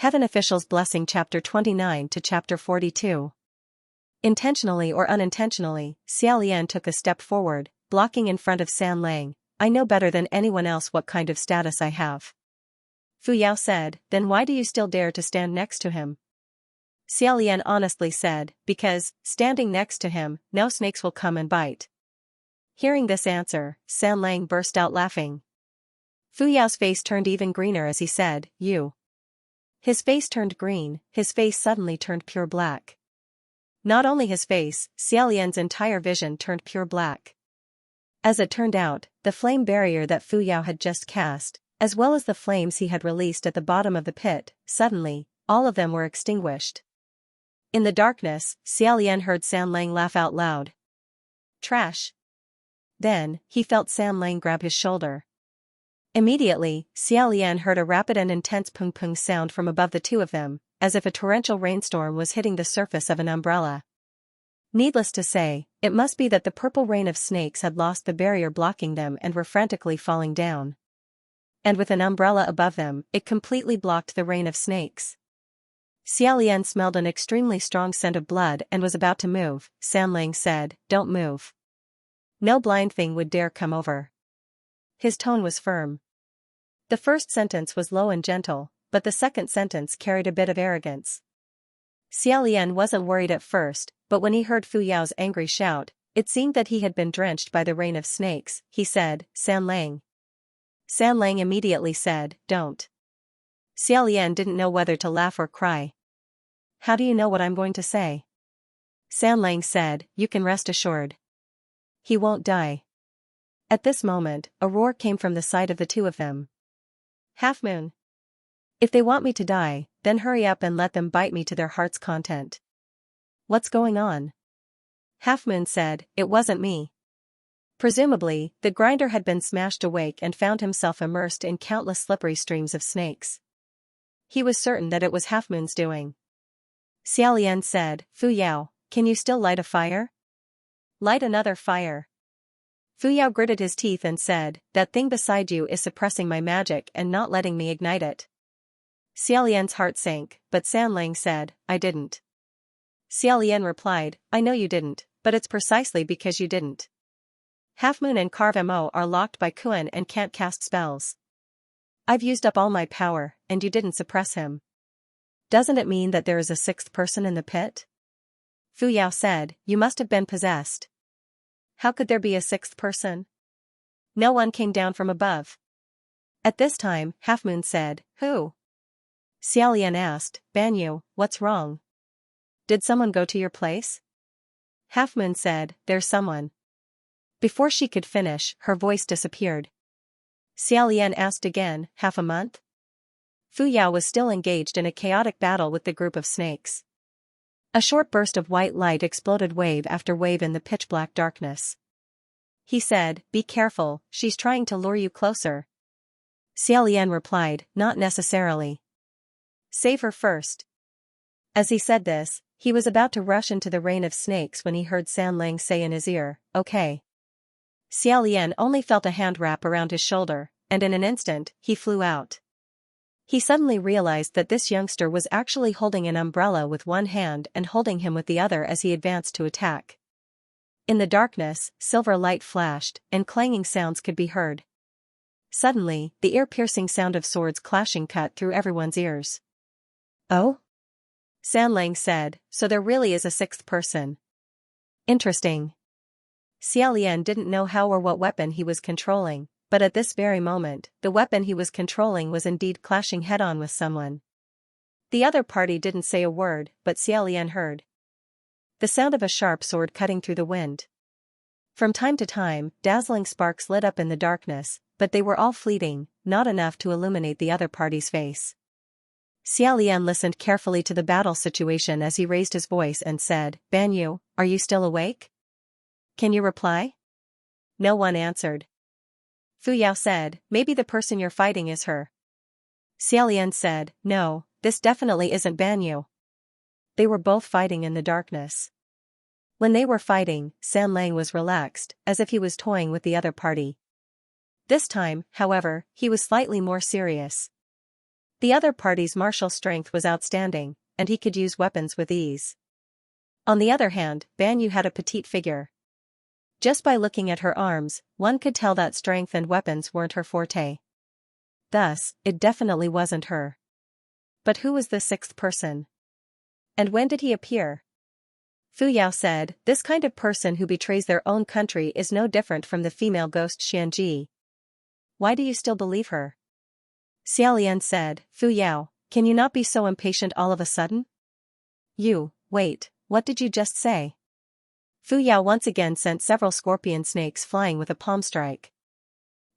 Heaven Official's Blessing Chapter 29 to Chapter 42. Intentionally or unintentionally, Xiaolian took a step forward, blocking in front of San Lang. I know better than anyone else what kind of status I have. Fu Yao said, then why do you still dare to stand next to him? Xiaolian honestly said, because, standing next to him, no snakes will come and bite. Hearing this answer, San Lang burst out laughing. Fu Yao's face turned even greener as he said, you. His face turned green, his face suddenly turned pure black. Not only his face, Xiaolian's entire vision turned pure black. As it turned out, the flame barrier that Fu Yao had just cast, as well as the flames he had released at the bottom of the pit, suddenly, all of them were extinguished. In the darkness, Xiaolian heard San Lang laugh out loud. Trash. Then, he felt San Lang grab his shoulder. Immediately, Xiaolian heard a rapid and intense pung-pung sound from above the two of them, as if a torrential rainstorm was hitting the surface of an umbrella. Needless to say, it must be that the purple rain of snakes had lost the barrier blocking them and were frantically falling down. And with an umbrella above them, it completely blocked the rain of snakes. Xiaolian smelled an extremely strong scent of blood and was about to move. San Lang said, don't move. No blind thing would dare come over. His tone was firm. The first sentence was low and gentle, but the second sentence carried a bit of arrogance. Xiaolian wasn't worried at first, but when he heard Fu Yao's angry shout, it seemed that he had been drenched by the rain of snakes. He said, San Lang. San Lang immediately said, don't. Xiaolian didn't know whether to laugh or cry. How do you know what I'm going to say? San Lang said, you can rest assured. He won't die. At this moment, a roar came from the side of the two of them. Half Moon. If they want me to die, then hurry up and let them bite me to their heart's content. What's going on? Half Moon said, it wasn't me. Presumably, the grinder had been smashed awake and found himself immersed in countless slippery streams of snakes. He was certain that it was Half Moon's doing. Xiaolian said, Fu Yao, can you still light a fire? Light another fire. Fu Yao gritted his teeth and said, that thing beside you is suppressing my magic and not letting me ignite it. Xiaolian's heart sank, but San Lang said, I didn't. Xiaolian replied, I know you didn't, but it's precisely because you didn't. Half Moon and Carve Mo are locked by Kuan and can't cast spells. I've used up all my power, and you didn't suppress him. Doesn't it mean that there is a sixth person in the pit? Fu Yao said, you must have been possessed. How could there be a sixth person? No one came down from above. At this time, Half Moon said, who? Xiaolian asked, Banyu, what's wrong? Did someone go to your place? Half Moon said, there's someone. Before she could finish, her voice disappeared. Xiaolian asked again, half a month? Fu Yao was still engaged in a chaotic battle with the group of snakes. A short burst of white light exploded wave after wave in the pitch-black darkness. He said, be careful, she's trying to lure you closer. Xiaolian replied, not necessarily. Save her first. As he said this, he was about to rush into the rain of snakes when he heard San Lang say in his ear, okay. Xiaolian only felt a hand wrap around his shoulder, and in an instant, he flew out. He suddenly realized that this youngster was actually holding an umbrella with one hand and holding him with the other as he advanced to attack. In the darkness, silver light flashed, and clanging sounds could be heard. Suddenly, the ear-piercing sound of swords clashing cut through everyone's ears. Oh? San Lang said, so there really is a sixth person. Interesting. Xiaolian didn't know how or what weapon he was controlling, but at this very moment, the weapon he was controlling was indeed clashing head-on with someone. The other party didn't say a word, but Xiaolian heard the sound of a sharp sword cutting through the wind. From time to time, dazzling sparks lit up in the darkness, but they were all fleeting, not enough to illuminate the other party's face. Xiaolian listened carefully to the battle situation as he raised his voice and said, Banyu, are you still awake? Can you reply? No one answered. Fu Yao said, maybe the person you're fighting is her. Xiaolian said, no, this definitely isn't Banyu. They were both fighting in the darkness. When they were fighting, San Lang was relaxed, as if he was toying with the other party. This time, however, he was slightly more serious. The other party's martial strength was outstanding, and he could use weapons with ease. On the other hand, Banyu had a petite figure. Just by looking at her arms, one could tell that strength and weapons weren't her forte. Thus, it definitely wasn't her. But who was the sixth person? And when did he appear? Fu Yao said, this kind of person who betrays their own country is no different from the female ghost Xianxia. Why do you still believe her? Xiaolian said, Fu Yao, can you not be so impatient all of a sudden? Wait, what did you just say? Fu Yao once again sent several scorpion snakes flying with a palm strike.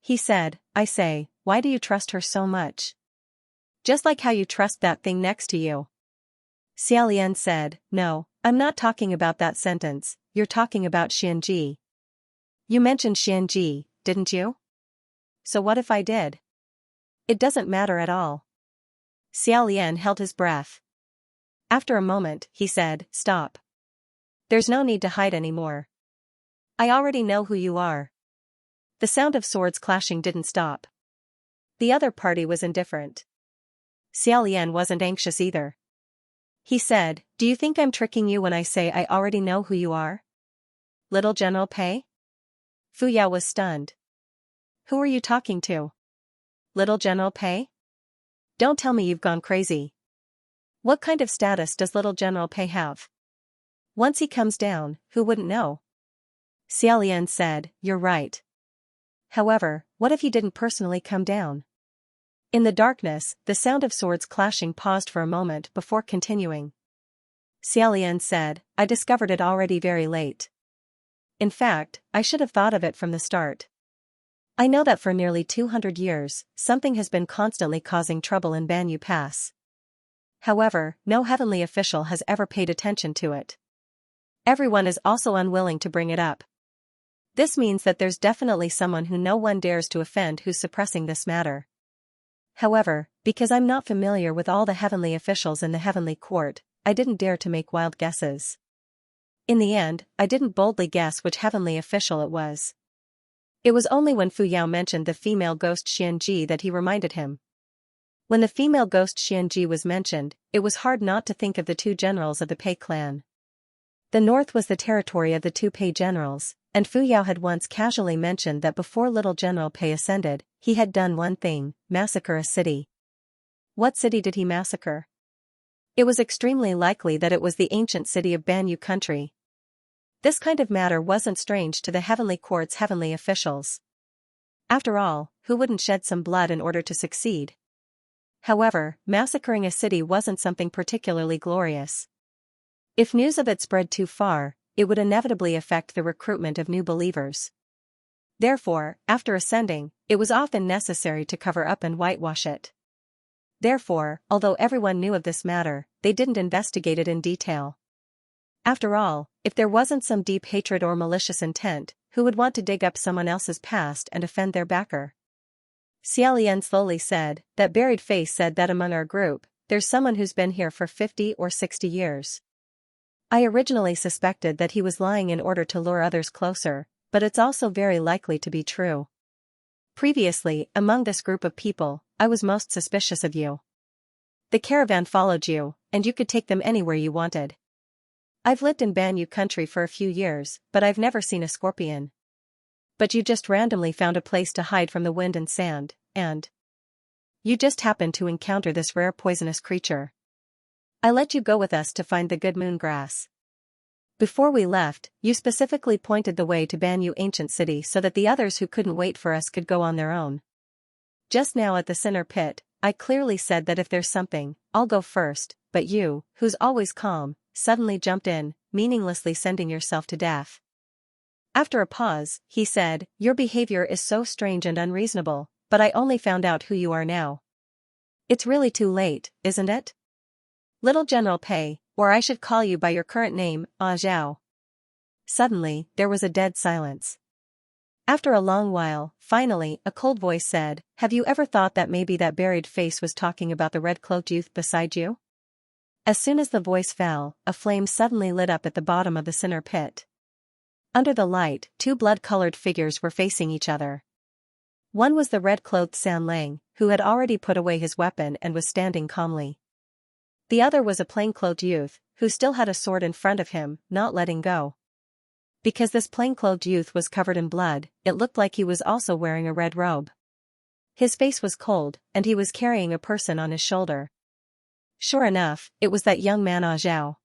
He said, I say, why do you trust her so much? Just like how you trust that thing next to you. Xiaolian said, no, I'm not talking about that sentence, you're talking about Xianxia. You mentioned Xianxia, didn't you? So what if I did? It doesn't matter at all. Xiaolian held his breath. After a moment, he said, stop. There's no need to hide anymore. I already know who you are. The sound of swords clashing didn't stop. The other party was indifferent. Xiaolian wasn't anxious either. He said, do you think I'm tricking you when I say I already know who you are? Little General Pei? Fu Yao was stunned. Who are you talking to? Little General Pei? Don't tell me you've gone crazy. What kind of status does Little General Pei have? Once he comes down, who wouldn't know? Xiaolian said, you're right. However, what if he didn't personally come down? In the darkness, the sound of swords clashing paused for a moment before continuing. Xiaolian said, I discovered it already very late. In fact, I should have thought of it from the start. I know that for nearly 200 years, something has been constantly causing trouble in Banyu Pass. However, no heavenly official has ever paid attention to it. Everyone is also unwilling to bring it up. This means that there's definitely someone who no one dares to offend who's suppressing this matter. However, because I'm not familiar with all the heavenly officials in the heavenly court, I didn't dare to make wild guesses. In the end, I didn't boldly guess which heavenly official it was. It was only when Fu Yao mentioned the female ghost Xianxia that he reminded him. When the female ghost Xianxia was mentioned, it was hard not to think of the two generals of the Pei clan. The north was the territory of the two Pei generals, and Fu Yao had once casually mentioned that before Little General Pei ascended, he had done one thing, massacre a city. What city did he massacre? It was extremely likely that it was the ancient city of Banyu country. This kind of matter wasn't strange to the heavenly court's heavenly officials. After all, who wouldn't shed some blood in order to succeed? However, massacring a city wasn't something particularly glorious. If news of it spread too far, it would inevitably affect the recruitment of new believers. Therefore, after ascending, it was often necessary to cover up and whitewash it. Therefore, although everyone knew of this matter, they didn't investigate it in detail. After all, if there wasn't some deep hatred or malicious intent, who would want to dig up someone else's past and offend their backer? Xiaolian slowly said, that buried face said that among our group, there's someone who's been here for 50 or 60 years. I originally suspected that he was lying in order to lure others closer, but it's also very likely to be true. Previously, among this group of people, I was most suspicious of you. The caravan followed you, and you could take them anywhere you wanted. I've lived in Banyu country for a few years, but I've never seen a scorpion. But you just randomly found a place to hide from the wind and sand, and you just happened to encounter this rare poisonous creature. I let you go with us to find the good moon grass. Before we left, you specifically pointed the way to Banyu ancient city so that the others who couldn't wait for us could go on their own. Just now at the Sinner pit, I clearly said that if there's something, I'll go first, but you, who's always calm, suddenly jumped in, meaninglessly sending yourself to death. After a pause, he said, your behavior is so strange and unreasonable, but I only found out who you are now. It's really too late, isn't it? Little General Pei, or I should call you by your current name, Ah Zhao. Suddenly, there was a dead silence. After a long while, finally, a cold voice said, have you ever thought that maybe that buried face was talking about the red-cloaked youth beside you? As soon as the voice fell, a flame suddenly lit up at the bottom of the Sinner pit. Under the light, two blood-colored figures were facing each other. One was the red-clothed San Lang, who had already put away his weapon and was standing calmly. The other was a plain-clothed youth, who still had a sword in front of him, not letting go. Because this plain-clothed youth was covered in blood, it looked like he was also wearing a red robe. His face was cold, and he was carrying a person on his shoulder. Sure enough, it was that young man Ah Zhao.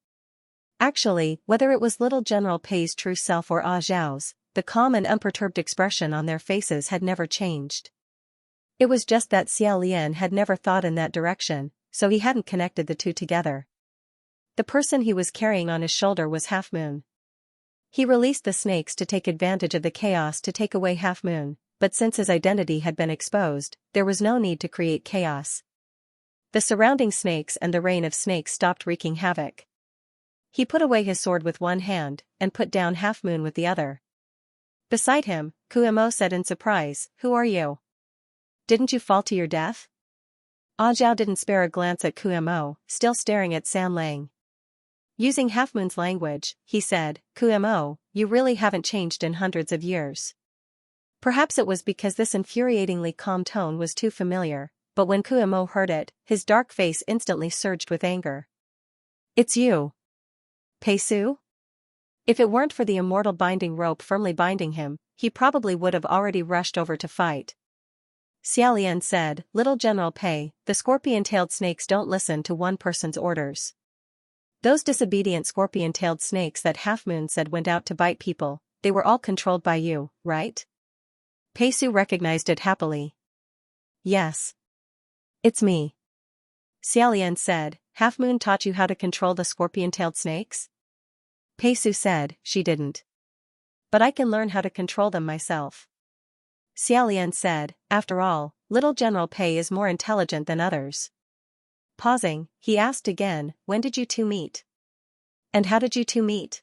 Actually, whether it was little General Pei's true self or Ah Zhao's, the calm and unperturbed expression on their faces had never changed. It was just that Xiao Lian had never thought in that direction, so he hadn't connected the two together. The person he was carrying on his shoulder was Half Moon. He released the snakes to take advantage of the chaos to take away Half Moon, but since his identity had been exposed, there was no need to create chaos. The surrounding snakes and the rain of snakes stopped wreaking havoc. He put away his sword with one hand, and put down Half Moon with the other. Beside him, Kuemo said in surprise, "Who are you? Didn't you fall to your death?" Ah Zhao didn't spare a glance at Kuemo, still staring at San Lang. Using Half Moon's language, he said, "Kuemo, you really haven't changed in hundreds of years." Perhaps it was because this infuriatingly calm tone was too familiar, but when Kuemo heard it, his dark face instantly surged with anger. "It's you, Pei Su?" If it weren't for the immortal binding rope firmly binding him, he probably would have already rushed over to fight. Xiao Lian said, "Little General Pei, the scorpion-tailed snakes don't listen to one person's orders. Those disobedient scorpion-tailed snakes that Half Moon said went out to bite people, they were all controlled by you, right?" Pei Su recognized it happily. "Yes. It's me." Xiao Lian said, "Half Moon taught you how to control the scorpion-tailed snakes?" Pei Su said, "She didn't. But I can learn how to control them myself." Xiao Lian said, "After all, little General Pei is more intelligent than others." Pausing, he asked again, "When did you two meet? And how did you two meet?"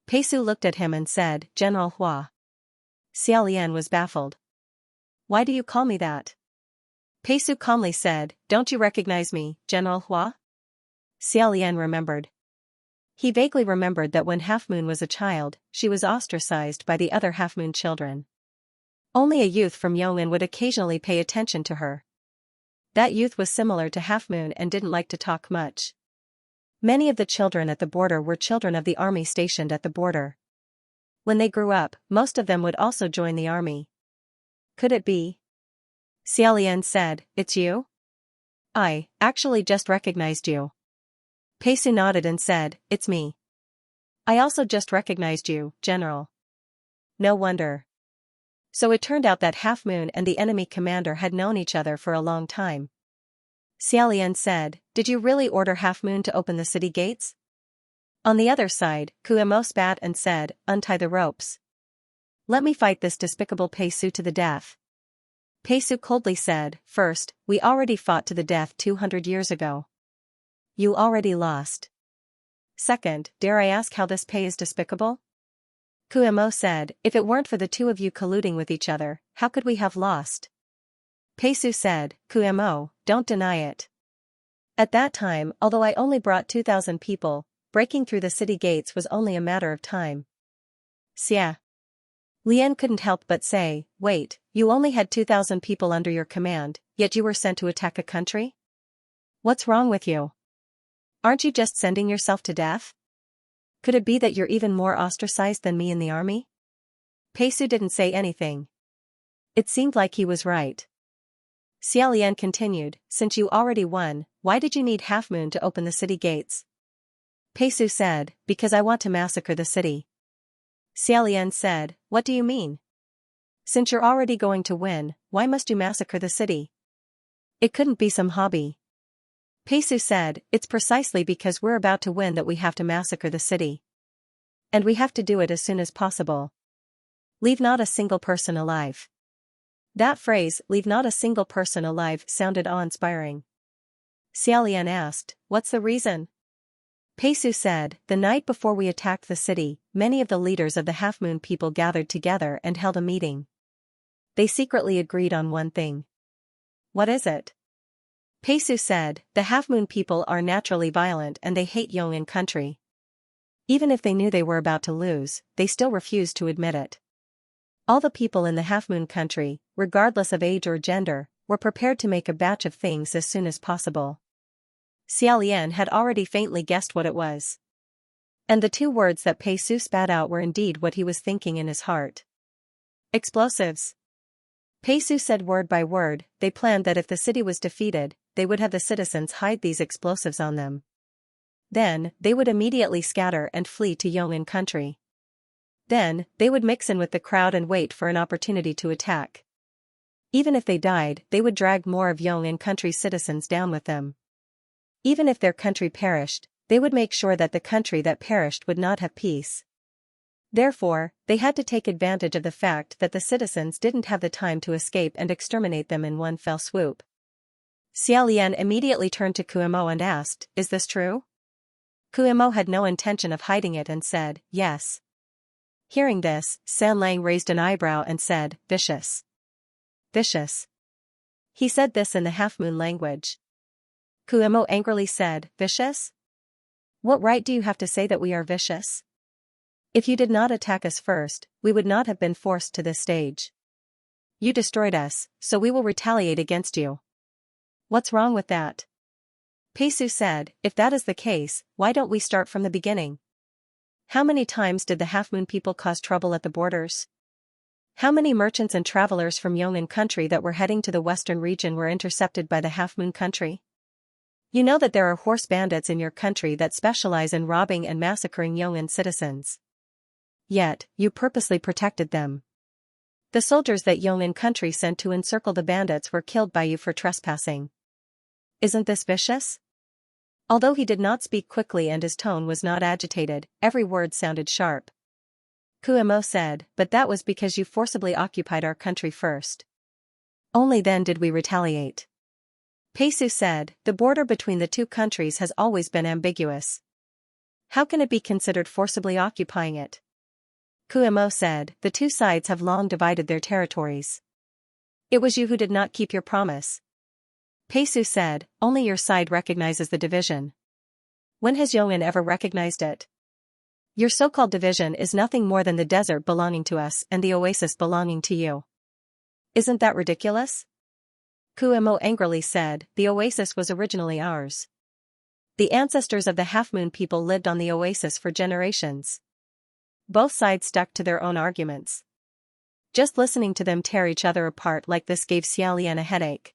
Pei Su looked at him and said, "General Hua." Xiao Lian was baffled. "Why do you call me that?" Pei Su calmly said, "Don't you recognize me, General Hua?" Xiao Lian remembered. He vaguely remembered that when Half Moon was a child, she was ostracized by the other Half Moon children. Only a youth from Yong'an would occasionally pay attention to her. That youth was similar to Half Moon and didn't like to talk much. Many of the children at the border were children of the army stationed at the border. When they grew up, most of them would also join the army. Could it be? Xiao Lian said, "It's you? I actually just recognized you." Pei Su nodded and said, "It's me. I also just recognized you, General." No wonder. So it turned out that Half Moon and the enemy commander had known each other for a long time. Xiao Lian said, "Did you really order Half Moon to open the city gates?" On the other side, Kuemo spat and said, "Untie the ropes. Let me fight this despicable Pei Su to the death." Pei Su coldly said, "First, we already fought to the death 200 years ago. You already lost. Second, dare I ask how this Pei is despicable?" Kuemo said, "If it weren't for the two of you colluding with each other, how could we have lost?" Pei Su said, "Kuemo, don't deny it. At that time, although I only brought 2,000 people, breaking through the city gates was only a matter of time." Xia Lian couldn't help but say, "Wait, you only had 2,000 people under your command, yet you were sent to attack a country? What's wrong with you? Aren't you just sending yourself to death? Could it be that you're even more ostracized than me in the army?" Pei Su didn't say anything. It seemed like he was right. Xiao Lian continued, "Since you already won, why did you need Half Moon to open the city gates?" Pei Su said, "Because I want to massacre the city." Xiao Lian said, "What do you mean? Since you're already going to win, why must you massacre the city? It couldn't be some hobby." Pei Su said, "It's precisely because we're about to win that we have to massacre the city. And we have to do it as soon as possible. Leave not a single person alive." That phrase, "leave not a single person alive," sounded awe-inspiring. Xiao Lian asked, "What's the reason?" Pei Su said, "The night before we attacked the city, many of the leaders of the Half Moon people gathered together and held a meeting. They secretly agreed on one thing." "What is it?" Pei Su said, "The Half Moon people are naturally violent and they hate Yong'an country. Even if they knew they were about to lose, they still refused to admit it. All the people in the Half Moon country, regardless of age or gender, were prepared to make a batch of things as soon as possible. Xiaolian had already faintly guessed what it was. And the two words that Pei Su spat out were indeed what he was thinking in his heart. Explosives. Pei Su said word by word. They planned that if the city was defeated, they would have the citizens hide these explosives on them. Then, they would immediately scatter and flee to Yong'an country. Then, they would mix in with the crowd and wait for an opportunity to attack. Even if they died, they would drag more of Yong'an country's citizens down with them. Even if their country perished, they would make sure that the country that perished would not have peace. Therefore, they had to take advantage of the fact that the citizens didn't have the time to escape and exterminate them in one fell swoop. Xiaolian immediately turned to Kuemo and asked, "Is this true?" Kuemo had no intention of hiding it and said, "Yes." Hearing this, Sanlang raised an eyebrow and said, "Vicious." "Vicious." He said this in the half-moon language. Kuemo angrily said, "Vicious? What right do you have to say that we are vicious? If you did not attack us first, we would not have been forced to this stage. You destroyed us, so we will retaliate against you. What's wrong with that?" Pei Su said, "If that is the case, why don't we start from the beginning? How many times did the half-moon people cause trouble at the borders? How many merchants and travelers from Yong'an country that were heading to the western region were intercepted by the half-moon country? You know that there are horse bandits in your country that specialize in robbing and massacring Yong'an citizens. Yet, you purposely protected them. The soldiers that Yong'an country sent to encircle the bandits were killed by you for trespassing. Isn't this vicious?" Although he did not speak quickly and his tone was not agitated, every word sounded sharp. Kuemo said, "But that was because you forcibly occupied our country first. Only then did we retaliate." Pei Su said, "The border between the two countries has always been ambiguous. How can it be considered forcibly occupying it?" Kuemo said, "The two sides have long divided their territories. It was you who did not keep your promise." Pei Su said, "Only your side recognizes the division. When has Yong'an ever recognized it? Your so-called division is nothing more than the desert belonging to us and the oasis belonging to you. Isn't that ridiculous?" Kuemo angrily said, "The oasis was originally ours. The ancestors of the half-moon people lived on the oasis for generations." Both sides stuck to their own arguments. Just listening to them tear each other apart like this gave Xiaolian a headache.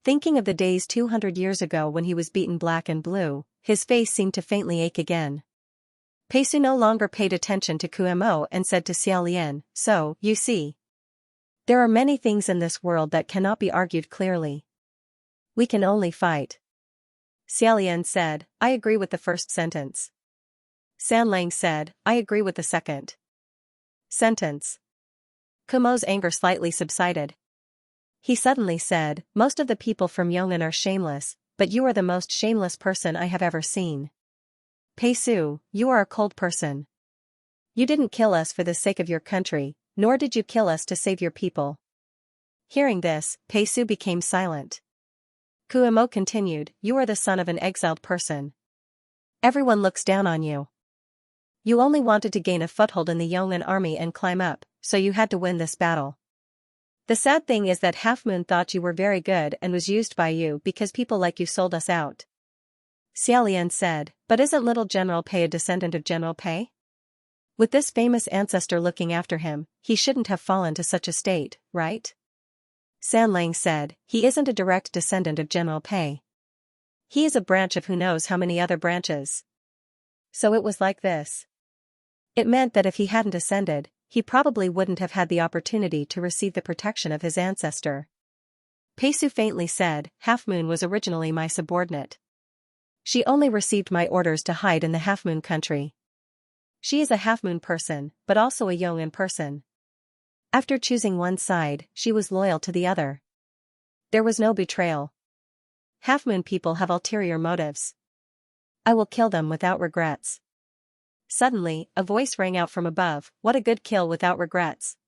Thinking of the days 200 years ago when he was beaten black and blue, his face seemed to faintly ache again. Pei Su no longer paid attention to Kuemo and said to Xiaolian, "So, you see. There are many things in this world that cannot be argued clearly. We can only fight." Xiaolian said, "I agree with the first sentence." Sanlang said, "I agree with the second sentence." Kumo's anger slightly subsided. He suddenly said, "Most of the people from Yong'an are shameless, but you are the most shameless person I have ever seen. Pei Su, you are a cold person. You didn't kill us for the sake of your country, nor did you kill us to save your people." Hearing this, Pei Su became silent. Kuemo continued, "You are the son of an exiled person. Everyone looks down on you. You only wanted to gain a foothold in the Yong'an army and climb up, so you had to win this battle. The sad thing is that Half Moon thought you were very good and was used by you because people like you sold us out." Xiaolian said, "But isn't little General Pei a descendant of General Pei? With this famous ancestor looking after him, he shouldn't have fallen to such a state, right?" Sanlang said, "He isn't a direct descendant of General Pei. He is a branch of who knows how many other branches. So it was like this. It meant that if he hadn't ascended, he probably wouldn't have had the opportunity to receive the protection of his ancestor." Pei Su faintly said, "Half Moon was originally my subordinate. She only received my orders to hide in the Half Moon country. She is a Half Moon person, but also a Yong'an person. After choosing one side, she was loyal to the other. There was no betrayal. Half Moon people have ulterior motives. I will kill them without regrets." Suddenly, a voice rang out from above, "What a good kill without regrets.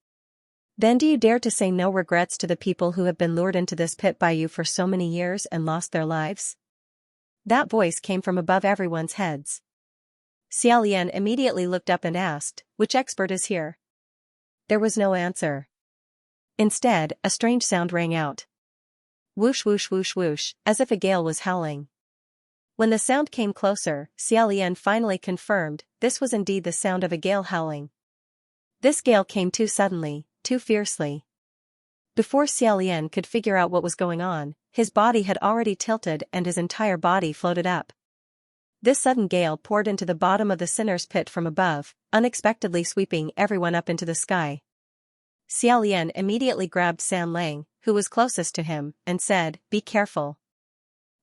Then do you dare to say no regrets to the people who have been lured into this pit by you for so many years and lost their lives?" That voice came from above everyone's heads. Xiaolian immediately looked up and asked, "Which expert is here?" There was no answer. Instead, a strange sound rang out. Whoosh whoosh whoosh whoosh, as if a gale was howling. When the sound came closer, Xiaolian finally confirmed this was indeed the sound of a gale howling. This gale came too suddenly, too fiercely. Before Xiaolian could figure out what was going on, his body had already tilted and his entire body floated up. This sudden gale poured into the bottom of the sinner's pit from above, unexpectedly sweeping everyone up into the sky. Xiaolian immediately grabbed San Lang, who was closest to him, and said, "Be careful."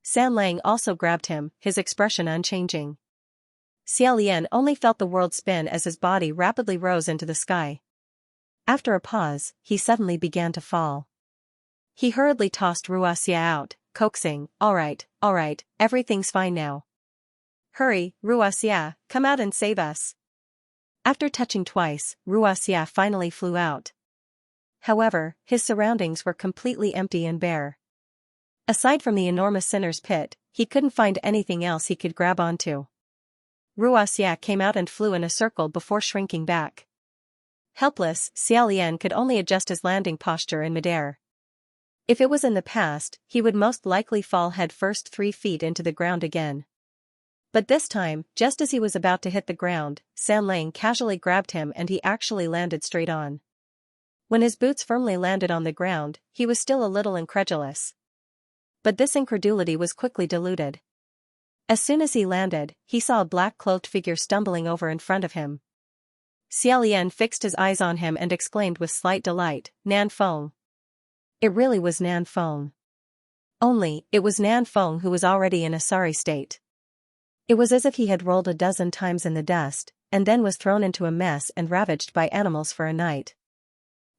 San Lang also grabbed him, his expression unchanging. Xiaolian only felt the world spin as his body rapidly rose into the sky. After a pause, he suddenly began to fall. He hurriedly tossed Xianxia out, coaxing, all right, everything's fine now. Hurry, Xianxia, come out and save us." After touching twice, Xianxia finally flew out. However, his surroundings were completely empty and bare. Aside from the enormous sinner's pit, he couldn't find anything else he could grab onto. Xianxia came out and flew in a circle before shrinking back. Helpless, Xiaolian could only adjust his landing posture in midair. If it was in the past, he would most likely fall headfirst 3 feet into the ground again. But this time, just as he was about to hit the ground, San Lang casually grabbed him and he actually landed straight on. When his boots firmly landed on the ground, he was still a little incredulous. But this incredulity was quickly diluted. As soon as he landed, he saw a black-cloaked figure stumbling over in front of him. Xiaolian fixed his eyes on him and exclaimed with slight delight, "Nan Feng." It really was Nan Feng. Only, it was Nan Feng who was already in a sorry state. It was as if he had rolled a dozen times in the dust, and then was thrown into a mess and ravaged by animals for a night.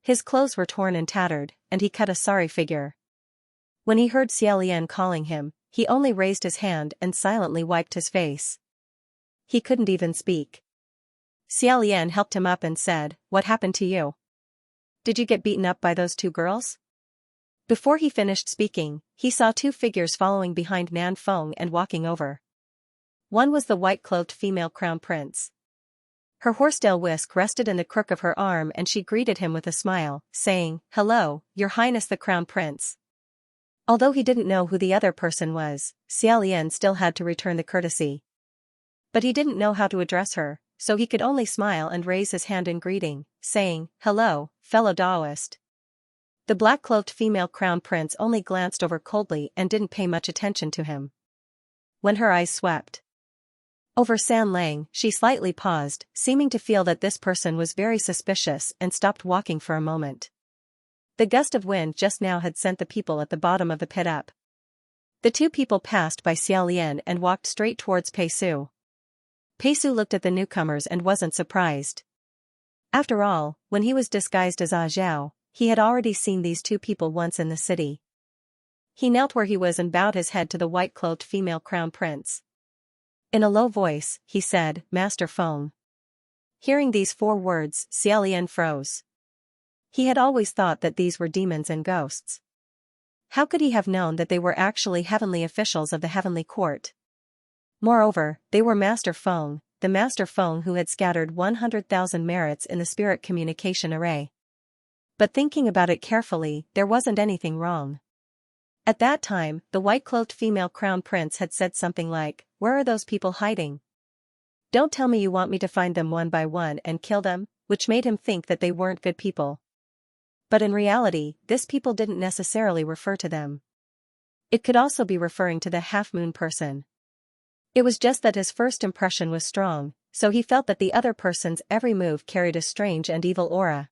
His clothes were torn and tattered, and he cut a sorry figure. When he heard Xiaolian calling him, he only raised his hand and silently wiped his face. He couldn't even speak. Xiaolian helped him up and said, "What happened to you? Did you get beaten up by those 2 girls?" Before he finished speaking, he saw 2 figures following behind Nan Feng and walking over. One was the white-cloaked female crown prince. Her horsetail whisk rested in the crook of her arm and she greeted him with a smile, saying, "Hello, Your Highness the Crown Prince." Although he didn't know who the other person was, Xiaolian still had to return the courtesy. But he didn't know how to address her, so he could only smile and raise his hand in greeting, saying, "Hello, fellow Taoist." The black-cloaked female crown prince only glanced over coldly and didn't pay much attention to him. When her eyes swept over San Lang, she slightly paused, seeming to feel that this person was very suspicious and stopped walking for a moment. The gust of wind just now had sent the people at the bottom of the pit up. The 2 people passed by Xiaolian and walked straight towards Pei Su. Pei Su looked at the newcomers and wasn't surprised. After all, when he was disguised as A Zhao, he had already seen these 2 people once in the city. He knelt where he was and bowed his head to the white-cloaked female crown prince. In a low voice, he said, "Master Feng." Hearing these 4 words, Xiaolian froze. He had always thought that these were demons and ghosts. How could he have known that they were actually heavenly officials of the heavenly court? Moreover, they were Master Feng, the Master Feng who had scattered 100,000 merits in the spirit communication array. But thinking about it carefully, there wasn't anything wrong. At that time, the white-cloaked female crown prince had said something like, "Where are those people hiding? Don't tell me you want me to find them one by one and kill them," which made him think that they weren't good people. But in reality, this people didn't necessarily refer to them. It could also be referring to the half-moon person. It was just that his first impression was strong, so he felt that the other person's every move carried a strange and evil aura.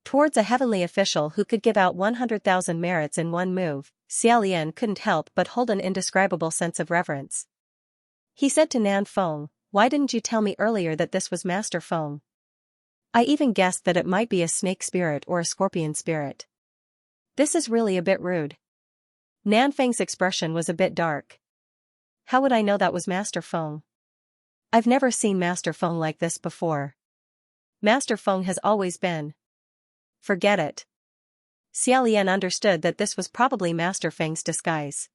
Towards a heavenly official who could give out 100,000 merits in one move, Xiaolian couldn't help but hold an indescribable sense of reverence. He said to Nan Feng, "Why didn't you tell me earlier that this was Master Feng? I even guessed that it might be a snake spirit or a scorpion spirit. This is really a bit rude." Nan Feng's expression was a bit dark. "How would I know that was Master Feng? I've never seen Master Feng like this before. Master Feng has always been." "Forget it." Xiaolian understood that this was probably Master Feng's disguise.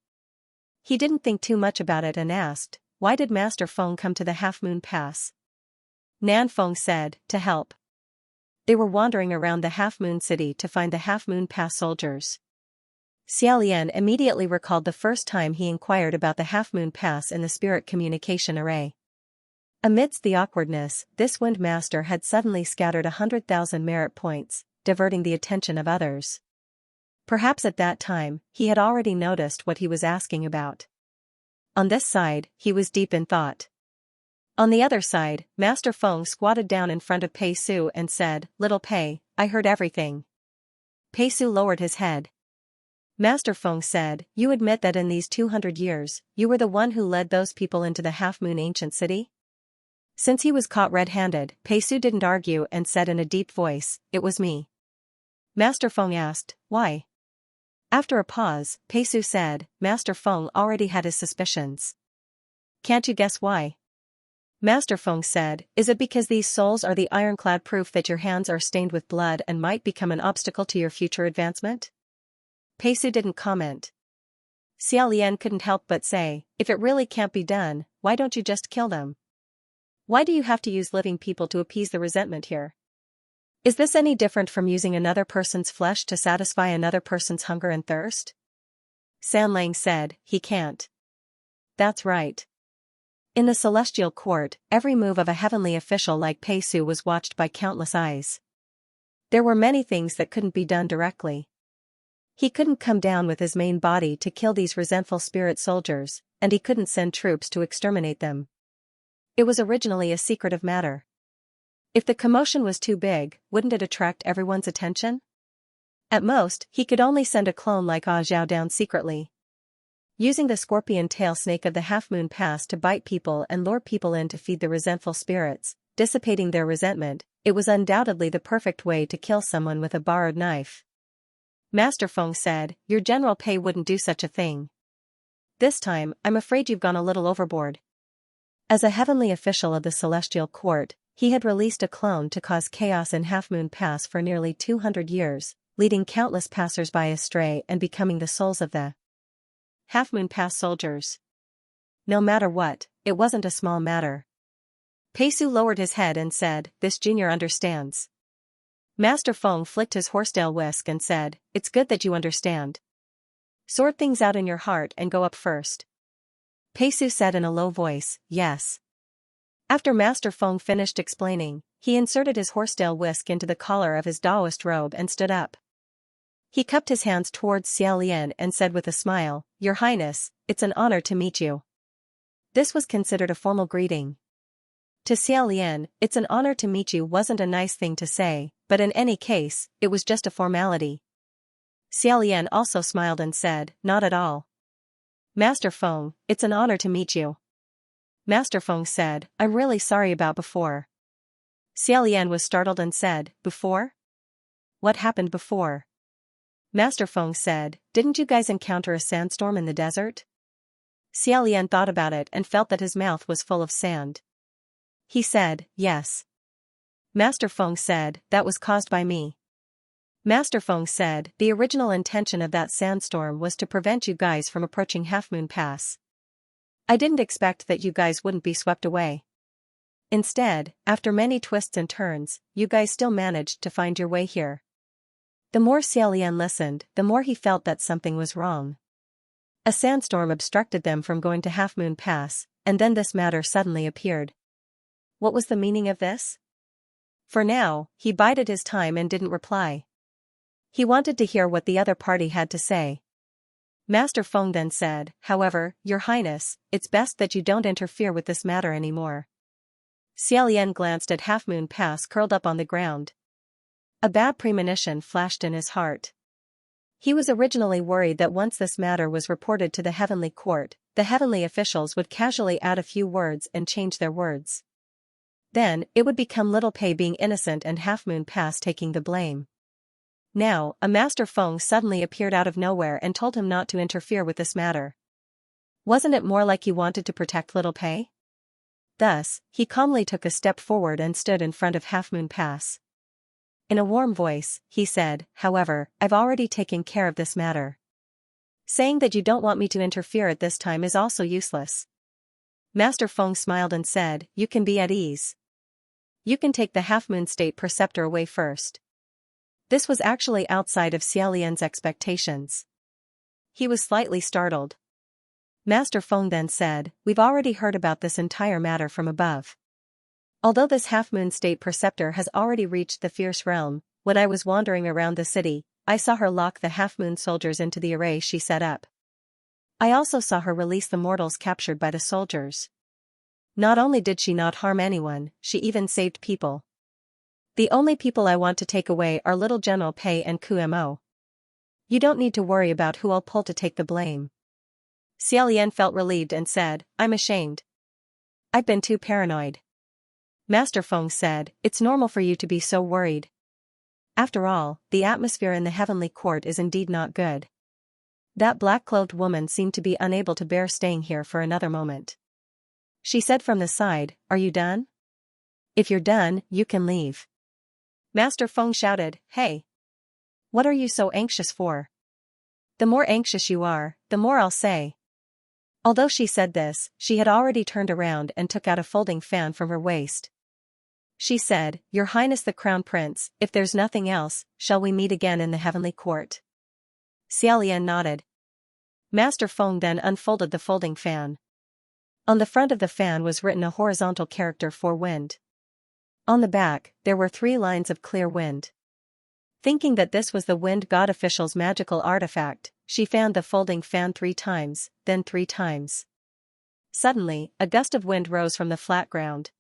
He didn't think too much about it and asked, "Why did Master Feng come to the Half Moon Pass?" Nan Feng said, "To help." They were wandering around the Half Moon City to find the Half Moon Pass soldiers. Xiaolian immediately recalled the first time he inquired about the Half Moon Pass in the spirit communication array. Amidst the awkwardness, this Wind Master had suddenly scattered 100,000 merit points, diverting the attention of others. Perhaps at that time, he had already noticed what he was asking about. On this side, he was deep in thought. On the other side, Master Feng squatted down in front of Pei Su and said, "Little Pei, I heard everything." Pei Su lowered his head. Master Feng said, "You admit that in these 200 years, you were the one who led those people into the Half Moon Ancient City?" Since he was caught red-handed, Pei Su didn't argue and said in a deep voice, "It was me." Master Feng asked, "Why?" After a pause, Pei Su said, "Master Feng already had his suspicions." "Can't you guess why?" Master Feng said, "Is it because these souls are the ironclad proof that your hands are stained with blood and might become an obstacle to your future advancement?" Pei Su didn't comment. Xiaolian couldn't help but say, "If it really can't be done, why don't you just kill them? Why do you have to use living people to appease the resentment here? Is this any different from using another person's flesh to satisfy another person's hunger and thirst?" San Lang said, "He can't." "That's right." In the celestial court, every move of a heavenly official like Pei Su was watched by countless eyes. There were many things that couldn't be done directly. He couldn't come down with his main body to kill these resentful spirit soldiers, and he couldn't send troops to exterminate them. It was originally a secretive matter. If the commotion was too big, wouldn't it attract everyone's attention? At most, he could only send a clone like Ah Zhao down secretly. Using the scorpion tail snake of the Half Moon Pass to bite people and lure people in to feed the resentful spirits, dissipating their resentment, it was undoubtedly the perfect way to kill someone with a borrowed knife. Master Feng said, "Your General Pei wouldn't do such a thing. This time, I'm afraid you've gone a little overboard." As a heavenly official of the celestial court, he had released a clone to cause chaos in Half Moon Pass for nearly 200 years, leading countless passers-by astray and becoming the souls of the Half Moon Pass soldiers. No matter what, it wasn't a small matter. Pei Su lowered his head and said, "This junior understands." Master Feng flicked his horsetail whisk and said, "It's good that you understand. Sort things out in your heart and go up first." Pei Su said in a low voice, "Yes." After Master Feng finished explaining, he inserted his horsetail whisk into the collar of his Taoist robe and stood up. He cupped his hands towards Xiaolian and said with a smile, "Your Highness, it's an honor to meet you." This was considered a formal greeting. To Xiaolian, "It's an honor to meet you" wasn't a nice thing to say, but in any case, it was just a formality. Xiaolian also smiled and said, "Not at all. Master Feng, it's an honor to meet you." Master Feng said, "I'm really sorry about before." Xiaolian was startled and said, "Before? What happened before?" Master Feng said, "Didn't you guys encounter a sandstorm in the desert?" Xiaolian thought about it and felt that his mouth was full of sand. He said, "Yes." Master Feng said, "That was caused by me." Master Feng said, "The original intention of that sandstorm was to prevent you guys from approaching Half Moon Pass. I didn't expect that you guys wouldn't be swept away. Instead, after many twists and turns, you guys still managed to find your way here." The more Xiaolian listened, the more he felt that something was wrong. A sandstorm obstructed them from going to Half Moon Pass, and then this matter suddenly appeared. What was the meaning of this? For now, he bided his time and didn't reply. He wanted to hear what the other party had to say. Master Feng then said, "However, Your Highness, it's best that you don't interfere with this matter anymore." Xiaolian glanced at Half Moon Pass curled up on the ground. A bad premonition flashed in his heart. He was originally worried that once this matter was reported to the heavenly court, the heavenly officials would casually add a few words and change their words. Then, it would become Little Pei being innocent and Half Moon Pass taking the blame. Now, a Master Feng suddenly appeared out of nowhere and told him not to interfere with this matter. Wasn't it more like he wanted to protect Little Pei? Thus, he calmly took a step forward and stood in front of Half Moon Pass. In a warm voice, he said, "However, I've already taken care of this matter. Saying that you don't want me to interfere at this time is also useless." Master Feng smiled and said, "You can be at ease. you can take the half-moon state preceptor away first. This was actually outside of Xiaolian's expectations. He was slightly startled. Master Feng then said, we've already heard about this entire matter from above. Although this half-moon state preceptor has already reached the fierce realm, when I was wandering around the city, I saw her lock the half-moon soldiers into the array she set up. I also saw her release the mortals captured by the soldiers. Not only did she not harm anyone, she even saved people. The only people I want to take away are little General Pei and Kumo. You don't need to worry about who I'll pull to take the blame. Xiaolian felt relieved and said, I'm ashamed. I've been too paranoid. Master Feng said, it's normal for you to be so worried. After all, the atmosphere in the heavenly court is indeed not good. That black-clothed woman seemed to be unable to bear staying here for another moment. She said from the side, are you done? If you're done, you can leave. Master Feng shouted, hey. What are you so anxious for? The more anxious you are, the more I'll say. Although she said this, she had already turned around and took out a folding fan from her waist. She said, Your Highness the Crown Prince, if there's nothing else, shall we meet again in the heavenly court? Xiaolian nodded. Master Feng then unfolded the folding fan. On the front of the fan was written a horizontal character for wind. On the back, there were 3 lines of clear wind. Thinking that this was the wind god official's magical artifact, she fanned the folding fan 3 times, then 3 times. Suddenly, a gust of wind rose from the flat ground.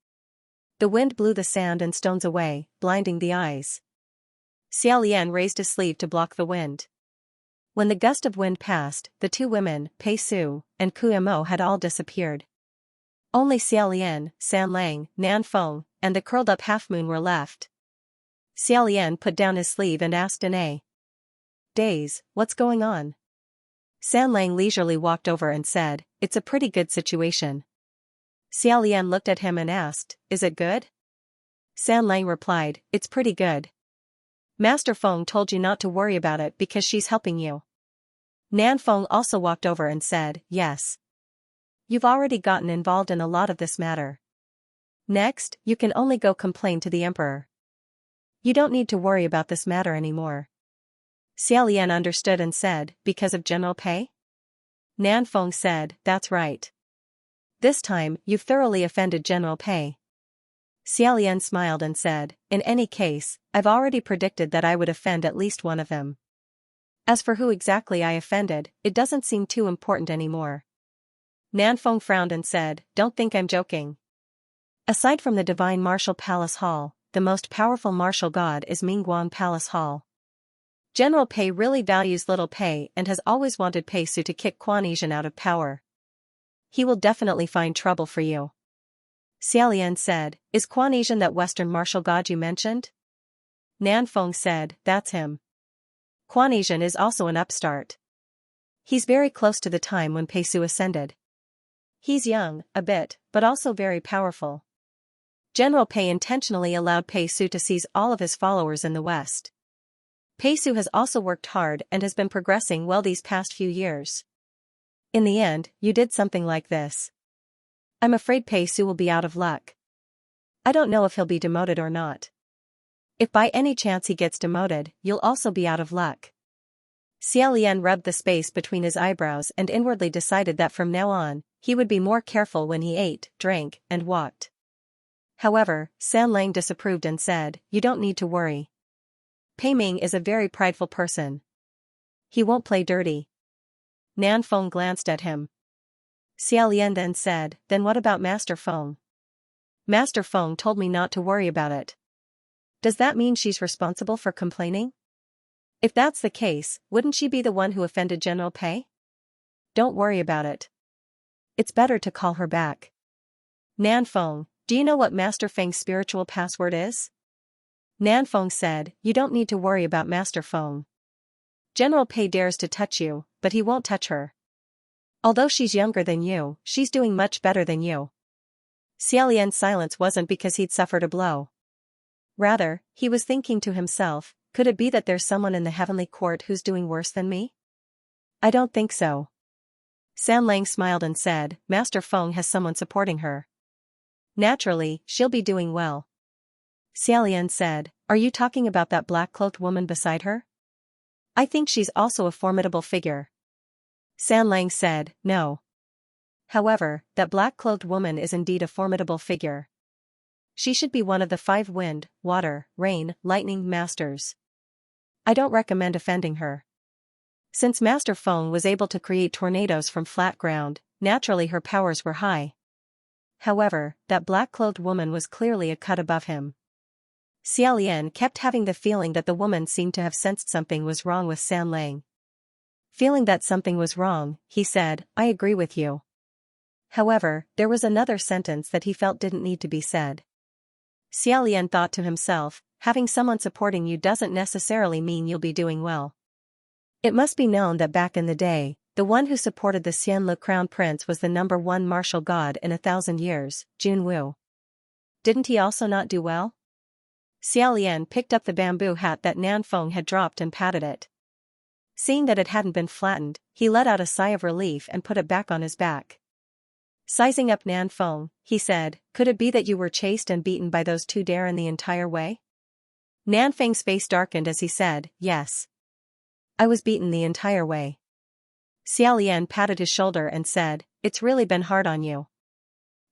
The wind blew the sand and stones away, blinding the eyes. Xiaolian raised a sleeve to block the wind. When the gust of wind passed, the 2 women, Pei Su and Kumo, had all disappeared. Only Xiaolian, San Lang, Nan Feng, and the curled-up half-moon were left. Xiaolian put down his sleeve and asked in a daze, what's going on? San Lang leisurely walked over and said, it's a pretty good situation. Xiaolian looked at him and asked, is it good? San Lang replied, it's pretty good. Master Feng told you not to worry about it because she's helping you. Nan Feng also walked over and said, yes. You've already gotten involved in a lot of this matter. Next, you can only go complain to the emperor. You don't need to worry about this matter anymore. Xiaolian understood and said, because of General Pei? Nan Feng said, that's right. This time, you've thoroughly offended General Pei. Xiaolian smiled and said, in any case, I've already predicted that I would offend at least one of them. As for who exactly I offended, it doesn't seem too important anymore. Nan Feng frowned and said, don't think I'm joking. Aside from the Divine Martial Palace Hall, the most powerful martial god is Mingguan Palace Hall. General Pei really values little Pei and has always wanted Pei Su to kick Quan out of power. He will definitely find trouble for you. Xiaolian said, is Quan that Western martial god you mentioned? Nan Feng said, that's him. Quan is also an upstart. He's very close to the time when Pei Su ascended. He's young, a bit, but also very powerful. General Pei intentionally allowed Pei Su to seize all of his followers in the West. Pei Su has also worked hard and has been progressing well these past few years. In the end, you did something like this. I'm afraid Pei Su will be out of luck. I don't know if he'll be demoted or not. If by any chance he gets demoted, you'll also be out of luck. Xiaolian rubbed the space between his eyebrows and inwardly decided that from now on, he would be more careful when he ate, drank, and walked. However, San Lang disapproved and said, you don't need to worry. Pei Ming is a very prideful person. He won't play dirty. Nan Feng glanced at him. Xiaolian then said, then what about Master Feng? Master Feng told me not to worry about it. Does that mean she's responsible for complaining? If that's the case, wouldn't she be the one who offended General Pei? Don't worry about it. It's better to call her back. Nan Feng, do you know what Master Feng's spiritual password is? Nan Feng said, you don't need to worry about Master Feng. General Pei dares to touch you, but he won't touch her. Although she's younger than you, she's doing much better than you. Xiaolian's silence wasn't because he'd suffered a blow. Rather, he was thinking to himself, could it be that there's someone in the heavenly court who's doing worse than me? I don't think so. San Lang smiled and said, Master Feng has someone supporting her. Naturally, she'll be doing well. Xiaolian said, "Are you talking about that black-cloaked woman beside her? I think she's also a formidable figure." Sanlang said, "No. However, that black-cloaked woman is indeed a formidable figure. She should be one of the 5 wind, water, rain, lightning masters. I don't recommend offending her. Since Master Feng was able to create tornadoes from flat ground, naturally her powers were high. However, that black-cloaked woman was clearly a cut above him." Xiaolian kept having the feeling that the woman seemed to have sensed something was wrong with Sanlang. Feeling that something was wrong, he said, "I agree with you." However, there was another sentence that he felt didn't need to be said. Xiaolian thought to himself, having someone supporting you doesn't necessarily mean you'll be doing well. It must be known that back in the day, the one who supported the Xianlu crown prince was the #1 martial god in 1,000 years, Junwu. Didn't he also not do well? Xiaolian picked up the bamboo hat that Nanfeng had dropped and patted it. Seeing that it hadn't been flattened, he let out a sigh of relief and put it back on his back. Sizing up Nanfeng, he said, "Could it be that you were chased and beaten by those 2 Darren the entire way?" Nanfeng's face darkened as he said, "Yes. I was beaten the entire way." Xiaolian patted his shoulder and said, "It's really been hard on you."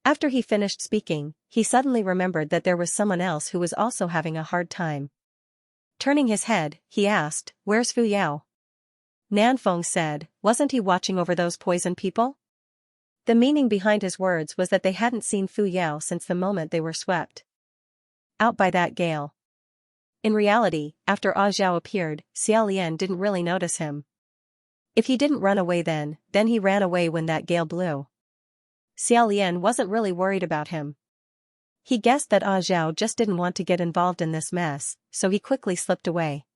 After he finished speaking, he suddenly remembered that there was someone else who was also having a hard time. Turning his head, he asked, "Where's Fu Yao?" Nanfeng said, "Wasn't he watching over those poison people?" The meaning behind his words was that they hadn't seen Fu Yao since the moment they were swept out by that gale. In reality, after Ah Zhao appeared, Xiaolian didn't really notice him. If he didn't run away then he ran away when that gale blew. Xiaolian wasn't really worried about him. He guessed that Ah Zhao just didn't want to get involved in this mess, so he quickly slipped away.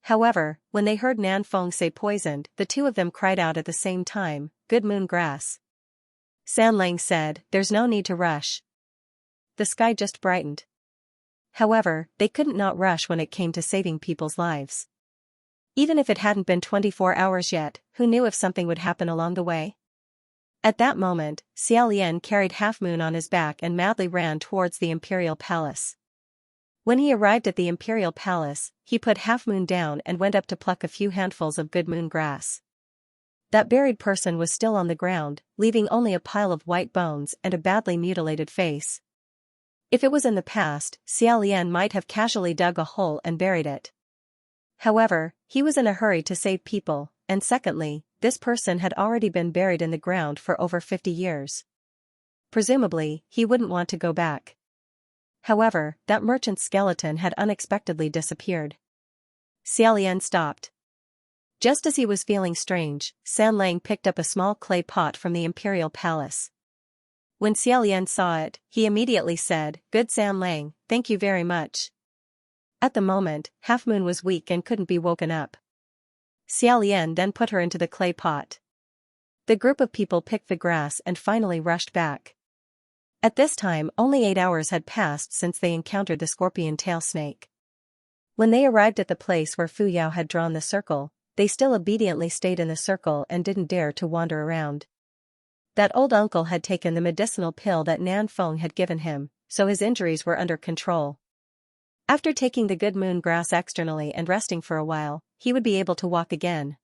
However, when they heard Nanfeng say poisoned, the 2 of them cried out at the same time, "Good moon grass." Sanlang said, "There's no need to rush. The sky just brightened." However, they couldn't not rush when it came to saving people's lives. Even if it hadn't been 24 hours yet, who knew if something would happen along the way? At that moment, Xiaolian carried Half Moon on his back and madly ran towards the Imperial Palace. When he arrived at the Imperial Palace, he put Half Moon down and went up to pluck a few handfuls of good moon grass. That buried person was still on the ground, leaving only a pile of white bones and a badly mutilated face. If it was in the past, Xiaolian might have casually dug a hole and buried it. However, he was in a hurry to save people, and secondly, this person had already been buried in the ground for over 50 years. Presumably, he wouldn't want to go back. However, that merchant's skeleton had unexpectedly disappeared. Xiaolian stopped. Just as he was feeling strange, Sanlang picked up a small clay pot from the Imperial Palace. When Xiaolian saw it, he immediately said, "Good Sanlang, thank you very much." At the moment, Half Moon was weak and couldn't be woken up. Xiaolian then put her into the clay pot. The group of people picked the grass and finally rushed back. At this time only 8 hours had passed since they encountered the scorpion tail snake. When they arrived at the place where Fu Yao had drawn the circle, they still obediently stayed in the circle and didn't dare to wander around. That old uncle had taken the medicinal pill that Nanfeng had given him, so his injuries were under control. After taking the good moon grass externally and resting for a while, he would be able to walk again.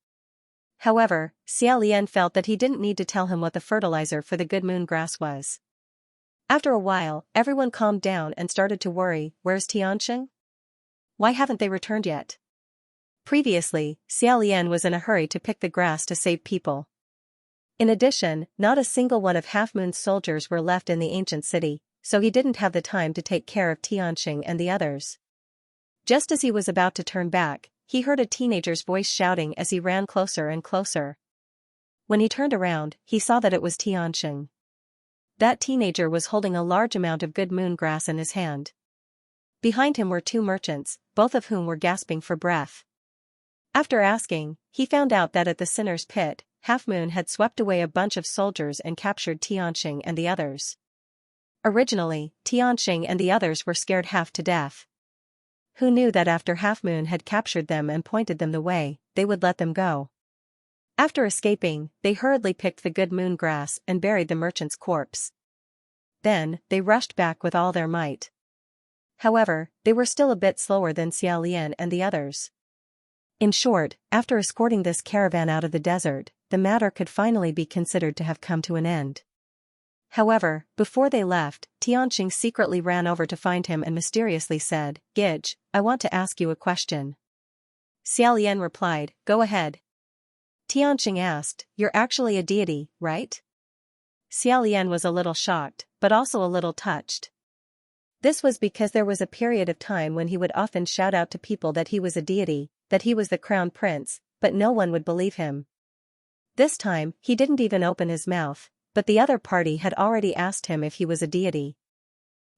However, Xiaolian felt that he didn't need to tell him what the fertilizer for the good moon grass was. After a while, everyone calmed down and started to worry, where's Tianxing? Why haven't they returned yet? Previously, Xiaolian was in a hurry to pick the grass to save people. In addition, not a single one of Half Moon's soldiers were left in the ancient city, so he didn't have the time to take care of Tianxing and the others. Just as he was about to turn back, he heard a teenager's voice shouting as he ran closer and closer. When he turned around, he saw that it was Tianxing. That teenager was holding a large amount of good moon grass in his hand. Behind him were 2 merchants, both of whom were gasping for breath. After asking, he found out that at the Sinner's Pit, Half Moon had swept away a bunch of soldiers and captured Tianxing and the others. Originally, Tianxing and the others were scared half to death. Who knew that after Half Moon had captured them and pointed them the way, they would let them go? After escaping, they hurriedly picked the good moon grass and buried the merchant's corpse. Then, they rushed back with all their might. However, they were still a bit slower than Xiaolian and the others. In short, after escorting this caravan out of the desert, the matter could finally be considered to have come to an end. However, before they left, Xianxia secretly ran over to find him and mysteriously said, "Gidge, I want to ask you a question." Xiaolian replied, "Go ahead." Xianxia asked, "You're actually a deity, right?" Xiaolian was a little shocked, but also a little touched. This was because there was a period of time when he would often shout out to people that he was a deity, that he was the crown prince, but no one would believe him. This time, he didn't even open his mouth, but the other party had already asked him if he was a deity.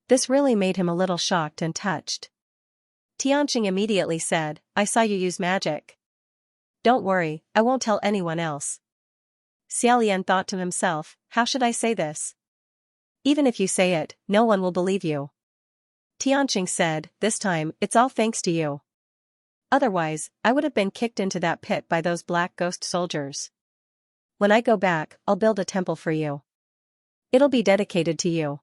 This really made him a little shocked and touched. Xianxia immediately said, "I saw you use magic. Don't worry, I won't tell anyone else." Xiaolian thought to himself, "How should I say this? Even if you say it, no one will believe you." Xianxia said, "This time, it's all thanks to you. Otherwise, I would have been kicked into that pit by those black ghost soldiers. When I go back, I'll build a temple for you. It'll be dedicated to you."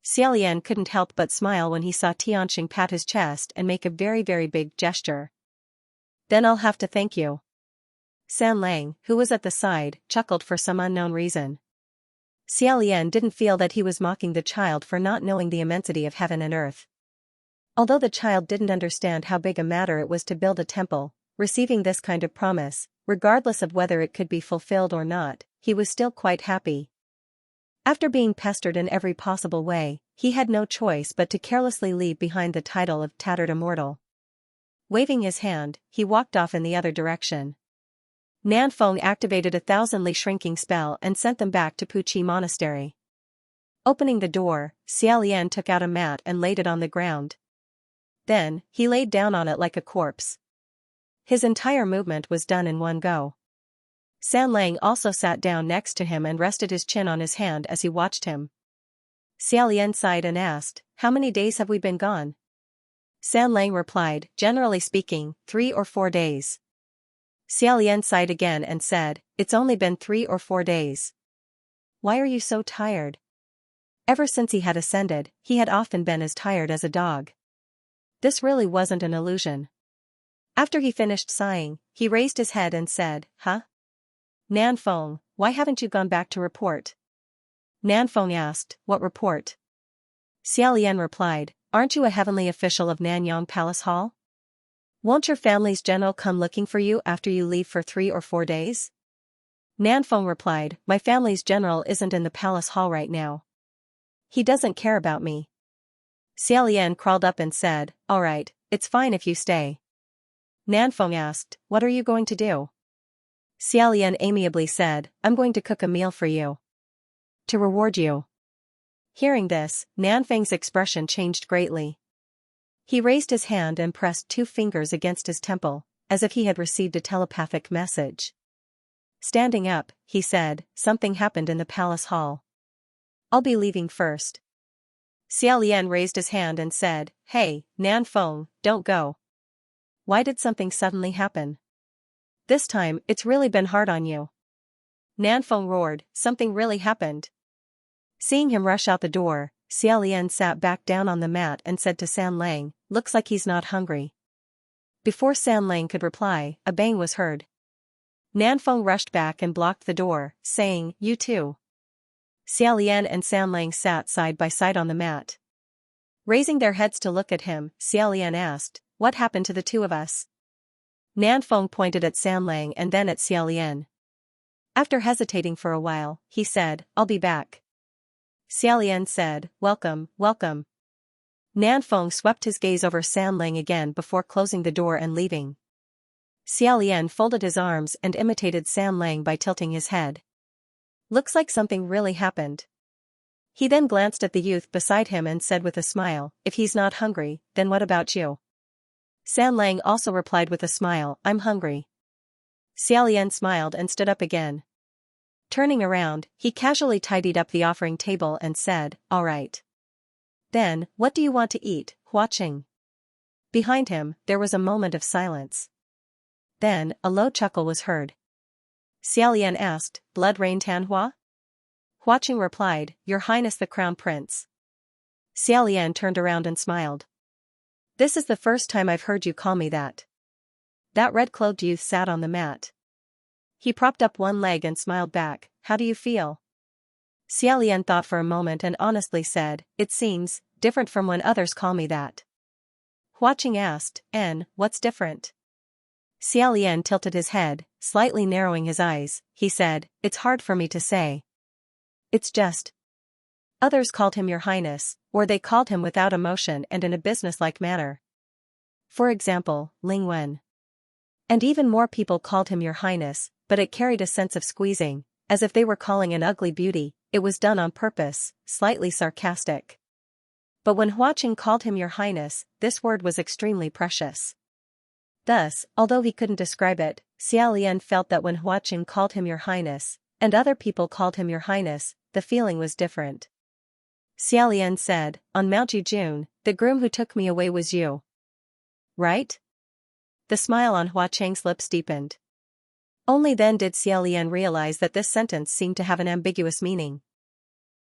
Xiaolian couldn't help but smile when he saw Xianxia pat his chest and make a very big gesture. "Then I'll have to thank you." Sanlang, who was at the side, chuckled for some unknown reason. Xiaolian didn't feel that he was mocking the child for not knowing the immensity of heaven and earth. Although the child didn't understand how big a matter it was to build a temple, receiving this kind of promise, regardless of whether it could be fulfilled or not, he was still quite happy. After being pestered in every possible way, he had no choice but to carelessly leave behind the title of Tattered Immortal. Waving his hand, he walked off in the other direction. Nanfeng activated a 1,000-li shrinking spell and sent them back to Puqi Monastery. Opening the door, Xiaolian took out a mat and laid it on the ground. Then, he laid down on it like a corpse. His entire movement was done in one go. Sanlang also sat down next to him and rested his chin on his hand as he watched him. Xiaolian sighed and asked, "How many days have we been gone?" Sanlang replied, "Generally speaking, 3 or 4 days." Xiaolian sighed again and said, "It's only been 3 or 4 days. Why are you so tired?" Ever since he had ascended, he had often been as tired as a dog. This really wasn't an illusion. After he finished sighing, he raised his head and said, "Huh? Nanfeng, why haven't you gone back to report?" Nanfeng asked, "What report?" Xiaolian replied, "Aren't you a heavenly official of Nanyang Palace Hall? Won't your family's general come looking for you after you leave for 3 or 4 days?" Nanfeng replied, "My family's general isn't in the palace hall right now. He doesn't care about me." Xiaolian crawled up and said, "All right, it's fine if you stay." Nanfeng asked, "What are you going to do?" Xiaolian amiably said, "I'm going to cook a meal for you. To reward you." Hearing this, Nanfeng's expression changed greatly. He raised his hand and pressed 2 fingers against his temple, as if he had received a telepathic message. Standing up, he said, "Something happened in the palace hall. I'll be leaving first." Xiaolian raised his hand and said, "Hey, Nanfeng, don't go. Why did something suddenly happen? This time, it's really been hard on you." Nanfeng roared, "Something really happened." Seeing him rush out the door, Xiaolian sat back down on the mat and said to Sanlang, "Looks like he's not hungry." Before Sanlang could reply, a bang was heard. Nanfeng rushed back and blocked the door, saying, "You too." Xiaolian and Sanlang sat side by side on the mat. Raising their heads to look at him, Xiaolian asked, "What happened to the 2 of us?" Nanfeng pointed at Sanlang and then at Xiaolian. After hesitating for a while, he said, "I'll be back." Xiaolian said, "Welcome, welcome." Nanfeng swept his gaze over Sanlang again before closing the door and leaving. Xiaolian folded his arms and imitated Sanlang by tilting his head. "Looks like something really happened." He then glanced at the youth beside him and said with a smile, "If he's not hungry, then what about you?" Sanlang also replied with a smile, "I'm hungry." Xiaolian smiled and stood up again. Turning around, he casually tidied up the offering table and said, "All right. Then, what do you want to eat, Huaqing?" Behind him, there was a moment of silence. Then, a low chuckle was heard. Xiaolian asked, "Blood Rain Tanhua?" Huaqing replied, "Your Highness the Crown Prince." Xiaolian turned around and smiled. This is the first time I've heard you call me that. That red-clothed youth sat on the mat. He propped up one leg and smiled back. How do you feel? Xiaolian thought for a moment and honestly said, it seems different from when others call me that. Hua Qing asked, what's different? Xiaolian tilted his head, slightly narrowing his eyes. He said, it's hard for me to say. It's just. Others called him Your Highness, or they called him without emotion and in a businesslike manner. For example, Ling Wen. And even more people called him Your Highness, but it carried a sense of squeezing, as if they were calling an ugly beauty. It was done on purpose, slightly sarcastic. But when Hua Qing called him Your Highness, this word was extremely precious. Thus, although he couldn't describe it, Xiaolian felt that when Hua Qing called him Your Highness, and other people called him Your Highness, the feeling was different. Xiaolian said, on Mount Jujun, the groom who took me away was you. Right? The smile on Hua Qing's lips deepened. Only then did Xiaolian realize that this sentence seemed to have an ambiguous meaning.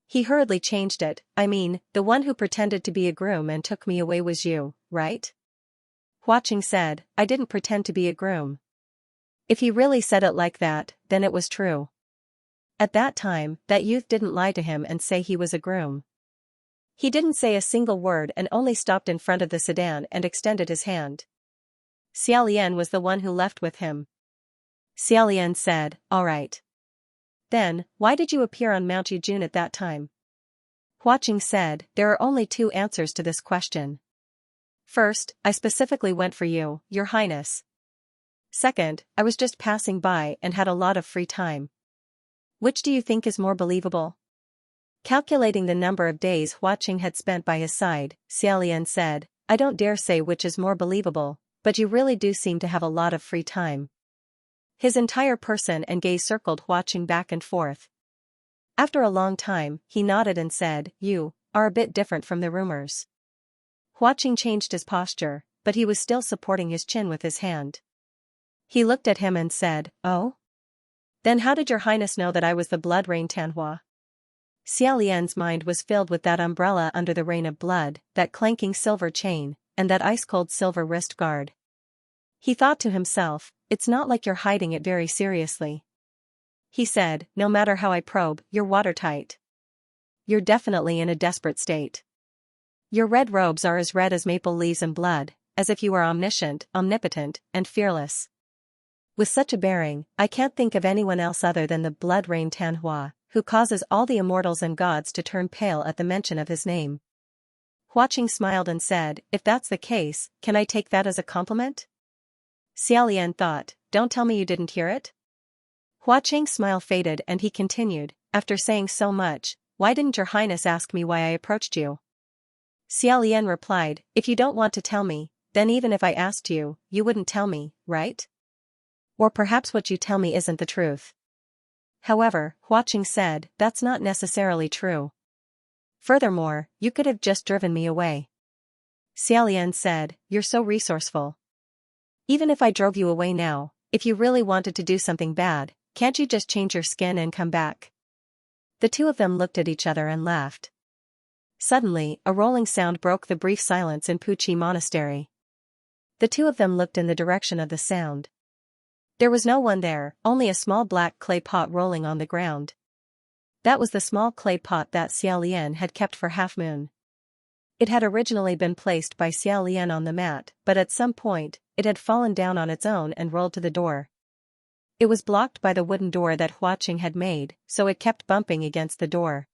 He hurriedly changed it. I mean, the one who pretended to be a groom and took me away was you, right? Hua Qing said, I didn't pretend to be a groom. If he really said it like that, then it was true. At that time, that youth didn't lie to him and say he was a groom. He didn't say a single word and only stopped in front of the sedan and extended his hand. Xiaolian was the one who left with him. Xiaolian said, all right. Then, why did you appear on Mount Jujun at that time? Hua Qing said, there are only two answers to this question. First, I specifically went for you, Your Highness. Second, I was just passing by and had a lot of free time. Which do you think is more believable? Calculating the number of days Hua Qing had spent by his side, Xiaolian said, I don't dare say which is more believable, but you really do seem to have a lot of free time. His entire person and gaze circled Hua Qing back and forth. After a long time, he nodded and said, you are a bit different from the rumors. Hua Qing changed his posture, but he was still supporting his chin with his hand. He looked at him and said, oh? Then how did Your Highness know that I was the blood rain Tanhua? Xiaolian's mind was filled with that umbrella under the rain of blood, that clanking silver chain, and that ice-cold silver wrist guard. He thought to himself, it's not like you're hiding it very seriously. He said, no matter how I probe, you're watertight. You're definitely in a desperate state. Your red robes are as red as maple leaves and blood, as if you are omniscient, omnipotent, and fearless. With such a bearing, I can't think of anyone else other than the blood rain Tanhua, who causes all the immortals and gods to turn pale at the mention of his name. Hua Qing smiled and said, if that's the case, can I take that as a compliment? Xiaolian thought, don't tell me you didn't hear it? Hua Qing's smile faded and he continued, after saying so much, why didn't Your Highness ask me why I approached you? Xiaolian replied, if you don't want to tell me, then even if I asked you, you wouldn't tell me, right? Or perhaps what you tell me isn't the truth. However, Hua Qing said, that's not necessarily true. Furthermore, you could have just driven me away. Xiaolian said, you're so resourceful. Even if I drove you away now, if you really wanted to do something bad, can't you just change your skin and come back? The two of them looked at each other and laughed. Suddenly, a rolling sound broke the brief silence in Puqi Monastery. The two of them looked in the direction of the sound. There was no one there, only a small black clay pot rolling on the ground. That was the small clay pot that Xiaolian had kept for Half Moon. It had originally been placed by Xiaolian on the mat, but at some point, it had fallen down on its own and rolled to the door. It was blocked by the wooden door that Hua Qing had made, so it kept bumping against the door.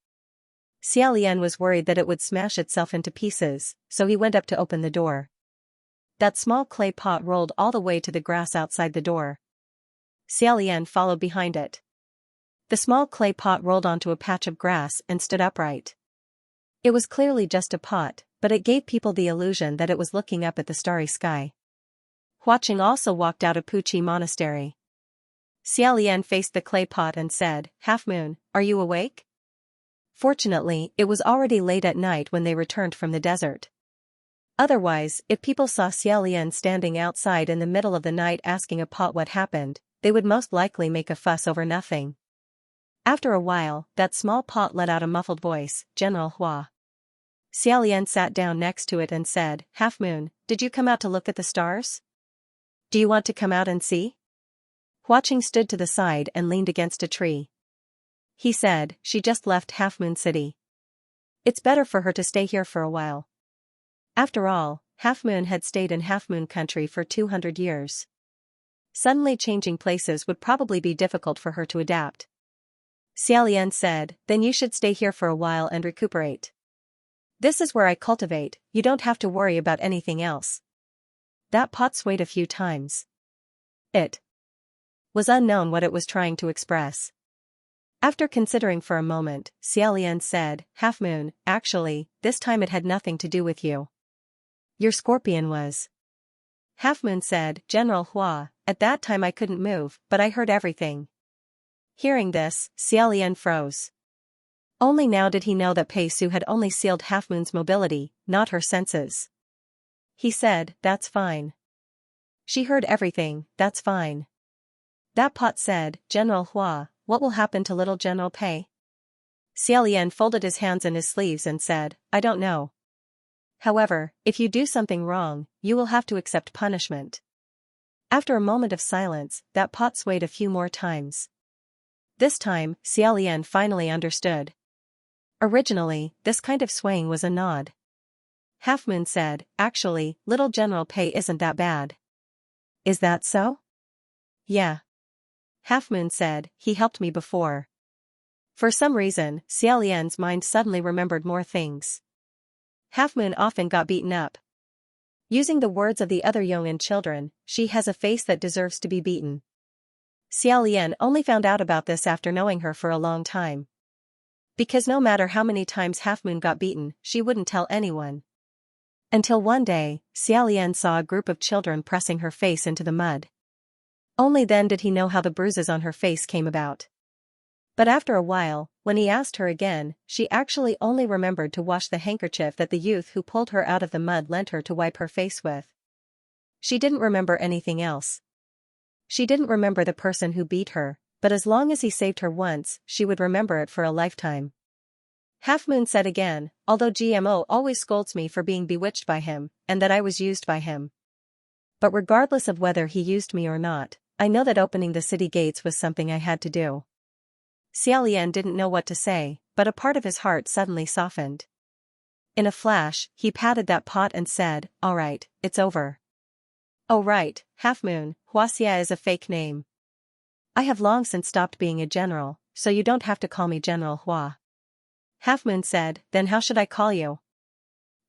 Xiaolian was worried that it would smash itself into pieces, so he went up to open the door. That small clay pot rolled all the way to the grass outside the door. Xiaolian followed behind it. The small clay pot rolled onto a patch of grass and stood upright. It was clearly just a pot, but it gave people the illusion that it was looking up at the starry sky. Hua Qing also walked out of Puqi Monastery. Xiaolian faced the clay pot and said, Half Moon, are you awake? Fortunately, it was already late at night when they returned from the desert. Otherwise, if people saw Xiaolian standing outside in the middle of the night asking a pot what happened, they would most likely make a fuss over nothing. After a while, that small pot let out a muffled voice, General Hua. Xiaolian sat down next to it and said, Half Moon, did you come out to look at the stars? Do you want to come out and see? Huaqing stood to the side and leaned against a tree. He said, she just left Half Moon City. It's better for her to stay here for a while. After all, Half Moon had stayed in Half Moon Country for 200 years. Suddenly changing places would probably be difficult for her to adapt. Xiaolian said, then you should stay here for a while and recuperate. This is where I cultivate, you don't have to worry about anything else. That pot swayed a few times. It was unknown what it was trying to express. After considering for a moment, Xiaolian said, Half Moon, actually, this time it had nothing to do with you. Your scorpion was. Half Moon said, General Hua, at that time I couldn't move, but I heard everything. Hearing this, Xiaolian froze. Only now did he know that Pei Su had only sealed Half Moon's mobility, not her senses. He said, that's fine. She heard everything, that's fine. That pot said, General Hua, what will happen to little General Pei? Xiaolian folded his hands in his sleeves and said, I don't know. However, if you do something wrong, you will have to accept punishment. After a moment of silence, that pot swayed a few more times. This time, Xiaolian finally understood. Originally, this kind of swaying was a nod. Half Moon said, actually, little General Pei isn't that bad. Is that so? Yeah. Half Moon said, he helped me before. For some reason, Xiaolian's mind suddenly remembered more things. Half Moon often got beaten up. Using the words of the other Yong'an children, she has a face that deserves to be beaten. Xiaolian only found out about this after knowing her for a long time. Because no matter how many times Half Moon got beaten, she wouldn't tell anyone. Until one day, Xiaolian saw a group of children pressing her face into the mud. Only then did he know how the bruises on her face came about. But after a while, when he asked her again, she actually only remembered to wash the handkerchief that the youth who pulled her out of the mud lent her to wipe her face with. She didn't remember anything else. She didn't remember the person who beat her, but as long as he saved her once, she would remember it for a lifetime. Half Moon said again, although GMO always scolds me for being bewitched by him, and that I was used by him. But regardless of whether he used me or not, I know that opening the city gates was something I had to do. Xiaolian didn't know what to say, but a part of his heart suddenly softened. In a flash, he patted that pot and said, all right, it's over. Oh right, Half Moon, Xianxia is a fake name. I have long since stopped being a general, so you don't have to call me General Hua. Half Moon said, then how should I call you?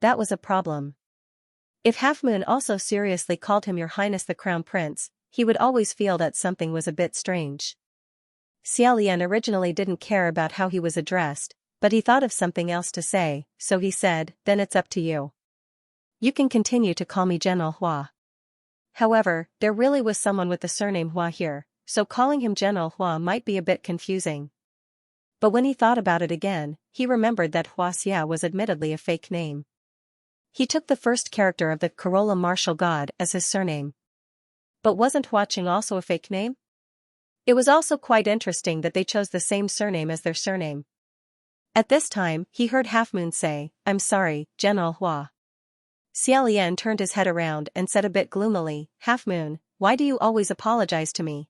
That was a problem. If Half Moon also seriously called him Your Highness the Crown Prince, he would always feel that something was a bit strange. Xiaolian originally didn't care about how he was addressed, but he thought of something else to say, so he said, then it's up to you. You can continue to call me General Hua. However, there really was someone with the surname Hua here, so calling him General Hua might be a bit confusing. But when he thought about it again, he remembered that Xianxia was admittedly a fake name. He took the first character of the Corolla martial god as his surname. But wasn't Huaqing also a fake name? It was also quite interesting that they chose the same surname as their surname. At this time, he heard Half Moon say, I'm sorry, General Hua. Xiaolian turned his head around and said a bit gloomily, Half Moon, why do you always apologize to me?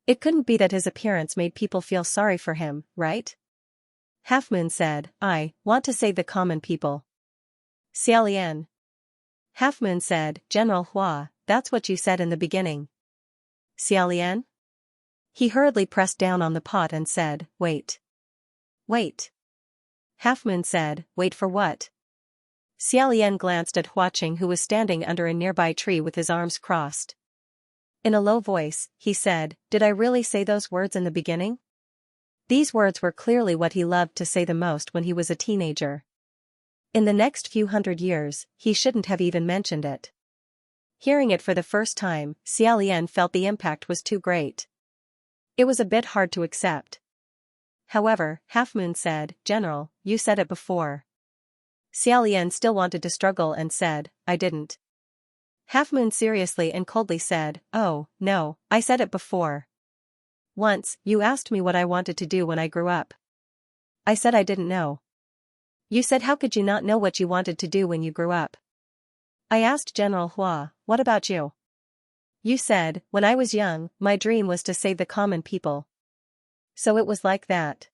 It couldn't be that his appearance made people feel sorry for him, right? Half Moon said, I want to save the common people. Xiaolian. Half Moon said, General Hua, that's what you said in the beginning. Xiaolian? He hurriedly pressed down on the pot and said, wait. Wait. Half Moon said, wait for what? Xiaolian glanced at Huaqing, who was standing under a nearby tree with his arms crossed. In a low voice, he said, did I really say those words in the beginning? These words were clearly what he loved to say the most when he was a teenager. In the next few hundred years, he shouldn't have even mentioned it. Hearing it for the first time, Xiaolian felt the impact was too great. It was a bit hard to accept. However, Half Moon said, General, you said it before. Xiaolian still wanted to struggle and said, I didn't. Half Moon seriously and coldly said, oh, no, I said it before. Once, you asked me what I wanted to do when I grew up. I said I didn't know. You said how could you not know what you wanted to do when you grew up? I asked General Hua, what about you? You said, when I was young, my dream was to save the common people. So it was like that.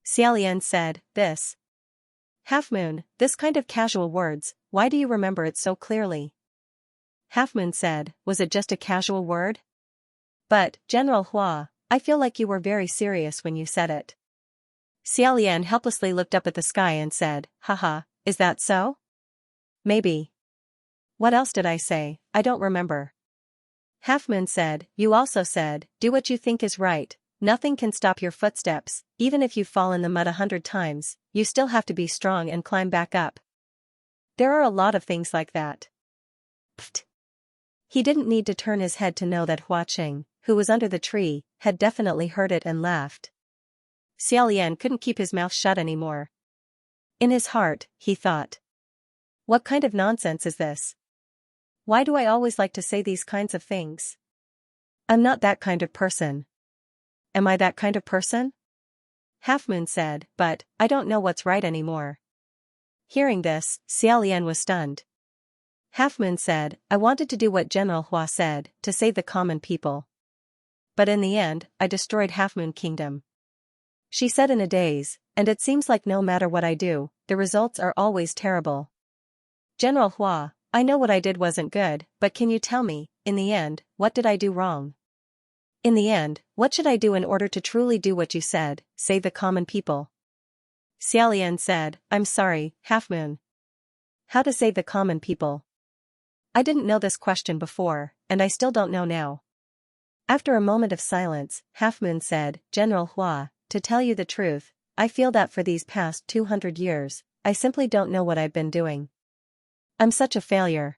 Xiaolian said, this. Half Moon, this kind of casual words, why do you remember it so clearly? Half Moon said, was it just a casual word? But, General Hua, I feel like you were very serious when you said it. Xiaolian helplessly looked up at the sky and said, haha, is that so? Maybe. What else did I say? I don't remember. Half Moon said, you also said, do what you think is right, nothing can stop your footsteps, even if you fall in the mud 100 times, you still have to be strong and climb back up. There are a lot of things like that. Pfft. He didn't need to turn his head to know that Hua Qing, who was under the tree, had definitely heard it and laughed. Xiaolian couldn't keep his mouth shut anymore. In his heart, he thought. What kind of nonsense is this? Why do I always like to say these kinds of things? I'm not that kind of person. Am I that kind of person? Half Moon said, but, I don't know what's right anymore. Hearing this, Xiaolian was stunned. Half Moon said, I wanted to do what General Hua said, to save the common people. But in the end, I destroyed Half Moon Kingdom. She said in a daze, and it seems like no matter what I do, the results are always terrible. General Hua, I know what I did wasn't good, but can you tell me, in the end, what did I do wrong? In the end, what should I do in order to truly do what you said, save the common people? Xiaolian said, I'm sorry, Half Moon. How to save the common people? I didn't know this question before, and I still don't know now. After a moment of silence, Half Moon said, General Hua, to tell you the truth, I feel that for these past 200 years, I simply don't know what I've been doing. I'm such a failure.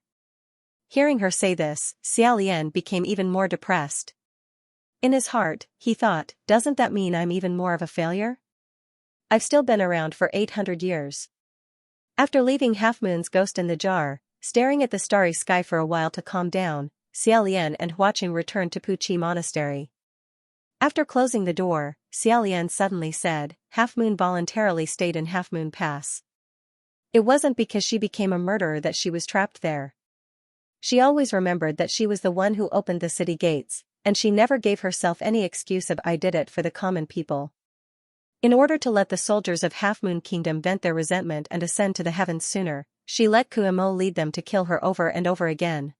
Hearing her say this, Xiaolian became even more depressed. In his heart, he thought, doesn't that mean I'm even more of a failure? I've still been around for 800 years. After leaving Half Moon's ghost in the jar, staring at the starry sky for a while to calm down, Xiaolian and Hua Qing returned to Puqi Monastery. After closing the door, Xiaolian suddenly said, Half Moon voluntarily stayed in Half Moon Pass. It wasn't because she became a murderer that she was trapped there. She always remembered that she was the one who opened the city gates, and she never gave herself any excuse of I did it for the common people. In order to let the soldiers of Half Moon Kingdom vent their resentment and ascend to the heavens sooner, she let Kuemo lead them to kill her over and over again.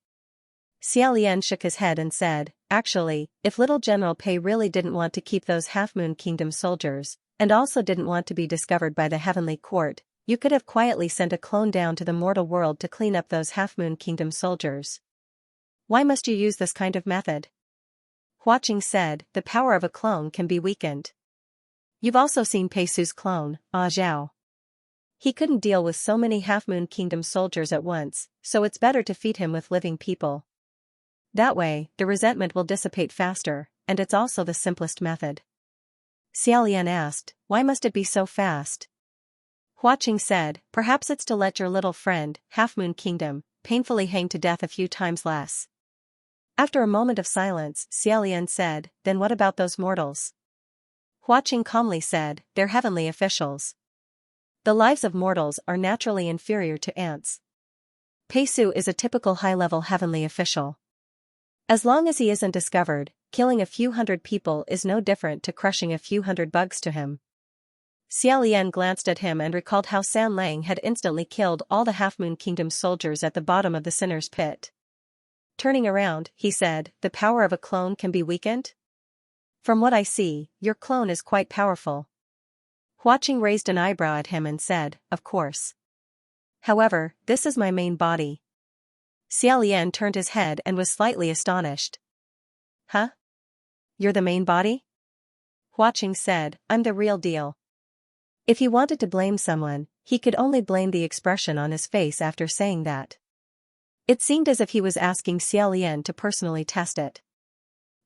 Xiaolian shook his head and said, actually, if little General Pei really didn't want to keep those Half Moon Kingdom soldiers, and also didn't want to be discovered by the Heavenly Court, you could have quietly sent a clone down to the mortal world to clean up those Half Moon Kingdom soldiers. Why must you use this kind of method? Hua Qing said, the power of a clone can be weakened. You've also seen Pei Su's clone, Zhao. He couldn't deal with so many Half Moon Kingdom soldiers at once, so it's better to feed him with living people. That way, the resentment will dissipate faster, and it's also the simplest method. Xiaolian asked, why must it be so fast? Hua Qing said, perhaps it's to let your little friend, Half Moon Kingdom, painfully hang to death a few times less. After a moment of silence, Xiaolian said, then what about those mortals? Hua Qing calmly said, they're heavenly officials. The lives of mortals are naturally inferior to ants. Pei Su is a typical high-level heavenly official. As long as he isn't discovered, killing a few hundred people is no different to crushing a few hundred bugs to him. Xiaolian glanced at him and recalled how San Lang had instantly killed all the Half Moon Kingdom soldiers at the bottom of the sinner's pit. Turning around, he said, the power of a clone can be weakened? From what I see, your clone is quite powerful. Hua Qing raised an eyebrow at him and said, of course. However, this is my main body. Xiaolian turned his head and was slightly astonished. Huh? You're the main body? Hua Qing said, I'm the real deal. If he wanted to blame someone, he could only blame the expression on his face after saying that. It seemed as if he was asking Xiaolian to personally test it.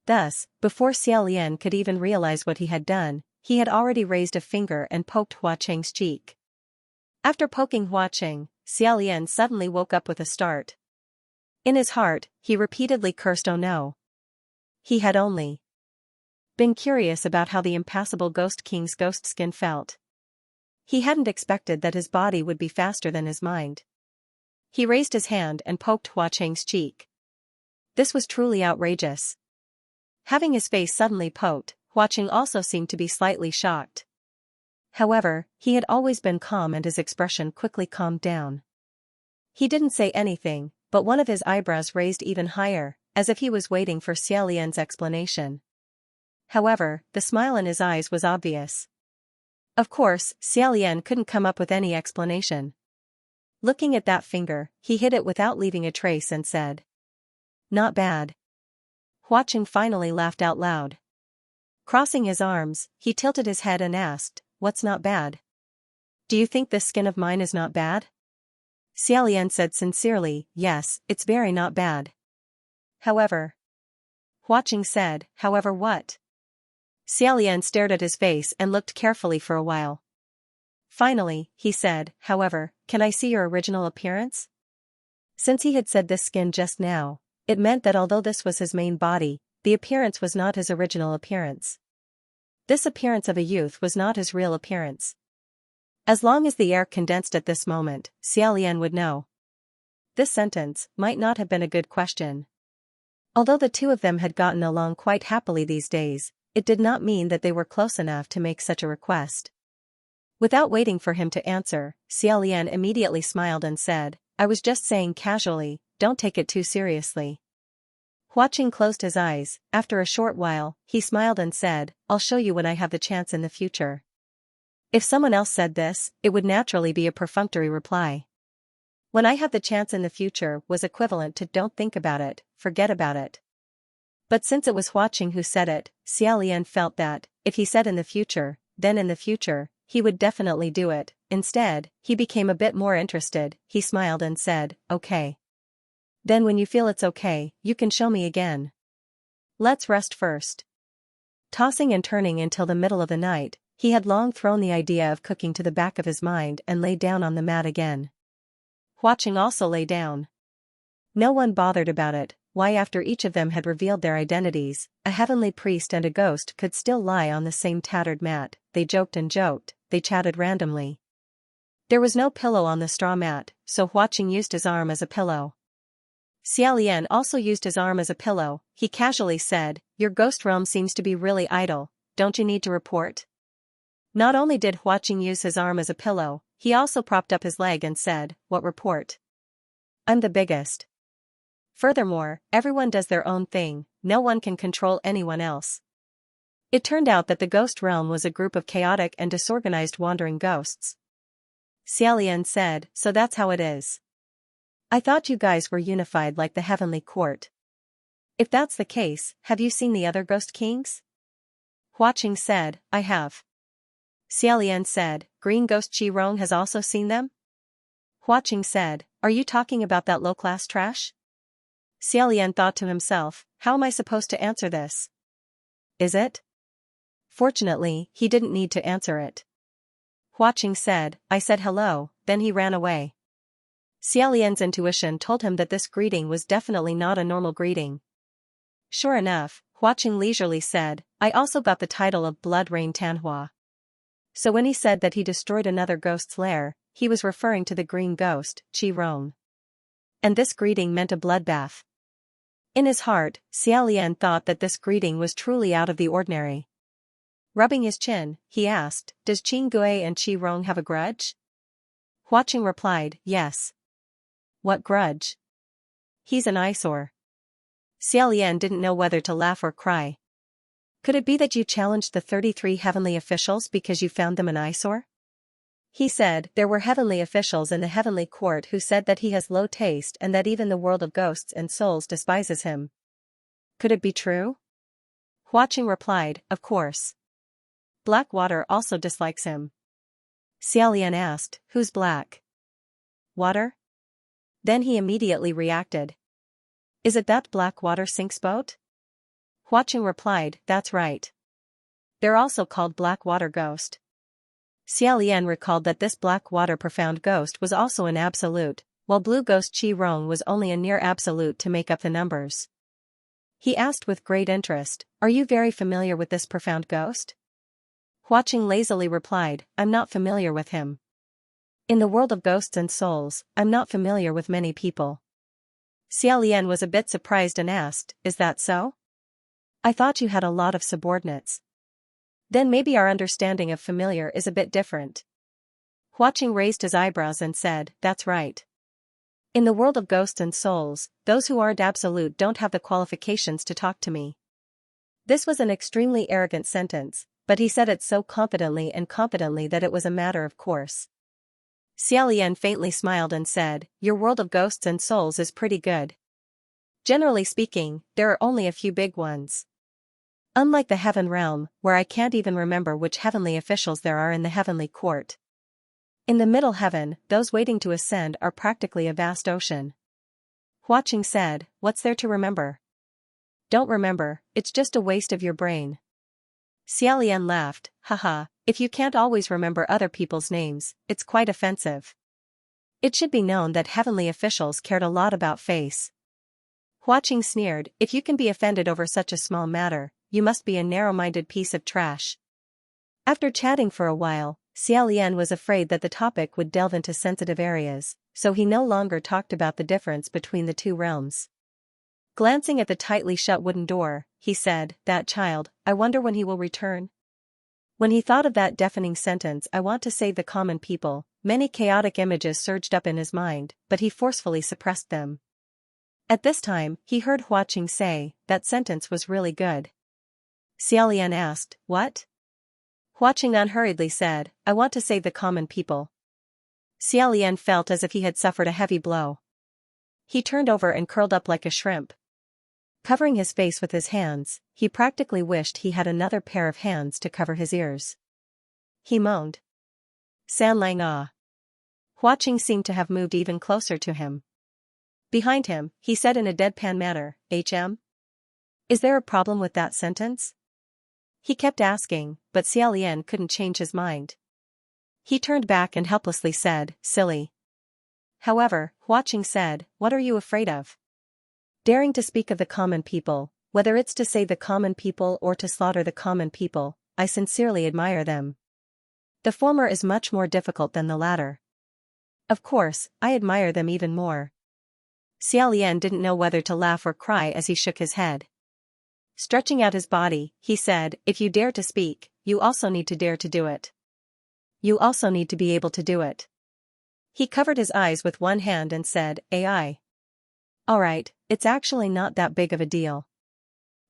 Thus, before Xiaolian could even realize what he had done, he had already raised a finger and poked Hua Qing's cheek. After poking Hua Qing, Xiaolian suddenly woke up with a start. In his heart, he repeatedly cursed oh no. He had only been curious about how the impassible Ghost King's ghost skin felt. He hadn't expected that his body would be faster than his mind. He raised his hand and poked Hua Cheng's cheek. This was truly outrageous. Having his face suddenly poked, Hua Cheng also seemed to be slightly shocked. However, he had always been calm and his expression quickly calmed down. He didn't say anything, but one of his eyebrows raised even higher, as if he was waiting for Xiaolian's explanation. However, the smile in his eyes was obvious. Of course, Xiaolian couldn't come up with any explanation. Looking at that finger, he hid it without leaving a trace and said, "Not bad." Hua Cheng finally laughed out loud. Crossing his arms, he tilted his head and asked, "What's not bad? Do you think this skin of mine is not bad?" Xiaolian said sincerely, "Yes, it's very not bad. However." Hua Cheng said, "However what?" Xiaolian stared at his face and looked carefully for a while. Finally, he said, "However, can I see your original appearance?" Since he had said this skin just now, it meant that although this was his main body, the appearance was not his original appearance. This appearance of a youth was not his real appearance. As long as the air condensed at this moment, Xiaolian would know. This sentence might not have been a good question. Although the two of them had gotten along quite happily these days, it did not mean that they were close enough to make such a request. Without waiting for him to answer, Xiaolian immediately smiled and said, "I was just saying casually, don't take it too seriously." Hua Cheng closed his eyes. After a short while, he smiled and said, "I'll show you when I have the chance in the future." If someone else said this, it would naturally be a perfunctory reply. "When I have the chance in the future" was equivalent to "don't think about it, forget about it." But since it was Hua Cheng who said it, Xiaolian felt that, if he said in the future, then in the future, he would definitely do it. Instead, he became a bit more interested. He smiled and said, "Okay. Then when you feel it's okay, you can show me again. Let's rest first." Tossing and turning until the middle of the night, he had long thrown the idea of cooking to the back of his mind and lay down on the mat again. Hua Cheng also lay down. No one bothered about it. Why, after each of them had revealed their identities, a heavenly priest and a ghost could still lie on the same tattered mat. They joked and joked, they chatted randomly. There was no pillow on the straw mat, so Hua Cheng used his arm as a pillow. Xiaolian also used his arm as a pillow. He casually said, "Your ghost realm seems to be really idle, don't you need to report?" Not only did Hua Cheng use his arm as a pillow, he also propped up his leg and said, "What report? I'm the biggest. Furthermore, everyone does their own thing, no one can control anyone else." It turned out that the ghost realm was a group of chaotic and disorganized wandering ghosts. Xiaolian said, "So that's how it is. I thought you guys were unified like the heavenly court. If that's the case, have you seen the other ghost kings?" Hua Cheng said, "I have." Xiaolian said, "Green ghost Qi Rong has also seen them?" Hua Cheng said, "Are you talking about that low-class trash?" Xiaolian thought to himself, "How am I supposed to answer this? Is it?" Fortunately, he didn't need to answer it. Hua Cheng said, "I said hello," then he ran away. Xiaolian's intuition told him that this greeting was definitely not a normal greeting. Sure enough, Hua Cheng leisurely said, "I also got the title of Blood Rain Tanhua." So when he said that he destroyed another ghost's lair, he was referring to the green ghost, Qi Rong. And this greeting meant a bloodbath. In his heart, Xiaolian thought that this greeting was truly out of the ordinary. Rubbing his chin, he asked, "Does Qing Gui and Qi Rong have a grudge?" Hua Cheng replied, "Yes." "What grudge?" "He's an eyesore." Xiaolian didn't know whether to laugh or cry. "Could it be that you challenged the 33 heavenly officials because you found them an eyesore?" He said there were heavenly officials in the heavenly court who said that he has low taste and that even the world of ghosts and souls despises him. Could it be true? Hua Cheng replied, "Of course. Black water also dislikes him." Xiaolian asked, "Who's black? Water?" Then he immediately reacted. "Is it that black water sinks boat?" Hua Cheng replied, "That's right. They're also called black water ghost." Xiaolian recalled that this black water profound ghost was also an absolute, while blue ghost Qi Rong was only a near absolute to make up the numbers. He asked with great interest, "Are you very familiar with this profound ghost?" Huaqing lazily replied, I'm not familiar with him. In the world of ghosts and souls, I'm not familiar with many people. Xiaolian was a bit surprised and asked, is that so? I thought you had a lot of subordinates. Then maybe our understanding of familiar is a bit different. Huaqing raised his eyebrows and said, that's right. In the world of ghosts and souls, those who aren't absolute don't have the qualifications to talk to me. This was an extremely arrogant sentence, but he said it so confidently that it was a matter of course. Xiaolian faintly smiled and said, your world of ghosts and souls is pretty good. Generally speaking, there are only a few big ones. Unlike the heaven realm, where I can't even remember which heavenly officials there are in the heavenly court. In the middle heaven, those waiting to ascend are practically a vast ocean. Huaqing said, what's there to remember? Don't remember, it's just a waste of your brain. Xiaolian laughed, haha, if you can't always remember other people's names, it's quite offensive. It should be known that heavenly officials cared a lot about face. Huaqing sneered, if you can be offended over such a small matter, you must be a narrow-minded piece of trash. After chatting for a while, Xiaolian was afraid that the topic would delve into sensitive areas, so he no longer talked about the difference between the two realms. Glancing at the tightly shut wooden door, he said, that child, I wonder when he will return. When he thought of that deafening sentence, I want to save the common people, many chaotic images surged up in his mind, but he forcefully suppressed them. At this time, he heard Huaqing say, that sentence was really good. Xiaolian asked, what? Huaqing unhurriedly said, I want to save the common people. Xiaolian felt as if he had suffered a heavy blow. He turned over and curled up like a shrimp. Covering his face with his hands, he practically wished he had another pair of hands to cover his ears. He moaned. San Lang ah. Huaqing seemed to have moved even closer to him. Behind him, he said in a deadpan manner, HM? Is there a problem with that sentence? He kept asking, but Xiaolian couldn't change his mind. He turned back and helplessly said, silly. However, Huaqing said, what are you afraid of? Daring to speak of the common people, whether it's to save the common people or to slaughter the common people, I sincerely admire them. The former is much more difficult than the latter. Of course, I admire them even more. Xiaolian didn't know whether to laugh or cry as he shook his head. Stretching out his body, he said, if you dare to speak, you also need to dare to do it. You also need to be able to do it. He covered his eyes with one hand and said, AI. Alright, it's actually not that big of a deal.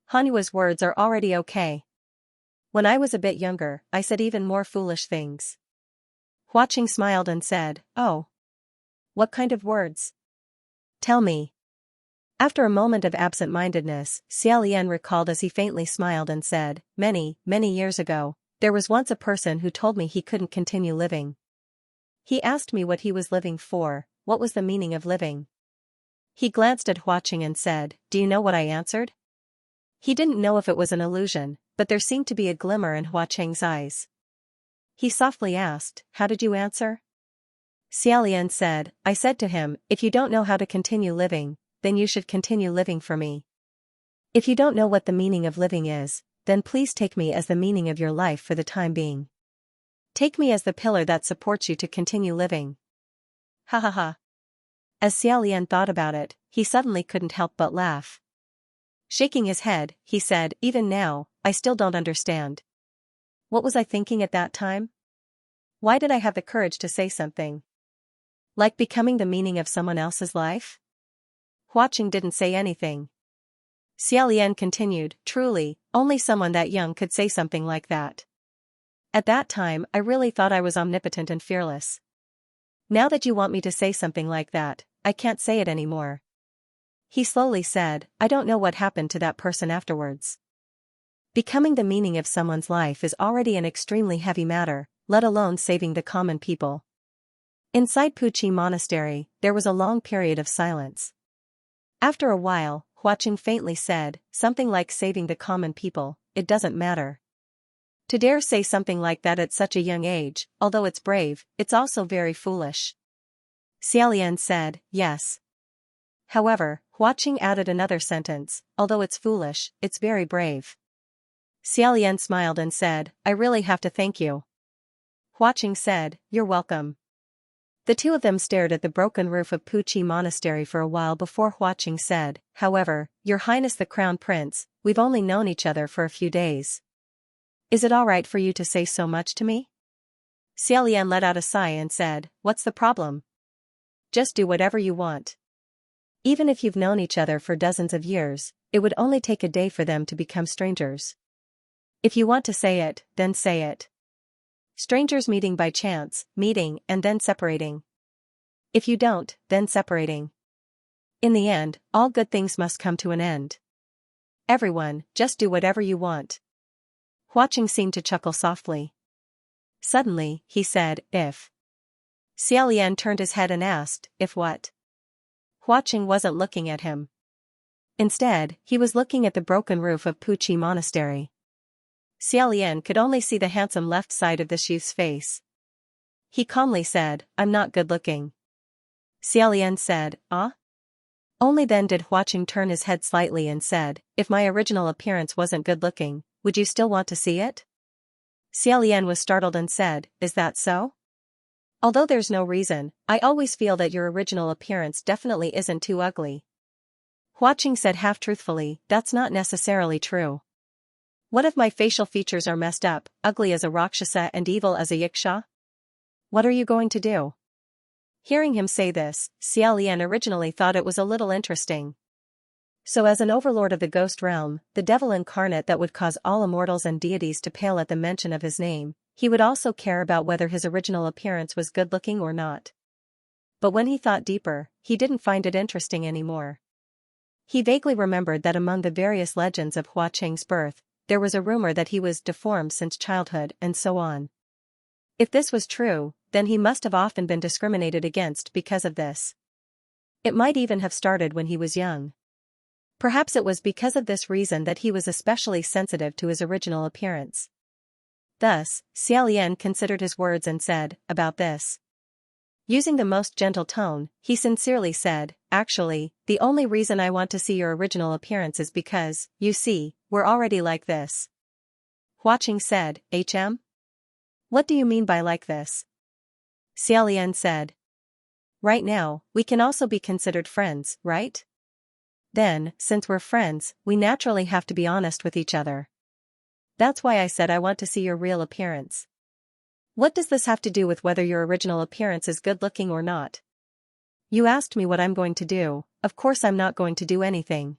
Hanua's words are already okay. When I was a bit younger, I said even more foolish things. Huaqing smiled and said, oh. What kind of words? Tell me. After a moment of absent-mindedness, Xiaolian recalled as he faintly smiled and said, many years ago, there was once a person who told me he couldn't continue living. He asked me what he was living for, what was the meaning of living. He glanced at Huaqing and said, do you know what I answered? He didn't know if it was an illusion, but there seemed to be a glimmer in Huaqing's eyes. He softly asked, how did you answer? Xiaolian said, I said to him, if you don't know how to continue living, then you should continue living for me. If you don't know what the meaning of living is, then please take me as the meaning of your life for the time being. Take me as the pillar that supports you to continue living. Ha ha ha. As Xiaolian thought about it, he suddenly couldn't help but laugh. Shaking his head, he said, even now, I still don't understand. What was I thinking at that time? Why did I have the courage to say something like becoming the meaning of someone else's life? Huaqing didn't say anything. Xiaolian continued, truly, only someone that young could say something like that. At that time I really thought I was omnipotent and fearless. Now that you want me to say something like that, I can't say it anymore. He slowly said, I don't know what happened to that person afterwards. Becoming the meaning of someone's life is already an extremely heavy matter, let alone saving the common people. Inside Puqi Monastery, there was a long period of silence. After a while, Huaqing faintly said, something like saving the common people, it doesn't matter. To dare say something like that at such a young age, although it's brave, it's also very foolish. Xiaolian said, yes. However, Huaqing added another sentence, although it's foolish, it's very brave. Xiaolian smiled and said, I really have to thank you. Huaqing said, you're welcome. The two of them stared at the broken roof of Puqi Monastery for a while before Huaqing said, however, Your Highness the Crown Prince, we've only known each other for a few days. Is it all right for you to say so much to me? Xiaolian let out a sigh and said, what's the problem? Just do whatever you want. Even if you've known each other for dozens of years, it would only take a day for them to become strangers. If you want to say it, then say it. Strangers meeting by chance, meeting and then separating. If you don't, then separating. In the end, all good things must come to an end. Everyone, just do whatever you want. Huaqing seemed to chuckle softly. Suddenly, he said, if. Xiaolian turned his head and asked, if what? Huaqing wasn't looking at him. Instead, he was looking at the broken roof of Puqi Monastery. Xiaolian could only see the handsome left side of the youth's face. He calmly said, I'm not good-looking. Xiaolian said, ah? Only then did Huaqing turn his head slightly and said, if my original appearance wasn't good-looking, would you still want to see it? Xiaolian was startled and said, is that so? Although there's no reason, I always feel that your original appearance definitely isn't too ugly. Huaqing said half-truthfully, that's not necessarily true. What if my facial features are messed up, ugly as a Rakshasa and evil as a Yiksha? What are you going to do? Hearing him say this, Xiaolian originally thought it was a little interesting. So as an overlord of the ghost realm, the devil incarnate that would cause all immortals and deities to pale at the mention of his name, he would also care about whether his original appearance was good-looking or not. But when he thought deeper, he didn't find it interesting anymore. He vaguely remembered that among the various legends of Huaqing's birth, there was a rumor that he was deformed since childhood and so on. If this was true, then he must have often been discriminated against because of this. It might even have started when he was young. Perhaps it was because of this reason that he was especially sensitive to his original appearance. Thus, Xiaolian considered his words and said, about this. Using the most gentle tone, he sincerely said, actually, the only reason I want to see your original appearance is because, you see, we're already like this. Huaqing said, HM? What do you mean by like this? Xiaolian said. Right now, we can also be considered friends, right? Then, since we're friends, we naturally have to be honest with each other. That's why I said I want to see your real appearance. What does this have to do with whether your original appearance is good-looking or not? You asked me what I'm going to do, of course I'm not going to do anything.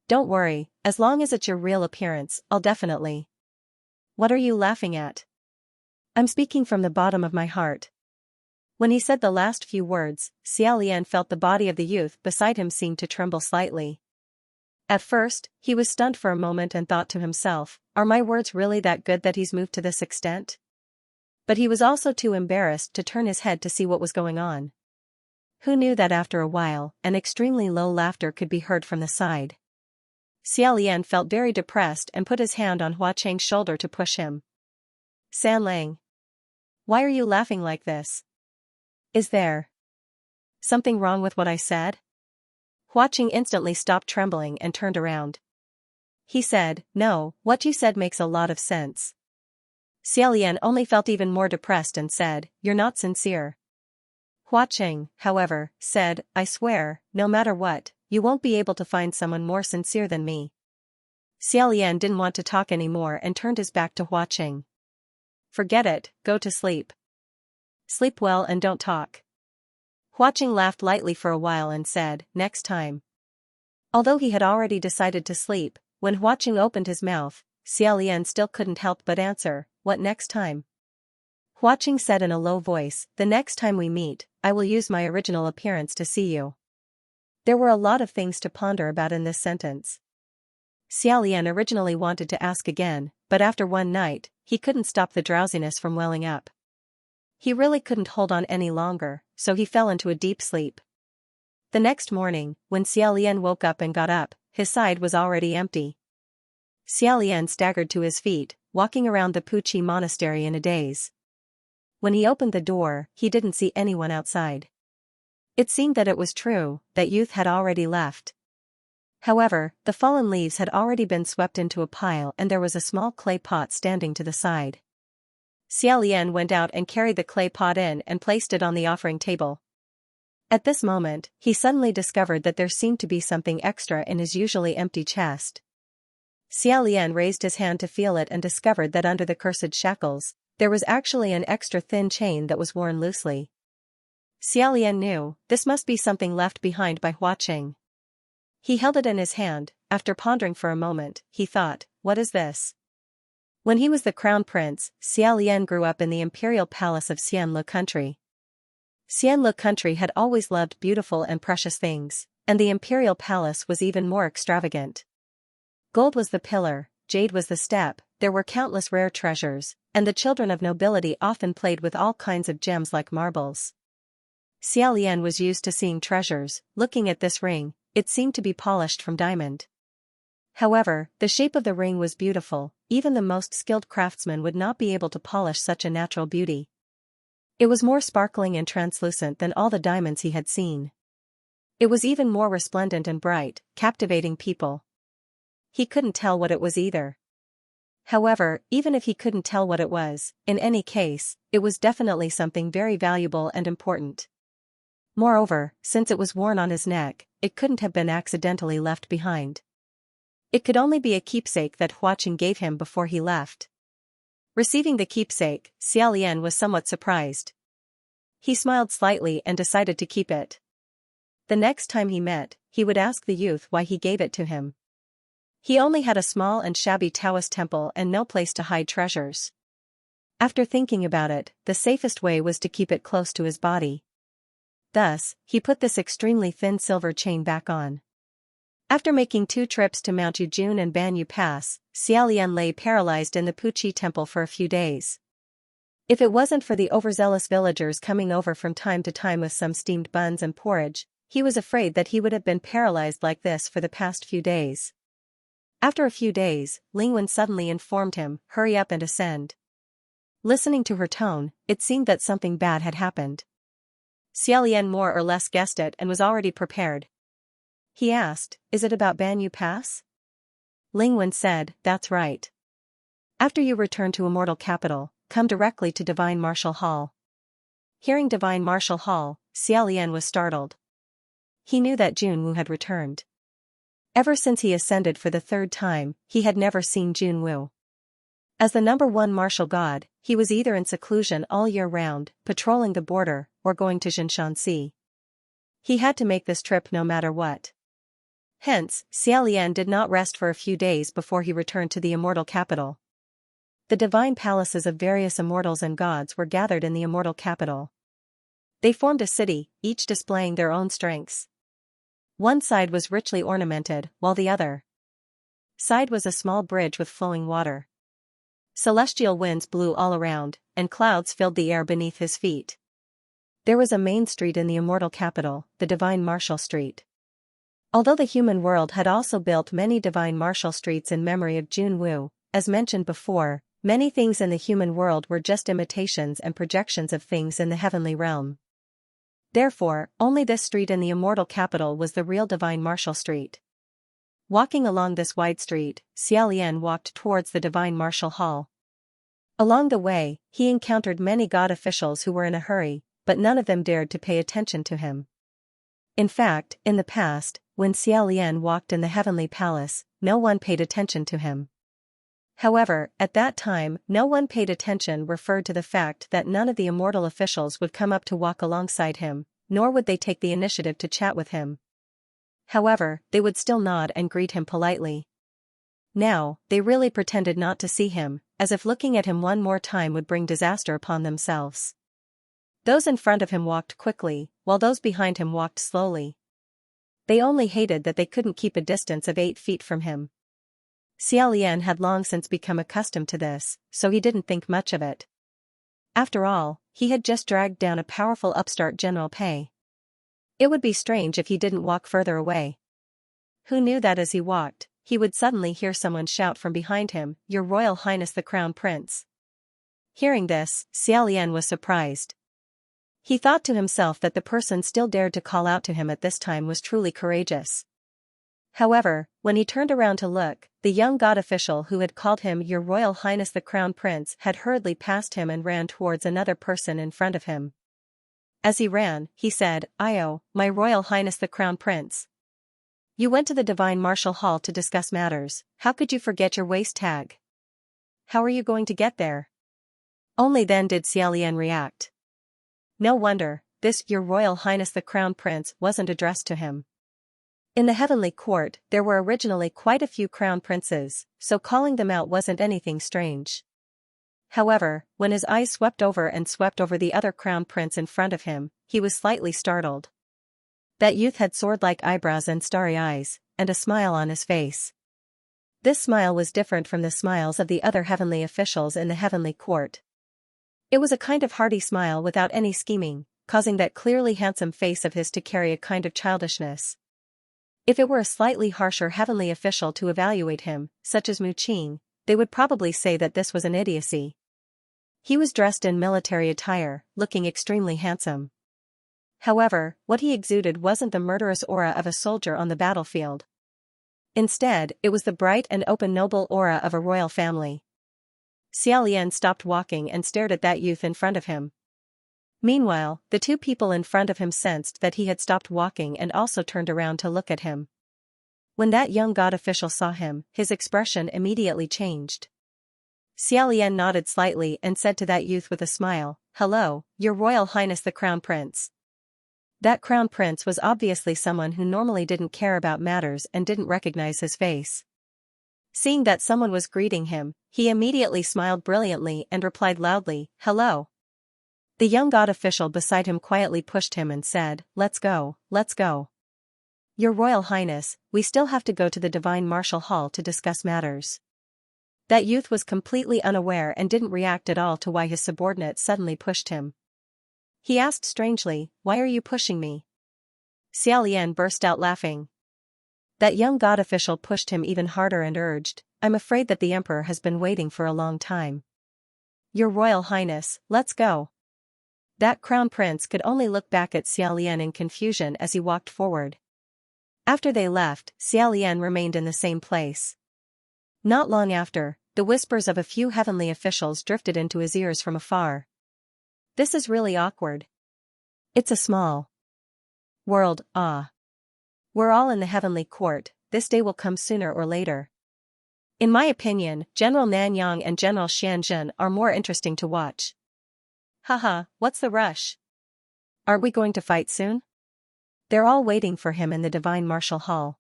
Don't worry, as long as it's your real appearance, I'll definitely. What are you laughing at? I'm speaking from the bottom of my heart. When he said the last few words, Xiaolian felt the body of the youth beside him seem to tremble slightly. At first, he was stunned for a moment and thought to himself, are my words really that good that he's moved to this extent? But he was also too embarrassed to turn his head to see what was going on. Who knew that after a while, an extremely low laughter could be heard from the side. Xiaolian felt very depressed and put his hand on Huaqing's shoulder to push him. Sanlang. Why are you laughing like this? Is there something wrong with what I said? Huaqing instantly stopped trembling and turned around. He said, no, what you said makes a lot of sense. Xiaolian only felt even more depressed and said, you're not sincere. Huaqing, however, said, I swear, no matter what, you won't be able to find someone more sincere than me. Xiaolian didn't want to talk anymore and turned his back to Huaqing. Forget it, go to sleep. Sleep well and don't talk. Huaqing laughed lightly for a while and said, next time. Although he had already decided to sleep, when Huaqing opened his mouth, Xiaolian still couldn't help but answer, what next time? Huaqing said in a low voice, the next time we meet, I will use my original appearance to see you. There were a lot of things to ponder about in this sentence. Xiaolian originally wanted to ask again, but after one night, he couldn't stop the drowsiness from welling up. He really couldn't hold on any longer, so he fell into a deep sleep. The next morning, when Xiaolian woke up and got up, his side was already empty. Xiaolian staggered to his feet, walking around the Puqi monastery in a daze. When he opened the door, he didn't see anyone outside. It seemed that it was true, that youth had already left. However, the fallen leaves had already been swept into a pile and there was a small clay pot standing to the side. Xiaolian went out and carried the clay pot in and placed it on the offering table. At this moment, he suddenly discovered that there seemed to be something extra in his usually empty chest. Xiaolian raised his hand to feel it and discovered that under the cursed shackles, there was actually an extra thin chain that was worn loosely. Xiaolian knew, this must be something left behind by Huaqing. He held it in his hand. After pondering for a moment, he thought, what is this? When he was the crown prince, Xiaolian grew up in the imperial palace of Xianlu country. Xianlu country had always loved beautiful and precious things, and the imperial palace was even more extravagant. Gold was the pillar, jade was the step, there were countless rare treasures, and the children of nobility often played with all kinds of gems like marbles. Xiaolian was used to seeing treasures. Looking at this ring, it seemed to be polished from diamond. However, the shape of the ring was beautiful, even the most skilled craftsman would not be able to polish such a natural beauty. It was more sparkling and translucent than all the diamonds he had seen. It was even more resplendent and bright, captivating people. He couldn't tell what it was either. However, even if he couldn't tell what it was, in any case, it was definitely something very valuable and important. Moreover, since it was worn on his neck, it couldn't have been accidentally left behind. It could only be a keepsake that Huaqing gave him before he left. Receiving the keepsake, Xiaolian was somewhat surprised. He smiled slightly and decided to keep it. The next time he met, he would ask the youth why he gave it to him. He only had a small and shabby Taoist temple and no place to hide treasures. After thinking about it, the safest way was to keep it close to his body. Thus, he put this extremely thin silver chain back on. After making 2 trips to Mount Yujun and Banyu Pass, Xiaolian lay paralyzed in the Puqi temple for a few days. If it wasn't for the overzealous villagers coming over from time to time with some steamed buns and porridge, he was afraid that he would have been paralyzed like this for the past few days. After a few days, Lingwen suddenly informed him, hurry up and ascend. Listening to her tone, it seemed that something bad had happened. Xiaolian more or less guessed it and was already prepared. He asked, is it about Banyu Pass? Lingwen said, that's right. After you return to Immortal Capital, come directly to Divine Martial Hall. Hearing Divine Martial Hall, Xiaolian was startled. He knew that Junwu had returned. Ever since he ascended for the 3rd time, he had never seen Junwu. As the #1 martial god, he was either in seclusion all year round, patrolling the border, or going to Xianxia. He had to make this trip no matter what. Hence, Xiaolian did not rest for a few days before he returned to the Immortal Capital. The divine palaces of various immortals and gods were gathered in the Immortal Capital. They formed a city, each displaying their own strengths. One side was richly ornamented, while the other side was a small bridge with flowing water. Celestial winds blew all around, and clouds filled the air beneath his feet. There was a main street in the Immortal Capital, the Divine Martial Street. Although the human world had also built many divine martial streets in memory of Junwu, as mentioned before, many things in the human world were just imitations and projections of things in the heavenly realm. Therefore, only this street in the Immortal Capital was the real Divine Martial Street. Walking along this wide street, Xiaolian walked towards the Divine Martial Hall. Along the way, he encountered many god officials who were in a hurry, but none of them dared to pay attention to him. In fact, in the past, when Xiaolian walked in the heavenly palace, no one paid attention to him. However, at that time, no one paid attention referred to the fact that none of the immortal officials would come up to walk alongside him, nor would they take the initiative to chat with him. However, they would still nod and greet him politely. Now, they really pretended not to see him, as if looking at him one more time would bring disaster upon themselves. Those in front of him walked quickly, while those behind him walked slowly. They only hated that they couldn't keep a distance of 8 feet from him. Xiaolian had long since become accustomed to this, so he didn't think much of it. After all, he had just dragged down a powerful upstart General Pei. It would be strange if he didn't walk further away. Who knew that as he walked, he would suddenly hear someone shout from behind him, "Your Royal Highness the Crown Prince." Hearing this, Xiaolian was surprised. He thought to himself that the person still dared to call out to him at this time was truly courageous. However, when he turned around to look, the young god official who had called him Your Royal Highness the Crown Prince had hurriedly passed him and ran towards another person in front of him. As he ran, he said, "Io, my Royal Highness the Crown Prince. You went to the Divine Martial Hall to discuss matters. How could you forget your waist tag? How are you going to get there?" Only then did Xiaolian react. No wonder, this Your Royal Highness the Crown Prince wasn't addressed to him. In the heavenly court, there were originally quite a few crown princes, so calling them out wasn't anything strange. However, when his eyes swept over the other crown prince in front of him, he was slightly startled. That youth had sword-like eyebrows and starry eyes, and a smile on his face. This smile was different from the smiles of the other heavenly officials in the heavenly court. It was a kind of hearty smile without any scheming, causing that clearly handsome face of his to carry a kind of childishness. If it were a slightly harsher heavenly official to evaluate him, such as Mu Qing, they would probably say that this was an idiocy. He was dressed in military attire, looking extremely handsome. However, what he exuded wasn't the murderous aura of a soldier on the battlefield. Instead, it was the bright and open noble aura of a royal family. Xiaolian stopped walking and stared at that youth in front of him. Meanwhile, the two people in front of him sensed that he had stopped walking and also turned around to look at him. When that young god official saw him, his expression immediately changed. Xiaolian nodded slightly and said to that youth with a smile, "Hello, Your Royal Highness the Crown Prince." That crown prince was obviously someone who normally didn't care about matters and didn't recognize his face. Seeing that someone was greeting him, he immediately smiled brilliantly and replied loudly, "Hello." The young god official beside him quietly pushed him and said, let's go. Your Royal Highness, we still have to go to the Divine Martial Hall to discuss matters. That youth was completely unaware and didn't react at all to why his subordinate suddenly pushed him. He asked strangely, "Why are you pushing me?" Xiaolian burst out laughing. That young god official pushed him even harder and urged, "I'm afraid that the Emperor has been waiting for a long time. Your Royal Highness, let's go." That crown prince could only look back at Xiaolian in confusion as he walked forward. After they left, Xiaolian remained in the same place. Not long after, the whispers of a few heavenly officials drifted into his ears from afar. "This is really awkward. It's a small world, We're all in the heavenly court, this day will come sooner or later. In my opinion, General Nanyang and General Xianxia are more interesting to watch. Haha, what's the rush? Aren't we going to fight soon?" They're all waiting for him in the Divine Martial Hall.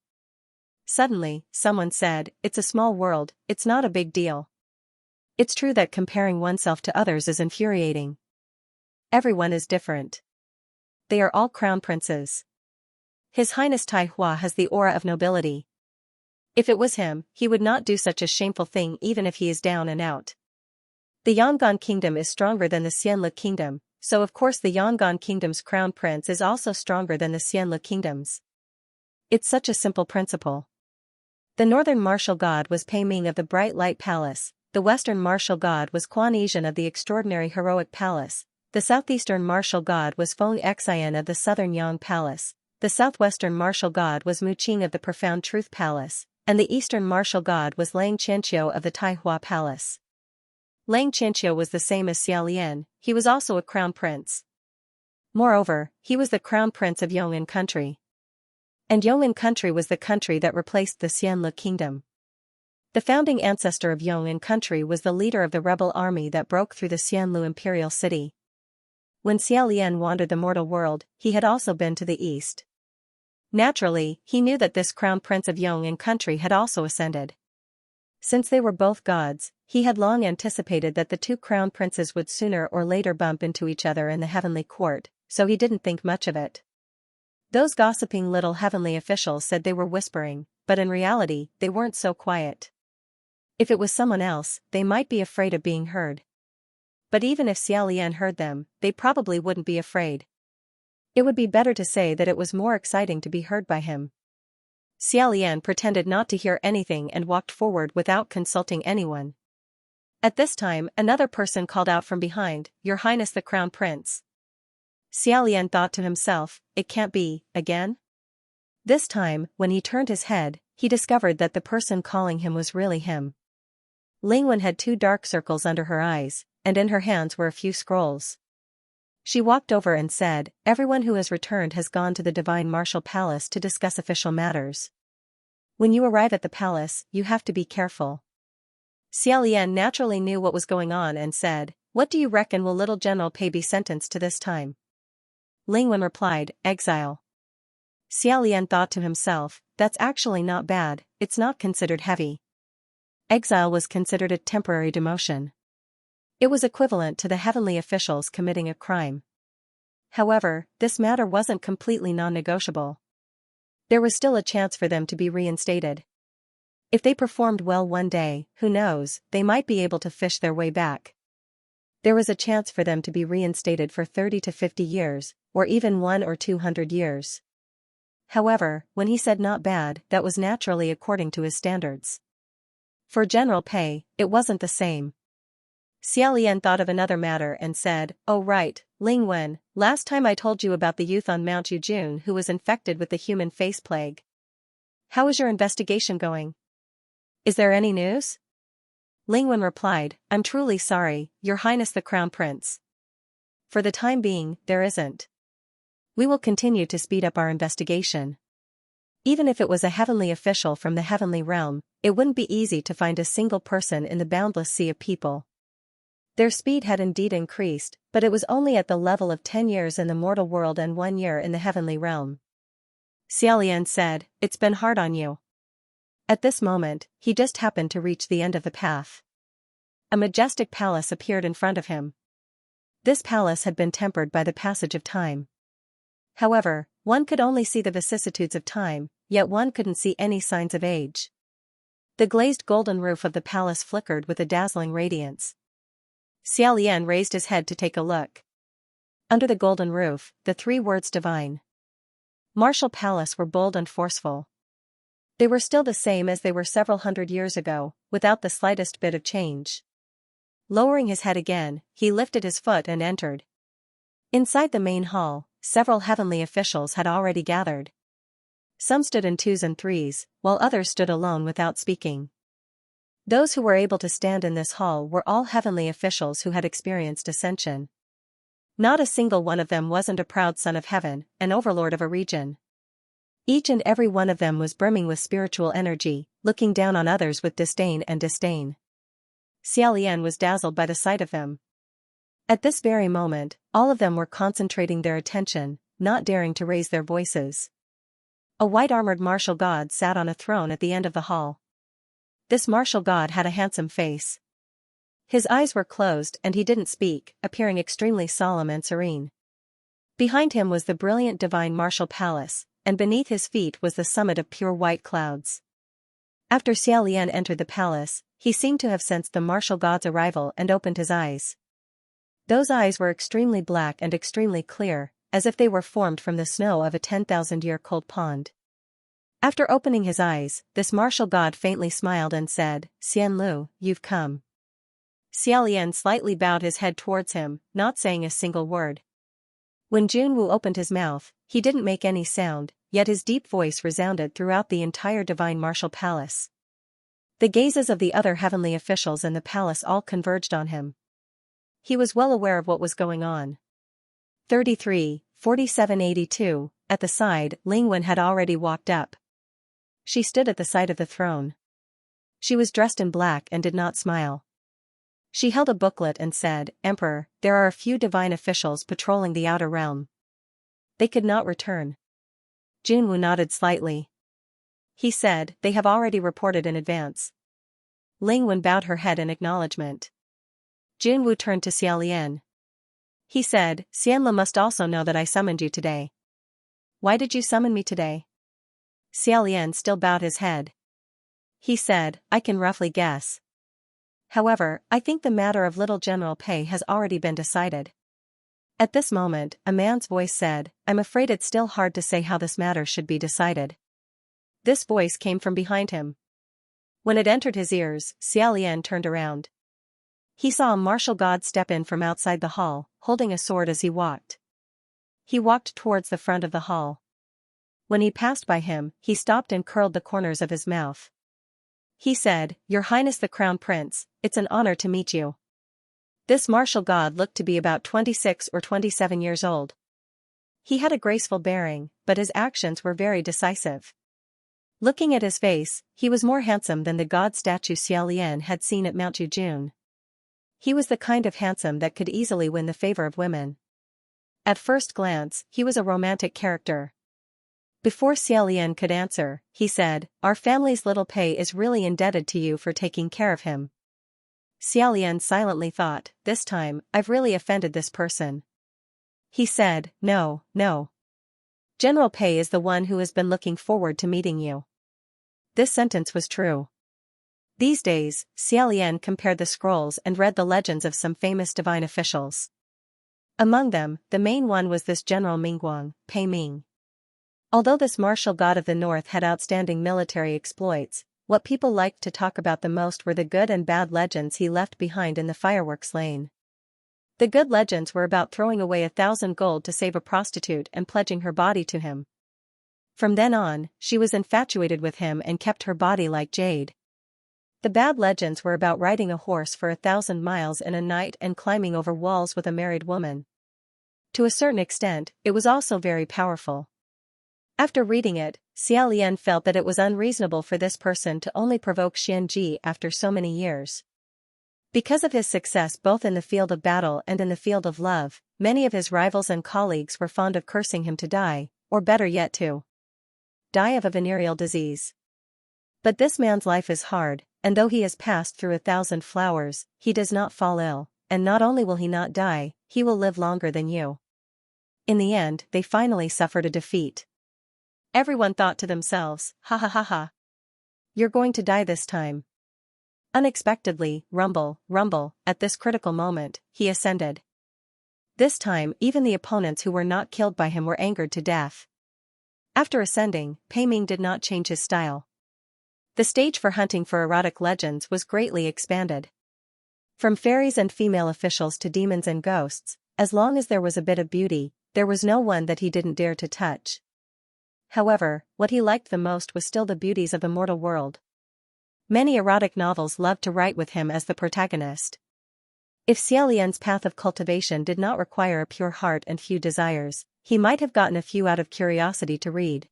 Suddenly, someone said, "It's a small world, it's not a big deal." It's true that comparing oneself to others is infuriating. Everyone is different. They are all crown princes. His Highness Tai Hua has the aura of nobility. If it was him, he would not do such a shameful thing even if he is down and out. The Yangon Kingdom is stronger than the Xianlu Kingdom, so of course the Yangon Kingdom's crown prince is also stronger than the Xianlu Kingdom's. It's such a simple principle. The northern martial god was Pei Ming of the Bright Light Palace, the western martial god was Quan Yixian of the Extraordinary Heroic Palace, the southeastern martial god was Feng Xian of the Southern Yang Palace, the southwestern martial god was Mu Qing of the Profound Truth Palace, and the eastern martial god was Lang Qianqiu of the Tai Hua Palace. Lang Qianqiu was the same as Xiaolian, he was also a crown prince. Moreover, he was the crown prince of Yong'an country. And Yong'an country was the country that replaced the Xianlu Kingdom. The founding ancestor of Yong'an country was the leader of the rebel army that broke through the Xianlu imperial city. When Xiaolian wandered the mortal world, he had also been to the east. Naturally, he knew that this crown prince of Yong'an country had also ascended. Since they were both gods, he had long anticipated that the two crown princes would sooner or later bump into each other in the heavenly court, so he didn't think much of it. Those gossiping little heavenly officials said they were whispering, but in reality, they weren't so quiet. If it was someone else, they might be afraid of being heard. But even if Xiaolian heard them, they probably wouldn't be afraid. It would be better to say that it was more exciting to be heard by him. Xiaolian pretended not to hear anything and walked forward without consulting anyone. At this time, another person called out from behind, "Your Highness the Crown Prince." Xiaolian thought to himself, it can't be, again? This time, when he turned his head, he discovered that the person calling him was really him. Lingwen had 2 dark circles under her eyes, and in her hands were a few scrolls. She walked over and said, "Everyone who has returned has gone to the Divine Martial Palace to discuss official matters. When you arrive at the palace, you have to be careful." Xiaolian naturally knew what was going on and said, "What do you reckon will little General Pei be sentenced to this time?" Lingwen replied, "Exile." Xiaolian thought to himself, "That's actually not bad, it's not considered heavy." Exile was considered a temporary demotion. It was equivalent to the heavenly officials committing a crime. However, this matter wasn't completely non-negotiable. There was still a chance for them to be reinstated. If they performed well one day, who knows, they might be able to fish their way back. There was a chance for them to be reinstated for 30 to 50 years, or even 100 or 200 years. However, when he said not bad, that was naturally according to his standards. For General Pei, it wasn't the same. Xiaolian thought of another matter and said, "Oh right, Lingwen, last time I told you about the youth on Mount Yujun who was infected with the human face plague. How is your investigation going? Is there any news?" Lingwen replied, "I'm truly sorry, Your Highness the Crown Prince. For the time being, there isn't. We will continue to speed up our investigation. Even if it was a heavenly official from the heavenly realm, it wouldn't be easy to find a single person in the boundless sea of people." Their speed had indeed increased, but it was only at the level of 10 years in the mortal world and 1 year in the heavenly realm. Xiaolian said, "It's been hard on you." At this moment, he just happened to reach the end of the path. A majestic palace appeared in front of him. This palace had been tempered by the passage of time. However, one could only see the vicissitudes of time, yet one couldn't see any signs of age. The glazed golden roof of the palace flickered with a dazzling radiance. Xiaolian raised his head to take a look. Under the golden roof, the 3 words "Divine Martial Palace" were bold and forceful. They were still the same as they were several hundred years ago, without the slightest bit of change. Lowering his head again, he lifted his foot and entered. Inside the main hall, several heavenly officials had already gathered. Some stood in 2s and 3s, while others stood alone without speaking. Those who were able to stand in this hall were all heavenly officials who had experienced ascension. Not a single one of them wasn't a proud son of heaven, an overlord of a region. Each and every one of them was brimming with spiritual energy, looking down on others with disdain and disdain. Xiaolian was dazzled by the sight of them. At this very moment, all of them were concentrating their attention, not daring to raise their voices. A white-armored martial god sat on a throne at the end of the hall. This martial god had a handsome face. His eyes were closed and he didn't speak, appearing extremely solemn and serene. Behind him was the brilliant divine martial palace, and beneath his feet was the summit of pure white clouds. After Xiaolian entered the palace, he seemed to have sensed the martial god's arrival and opened his eyes. Those eyes were extremely black and extremely clear, as if they were formed from the snow of a 10,000-year cold pond. After opening his eyes, this martial god faintly smiled and said, "Xian Lu, you've come." Xiaolian slightly bowed his head towards him, not saying a single word. When Junwu opened his mouth, he didn't make any sound, yet his deep voice resounded throughout the entire divine martial palace. The gazes of the other heavenly officials in the palace all converged on him. He was well aware of what was going on. 33:4782, at the side, Lingwen had already walked up. She stood at the side of the throne. She was dressed in black and did not smile. She held a booklet and said, "Emperor, there are a few divine officials patrolling the outer realm. They could not return." Junwu nodded slightly. He said, "They have already reported in advance." Lingwen bowed her head in acknowledgement. Junwu turned to Xiaolian. He said, "Xianlu must also know that I summoned you today. Why did you summon me today?" Xiaolian still bowed his head. He said, "I can roughly guess. However, I think the matter of little General Pei has already been decided." At this moment, a man's voice said, "I'm afraid it's still hard to say how this matter should be decided." This voice came from behind him. When it entered his ears, Xiaolian turned around. He saw a martial god step in from outside the hall, holding a sword as he walked. He walked towards the front of the hall. When he passed by him, he stopped and curled the corners of his mouth. He said, "Your Highness the Crown Prince, it's an honor to meet you." This martial god looked to be about 26 or 27 years old. He had a graceful bearing, but his actions were very decisive. Looking at his face, he was more handsome than the god statue Xiaolian had seen at Mount Jujun. He was the kind of handsome that could easily win the favor of women. At first glance, he was a romantic character. Before Xiaolian could answer, he said, "Our family's little Pei is really indebted to you for taking care of him." Xiaolian silently thought, "This time, I've really offended this person." He said, "No, no. General Pei is the one who has been looking forward to meeting you." This sentence was true. These days, Xiaolian compared the scrolls and read the legends of some famous divine officials. Among them, the main one was this General Mingguang, Pei Ming. Although this martial god of the north had outstanding military exploits, what people liked to talk about the most were the good and bad legends he left behind in the fireworks lane. The good legends were about throwing away 1,000 gold to save a prostitute and pledging her body to him. From then on, she was infatuated with him and kept her body like jade. The bad legends were about riding a horse for 1,000 miles in a night and climbing over walls with a married woman. To a certain extent, it was also very powerful. After reading it, Xiaolian felt that it was unreasonable for this person to only provoke Xianxia after so many years. Because of his success both in the field of battle and in the field of love, many of his rivals and colleagues were fond of cursing him to die, or better yet to die of a venereal disease. But this man's life is hard, and though he has passed through 1,000 flowers, he does not fall ill, and not only will he not die, he will live longer than you. In the end, they finally suffered a defeat. Everyone thought to themselves, "Ha ha ha ha. You're going to die this time." Unexpectedly, rumble, rumble, at this critical moment, he ascended. This time even the opponents who were not killed by him were angered to death. After ascending, Pei Ming did not change his style. The stage for hunting for erotic legends was greatly expanded. From fairies and female officials to demons and ghosts, as long as there was a bit of beauty, there was no one that he didn't dare to touch. However, what he liked the most was still the beauties of the mortal world. Many erotic novels loved to write with him as the protagonist. If Xiaolian's path of cultivation did not require a pure heart and few desires, he might have gotten a few out of curiosity to read.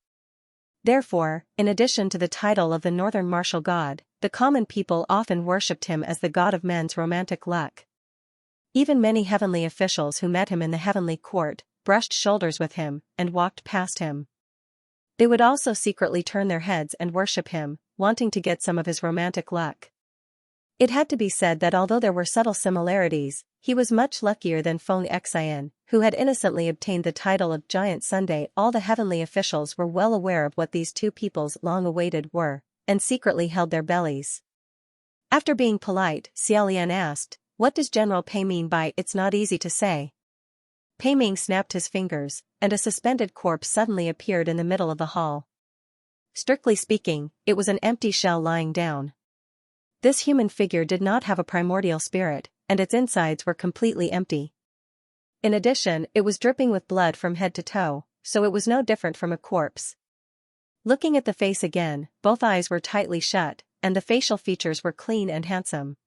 Therefore, in addition to the title of the northern martial god, the common people often worshipped him as the god of men's romantic luck. Even many heavenly officials who met him in the heavenly court, brushed shoulders with him, and walked past him. They would also secretly turn their heads and worship him, wanting to get some of his romantic luck. It had to be said that although there were subtle similarities, he was much luckier than Feng Xian, who had innocently obtained the title of Giant Sunday. All the heavenly officials were well aware of what these two peoples long awaited were, and secretly held their bellies. After being polite, Xiaolian asked, "What does General Pei mean by 'it's not easy to say'?" Pei Ming snapped his fingers, and a suspended corpse suddenly appeared in the middle of the hall. Strictly speaking, it was an empty shell lying down. This human figure did not have a primordial spirit, and its insides were completely empty. In addition, it was dripping with blood from head to toe, so it was no different from a corpse. Looking at the face again, both eyes were tightly shut, and the facial features were clean and handsome.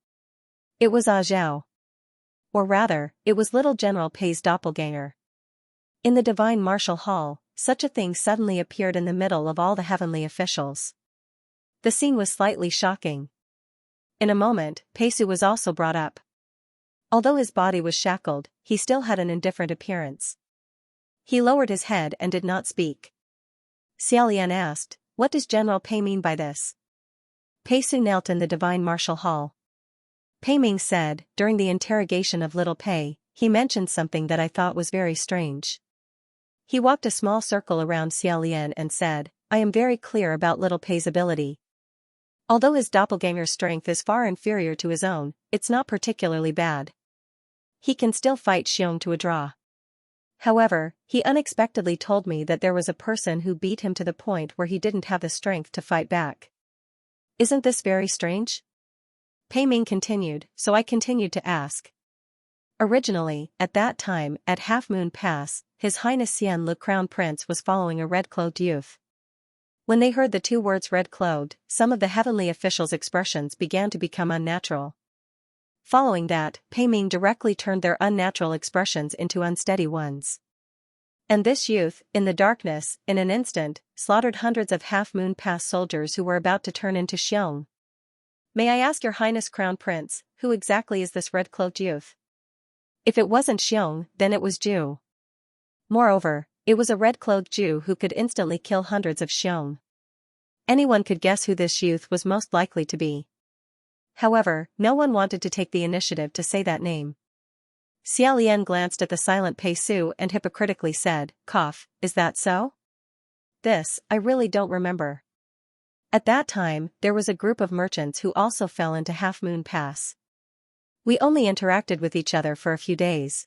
It was Ah Zhao. Or rather, it was little General Pei's doppelganger. In the divine martial hall, such a thing suddenly appeared in the middle of all the heavenly officials. The scene was slightly shocking. In a moment, Pei Su was also brought up. Although his body was shackled, he still had an indifferent appearance. He lowered his head and did not speak. Xiaolian asked, "What does General Pei mean by this?" Pei Su knelt in the divine martial hall. Pei Ming said, "During the interrogation of little Pei, he mentioned something that I thought was very strange." He walked a small circle around Xiaolian and said, "I am very clear about little Pei's ability. Although his doppelganger's strength is far inferior to his own, it's not particularly bad. He can still fight Xiong to a draw. However, he unexpectedly told me that there was a person who beat him to the point where he didn't have the strength to fight back. Isn't this very strange?" Pei Ming continued, so I continued to ask. Originally, at that time, at Half Moon Pass, His Highness Xianlu Crown Prince was following a red-clothed youth. When they heard the two words red-clothed, some of the heavenly officials' expressions began to become unnatural. Following that, Pei Ming directly turned their unnatural expressions into unsteady ones. And this youth, in the darkness, in an instant, slaughtered hundreds of half-moon pass soldiers who were about to turn into Xiong. May I ask your Highness Crown Prince, who exactly is this red-cloaked youth? If it wasn't Xiong, then it was Zhu. Moreover, it was a red-cloaked Zhu who could instantly kill hundreds of Xiong. Anyone could guess who this youth was most likely to be. However, no one wanted to take the initiative to say that name. Xia Lian glanced at the silent Pei Su and hypocritically said, "Cough, is that so? This, I really don't remember." At that time, there was a group of merchants who also fell into Half Moon Pass. We only interacted with each other for a few days.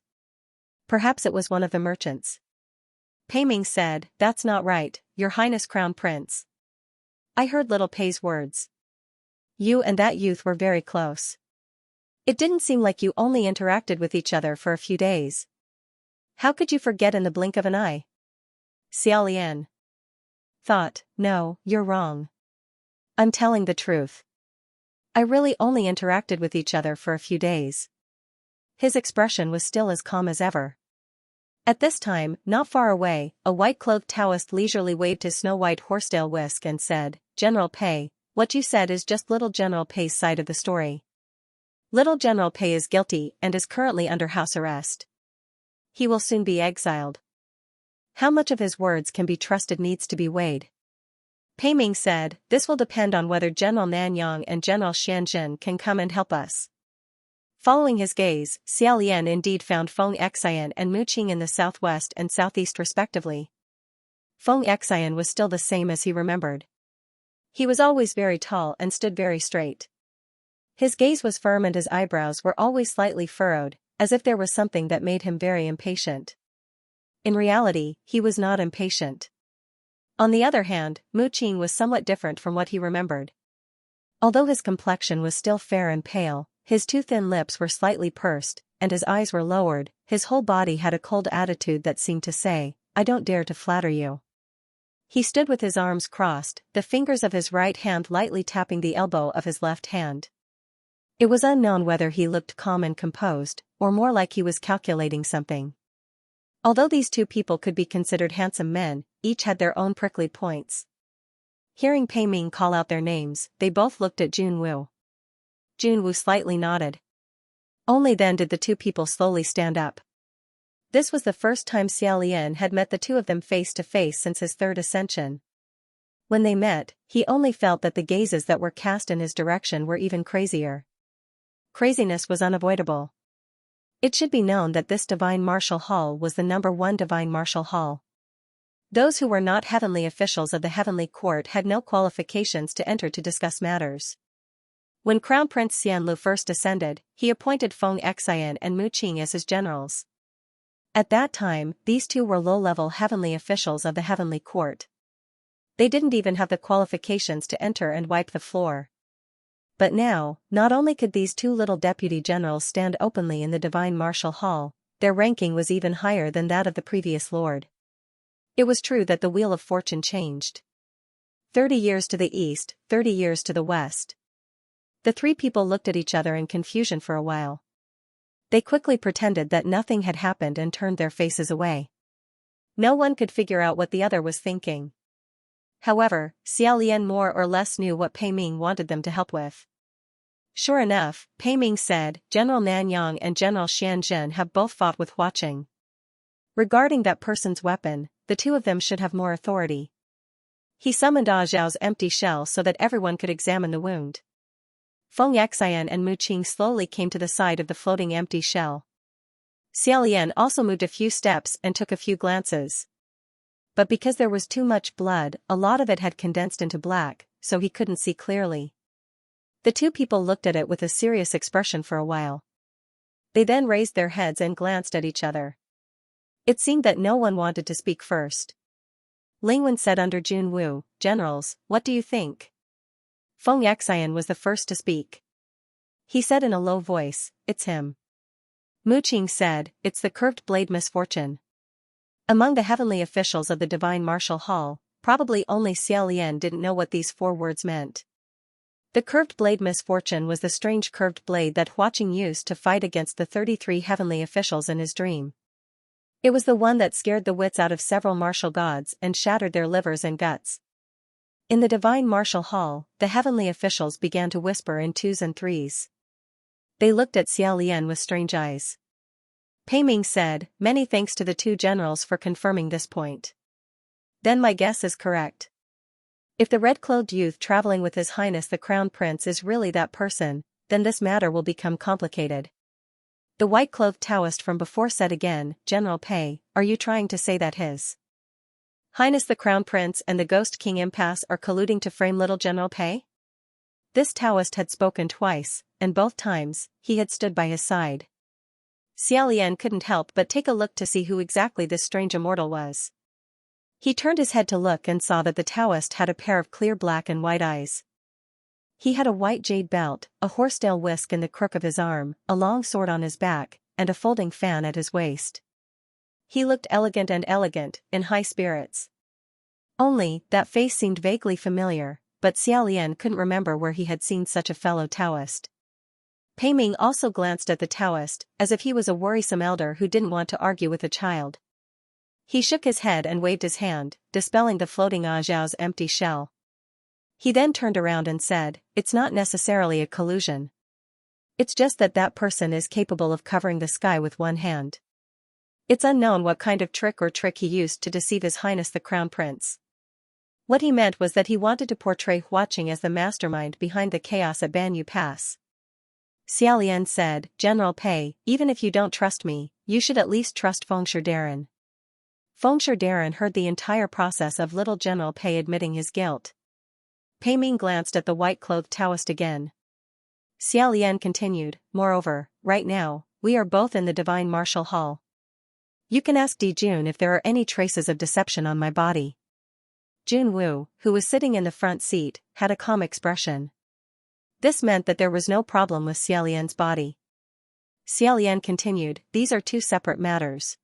Perhaps it was one of the merchants. Pei Ming said, "That's not right, Your Highness Crown Prince." I heard little Pei's words. You and that youth were very close. It didn't seem like you only interacted with each other for a few days. How could you forget in the blink of an eye? Xia Lian thought, "No, you're wrong. I'm telling the truth. I really only interacted with each other for a few days." His expression was still as calm as ever. At this time, not far away, a white-clothed Taoist leisurely waved his snow-white horsetail whisk and said, "General Pei, what you said is just little General Pei's side of the story. Little General Pei is guilty and is currently under house arrest. He will soon be exiled. How much of his words can be trusted needs to be weighed." Pei Ming said, "This will depend on whether General Nanyang and General Xianxia can come and help us." Following his gaze, Xia Lian indeed found Feng Xian and Mu Qing in the southwest and southeast respectively. Feng Xian was still the same as he remembered. He was always very tall and stood very straight. His gaze was firm and his eyebrows were always slightly furrowed, as if there was something that made him very impatient. In reality, he was not impatient. On the other hand, Mu Qing was somewhat different from what he remembered. Although his complexion was still fair and pale, his two thin lips were slightly pursed, and his eyes were lowered, his whole body had a cold attitude that seemed to say, "I don't dare to flatter you." He stood with his arms crossed, the fingers of his right hand lightly tapping the elbow of his left hand. It was unknown whether he looked calm and composed, or more like he was calculating something. Although these two people could be considered handsome men, each had their own prickly points. Hearing Pei Ming call out their names, they both looked at Jun Wu. Jun Wu slightly nodded. Only then did the two people slowly stand up. This was the first time Xia Lian had met the two of them face to face since his third ascension. When they met, he only felt that the gazes that were cast in his direction were even crazier. Craziness was unavoidable. It should be known that this divine martial hall was the #1 divine martial hall. Those who were not heavenly officials of the heavenly court had no qualifications to enter to discuss matters. When Crown Prince Xianlu first ascended, he appointed Feng Xian and Mu Qing as his generals. At that time, these two were low-level heavenly officials of the heavenly court. They didn't even have the qualifications to enter and wipe the floor. But now, not only could these two little deputy generals stand openly in the divine martial hall, their ranking was even higher than that of the previous lord. It was true that the wheel of fortune changed. 30 years to the east, 30 years to the west. The three people looked at each other in confusion for a while. They quickly pretended that nothing had happened and turned their faces away. No one could figure out what the other was thinking. However, Xia Lian more or less knew what Pei Ming wanted them to help with. Sure enough, Pei Ming said, "General Nanyang and General Xianxia have both fought with watching. Regarding that person's weapon, the two of them should have more authority." He summoned Ah Zhao's empty shell so that everyone could examine the wound. Feng Xian and Mu Qing slowly came to the side of the floating empty shell. Xia Lian also moved a few steps and took a few glances. But because there was too much blood, a lot of it had condensed into black, so he couldn't see clearly. The two people looked at it with a serious expression for a while. They then raised their heads and glanced at each other. It seemed that no one wanted to speak first. Lingwen said under Jun Wu, "Generals, what do you think?" Feng Xian was the first to speak. He said in a low voice, "It's him." Mu Qing said, "It's the curved blade misfortune." Among the heavenly officials of the divine martial hall, probably only Xiaolian didn't know what these 4 words meant. The curved blade misfortune was the strange curved blade that Huaqing used to fight against the 33 heavenly officials in his dream. It was the one that scared the wits out of several martial gods and shattered their livers and guts. In the divine martial hall, the heavenly officials began to whisper in 2s and 3s. They looked at Xiaolian with strange eyes. Pei Ming said, "Many thanks to the 2 generals for confirming this point. Then my guess is correct. If the red-clothed youth traveling with His Highness the Crown Prince is really that person, then this matter will become complicated." The white-clothed Taoist from before said again, "General Pei, are you trying to say that His Highness the Crown Prince and the Ghost King Impasse are colluding to frame little General Pei?" This Taoist had spoken twice, and both times, he had stood by his side. Xiaolian couldn't help but take a look to see who exactly this strange immortal was. He turned his head to look and saw that the Taoist had a pair of clear black and white eyes. He had a white jade belt, a horsetail whisk in the crook of his arm, a long sword on his back, and a folding fan at his waist. He looked elegant, in high spirits. Only, that face seemed vaguely familiar, but Xiaolian couldn't remember where he had seen such a fellow Taoist. Pei Ming also glanced at the Taoist, as if he was a worrisome elder who didn't want to argue with a child. He shook his head and waved his hand, dispelling the floating Zhao's empty shell. He then turned around and said, "It's not necessarily a collusion. It's just that that person is capable of covering the sky with one hand. It's unknown what kind of trick he used to deceive His Highness the Crown Prince." What he meant was that he wanted to portray Huaqing as the mastermind behind the chaos at Banyu Pass. Xiaolian said, "General Pei, even if you don't trust me, you should at least trust Fengshe Darren." Fengshe Darren heard the entire process of little General Pei admitting his guilt. Pei Ming glanced at the white-clothed Taoist again. Xiaolian continued, "Moreover, right now, we are both in the divine martial hall. You can ask Di Jun if there are any traces of deception on my body." Jun Wu, who was sitting in the front seat, had a calm expression. This meant that there was no problem with Xiaolian's body. Xiaolian continued, "These are 2 separate matters.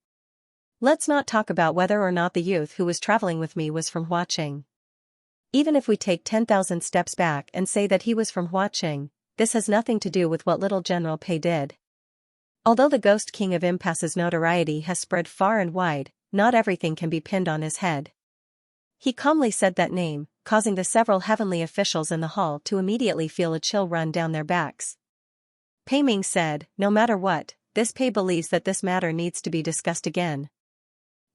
Let's not talk about whether or not the youth who was traveling with me was from Huaqing. Even if we take 10,000 steps back and say that he was from Huaqing, this has nothing to do with what little General Pei did. Although the Ghost King of Impasse's notoriety has spread far and wide, not everything can be pinned on his head." He calmly said that name, causing the several heavenly officials in the hall to immediately feel a chill run down their backs. Pei Ming said, "No matter what, this Pei believes that this matter needs to be discussed again.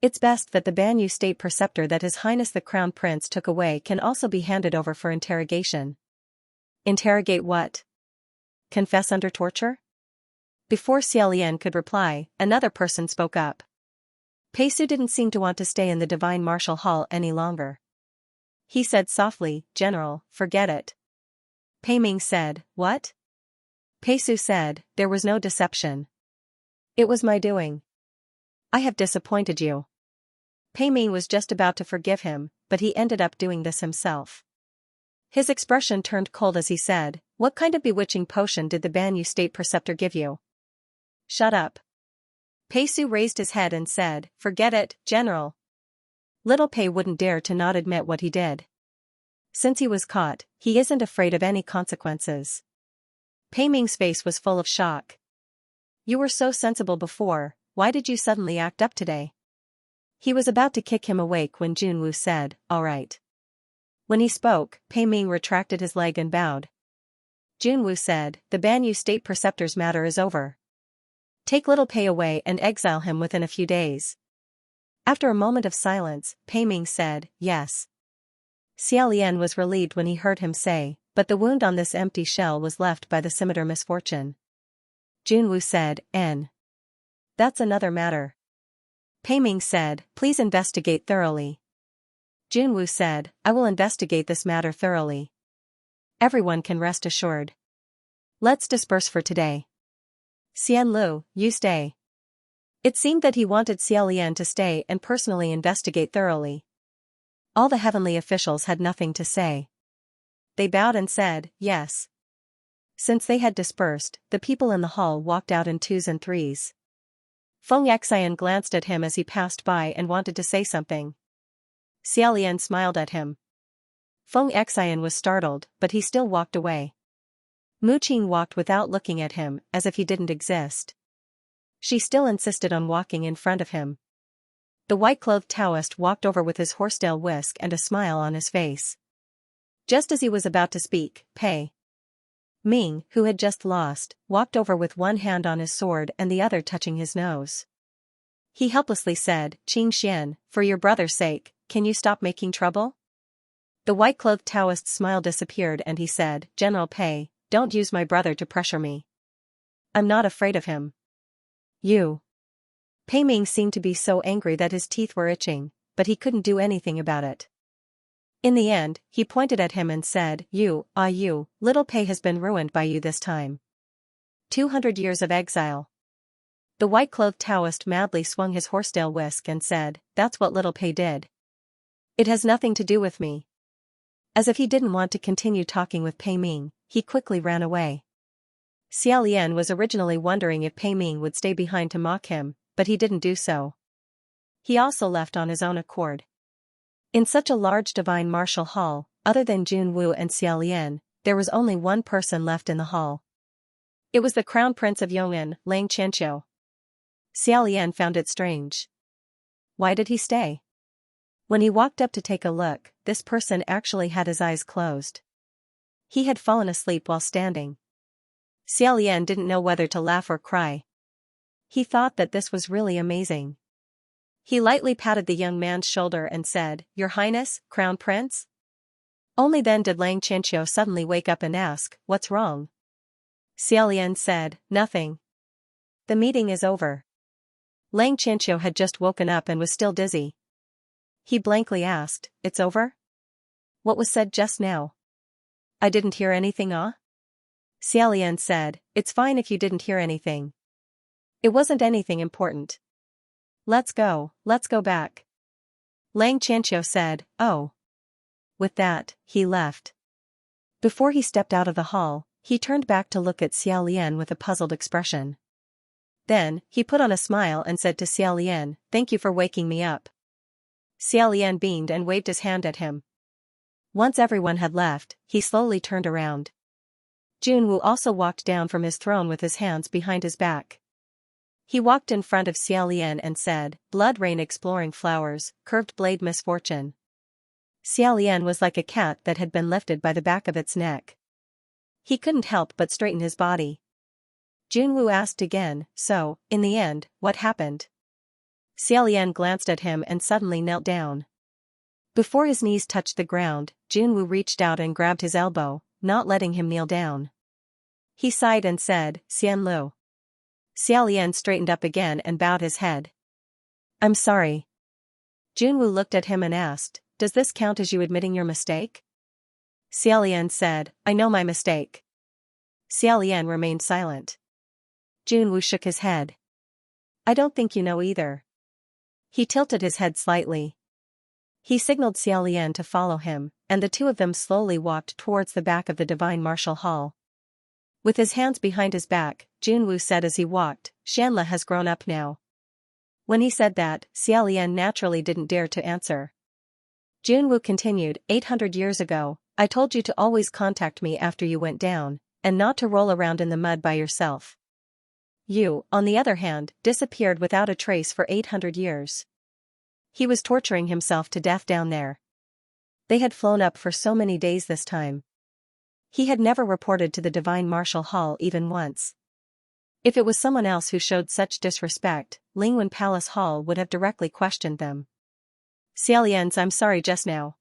It's best that the Banyu state preceptor that His Highness the Crown Prince took away can also be handed over for interrogation." "Interrogate what? Confess under torture?" Before Xiaolian could reply, another person spoke up. Peisu didn't seem to want to stay in the divine martial hall any longer. He said softly, "General, forget it." Pei Ming said, "What?" Peisu said, "There was no deception. It was my doing. I have disappointed you." Pei Ming was just about to forgive him, but he ended up doing this himself. His expression turned cold as he said, "What kind of bewitching potion did the Banyu state preceptor give you?" "Shut up." Peisu raised his head and said, "Forget it, General." Little Pei wouldn't dare to not admit what he did. Since he was caught, he isn't afraid of any consequences. Pei Ming's face was full of shock. "You were so sensible before, why did you suddenly act up today?" He was about to kick him awake when Jun Wu said, "All right." When he spoke, Pei Ming retracted his leg and bowed. Jun Wu said, "The Banyu state preceptor's matter is over. Take little Pei away and exile him within a few days." After a moment of silence, Pei Ming said, "Yes." Xiaolian was relieved when he heard him say, "But the wound on this empty shell was left by the scimitar misfortune." Jun Wu said, "N. That's another matter." Pei Ming said, "Please investigate thoroughly." Jun Wu said, "I will investigate this matter thoroughly. Everyone can rest assured. Let's disperse for today. Xian Lu, you stay." It seemed that he wanted Xiaolian to stay and personally investigate thoroughly. All the heavenly officials had nothing to say. They bowed and said, "Yes." Since they had dispersed, the people in the hall walked out in 2s and 3s. Feng Xian glanced at him as he passed by and wanted to say something. Xiaolian smiled at him. Feng Xian was startled, but he still walked away. Mu Qing walked without looking at him, as if he didn't exist. She still insisted on walking in front of him. The white-clothed Taoist walked over with his horsetail whisk and a smile on his face. Just as he was about to speak, Pei Ming, who had just lost, walked over with one hand on his sword and the other touching his nose. He helplessly said, "Qing Xian, for your brother's sake, can you stop making trouble?" The white-clothed Taoist's smile disappeared and he said, "General Pei, don't use my brother to pressure me. I'm not afraid of him." You. Pei Ming seemed to be so angry that his teeth were itching, but he couldn't do anything about it. In the end, he pointed at him and said, you, little Pei has been ruined by you this time. 200 years of exile. The white-clothed Taoist madly swung his horsetail whisk and said, "That's what little Pei did. It has nothing to do with me." As if he didn't want to continue talking with Pei Ming, he quickly ran away. Xiaolian was originally wondering if Pei Ming would stay behind to mock him, but he didn't do so. He also left on his own accord. In such a large divine martial hall, other than Jun Wu and Xiaolian, there was only one person left in the hall. It was the Crown Prince of Yong'an, Lang Qianqiu. Xiaolian found it strange. Why did he stay? When he walked up to take a look, this person actually had his eyes closed. He had fallen asleep while standing. Xiaolian didn't know whether to laugh or cry. He thought that this was really amazing. He lightly patted the young man's shoulder and said, "Your Highness, Crown Prince?" Only then did Lang Qianqiu suddenly wake up and ask, "What's wrong?" Xiaolian said, "Nothing. The meeting is over." Lang Qianqiu had just woken up and was still dizzy. He blankly asked, "It's over? What was said just now?" "I didn't hear anything, Xiaolian said, "It's fine if you didn't hear anything. It wasn't anything important. Let's go back." Lang Qianqiu said, "Oh." With that, he left. Before he stepped out of the hall, he turned back to look at Xiaolian with a puzzled expression. Then, he put on a smile and said to Xiaolian, "Thank you for waking me up." Xiaolian beamed and waved his hand at him. Once everyone had left, he slowly turned around. Jun Wu also walked down from his throne with his hands behind his back. He walked in front of Xiaolian and said, "Blood rain exploring flowers, curved blade misfortune." Xiaolian was like a cat that had been lifted by the back of its neck. He couldn't help but straighten his body. Jun Wu asked again, "So, in the end, what happened?" Xiaolian glanced at him and suddenly knelt down. Before his knees touched the ground, Jun Wu reached out and grabbed his elbow, not letting him kneel down. He sighed and said, "Xian Lu." Xiaolian straightened up again and bowed his head. "I'm sorry." Jun Wu looked at him and asked, "Does this count as you admitting your mistake?" Xiaolian said, "I know my mistake." Xiaolian remained silent. Jun Wu shook his head. "I don't think you know either." He tilted his head slightly. He signaled Xiaolian to follow him, and the two of them slowly walked towards the back of the divine martial hall. With his hands behind his back, Jun Wu said as he walked, "Xianla has grown up now." When he said that, Xiaolian naturally didn't dare to answer. Jun Wu continued, 800 years ago, I told you to always contact me after you went down, and not to roll around in the mud by yourself. You, on the other hand, disappeared without a trace for 800 years. He was torturing himself to death down there. They had flown up for so many days this time. He had never reported to the Divine Martial Hall even once. If it was someone else who showed such disrespect, Lingwen Palace Hall would have directly questioned them. Xiaolian's "I'm sorry just now."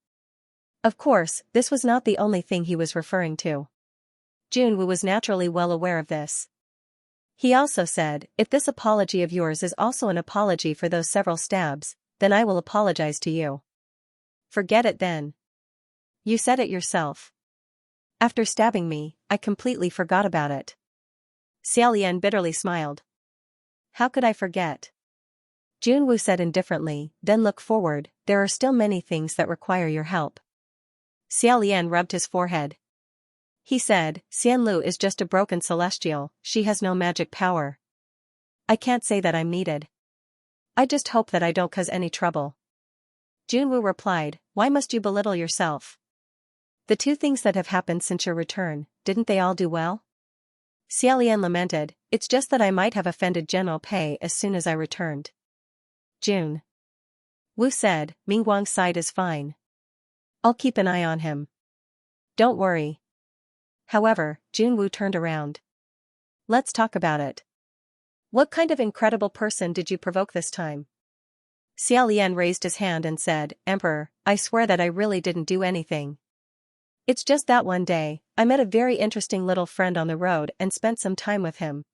Of course, this was not the only thing he was referring to. Jun Wu was naturally well aware of this. He also said, "If this apology of yours is also an apology for those several stabs, then I will apologize to you." "Forget it then. You said it yourself. After stabbing me, I completely forgot about it." Xiaolian bitterly smiled. "How could I forget?" Jun Wu said indifferently, "Then look forward, there are still many things that require your help." Xiaolian rubbed his forehead. He said, "Xian Lu is just a broken celestial, she has no magic power. I can't say that I'm needed. I just hope that I don't cause any trouble. Junwoo replied, why must you belittle yourself? The two things that have happened since your return, didn't they all do well? Xiaolian lamented, it's just that I might have offended General Pei as soon as I returned. Jun. Wu said, Mingguang's side is fine. I'll keep an eye on him. Don't worry. However, Junwoo turned around. Let's talk about it. What kind of incredible person did you provoke this time? Xiaolian raised his hand and said, Emperor, I swear that I really didn't do anything. It's just that one day, I met a very interesting little friend on the road and spent some time with him.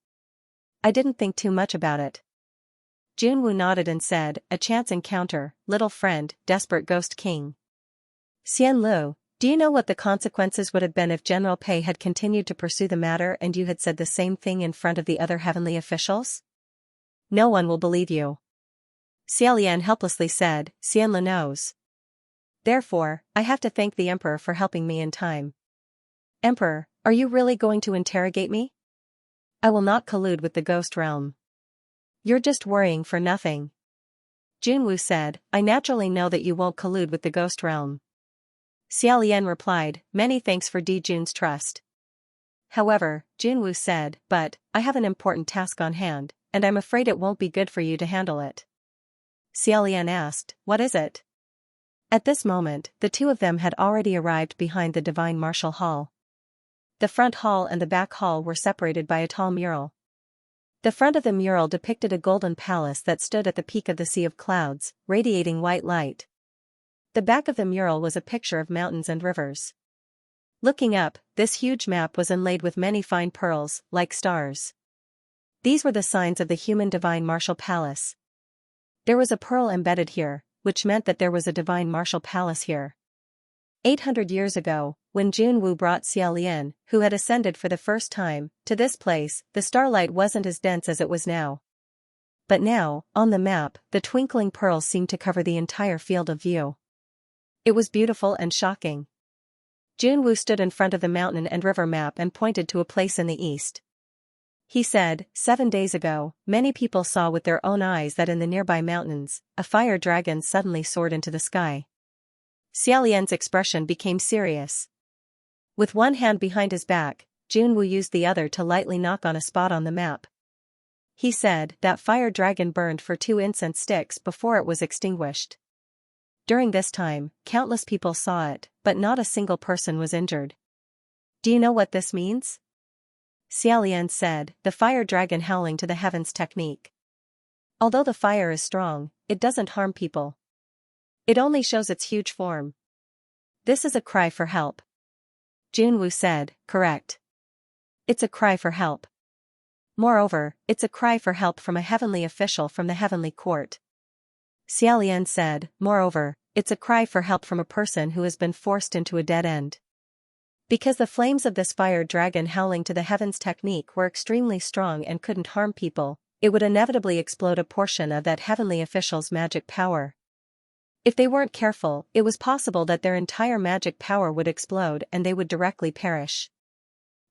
I didn't think too much about it. Junwoo nodded and said, a chance encounter, little friend, desperate ghost king. Xian Lu, do you know what the consequences would have been if General Pei had continued to pursue the matter and you had said the same thing in front of the other heavenly officials? No one will believe you. Xiaolian helplessly said, Xian Lu knows. Therefore, I have to thank the Emperor for helping me in time. Emperor, are you really going to interrogate me? I will not collude with the ghost realm. You're just worrying for nothing. Junwoo said, I naturally know that you won't collude with the ghost realm. Xiaolian replied, many thanks for Jun's trust. However, Junwoo said, but, I have an important task on hand, and I'm afraid it won't be good for you to handle it. Xiaolian asked, what is it? At this moment, the two of them had already arrived behind the Divine Martial Hall. The front hall and the back hall were separated by a tall mural. The front of the mural depicted a golden palace that stood at the peak of the sea of clouds, radiating white light. The back of the mural was a picture of mountains and rivers. Looking up, this huge map was inlaid with many fine pearls, like stars. These were the signs of the human Divine Martial Palace. There was a pearl embedded here, which meant that there was a Divine Martial Palace here. 800 years ago, when Junwoo brought Xiaolian, who had ascended for the first time, to this place, the starlight wasn't as dense as it was now. But now, on the map, the twinkling pearls seemed to cover the entire field of view. It was beautiful and shocking. Junwoo stood in front of the mountain and river map and pointed to a place in the east. He said, 7 days ago, many people saw with their own eyes that in the nearby mountains, a fire dragon suddenly soared into the sky. Xiaolian's expression became serious. With one hand behind his back, Junwoo used the other to lightly knock on a spot on the map. He said, that fire dragon burned for 2 incense sticks before it was extinguished. During this time, countless people saw it, but not a single person was injured. Do you know what this means? Xiaolian said, the fire dragon howling to the heavens technique. Although the fire is strong, it doesn't harm people. It only shows its huge form. This is a cry for help. Junwoo said, correct. It's a cry for help. Moreover, it's a cry for help from a heavenly official from the heavenly court. Xiaolian said, moreover, it's a cry for help from a person who has been forced into a dead end. Because the flames of this fire dragon howling to the heavens technique were extremely strong and couldn't harm people, it would inevitably explode a portion of that heavenly official's magic power. If they weren't careful, it was possible that their entire magic power would explode and they would directly perish.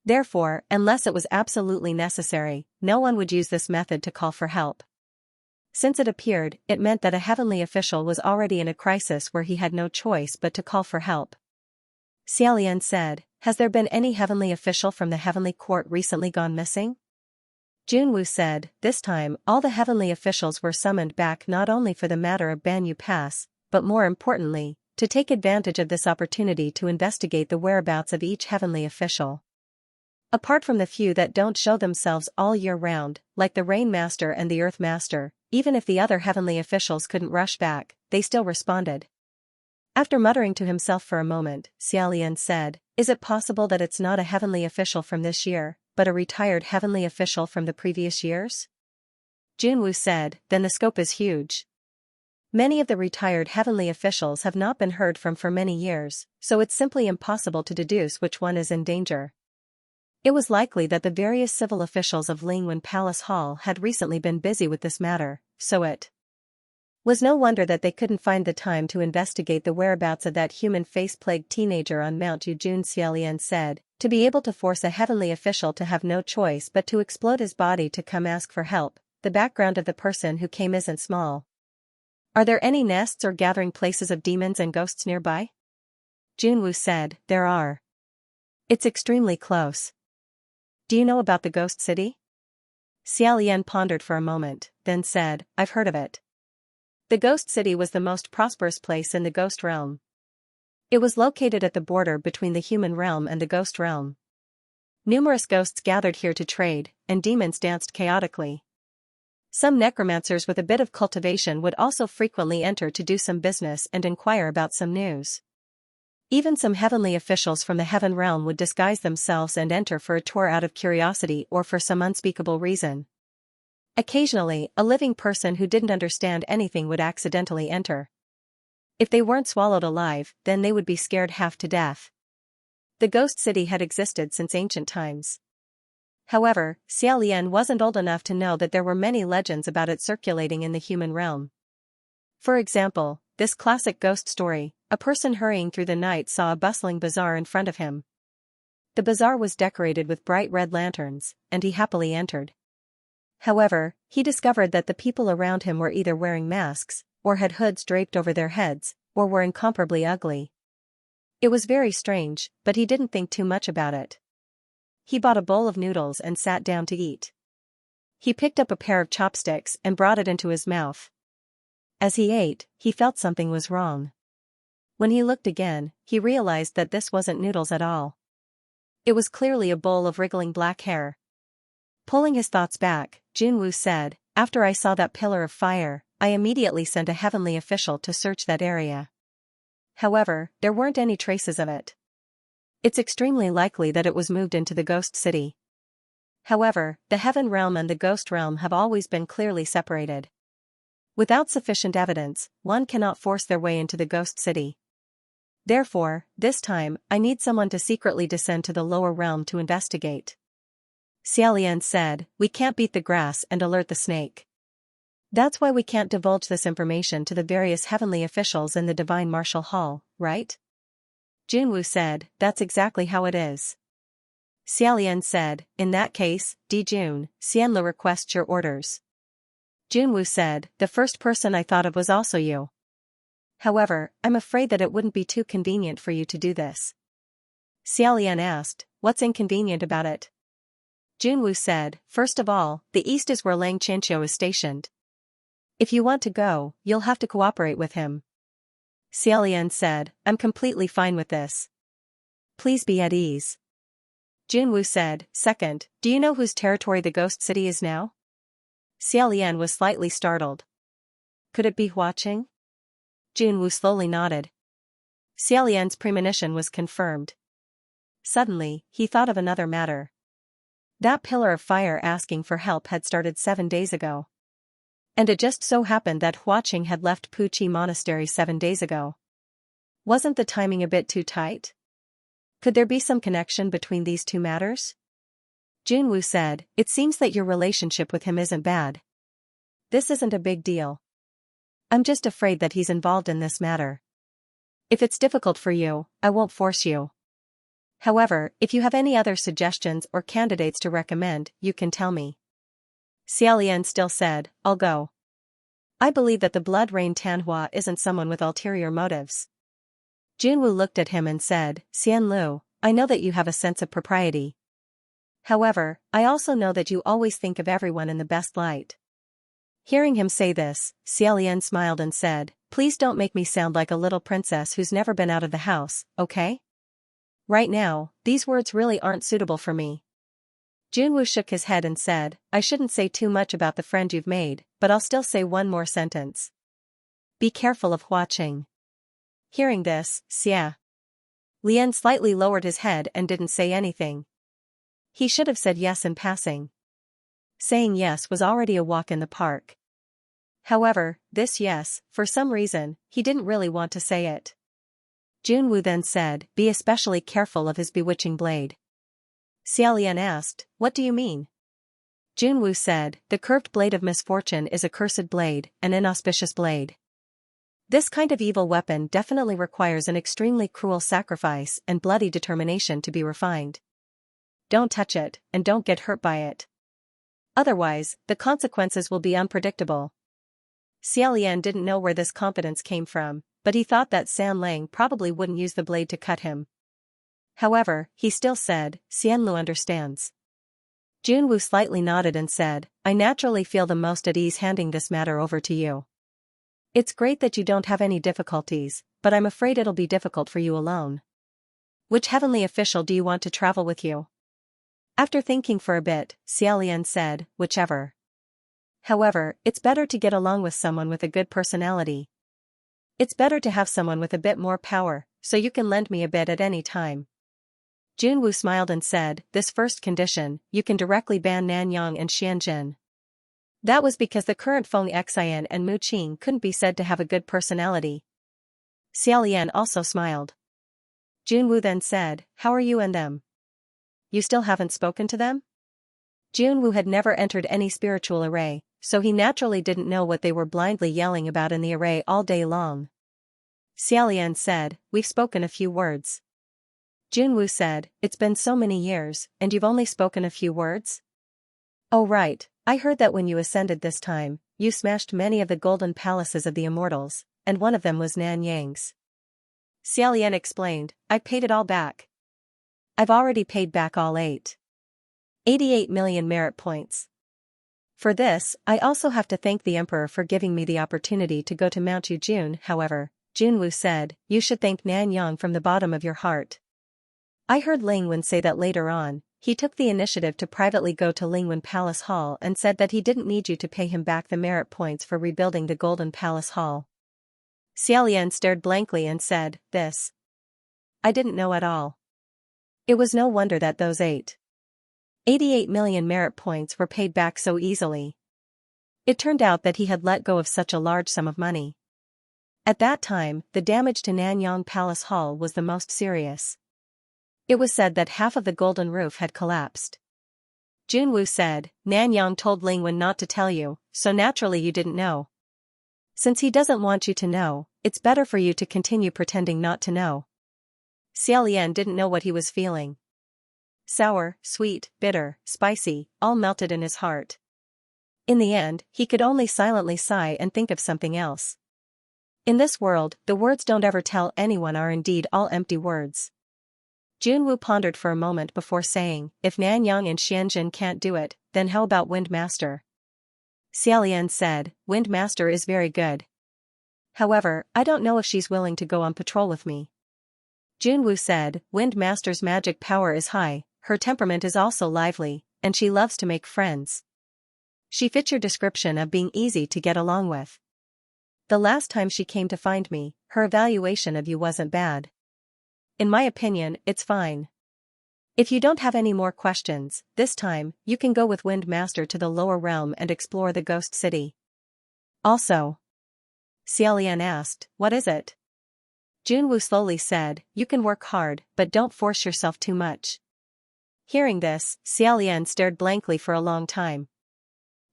Therefore, unless it was absolutely necessary, no one would use this method to call for help. Since it appeared, it meant that a heavenly official was already in a crisis where he had no choice but to call for help. Xiaolian said, has there been any heavenly official from the heavenly court recently gone missing? Junwoo said, this time, all the heavenly officials were summoned back not only for the matter of Banyu Pass, but more importantly, to take advantage of this opportunity to investigate the whereabouts of each heavenly official. Apart from the few that don't show themselves all year round, like the Rain Master and the Earth Master, even if the other heavenly officials couldn't rush back, they still responded. After muttering to himself for a moment, Xiaolian said, is it possible that it's not a heavenly official from this year, but a retired heavenly official from the previous years? Junwoo said, then the scope is huge. Many of the retired heavenly officials have not been heard from for many years, so it's simply impossible to deduce which one is in danger. It was likely that the various civil officials of Lingwen Palace Hall had recently been busy with this matter, so it was no wonder that they couldn't find the time to investigate the whereabouts of that human face-plagued teenager on Mount Yujun. Xiaolian said, to be able to force a heavenly official to have no choice but to explode his body to come ask for help, the background of the person who came isn't small. Are there any nests or gathering places of demons and ghosts nearby? Junwoo said, there are. It's extremely close. Do you know about the ghost city? Xiaolian pondered for a moment, then said, I've heard of it. The ghost city was the most prosperous place in the ghost realm. It was located at the border between the human realm and the ghost realm. Numerous ghosts gathered here to trade, and demons danced chaotically. Some necromancers with a bit of cultivation would also frequently enter to do some business and inquire about some news. Even some heavenly officials from the heaven realm would disguise themselves and enter for a tour out of curiosity or for some unspeakable reason. Occasionally, a living person who didn't understand anything would accidentally enter. If they weren't swallowed alive, then they would be scared half to death. The ghost city had existed since ancient times. However, Xiaolian wasn't old enough to know that there were many legends about it circulating in the human realm. For example, this classic ghost story, a person hurrying through the night saw a bustling bazaar in front of him. The bazaar was decorated with bright red lanterns, and he happily entered. However, he discovered that the people around him were either wearing masks, or had hoods draped over their heads, or were incomparably ugly. It was very strange, but he didn't think too much about it. He bought a bowl of noodles and sat down to eat. He picked up a pair of chopsticks and brought it into his mouth. As he ate, he felt something was wrong. When he looked again, he realized that this wasn't noodles at all. It was clearly a bowl of wriggling black hair. Pulling his thoughts back, Junwoo said, after I saw that pillar of fire, I immediately sent a heavenly official to search that area. However, there weren't any traces of it. It's extremely likely that it was moved into the ghost city. However, the heaven realm and the ghost realm have always been clearly separated. Without sufficient evidence, one cannot force their way into the ghost city. Therefore, this time, I need someone to secretly descend to the lower realm to investigate. Xiaolian said, we can't beat the grass and alert the snake. That's why we can't divulge this information to the various heavenly officials in the Divine Martial Hall, right? Junwoo said, that's exactly how it is. Xiaolian said, in that case, Dijun, Xianlu requests your orders. Junwoo said, the first person I thought of was also you. However, I'm afraid that it wouldn't be too convenient for you to do this. Xiaolian asked, what's inconvenient about it? Junwoo said, first of all, the east is where Xianxia is stationed. If you want to go, you'll have to cooperate with him. Xiaolian said, I'm completely fine with this. Please be at ease. Junwoo said, second, do you know whose territory the ghost city is now? Xiaolian was slightly startled. Could it be Huaqing? Junwoo slowly nodded. Xiaolian's premonition was confirmed. Suddenly, he thought of another matter. That pillar of fire asking for help had started 7 days ago. And it just so happened that Huaqing had left Puqi Monastery 7 days ago. Wasn't the timing a bit too tight? Could there be some connection between these two matters? Junwoo said, it seems that your relationship with him isn't bad. This isn't a big deal. I'm just afraid that he's involved in this matter. If it's difficult for you, I won't force you. However, if you have any other suggestions or candidates to recommend, you can tell me. Xiaolian still said, I'll go. I believe that the Blood Rain Tanhua isn't someone with ulterior motives. Junwoo looked at him and said, Xianlu, I know that you have a sense of propriety. However, I also know that you always think of everyone in the best light. Hearing him say this, Xiaolian smiled and said, please don't make me sound like a little princess who's never been out of the house, okay? Right now, these words really aren't suitable for me. Junwoo shook his head and said, I shouldn't say too much about the friend you've made, but I'll still say one more sentence. Be careful of Huaqing. Hearing this, Xia Lian slightly lowered his head and didn't say anything. He should have said yes in passing. Saying yes was already a walk in the park. However, this yes, for some reason, he didn't really want to say it. Junwoo then said, be especially careful of his bewitching blade. Xiaolian asked, what do you mean? Junwoo said, the curved blade of misfortune is a cursed blade, an inauspicious blade. This kind of evil weapon definitely requires an extremely cruel sacrifice and bloody determination to be refined. Don't touch it, and don't get hurt by it. Otherwise, the consequences will be unpredictable. Xiaolian didn't know where this confidence came from, but he thought that San Lang probably wouldn't use the blade to cut him. However, he still said, Xianlu understands. Junwu slightly nodded and said, I naturally feel the most at ease handing this matter over to you. It's great that you don't have any difficulties, but I'm afraid it'll be difficult for you alone. Which heavenly official do you want to travel with you? After thinking for a bit, Xiaolian said, whichever. However, it's better to get along with someone with a good personality. It's better to have someone with a bit more power, so you can lend me a bit at any time. Junwu smiled and said, this first condition, you can directly ban Nanyang and Xianjin. That was because the current Feng Xian and Mu Qing couldn't be said to have a good personality. Xiaolian also smiled. Junwu then said, how are you and them? You still haven't spoken to them? Junwu had never entered any spiritual array, so he naturally didn't know what they were blindly yelling about in the array all day long. Xiaolian said, we've spoken a few words. Junwu said, it's been so many years, and you've only spoken a few words? Oh right, I heard that when you ascended this time, you smashed many of the golden palaces of the immortals, and one of them was Nanyang's. Xiaolian explained, I paid it all back. I've already paid back all 88 million merit points. For this, I also have to thank the Emperor for giving me the opportunity to go to Mount Yujun. However, Junwu said, you should thank Nanyang from the bottom of your heart. I heard Lingwen say that later on, he took the initiative to privately go to Lingwen Palace Hall and said that he didn't need you to pay him back the merit points for rebuilding the Golden Palace Hall. Xiaolian stared blankly and said, this. I didn't know at all. It was no wonder that those 88 million merit points were paid back so easily. It turned out that he had let go of such a large sum of money. At that time, the damage to Nanyang Palace Hall was the most serious. It was said that half of the golden roof had collapsed. Junwu said, Nanyang told Lingwen not to tell you, so naturally you didn't know. Since he doesn't want you to know, it's better for you to continue pretending not to know. Xiaolian didn't know what he was feeling. Sour, sweet, bitter, spicy, all melted in his heart. In the end, he could only silently sigh and think of something else. In this world, the words don't ever tell anyone are indeed all empty words. Junwu pondered for a moment before saying, if Nanyang and Xianjin can't do it, then how about Windmaster? Xiaolian said, Windmaster is very good. However, I don't know if she's willing to go on patrol with me. Junwu said, Windmaster's magic power is high, her temperament is also lively, and she loves to make friends. She fits your description of being easy to get along with. The last time she came to find me, her evaluation of you wasn't bad. In my opinion, it's fine. If you don't have any more questions, this time, you can go with Windmaster to the lower realm and explore the ghost city. Also, Xiaolian asked, what is it? Junwu slowly said, you can work hard, but don't force yourself too much. Hearing this, Xiaolian stared blankly for a long time.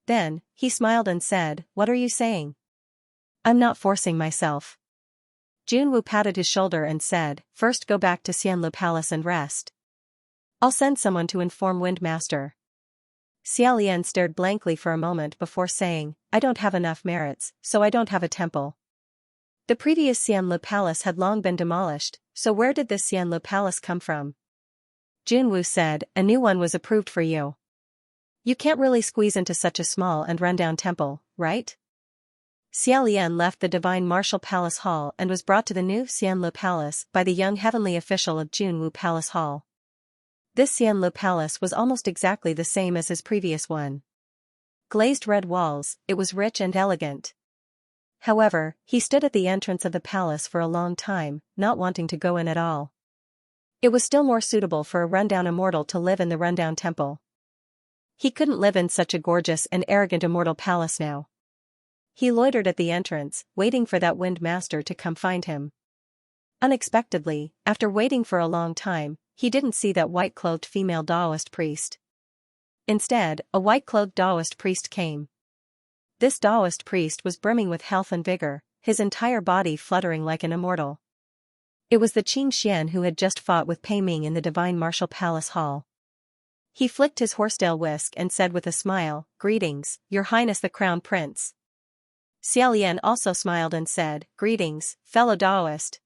Then, he smiled and said, what are you saying? I'm not forcing myself. Junwu patted his shoulder and said, first go back to Xianlu Palace and rest. I'll send someone to inform Windmaster. Xiaolian stared blankly for a moment before saying, I don't have enough merits, so I don't have a temple. The previous Xianlu Palace had long been demolished, so where did this Xianlu Palace come from? Junwu said, a new one was approved for you. You can't really squeeze into such a small and rundown temple, right? Xiaolian left the Divine Martial Palace Hall and was brought to the new Xianlu Palace by the young heavenly official of Junwu Palace Hall. This Xianlu Palace was almost exactly the same as his previous one. Glazed red walls, it was rich and elegant. However, he stood at the entrance of the palace for a long time, not wanting to go in at all. It was still more suitable for a rundown immortal to live in the rundown temple. He couldn't live in such a gorgeous and arrogant immortal palace now. He loitered at the entrance, waiting for that Windmaster to come find him. Unexpectedly, after waiting for a long time, he didn't see that white-clothed female Taoist priest. Instead, a white-clothed Taoist priest came. This Taoist priest was brimming with health and vigor, his entire body fluttering like an immortal. It was the Qing Xian who had just fought with Pei Ming in the Divine Martial Palace Hall. He flicked his horsetail whisk and said with a smile, "Greetings, Your Highness the Crown Prince." Xiaolian also smiled and said, "Greetings, fellow Daoist."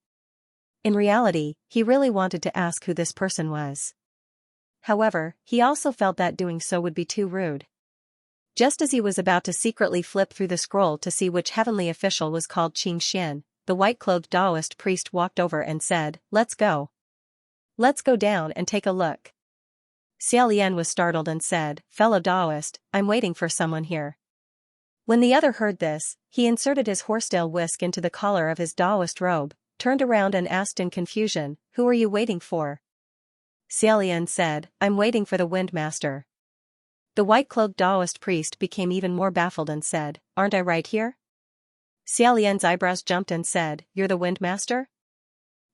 In reality, he really wanted to ask who this person was. However, he also felt that doing so would be too rude. Just as he was about to secretly flip through the scroll to see which heavenly official was called Xianxia, the white-clothed Daoist priest walked over and said, "Let's go. Let's go down and take a look." Xiaolian was startled and said, "Fellow Daoist, I'm waiting for someone here." When the other heard this, he inserted his horsetail whisk into the collar of his Daoist robe, turned around and asked in confusion, "Who are you waiting for?" Xiaolian said, "I'm waiting for the Windmaster." The white-cloaked Daoist priest became even more baffled and said, "Aren't I right here?" Xiaolian's eyebrows jumped and said, "You're the Windmaster?"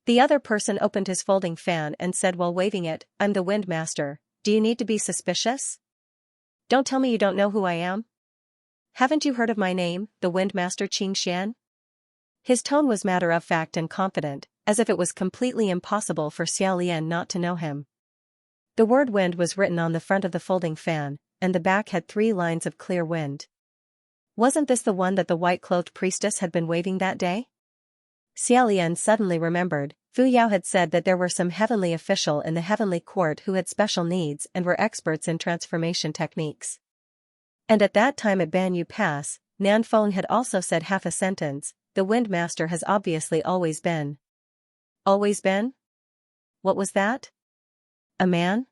The other person opened his folding fan and said while waving it, "I'm the Windmaster. Do you need to be suspicious? Don't tell me you don't know who I am? Haven't you heard of my name, the Windmaster Xianxia?" His tone was matter-of-fact and confident, as if it was completely impossible for Xiaolian not to know him. The word wind was written on the front of the folding fan, and the back had 3 lines of clear wind. Wasn't this the one that the white-clothed priestess had been waving that day? Xiaolian suddenly remembered, Fu Yao had said that there were some heavenly official in the heavenly court who had special needs and were experts in transformation techniques. And at that time at Banyu Pass, Nan Feng had also said half a sentence, "The Windmaster has obviously always been." Always been? What was that? A man?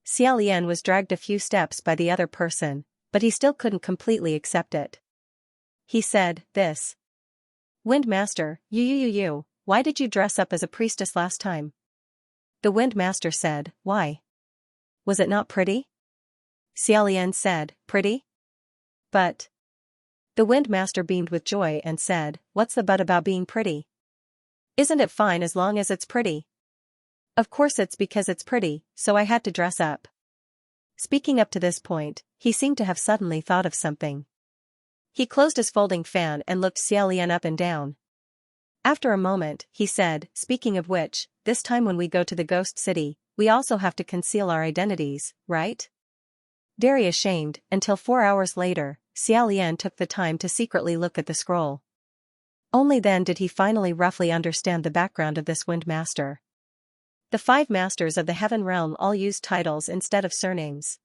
Xiaolian was dragged a few steps by the other person, but he still couldn't completely accept it. He said, "This Windmaster, you, why did you dress up as a priestess last time?" The Windmaster said, "Why? Was it not pretty?" Xiaolian said, "Pretty? But..." The Windmaster beamed with joy and said, "What's the but about being pretty? Isn't it fine as long as it's pretty? Of course it's because it's pretty, so I had to dress up." Speaking up to this point, he seemed to have suddenly thought of something. He closed his folding fan and looked Xiaolian up and down. After a moment, he said, "Speaking of which, this time when we go to the ghost city, we also have to conceal our identities, right?" Very ashamed, until 4 hours later, Xiaolian took the time to secretly look at the scroll. Only then did he finally roughly understand the background of this Windmaster. The 5 masters of the Heaven Realm all used titles instead of surnames.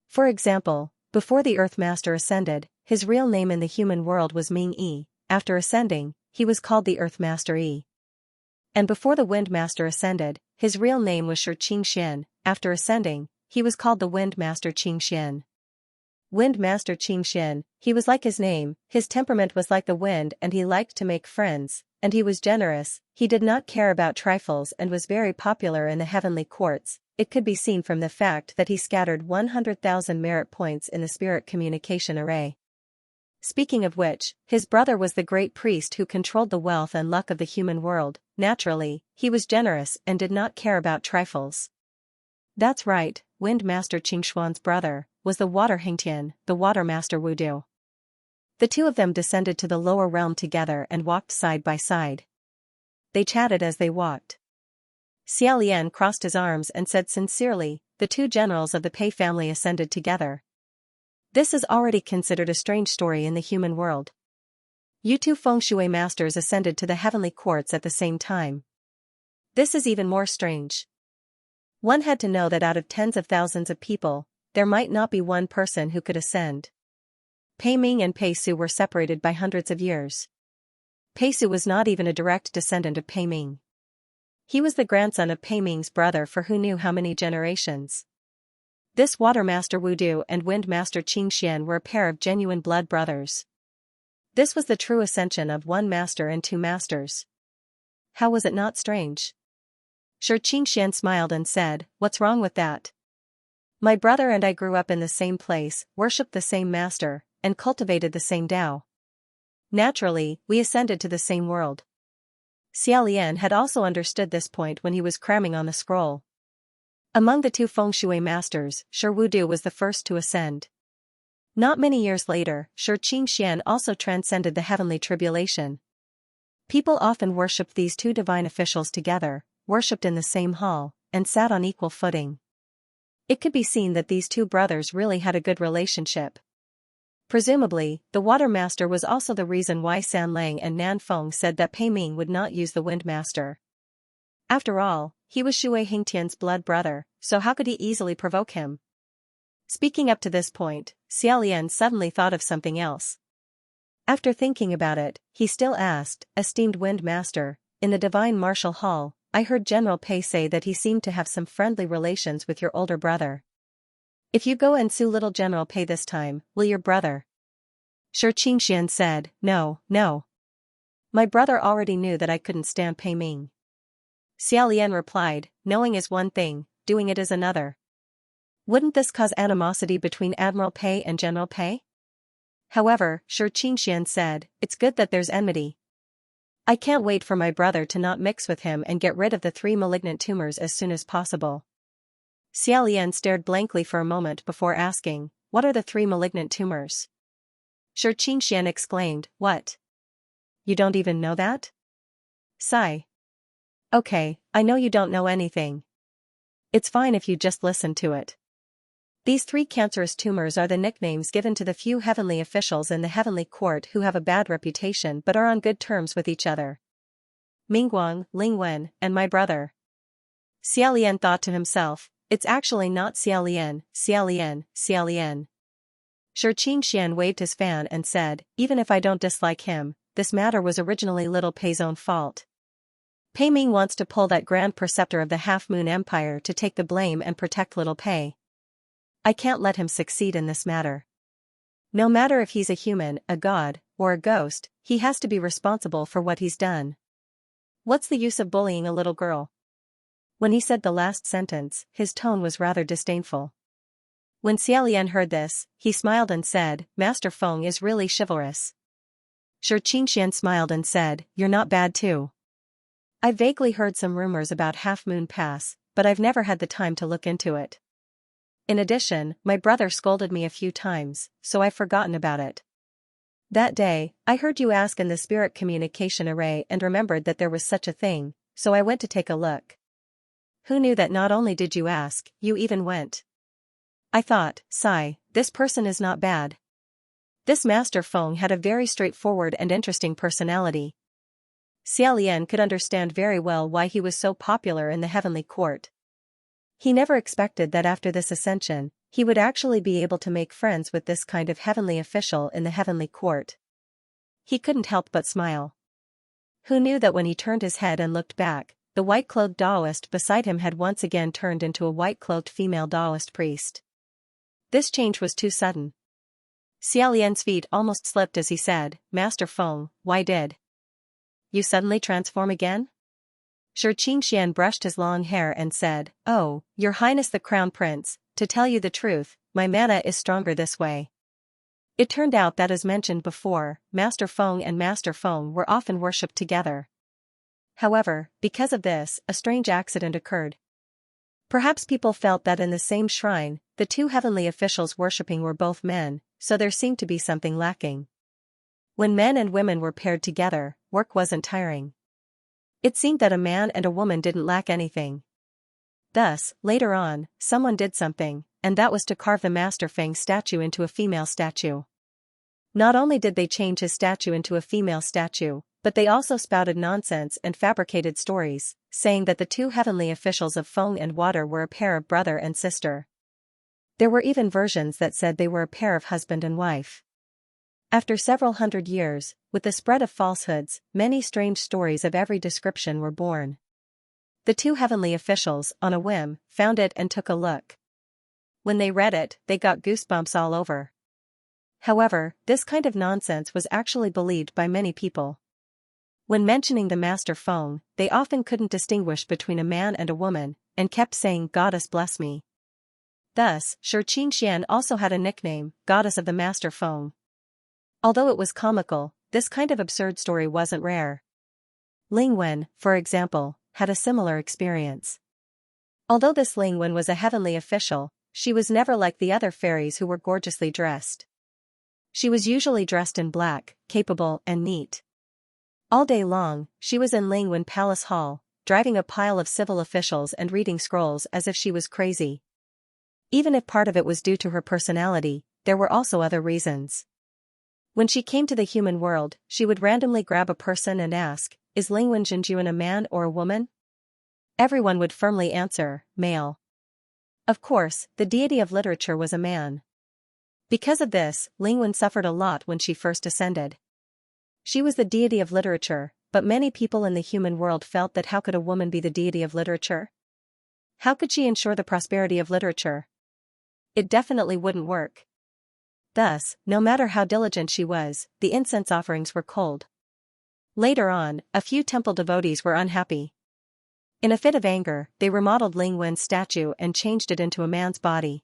For example, before the Earth Master ascended, his real name in the human world was Ming Yi. After ascending, he was called the Earth Master Yi. And before the Wind Master ascended, his real name was Shi Qingxian. After ascending, he was called the Wind Master Qingxian. Wind Master Qingxian, he was like his name, his temperament was like the wind and he liked to make friends, and he was generous, he did not care about trifles and was very popular in the heavenly courts. It could be seen from the fact that he scattered 100,000 merit points in the spirit communication array. Speaking of which, his brother was the great priest who controlled the wealth and luck of the human world. Naturally, he was generous and did not care about trifles. That's right, Wind Master Qingxuan's brother was the Water Hengtian, the Water Master Wudu. The two of them descended to the lower realm together and walked side by side. They chatted as they walked. Xiaolian crossed his arms and said sincerely, "The 2 generals of the Pei family ascended together." This is already considered a strange story in the human world. You 2 feng shui masters ascended to the heavenly courts at the same time. This is even more strange. One had to know that out of tens of thousands of people, there might not be one person who could ascend. Pei Ming and Pei Su were separated by hundreds of years. Pei Su was not even a direct descendant of Pei Ming. He was the grandson of Pei Ming's brother for who knew how many generations. This Water Master Wudu and Wind Master Qingxian were a pair of genuine blood brothers. This was the true ascension of 1 master and 2 masters. How was it not strange? Shi Qingxian smiled and said, "What's wrong with that? My brother and I grew up in the same place, worshipped the same master, and cultivated the same Tao. Naturally, we ascended to the same world." Xiaolian had also understood this point when he was cramming on the scroll. Among the 2 feng shui masters, Shi Wudu was the first to ascend. Not many years later, Shi Qingxian also transcended the heavenly tribulation. People often worshipped these 2 divine officials together, worshipped in the same hall, and sat on equal footing. It could be seen that these two brothers really had a good relationship. Presumably, the Water Master was also the reason why San Lang and Nan Feng said that Pei Ming would not use the Wind Master. After all, he was Shui Hingtian's blood brother, so how could he easily provoke him? Speaking up to this point, Xiaolian suddenly thought of something else. After thinking about it, he still asked, "Esteemed Wind Master, in the Divine Martial Hall, I heard General Pei say that he seemed to have some friendly relations with your older brother. If you go and sue little General Pei this time, will your brother?" Xianxia said, "No, no. My brother already knew that I couldn't stand Pei Ming." Xiaolian replied, "Knowing is one thing, doing it is another. Wouldn't this cause animosity between Admiral Pei and General Pei?" However, Xianxia said, "It's good that there's enmity. I can't wait for my brother to not mix with him and get rid of the 3 malignant tumors as soon as possible." Xiaolian stared blankly for a moment before asking, "What are the 3 malignant tumors?" Xianxia exclaimed, "What? You don't even know that?" Sigh. "Okay, I know you don't know anything. It's fine if you just listen to it. These 3 cancerous tumors are the nicknames given to the few heavenly officials in the heavenly court who have a bad reputation but are on good terms with each other. Mingguang, Lingwen, and my brother." Xiaolian thought to himself, "It's actually not Xiaolian, Xiaolian, Xiaolian." Xianxia waved his fan and said, "Even if I don't dislike him, this matter was originally little Pei's own fault. Pei Ming wants to pull that Grand Preceptor of the Half Moon Empire to take the blame and protect little Pei. I can't let him succeed in this matter. No matter if he's a human, a god, or a ghost, he has to be responsible for what he's done. What's the use of bullying a little girl?" When he said the last sentence, his tone was rather disdainful. When Xiaolian heard this, he smiled and said, "Master Feng is really chivalrous." Xianxia smiled and said, "You're not bad too. I've vaguely heard some rumors about Half Moon Pass, but I've never had the time to look into it. In addition, my brother scolded me a few times, so I've forgotten about it. That day, I heard you ask in the spirit communication array and remembered that there was such a thing, so I went to take a look. Who knew that not only did you ask, you even went? I thought, sigh, this person is not bad." This Master Feng had a very straightforward and interesting personality. Xiaolian could understand very well why he was so popular in the heavenly court. He never expected that after this ascension, he would actually be able to make friends with this kind of heavenly official in the heavenly court. He couldn't help but smile. Who knew that when he turned his head and looked back, the white-clothed Taoist beside him had once again turned into a white-cloaked female Taoist priest. This change was too sudden. Xiaolian's feet almost slipped as he said, "Master Feng, why did you suddenly transform again?" Xianxia brushed his long hair and said, "Oh, Your Highness the Crown Prince, to tell you the truth, my mana is stronger this way." It turned out that as mentioned before, Master Feng and Master Feng were often worshipped together. However, because of this, a strange accident occurred. Perhaps people felt that in the same shrine, the 2 heavenly officials worshipping were both men, so there seemed to be something lacking. When men and women were paired together, work wasn't tiring. It seemed that a man and a woman didn't lack anything. Thus, later on, someone did something, and that was to carve the Master Feng statue into a female statue. Not only did they change his statue into a female statue, but they also spouted nonsense and fabricated stories, saying that the 2 heavenly officials of Feng and Water were a pair of brother and sister. There were even versions that said they were a pair of husband and wife. After several hundred years, with the spread of falsehoods, many strange stories of every description were born. The 2 heavenly officials, on a whim, found it and took a look. When they read it, they got goosebumps all over. However, this kind of nonsense was actually believed by many people. When mentioning the Master Feng, they often couldn't distinguish between a man and a woman, and kept saying, "Goddess bless me." Thus, Xianxia also had a nickname, Goddess of the Master Feng. Although it was comical, this kind of absurd story wasn't rare. Lingwen, for example, had a similar experience. Although this Lingwen was a heavenly official, she was never like the other fairies who were gorgeously dressed. She was usually dressed in black, capable and neat. All day long, she was in Lingwen Palace Hall, driving a pile of civil officials and reading scrolls as if she was crazy. Even if part of it was due to her personality, there were also other reasons. When she came to the human world, she would randomly grab a person and ask, "Is Lingwen Zhenjuan a man or a woman?" Everyone would firmly answer, "Male." Of course, the deity of literature was a man. Because of this, Lingwen suffered a lot when she first ascended. She was the deity of literature, but many people in the human world felt that how could a woman be the deity of literature? How could she ensure the prosperity of literature? It definitely wouldn't work. Thus, no matter how diligent she was, the incense offerings were cold. Later on, a few temple devotees were unhappy. In a fit of anger, they remodeled Lingwen's statue and changed it into a man's body.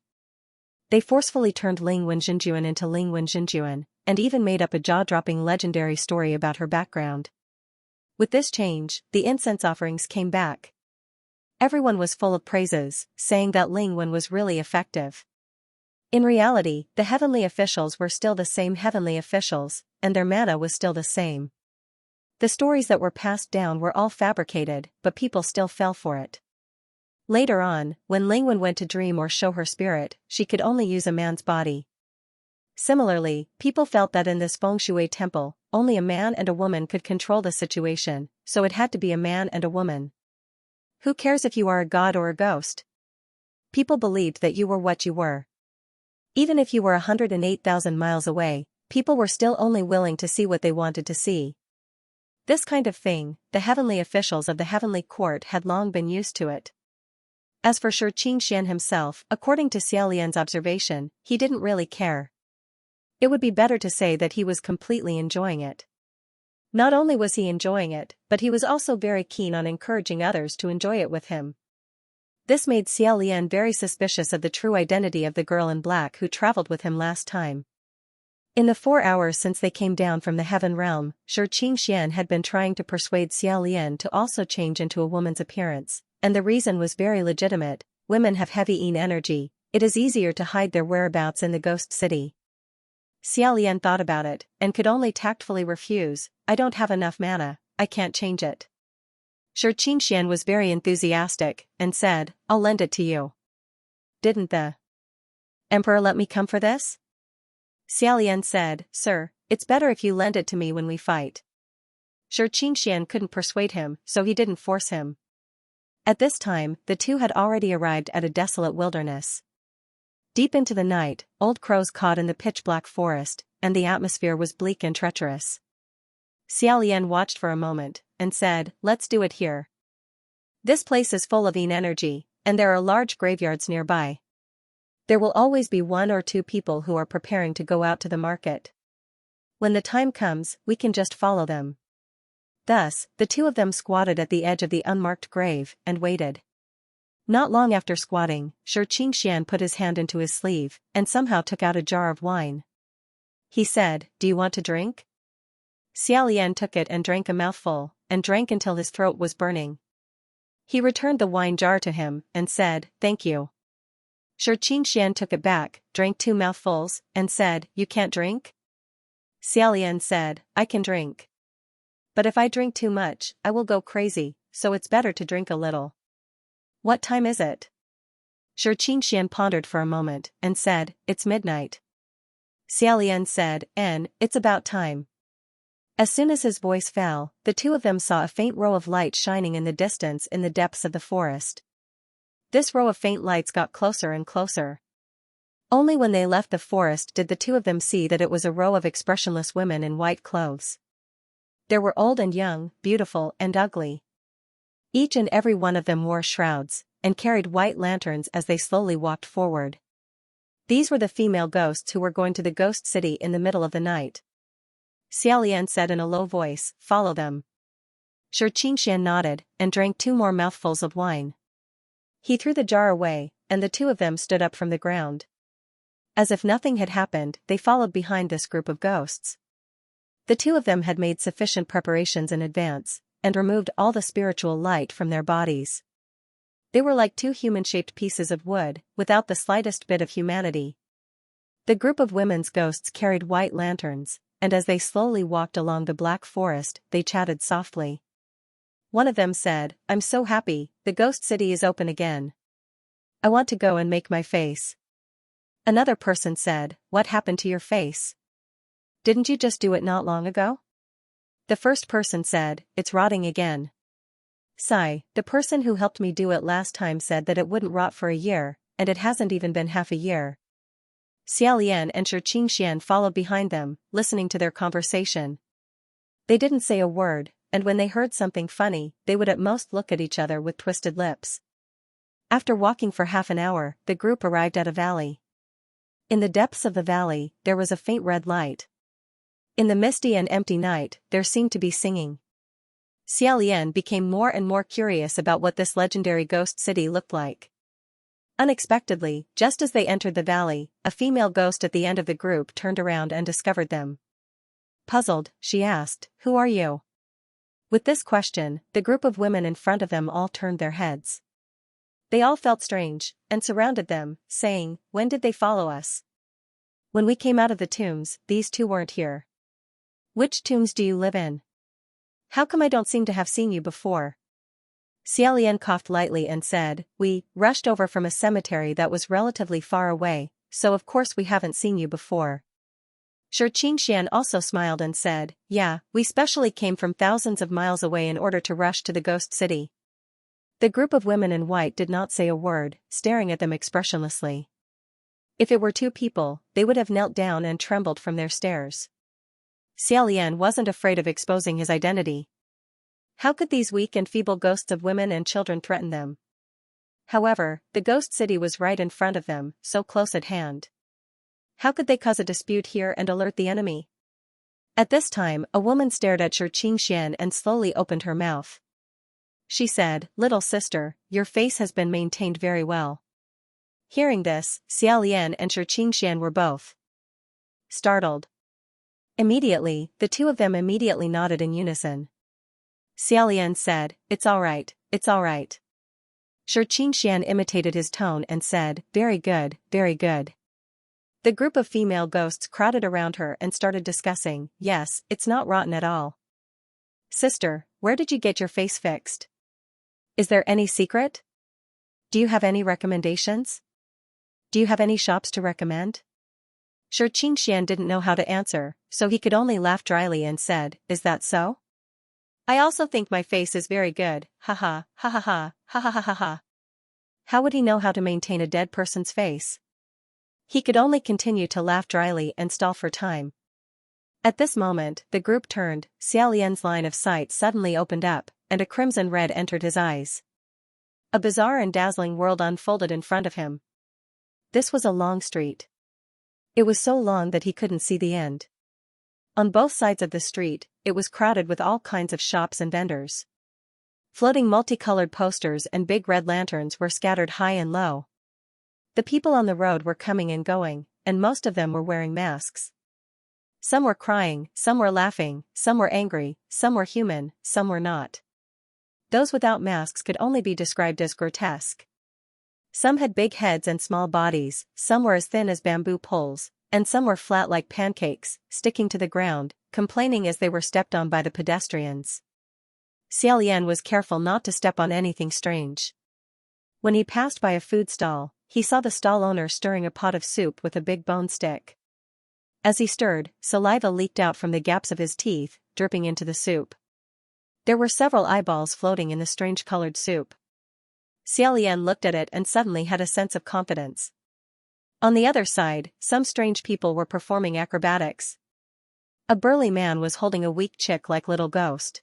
They forcefully turned Lingwen Zhenjuan into Lingwen Zhenjuan, and even made up a jaw-dropping legendary story about her background. With this change, the incense offerings came back. Everyone was full of praises, saying that Lingwen was really effective. In reality, the heavenly officials were still the same heavenly officials, and their mana was still the same. The stories that were passed down were all fabricated, but people still fell for it. Later on, when Lingwen went to dream or show her spirit, she could only use a man's body. Similarly, people felt that in this feng shui temple, only a man and a woman could control the situation, so it had to be a man and a woman. Who cares if you are a god or a ghost? People believed that you were what you were. Even if you were 108,000 miles away, people were still only willing to see what they wanted to see. This kind of thing, the heavenly officials of the heavenly court had long been used to it. As for Xianxia himself, according to Xiaolian's observation, he didn't really care. It would be better to say that he was completely enjoying it. Not only was he enjoying it, but he was also very keen on encouraging others to enjoy it with him. This made Xiaolian very suspicious of the true identity of the girl in black who traveled with him last time. In the 4 hours since they came down from the heaven realm, Xianxia had been trying to persuade Xiaolian to also change into a woman's appearance, and the reason was very legitimate. Women have heavy yin energy, it is easier to hide their whereabouts in the ghost city. Xiaolian thought about it, and could only tactfully refuse, "I don't have enough mana, I can't change it." Xianxia was very enthusiastic, and said, "I'll lend it to you." "Didn't the emperor let me come for this?" Xiaolian said, "Sir, it's better if you lend it to me when we fight." Xianxia couldn't persuade him, so he didn't force him. At this time, the two had already arrived at a desolate wilderness. Deep into the night, old crows cawed in the pitch-black forest, and the atmosphere was bleak and treacherous. Xiaolian watched for a moment, and said, "Let's do it here. This place is full of yin energy, and there are large graveyards nearby. There will always be 1 or 2 people who are preparing to go out to the market. When the time comes, we can just follow them." Thus, the two of them squatted at the edge of the unmarked grave, and waited. Not long after squatting, Xianxia put his hand into his sleeve, and somehow took out a jar of wine. He said, "Do you want to drink?" Xiaolian took it and drank a mouthful, and drank until his throat was burning. He returned the wine jar to him, and said, "Thank you." Xianxia took it back, drank 2 mouthfuls, and said, "You can't drink?" Xiaolian said, "I can drink. But if I drink too much, I will go crazy, so it's better to drink a little." "What time is it?" Xianxia pondered for a moment, and said, "It's midnight." Xiaolian said, "It's about time." As soon as his voice fell, the two of them saw a faint row of light shining in the distance in the depths of the forest. This row of faint lights got closer and closer. Only when they left the forest did the two of them see that it was a row of expressionless women in white clothes. There were old and young, beautiful and ugly. Each and every one of them wore shrouds, and carried white lanterns as they slowly walked forward. These were the female ghosts who were going to the ghost city in the middle of the night. Xiaolian said in a low voice, "Follow them." Xianxia nodded, and drank 2 more mouthfuls of wine. He threw the jar away, and the two of them stood up from the ground. As if nothing had happened, they followed behind this group of ghosts. The two of them had made sufficient preparations in advance, and removed all the spiritual light from their bodies. They were like 2 human-shaped pieces of wood, without the slightest bit of humanity. The group of women's ghosts carried white lanterns, and as they slowly walked along the black forest, they chatted softly. One of them said, "I'm so happy, the ghost city is open again. I want to go and make my face." Another person said, "What happened to your face? Didn't you just do it not long ago?" The first person said, "It's rotting again." Sigh, the person who helped me do it last time said that it wouldn't rot for a year, and it hasn't even been half a year. Xiaolian and Xianxia followed behind them, listening to their conversation. They didn't say a word, and when they heard something funny, they would at most look at each other with twisted lips. After walking for half an hour, the group arrived at a valley. In the depths of the valley, there was a faint red light. In the misty and empty night, there seemed to be singing. Xiaolian became more and more curious about what this legendary ghost city looked like. Unexpectedly, just as they entered the valley, a female ghost at the end of the group turned around and discovered them. Puzzled, she asked, "Who are you?" With this question, the group of women in front of them all turned their heads. They all felt strange, and surrounded them, saying, "When did they follow us? When we came out of the tombs, these two weren't here. Which tombs do you live in? How come I don't seem to have seen you before?" Xiaolian coughed lightly and said, "We rushed over from a cemetery that was relatively far away, so of course we haven't seen you before." Xianxia also smiled and said, "Yeah, we specially came from thousands of miles away in order to rush to the ghost city." The group of women in white did not say a word, staring at them expressionlessly. If it were two people, they would have knelt down and trembled from their stares. Xiaolian wasn't afraid of exposing his identity. How could these weak and feeble ghosts of women and children threaten them? However, the ghost city was right in front of them, so close at hand. How could they cause a dispute here and alert the enemy? At this time, a woman stared at Xianxia and slowly opened her mouth. She said, "Little sister, your face has been maintained very well." Hearing this, Xiaolian and Xianxia were both startled. Immediately, the two of them immediately nodded in unison. Xiaolian said, "It's all right, it's all right." Xianxia imitated his tone and said, "Very good, very good." The group of female ghosts crowded around her and started discussing, "Yes, it's not rotten at all. Sister, where did you get your face fixed? Is there any secret? Do you have any recommendations? Do you have any shops to recommend?" Xianxia didn't know how to answer, so he could only laugh dryly and said, "Is that so? I also think my face is very good, ha ha ha ha ha ha ha ha ha ha." How would he know how to maintain a dead person's face? He could only continue to laugh dryly and stall for time. At this moment, the group turned, Xiaolian's line of sight suddenly opened up, and a crimson red entered his eyes. A bizarre and dazzling world unfolded in front of him. This was a long street. It was so long that he couldn't see the end. On both sides of the street, it was crowded with all kinds of shops and vendors. Floating multicolored posters and big red lanterns were scattered high and low. The people on the road were coming and going, and most of them were wearing masks. Some were crying, some were laughing, some were angry, some were human, some were not. Those without masks could only be described as grotesque. Some had big heads and small bodies, some were as thin as bamboo poles, and some were flat like pancakes, sticking to the ground, complaining as they were stepped on by the pedestrians. Xiaolian was careful not to step on anything strange. When he passed by a food stall, he saw the stall owner stirring a pot of soup with a big bone stick. As he stirred, saliva leaked out from the gaps of his teeth, dripping into the soup. There were several eyeballs floating in the strange-colored soup. Xiaolian looked at it and suddenly had a sense of confidence. On the other side, some strange people were performing acrobatics. A burly man was holding a weak chick-like little ghost.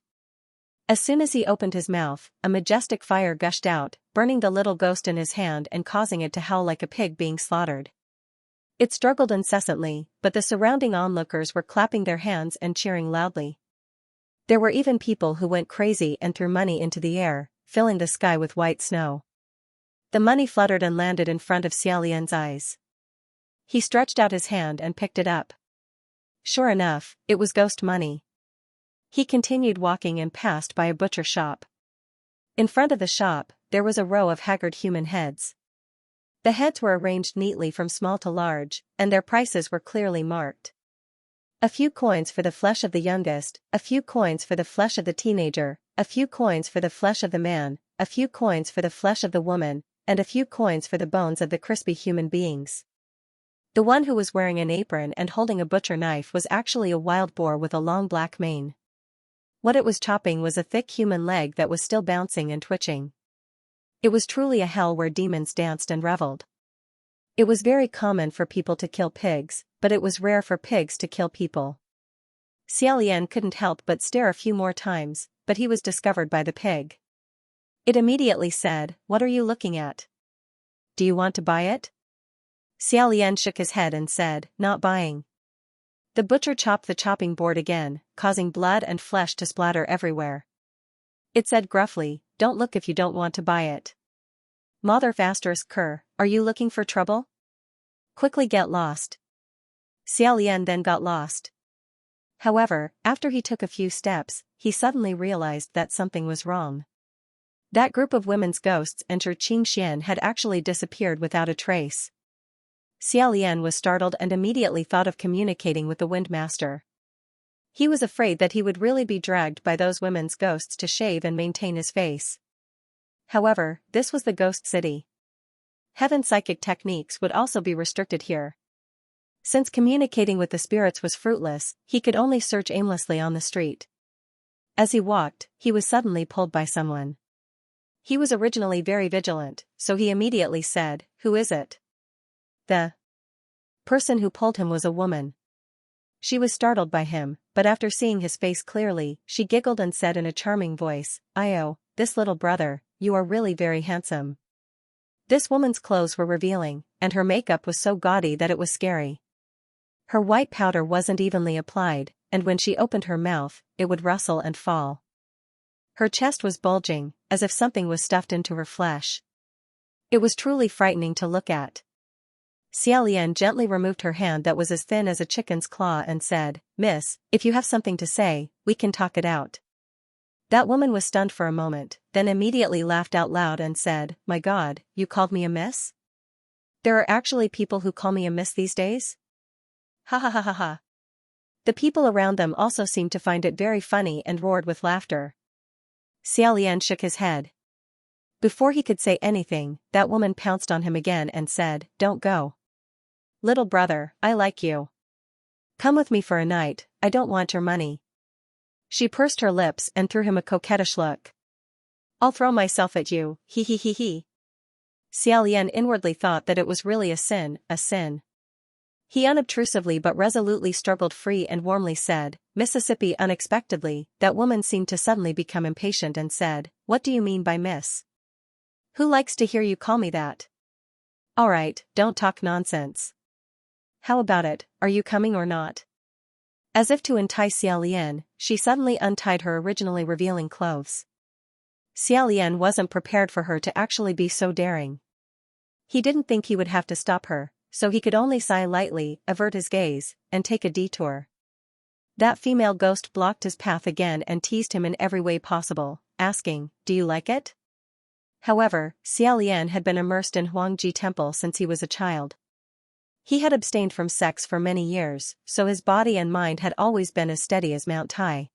As soon as he opened his mouth, a majestic fire gushed out, burning the little ghost in his hand and causing it to howl like a pig being slaughtered. It struggled incessantly, but the surrounding onlookers were clapping their hands and cheering loudly. There were even people who went crazy and threw money into the air, filling the sky with white snow. The money fluttered and landed in front of Xiaolian's eyes. He stretched out his hand and picked it up. Sure enough, it was ghost money. He continued walking and passed by a butcher shop. In front of the shop, there was a row of haggard human heads. The heads were arranged neatly from small to large, and their prices were clearly marked. A few coins for the flesh of the youngest, a few coins for the flesh of the teenager, a few coins for the flesh of the man, a few coins for the flesh of the woman, and a few coins for the bones of the crispy human beings. The one who was wearing an apron and holding a butcher knife was actually a wild boar with a long black mane. What it was chopping was a thick human leg that was still bouncing and twitching. It was truly a hell where demons danced and reveled. It was very common for people to kill pigs, but it was rare for pigs to kill people. Xiaolian couldn't help but stare a few more times, but he was discovered by the pig. It immediately said, "What are you looking at? Do you want to buy it?" Xiaolian shook his head and said, "Not buying." The butcher chopped the chopping board again, causing blood and flesh to splatter everywhere. It said gruffly, "Don't look if you don't want to buy it. Mother ****, are you looking for trouble? Quickly get lost." Xiaolian then got lost. However, after he took a few steps, he suddenly realized that something was wrong. That group of women's ghosts and Xianxia had actually disappeared without a trace. Xiaolian was startled and immediately thought of communicating with the Windmaster. He was afraid that he would really be dragged by those women's ghosts to shave and maintain his face. However, this was the ghost city. Heaven psychic techniques would also be restricted here. Since communicating with the spirits was fruitless, he could only search aimlessly on the street. As he walked, he was suddenly pulled by someone. He was originally very vigilant, so he immediately said, "Who is it?" The person who pulled him was a woman. She was startled by him, but after seeing his face clearly, she giggled and said in a charming voice, "Io, this little brother, you are really very handsome." This woman's clothes were revealing, and her makeup was so gaudy that it was scary. Her white powder wasn't evenly applied, and when she opened her mouth, it would rustle and fall. Her chest was bulging, as if something was stuffed into her flesh. It was truly frightening to look at. Xiaolian gently removed her hand that was as thin as a chicken's claw and said, "Miss, if you have something to say, we can talk it out." That woman was stunned for a moment, then immediately laughed out loud and said, "My God, you called me a miss? There are actually people who call me a miss these days? Ha ha ha ha ha." The people around them also seemed to find it very funny and roared with laughter. Xiaolian shook his head. Before he could say anything, that woman pounced on him again and said, "Don't go. Little brother, I like you. Come with me for a night, I don't want your money." She pursed her lips and threw him a coquettish look. "I'll throw myself at you, he he he he." Xiaolian inwardly thought that it was really a sin, a sin. He unobtrusively but resolutely struggled free and warmly said, "Mississippi." Unexpectedly, that woman seemed to suddenly become impatient and said, "What do you mean by miss? Who likes to hear you call me that? Alright, don't talk nonsense. How about it, are you coming or not?" As if to entice Xiaolian, she suddenly untied her originally revealing clothes. Xiaolian wasn't prepared for her to actually be so daring. He didn't think he would have to stop her, so he could only sigh lightly, avert his gaze, and take a detour. That female ghost blocked his path again and teased him in every way possible, asking, "Do you like it?" However, Xiaolian had been immersed in Huangji Temple since he was a child. He had abstained from sex for many years, so his body and mind had always been as steady as Mount Tai.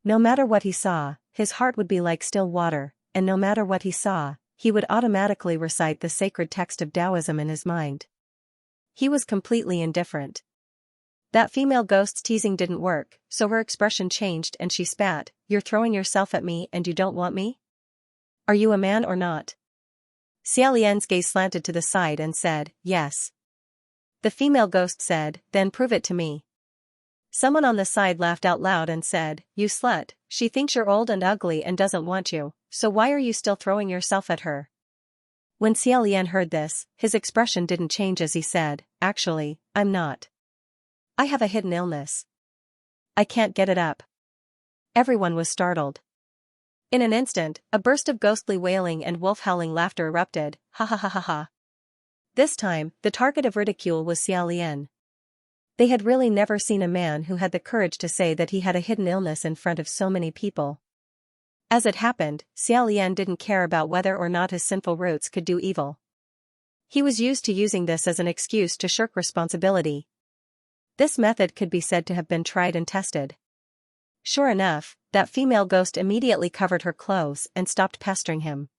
No matter what he saw, his heart would be like still water, and no matter what he saw, he would automatically recite the sacred text of Taoism in his mind. He was completely indifferent. That female ghost's teasing didn't work, so her expression changed and she spat, "You're throwing yourself at me and you don't want me? Are you a man or not?" Xiaolian's gaze slanted to the side and said, "Yes." The female ghost said, "Then prove it to me." Someone on the side laughed out loud and said, "You slut, she thinks you're old and ugly and doesn't want you, so why are you still throwing yourself at her?" When Xiaolian heard this, his expression didn't change as he said, "Actually, I'm not. I have a hidden illness. I can't get it up." Everyone was startled. In an instant, a burst of ghostly wailing and wolf-howling laughter erupted, "Ha ha ha ha ha." This time, the target of ridicule was Xiaolian. They had really never seen a man who had the courage to say that he had a hidden illness in front of so many people. As it happened, Xiaolian didn't care about whether or not his sinful roots could do evil. He was used to using this as an excuse to shirk responsibility. This method could be said to have been tried and tested. Sure enough, that female ghost immediately covered her clothes and stopped pestering him.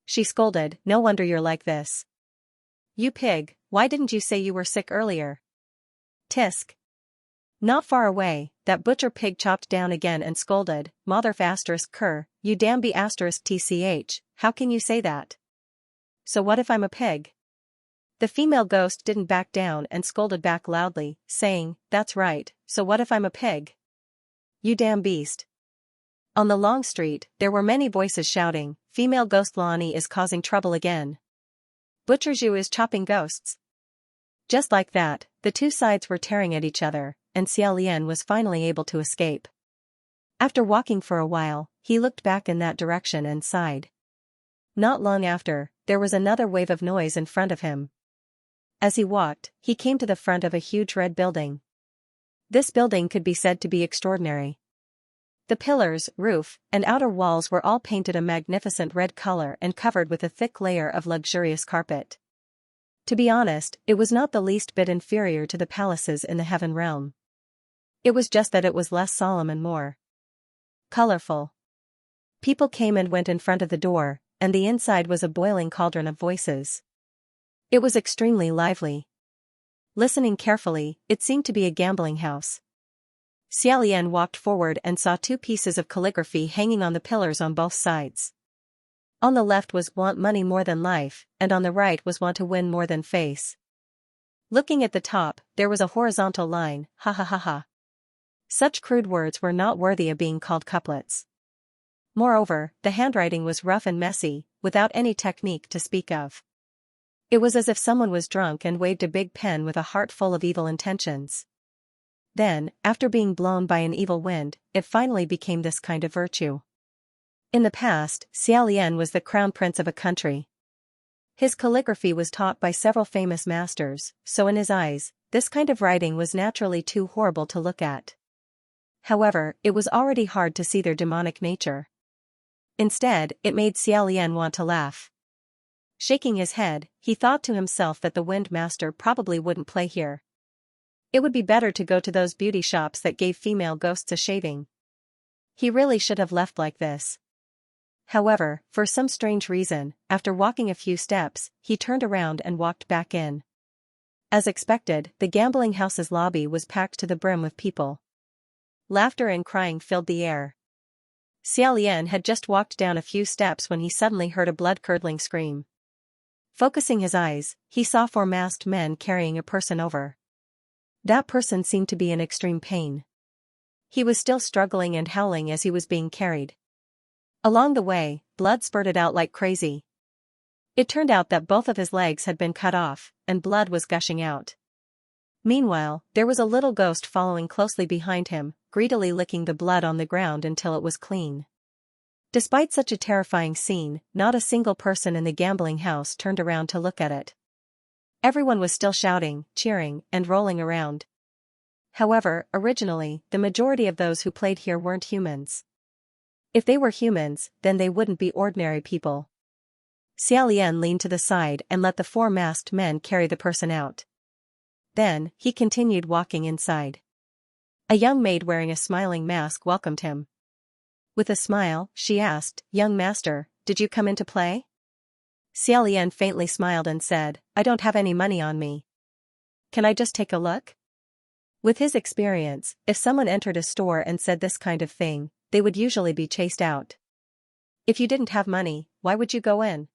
She scolded, "No wonder you're like this. You pig, why didn't you say you were sick earlier? Tisk. Not far away, that butcher pig chopped down again and scolded, Mother asterisk cur, you damn be asterisk tch, how can you say that? So what if I'm a pig? The female ghost didn't back down and scolded back loudly, saying, that's right, so what if I'm a pig? You damn beast. On the long street, there were many voices shouting, female ghost Lonnie is causing trouble again. Butcher Zhu is chopping ghosts. Just like that, the two sides were tearing at each other, and Xiaolian was finally able to escape. After walking for a while, he looked back in that direction and sighed. Not long after, there was another wave of noise in front of him. As he walked, he came to the front of a huge red building. This building could be said to be extraordinary. The pillars, roof, and outer walls were all painted a magnificent red color and covered with a thick layer of luxurious carpet. To be honest, it was not the least bit inferior to the palaces in the heaven realm. It was just that it was less solemn and more colorful. People came and went in front of the door, and the inside was a boiling cauldron of voices. It was extremely lively. Listening carefully, it seemed to be a gambling house. Xiaolian walked forward and saw two pieces of calligraphy hanging on the pillars on both sides. On the left was want money more than life, and on the right was want to win more than face. Looking at the top, there was a horizontal line, ha ha ha ha. Such crude words were not worthy of being called couplets. Moreover, the handwriting was rough and messy, without any technique to speak of. It was as if someone was drunk and waved a big pen with a heart full of evil intentions. Then, after being blown by an evil wind, it finally became this kind of virtue. In the past, Xiaolian was the crown prince of a country. His calligraphy was taught by several famous masters, so in his eyes, this kind of writing was naturally too horrible to look at. However, it was already hard to see their demonic nature. Instead, it made Xiaolian want to laugh. Shaking his head, he thought to himself that the Wind Master probably wouldn't play here. It would be better to go to those beauty shops that gave female ghosts a shaving. He really should have left like this. However, for some strange reason, after walking a few steps, he turned around and walked back in. As expected, the gambling house's lobby was packed to the brim with people. Laughter and crying filled the air. Xiaolian had just walked down a few steps when he suddenly heard a blood-curdling scream. Focusing his eyes, he saw four masked men carrying a person over. That person seemed to be in extreme pain. He was still struggling and howling as he was being carried. Along the way, blood spurted out like crazy. It turned out that both of his legs had been cut off, and blood was gushing out. Meanwhile, there was a little ghost following closely behind him, greedily licking the blood on the ground until it was clean. Despite such a terrifying scene, not a single person in the gambling house turned around to look at it. Everyone was still shouting, cheering, and rolling around. However, originally, the majority of those who played here weren't humans. If they were humans, then they wouldn't be ordinary people. Xiaolian leaned to the side and let the four masked men carry the person out. Then, he continued walking inside. A young maid wearing a smiling mask welcomed him. With a smile, she asked, "Young master, did you come in to play?" Xiaolian faintly smiled and said, "I don't have any money on me. Can I just take a look?" With his experience, if someone entered a store and said this kind of thing, they would usually be chased out. If you didn't have money, why would you go in?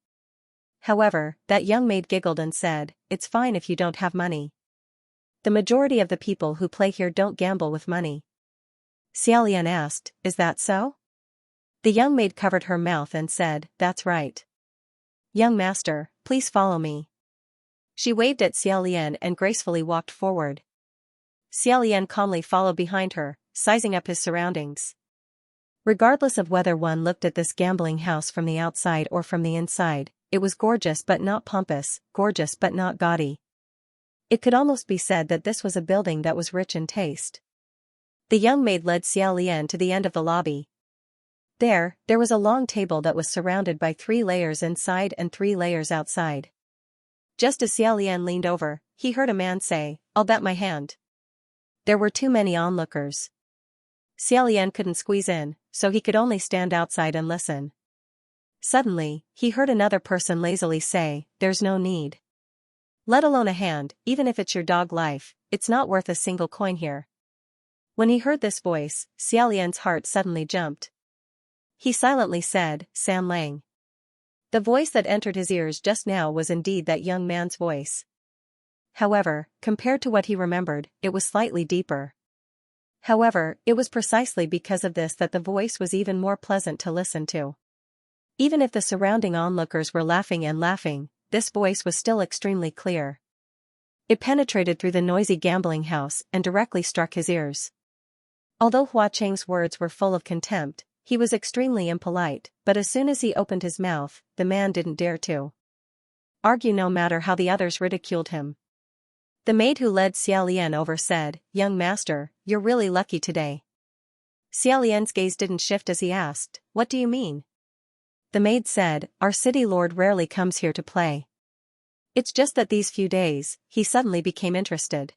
However, that young maid giggled and said, "It's fine if you don't have money. The majority of the people who play here don't gamble with money." Xiaolian asked, "Is that so?" The young maid covered her mouth and said, "That's right. Young master, please follow me." She waved at Xiaolian and gracefully walked forward. Xiaolian calmly followed behind her, sizing up his surroundings. Regardless of whether one looked at this gambling house from the outside or from the inside, it was gorgeous but not pompous, gorgeous but not gaudy. It could almost be said that this was a building that was rich in taste. The young maid led Xiaolian to the end of the lobby. There was a long table that was surrounded by 3 layers inside and 3 layers outside. Just as Xiaolian leaned over, he heard a man say, "I'll bet my hand." There were too many onlookers. Xiaolian couldn't squeeze in, so he could only stand outside and listen. Suddenly, he heard another person lazily say, "There's no need." Let alone a hand, even if it's your dog life, it's not worth a single coin here. When he heard this voice, Xiaolian's heart suddenly jumped. He silently said, San Lang. The voice that entered his ears just now was indeed that young man's voice. However, compared to what he remembered, it was slightly deeper. However, it was precisely because of this that the voice was even more pleasant to listen to. Even if the surrounding onlookers were laughing and laughing, this voice was still extremely clear. It penetrated through the noisy gambling house and directly struck his ears. Although Hua Cheng's words were full of contempt, he was extremely impolite, but as soon as he opened his mouth, the man didn't dare to argue no matter how the others ridiculed him. The maid who led Xiaolian over said, Young master, you're really lucky today. Xiaolian's gaze didn't shift as he asked, What do you mean? The maid said, Our city lord rarely comes here to play. It's just that these few days, he suddenly became interested.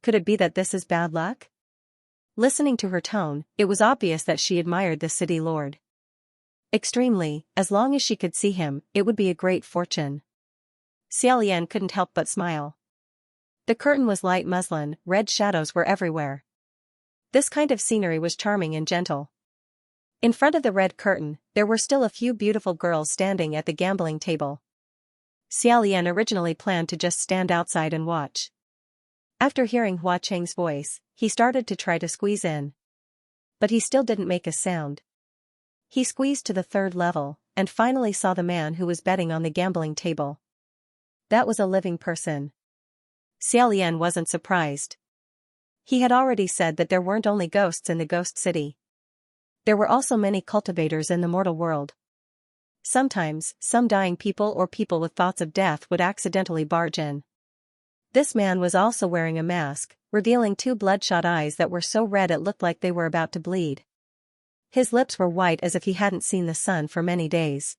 Could it be that this is bad luck? Listening to her tone, it was obvious that she admired the city lord. Extremely, as long as she could see him, it would be a great fortune. Xiaolian couldn't help but smile. The curtain was light muslin, red shadows were everywhere. This kind of scenery was charming and gentle. In front of the red curtain, there were still a few beautiful girls standing at the gambling table. Xiaolian originally planned to just stand outside and watch. After hearing Hua Cheng's voice, he started to try to squeeze in. But he still didn't make a sound. He squeezed to the third level, and finally saw the man who was betting on the gambling table. That was a living person. Xiaolian wasn't surprised. He had already said that there weren't only ghosts in the ghost city. There were also many cultivators in the mortal world. Sometimes, some dying people or people with thoughts of death would accidentally barge in. This man was also wearing a mask, revealing two bloodshot eyes that were so red it looked like they were about to bleed. His lips were white as if he hadn't seen the sun for many days.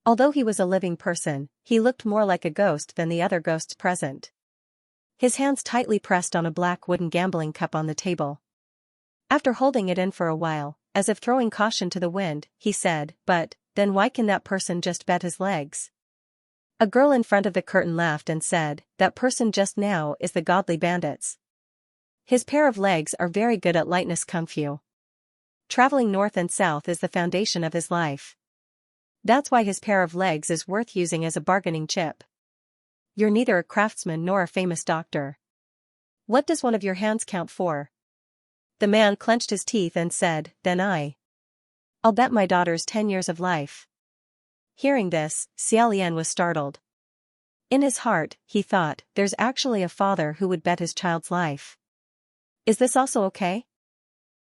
Although he was a living person, he looked more like a ghost than the other ghosts present. His hands tightly pressed on a black wooden gambling cup on the table. After holding it in for a while, as if throwing caution to the wind, he said, But, then why can that person just bet his legs? A girl in front of the curtain laughed and said, That person just now is the Godly Bandits. His pair of legs are very good at lightness kung fu. Traveling north and south is the foundation of his life. That's why his pair of legs is worth using as a bargaining chip. You're neither a craftsman nor a famous doctor. What does one of your hands count for? The man clenched his teeth and said, Then I'll bet my daughter's 10 years of life. Hearing this, Xiaolian was startled. In his heart, he thought, there's actually a father who would bet his child's life. Is this also okay?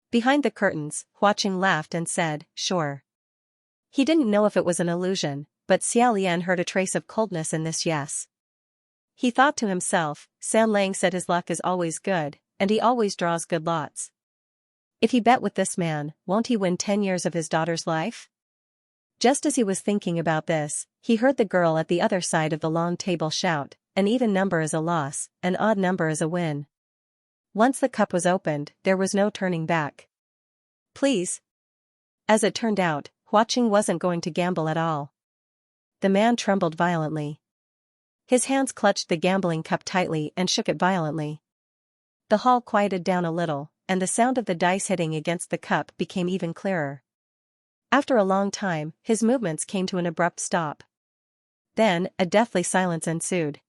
Behind the curtains, Hua Cheng laughed and said, Sure. He didn't know if it was an illusion, but Xiaolian heard a trace of coldness in this yes. He thought to himself, San Lang said his luck is always good, and he always draws good lots. If he bet with this man, won't he win 10 years of his daughter's life? Just as he was thinking about this, he heard the girl at the other side of the long table shout, An even number is a loss, an odd number is a win. Once the cup was opened, there was no turning back. Please. As it turned out, Hua Cheng wasn't going to gamble at all. The man trembled violently. His hands clutched the gambling cup tightly and shook it violently. The hall quieted down a little, and the sound of the dice hitting against the cup became even clearer. After a long time, his movements came to an abrupt stop. Then, a deathly silence ensued.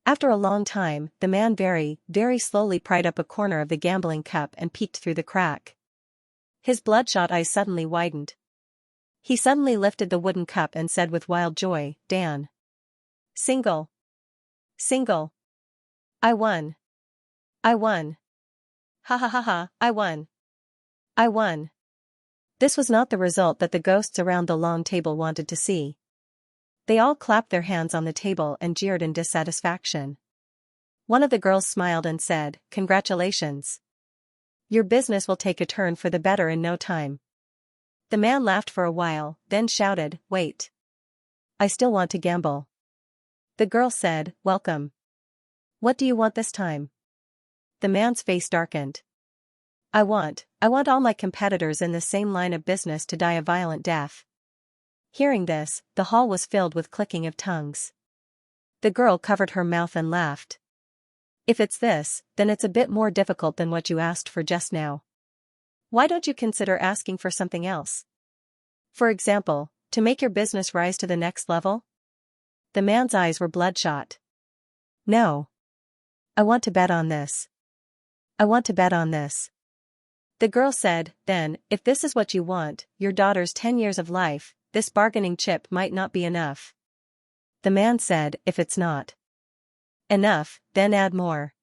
After a long time, the man very, very slowly pried up a corner of the gambling cup and peeked through the crack. His bloodshot eyes suddenly widened. He suddenly lifted the wooden cup and said with wild joy, Dan. Single. Single. I won. I won. Ha ha ha ha, I won. I won. This was not the result that the ghosts around the long table wanted to see. They all clapped their hands on the table and jeered in dissatisfaction. One of the girls smiled and said, Congratulations. Your business will take a turn for the better in no time. The man laughed for a while, then shouted, Wait. I still want to gamble. The girl said, Welcome. What do you want this time? The man's face darkened. I want all my competitors in the same line of business to die a violent death. Hearing this, the hall was filled with clicking of tongues. The girl covered her mouth and laughed. If it's this, then it's a bit more difficult than what you asked for just now. Why don't you consider asking for something else? For example, to make your business rise to the next level? The man's eyes were bloodshot. No. I want to bet on this. I want to bet on this. The girl said, then, if this is what you want, your daughter's 10 years of life, this bargaining chip might not be enough. The man said, if it's not enough, then add more.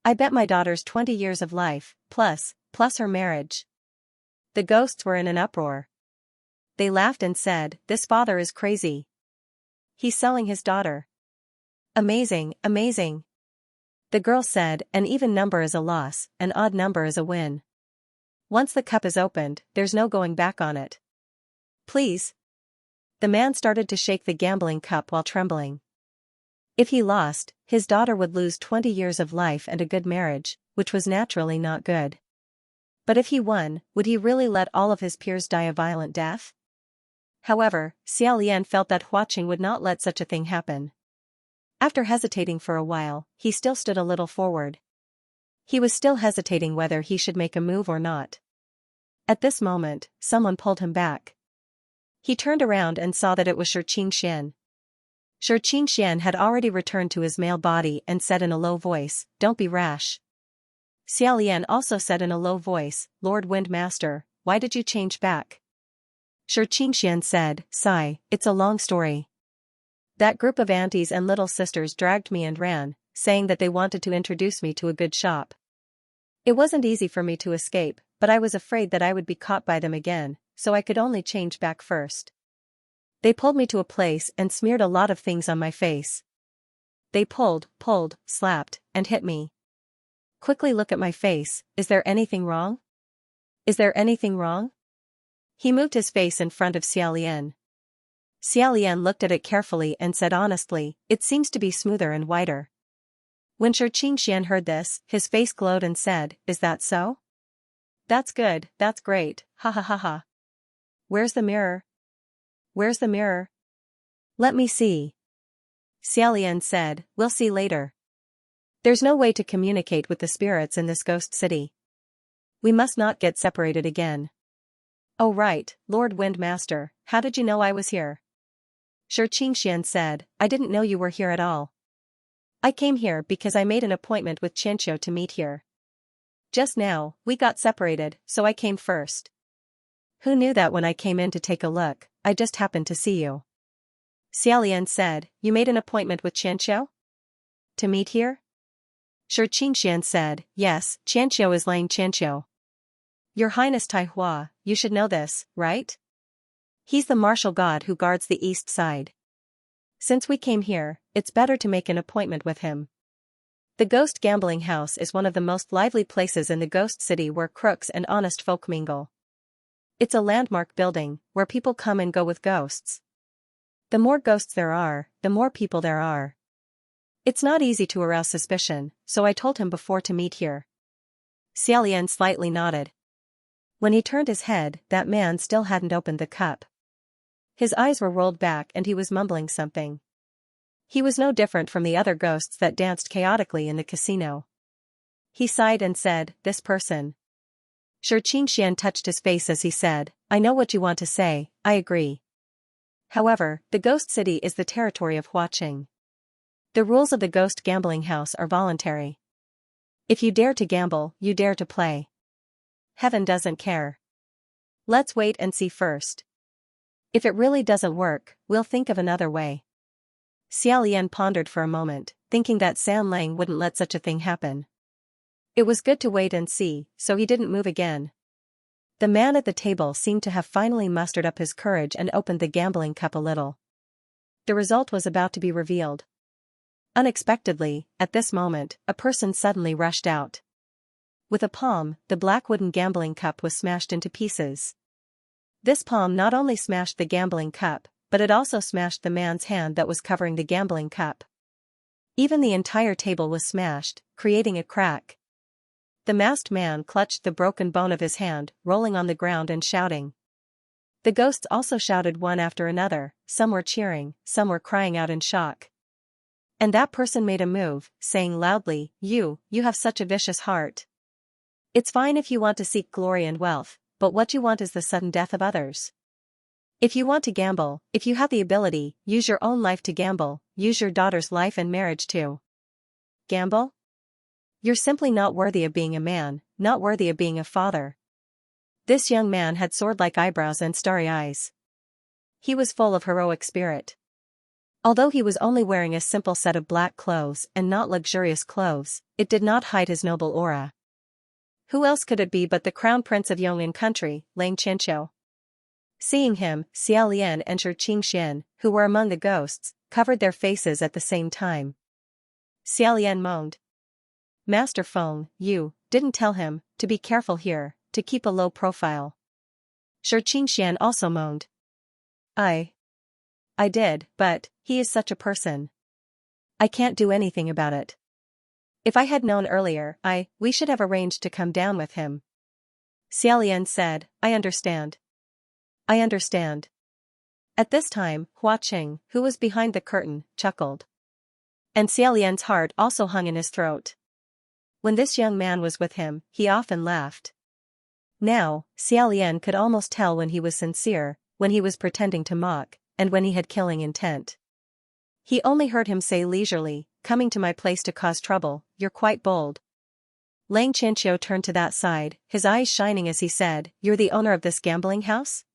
I bet my daughter's 20 years of life, plus her marriage. The ghosts were in an uproar. They laughed and said, this father is crazy. He's selling his daughter. Amazing, amazing. The girl said, an even number is a loss, an odd number is a win. Once the cup is opened, there's no going back on it. Please. The man started to shake the gambling cup while trembling. If he lost, his daughter would lose 20 years of life and a good marriage, which was naturally not good. But if he won, would he really let all of his peers die a violent death? However, Xiaolian felt that Huaqing would not let such a thing happen. After hesitating for a while, he still stood a little forward. He was still hesitating whether he should make a move or not. At this moment, someone pulled him back. He turned around and saw that it was Xianxia. Xianxia had already returned to his male body and said in a low voice, don't be rash. Xiaolian also said in a low voice, Lord Windmaster, why did you change back? Xianxia said, sigh, it's a long story. That group of aunties and little sisters dragged me and ran, saying that they wanted to introduce me to a good shop. It wasn't easy for me to escape, but I was afraid that I would be caught by them again, so I could only change back first. They pulled me to a place and smeared a lot of things on my face. They pulled, slapped, and hit me. Quickly look at my face, is there anything wrong? Is there anything wrong? He moved his face in front of Xiaolian. Xiaolian looked at it carefully and said honestly, it seems to be smoother and whiter. When Xianxia heard this, his face glowed and said, is that so? That's good, that's great, ha ha ha ha. Where's the mirror? Where's the mirror? Let me see. Xiaolian said, we'll see later. There's no way to communicate with the spirits in this ghost city. We must not get separated again. Oh right, Lord Windmaster, how did you know I was here? Xianxia said, I didn't know you were here at all. I came here because I made an appointment with Qianqiu to meet here. Just now, we got separated, so I came first. Who knew that when I came in to take a look, I just happened to see you. Xiaolian said, you made an appointment with Qianqiu? To meet here? Xianxia said, yes, Qianqiu is Lang Qianqiu. Your Highness Tai Hua, you should know this, right? He's the martial god who guards the east side. Since we came here, it's better to make an appointment with him. The ghost gambling house is one of the most lively places in the ghost city where crooks and honest folk mingle. It's a landmark building, where people come and go with ghosts. The more ghosts there are, the more people there are. It's not easy to arouse suspicion, so I told him before to meet here. Xiaolian slightly nodded. When he turned his head, that man still hadn't opened the cup. His eyes were rolled back and he was mumbling something. He was no different from the other ghosts that danced chaotically in the casino. He sighed and said, this person. Xianxia touched his face as he said, I know what you want to say, I agree. However, the ghost city is the territory of Huaqing. The rules of the ghost gambling house are voluntary. If you dare to gamble, you dare to play. Heaven doesn't care. Let's wait and see first. If it really doesn't work, we'll think of another way. Xiaolian pondered for a moment, thinking that San Lang wouldn't let such a thing happen. It was good to wait and see, so he didn't move again. The man at the table seemed to have finally mustered up his courage and opened the gambling cup a little. The result was about to be revealed. Unexpectedly, at this moment, a person suddenly rushed out. With a palm, the black wooden gambling cup was smashed into pieces. This palm not only smashed the gambling cup, but it also smashed the man's hand that was covering the gambling cup. Even the entire table was smashed, creating a crack. The masked man clutched the broken bone of his hand, rolling on the ground and shouting. The ghosts also shouted one after another, some were cheering, some were crying out in shock. And that person made a move, saying loudly, you have such a vicious heart. It's fine if you want to seek glory and wealth, but what you want is the sudden death of others. If you want to gamble, if you have the ability, use your own life to gamble, use your daughter's life and marriage too. Gamble? You're simply not worthy of being a man, not worthy of being a father. This young man had sword-like eyebrows and starry eyes. He was full of heroic spirit. Although he was only wearing a simple set of black clothes and not luxurious clothes, it did not hide his noble aura. Who else could it be but the crown prince of Yong'an country, Xianxia? Seeing him, Xiaolian and Xianxia, who were among the ghosts, covered their faces at the same time. Xiaolian moaned. Master Feng, you didn't tell him to be careful here, to keep a low profile. Xianxia also moaned. I did, but he is such a person. I can't do anything about it. If I had known earlier, we should have arranged to come down with him. Xiaolian said, I understand. I understand. At this time, Hua Qing, who was behind the curtain, chuckled. And Xiaolian's heart also hung in his throat. When this young man was with him, he often laughed. Now, Xiaolian could almost tell when he was sincere, when he was pretending to mock, and when he had killing intent. He only heard him say leisurely, coming to my place to cause trouble, you're quite bold. Xianxia turned to that side, his eyes shining as he said, you're the owner of this gambling house?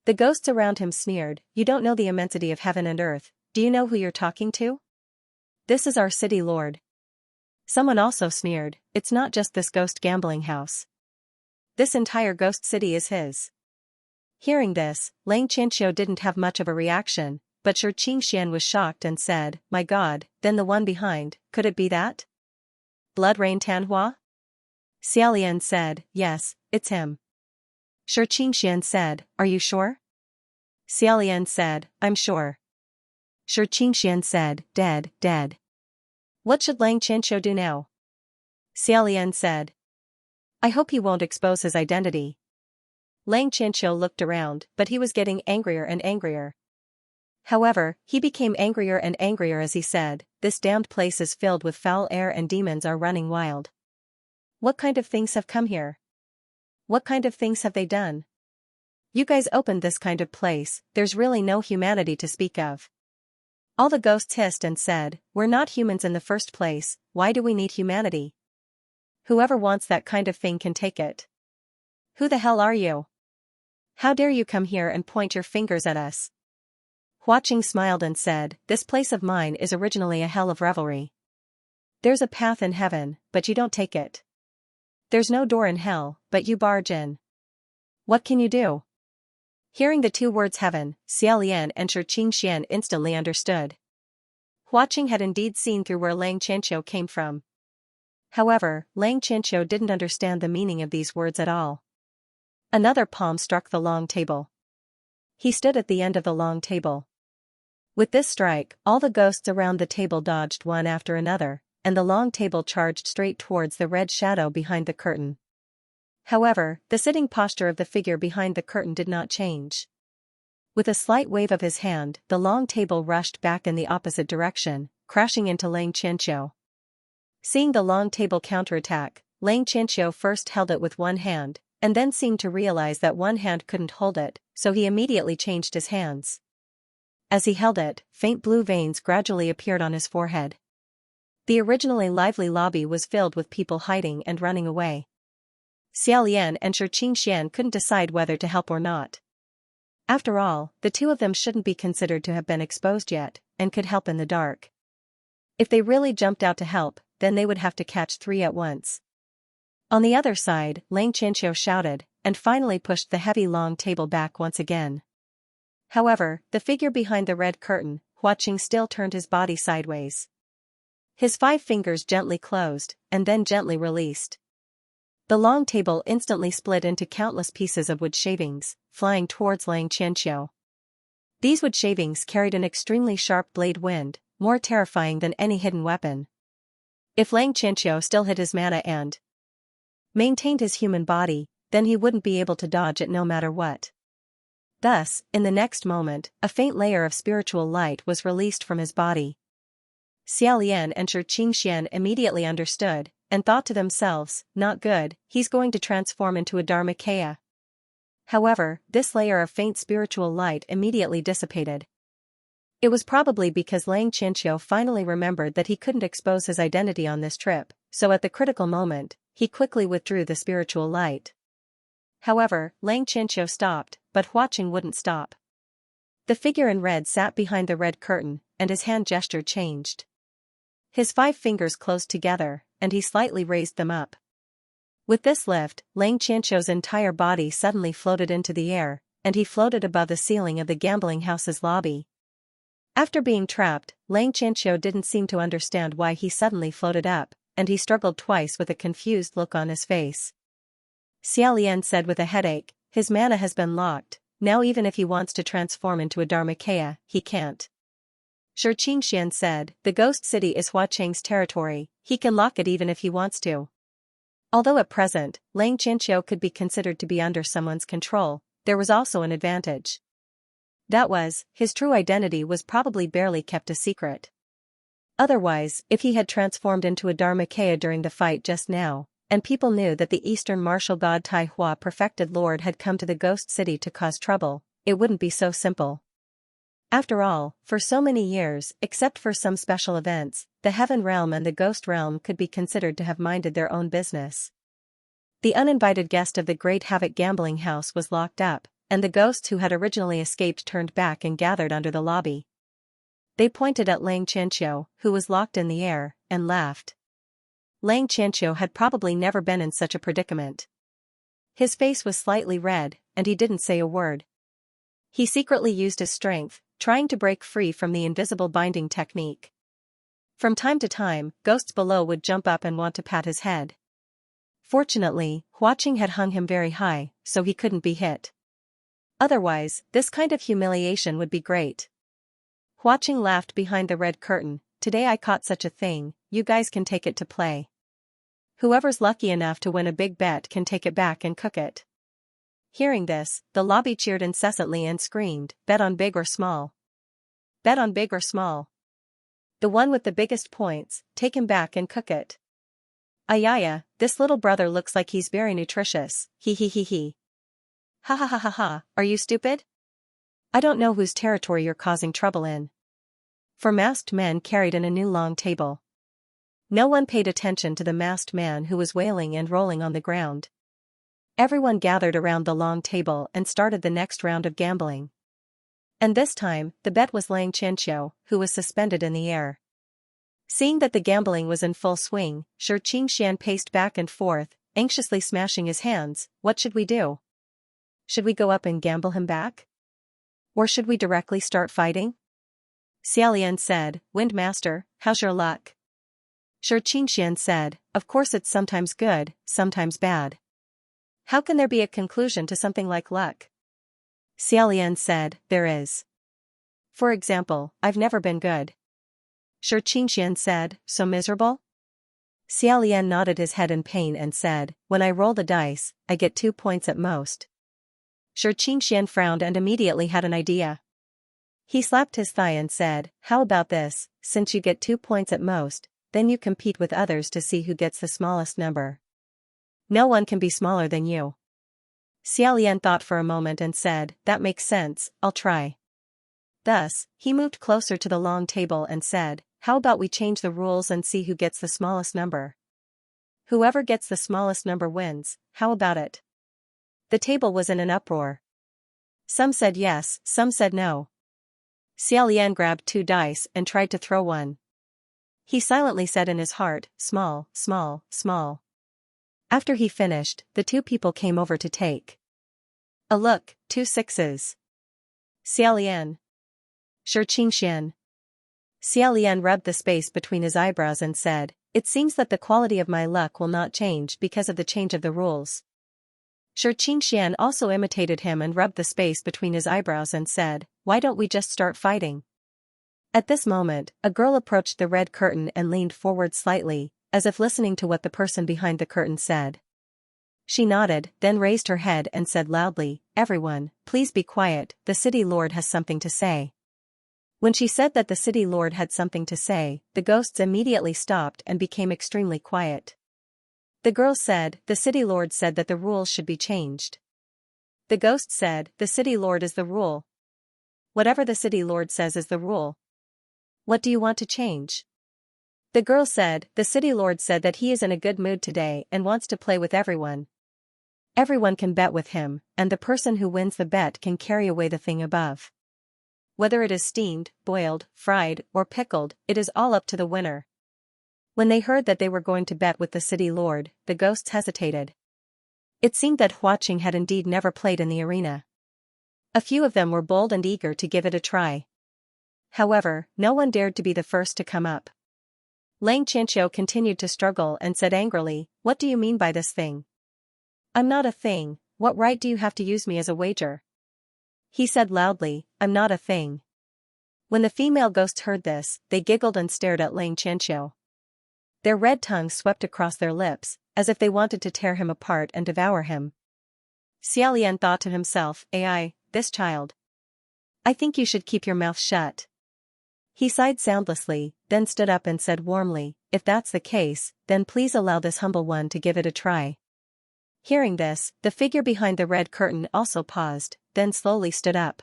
The ghosts around him sneered, you don't know the immensity of heaven and earth, do you know who you're talking to? This is our city lord. Someone also sneered, it's not just this ghost gambling house. This entire ghost city is his. Hearing this, Xianxia didn't have much of a reaction, but Xianxia was shocked and said, my god, then the one behind, could it be that? Blood Rain Tanhua? Xiaolian said, yes, it's him. Xianxia said, are you sure? Xiaolian said, I'm sure. Xianxia said, dead. What should Xianxia do now? Xiaolian said. I hope he won't expose his identity. Xianxia looked around, but he was getting angrier and angrier. However, he became angrier and angrier as he said, this damned place is filled with foul air and demons are running wild. What kind of things have come here? What kind of things have they done? You guys opened this kind of place, there's really no humanity to speak of. All the ghosts hissed and said, we're not humans in the first place, why do we need humanity? Whoever wants that kind of thing can take it. Who the hell are you? How dare you come here and point your fingers at us? Hua Qing smiled and said, this place of mine is originally a hell of revelry. There's a path in heaven, but you don't take it. There's no door in hell, but you barge in. What can you do? Hearing the two words heaven, Xiaolian and Xianxia instantly understood. Hua Qing had indeed seen through where Xianxia came from. However, Xianxia didn't understand the meaning of these words at all. Another palm struck the long table. He stood at the end of the long table. With this strike, all the ghosts around the table dodged one after another, and the long table charged straight towards the red shadow behind the curtain. However, the sitting posture of the figure behind the curtain did not change. With a slight wave of his hand, the long table rushed back in the opposite direction, crashing into Xianxia. Seeing the long table counterattack, Xianxia first held it with one hand, and then seemed to realize that one hand couldn't hold it, so he immediately changed his hands. As he held it, faint blue veins gradually appeared on his forehead. The originally lively lobby was filled with people hiding and running away. Xiaolian and Xianxia couldn't decide whether to help or not. After all, the two of them shouldn't be considered to have been exposed yet, and could help in the dark. If they really jumped out to help, then they would have to catch three at once. On the other side, Xianxia shouted, and finally pushed the heavy long table back once again. However, the figure behind the red curtain, Hua Qing, still turned his body sideways. His 5 fingers gently closed, and then gently released. The long table instantly split into countless pieces of wood shavings, flying towards Xianxia. These wood shavings carried an extremely sharp blade wind, more terrifying than any hidden weapon. If Xianxia still had his mana and maintained his human body, then he wouldn't be able to dodge it no matter what. Thus, in the next moment, a faint layer of spiritual light was released from his body. Xiaolian and Xianxia immediately understood, and thought to themselves, not good, he's going to transform into a Dharmakaya. However, this layer of faint spiritual light immediately dissipated. It was probably because Xianxia finally remembered that he couldn't expose his identity on this trip, so at the critical moment, he quickly withdrew the spiritual light. However, Xianxia stopped, but Huaqing wouldn't stop. The figure in red sat behind the red curtain, and his hand gesture changed. His 5 fingers closed together, and he slightly raised them up. With this lift, Xianxia's entire body suddenly floated into the air, and he floated above the ceiling of the gambling house's lobby. After being trapped, Xianxia didn't seem to understand why he suddenly floated up, and he struggled twice with a confused look on his face. Xiaolian said with a headache, his mana has been locked, now even if he wants to transform into a Dharmakaya, he can't. Xianxia said, the ghost city is Huaqing's territory, he can lock it even if he wants to. Although at present, Xianxia could be considered to be under someone's control, there was also an advantage. That was, his true identity was probably barely kept a secret. Otherwise, if he had transformed into a Dharmakaya during the fight just now, and people knew that the Eastern martial god Tai Hua perfected lord had come to the ghost city to cause trouble, it wouldn't be so simple. After all, for so many years, except for some special events, the heaven realm and the ghost realm could be considered to have minded their own business. The uninvited guest of the Great Havoc gambling house was locked up, and the ghosts who had originally escaped turned back and gathered under the lobby. They pointed at Xianxia, who was locked in the air, and laughed. Xianxia had probably never been in such a predicament. His face was slightly red, and he didn't say a word. He secretly used his strength, trying to break free from the invisible binding technique. From time to time, ghosts below would jump up and want to pat his head. Fortunately, Huaqing had hung him very high, so he couldn't be hit. Otherwise, this kind of humiliation would be great. Huaqing laughed behind the red curtain, today I caught such a thing, you guys can take it to play. Whoever's lucky enough to win a big bet can take it back and cook it. Hearing this, the lobby cheered incessantly and screamed, bet on big or small. Bet on big or small. The one with the biggest points, take him back and cook it. Ayaya, this little brother looks like he's very nutritious, he. Ha ha ha ha ha, are you stupid? I don't know whose territory you're causing trouble in. 4 masked men carried in a new long table. No one paid attention to the masked man who was wailing and rolling on the ground. Everyone gathered around the long table and started the next round of gambling. And this time, the bet was Xianxia, who was suspended in the air. Seeing that the gambling was in full swing, Xianxia paced back and forth, anxiously smashing his hands. What should we do? Should we go up and gamble him back? Or should we directly start fighting? Xiaolian said, Windmaster, how's your luck? Xianxia said, of course it's sometimes good, sometimes bad. How can there be a conclusion to something like luck? Xiaolian said, there is. For example, I've never been good. Xianxia said, so miserable? Xiaolian nodded his head in pain and said, when I roll the dice, I get 2 points at most. Xianxia frowned and immediately had an idea. He slapped his thigh and said, how about this, since you get 2 points at most, then you compete with others to see who gets the smallest number. No one can be smaller than you. Xiaolian thought for a moment and said, that makes sense, I'll try. Thus, he moved closer to the long table and said, how about we change the rules and see who gets the smallest number? Whoever gets the smallest number wins, how about it? The table was in an uproar. Some said yes, some said no. Xiaolian grabbed 2 dice and tried to throw one. He silently said in his heart, small, small, small. After he finished, the 2 people came over to take a look, 2 sixes. Xiaolian. Xianxia. Xiaolian rubbed the space between his eyebrows and said, it seems that the quality of my luck will not change because of the change of the rules. Xianxia also imitated him and rubbed the space between his eyebrows and said, why don't we just start fighting? At this moment, a girl approached the red curtain and leaned forward slightly, as if listening to what the person behind the curtain said. She nodded, then raised her head and said loudly, everyone, please be quiet, the city lord has something to say. When she said that the city lord had something to say, the ghosts immediately stopped and became extremely quiet. The girl said, the city lord said that the rules should be changed. The ghost said, the city lord is the rule. Whatever the city lord says is the rule. What do you want to change? The girl said, the city lord said that he is in a good mood today and wants to play with everyone. Everyone can bet with him, and the person who wins the bet can carry away the thing above. Whether it is steamed, boiled, fried, or pickled, it is all up to the winner. When they heard that they were going to bet with the city lord, the ghosts hesitated. It seemed that Huaqing had indeed never played in the arena. A few of them were bold and eager to give it a try. However, no one dared to be the first to come up. Xianxia continued to struggle and said angrily, what do you mean by this thing? I'm not a thing, what right do you have to use me as a wager? He said loudly, I'm not a thing. When the female ghosts heard this, they giggled and stared at Xianxia. Their red tongues swept across their lips, as if they wanted to tear him apart and devour him. Xiaolian thought to himself, AI, this child. I think you should keep your mouth shut. He sighed soundlessly, then stood up and said warmly, if that's the case, then please allow this humble one to give it a try. Hearing this, the figure behind the red curtain also paused, then slowly stood up.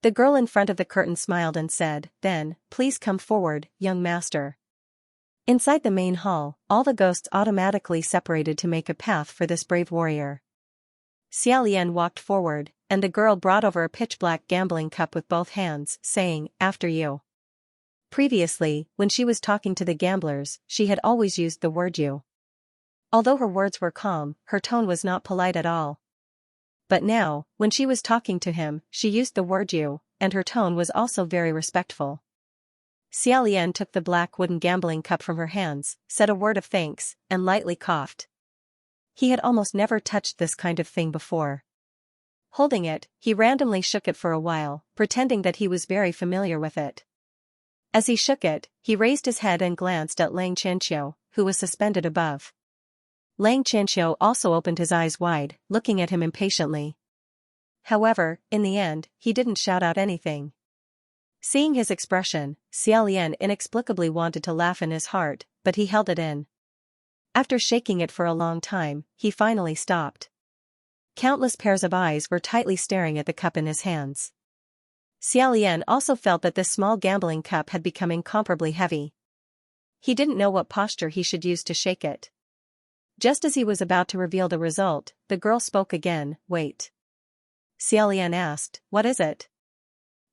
The girl in front of the curtain smiled and said, then, please come forward, young master. Inside the main hall, all the ghosts automatically separated to make a path for this brave warrior. Xiaolian walked forward, and the girl brought over a pitch-black gambling cup with both hands, saying, after you. Previously, when she was talking to the gamblers, she had always used the word you. Although her words were calm, her tone was not polite at all. But now, when she was talking to him, she used the word you, and her tone was also very respectful. Xiaolian took the black wooden gambling cup from her hands, said a word of thanks, and lightly coughed. He had almost never touched this kind of thing before. Holding it, he randomly shook it for a while, pretending that he was very familiar with it. As he shook it, he raised his head and glanced at Xianxia, who was suspended above. Xianxia also opened his eyes wide, looking at him impatiently. However, in the end, he didn't shout out anything. Seeing his expression, Xiaolian inexplicably wanted to laugh in his heart, but he held it in. After shaking it for a long time, he finally stopped. Countless pairs of eyes were tightly staring at the cup in his hands. Xiaolian also felt that this small gambling cup had become incomparably heavy. He didn't know what posture he should use to shake it. Just as he was about to reveal the result, the girl spoke again, wait. Xiaolian asked, what is it?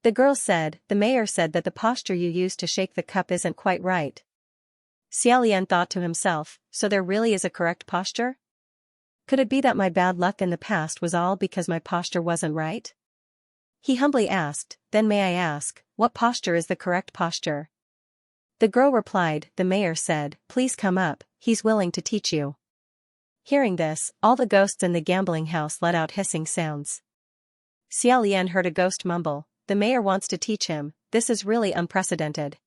The girl said, the mayor said that the posture you use to shake the cup isn't quite right. Xiaolian thought to himself, so there really is a correct posture? Could it be that my bad luck in the past was all because my posture wasn't right? He humbly asked, then may I ask, what posture is the correct posture? The girl replied, the mayor said, please come up, he's willing to teach you. Hearing this, all the ghosts in the gambling house let out hissing sounds. Xiaolian heard a ghost mumble, the mayor wants to teach him, this is really unprecedented.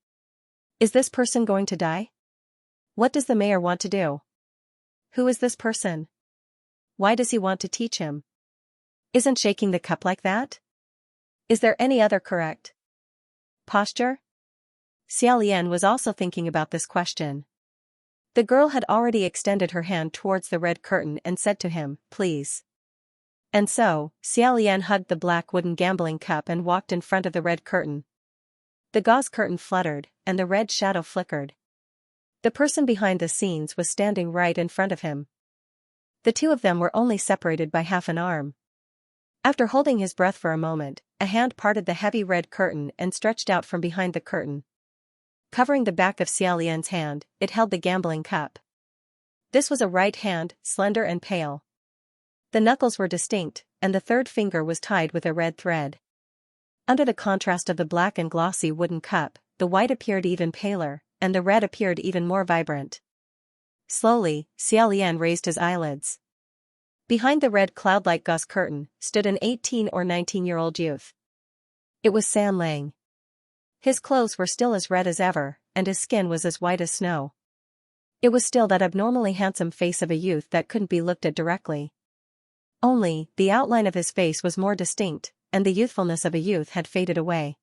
Is this person going to die? What does the mayor want to do? Who is this person? Why does he want to teach him? Isn't shaking the cup like that? Is there any other correct posture? Xiaolian was also thinking about this question. The girl had already extended her hand towards the red curtain and said to him, please. And so, Xiaolian hugged the black wooden gambling cup and walked in front of the red curtain. The gauze curtain fluttered, and the red shadow flickered. The person behind the scenes was standing right in front of him. The two of them were only separated by half an arm. After holding his breath for a moment, a hand parted the heavy red curtain and stretched out from behind the curtain. Covering the back of Xiaolian's hand, it held the gambling cup. This was a right hand, slender and pale. The knuckles were distinct, and the third finger was tied with a red thread. Under the contrast of the black and glossy wooden cup, the white appeared even paler, and the red appeared even more vibrant. Slowly, Xiaolian raised his eyelids. Behind the red cloud-like gauze curtain, stood an 18 or 19-year-old youth. It was San Lang. His clothes were still as red as ever, and his skin was as white as snow. It was still that abnormally handsome face of a youth that couldn't be looked at directly. Only, the outline of his face was more distinct, and the youthfulness of a youth had faded away.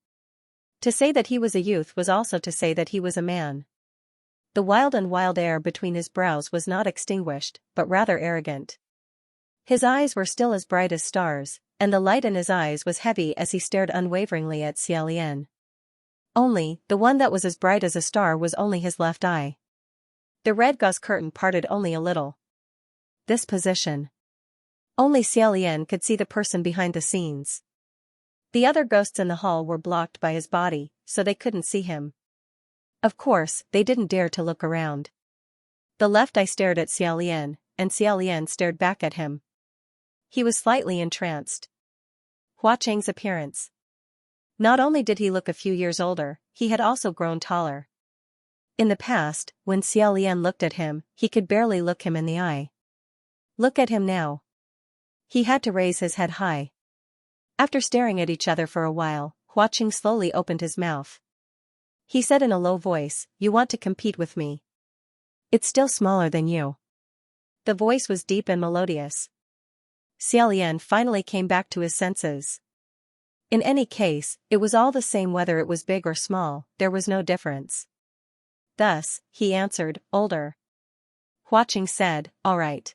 To say that he was a youth was also to say that he was a man. The wild air between his brows was not extinguished, but rather arrogant. His eyes were still as bright as stars, and the light in his eyes was heavy as he stared unwaveringly at Xiaolian. Only, the one that was as bright as a star was only his left eye. The red gauze curtain parted only a little. This position. Only Xiaolian could see the person behind the scenes. The other ghosts in the hall were blocked by his body, so they couldn't see him. Of course, they didn't dare to look around. The left eye stared at Xiaolian, and Xiaolian stared back at him. He was slightly entranced. Hua Cheng's appearance. Not only did he look a few years older, he had also grown taller. In the past, when Xiaolian looked at him, he could barely look him in the eye. Look at him now. He had to raise his head high. After staring at each other for a while, Hua Cheng slowly opened his mouth. He said in a low voice, "You want to compete with me? It's still smaller than you." The voice was deep and melodious. Xiaolian finally came back to his senses. In any case, it was all the same whether it was big or small, there was no difference. Thus, he answered, "Older." Hua Cheng said, "All right.